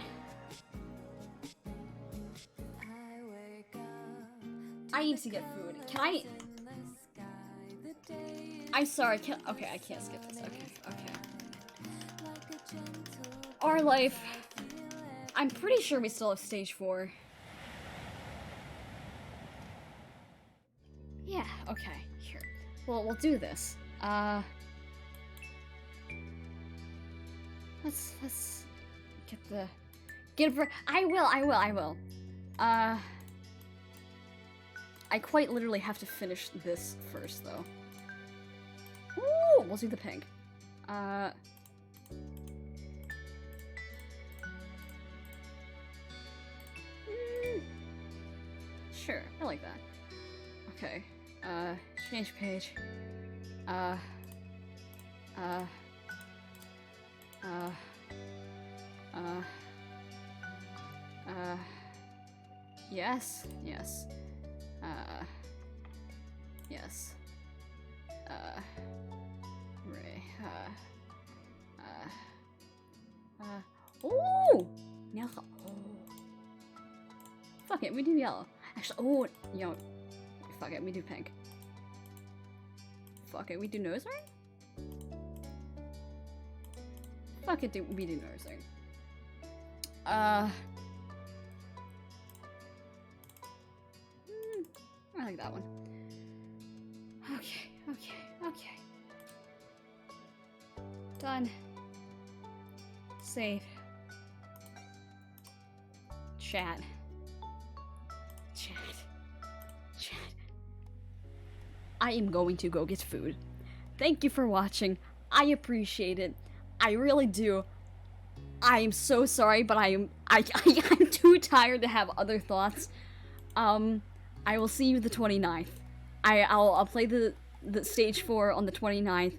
I need to get food. Can I? I'm sorry. Okay, I can't skip this. Okay. Our life. I'm pretty sure we still have stage 4. Yeah. Okay. Here. Well, we'll do this. Let's get it. I will. I quite literally have to finish this first, though. Ooh, we'll do the pink. Sure, I like that. Okay, change page. Yes. Yes. Ray. Oh! Now, fuck it, we do yellow. Actually, fuck it, we do pink. Fuck it, we do nose ring? Fuck it, we do nose ring. I like that one. Okay. Done. Save. Chat. I am going to go get food. Thank you for watching. I appreciate it. I really do. I am so sorry, but I'm too tired to have other thoughts. I will see you the 29th. I'll play the stage 4 on the 29th.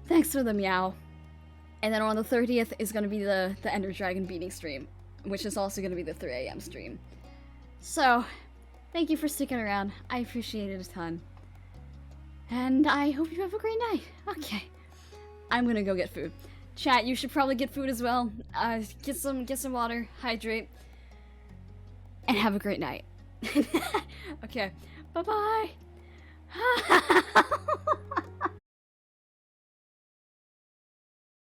Thanks for the meow. And then on the 30th is gonna be the Ender Dragon beating stream, which is also gonna be the 3 AM stream. So, thank you for sticking around. I appreciate it a ton. And I hope you have a great night. Okay. I'm gonna go get food. Chat, you should probably get food as well. Get some water, hydrate, and have a great night. Okay. Bye-bye.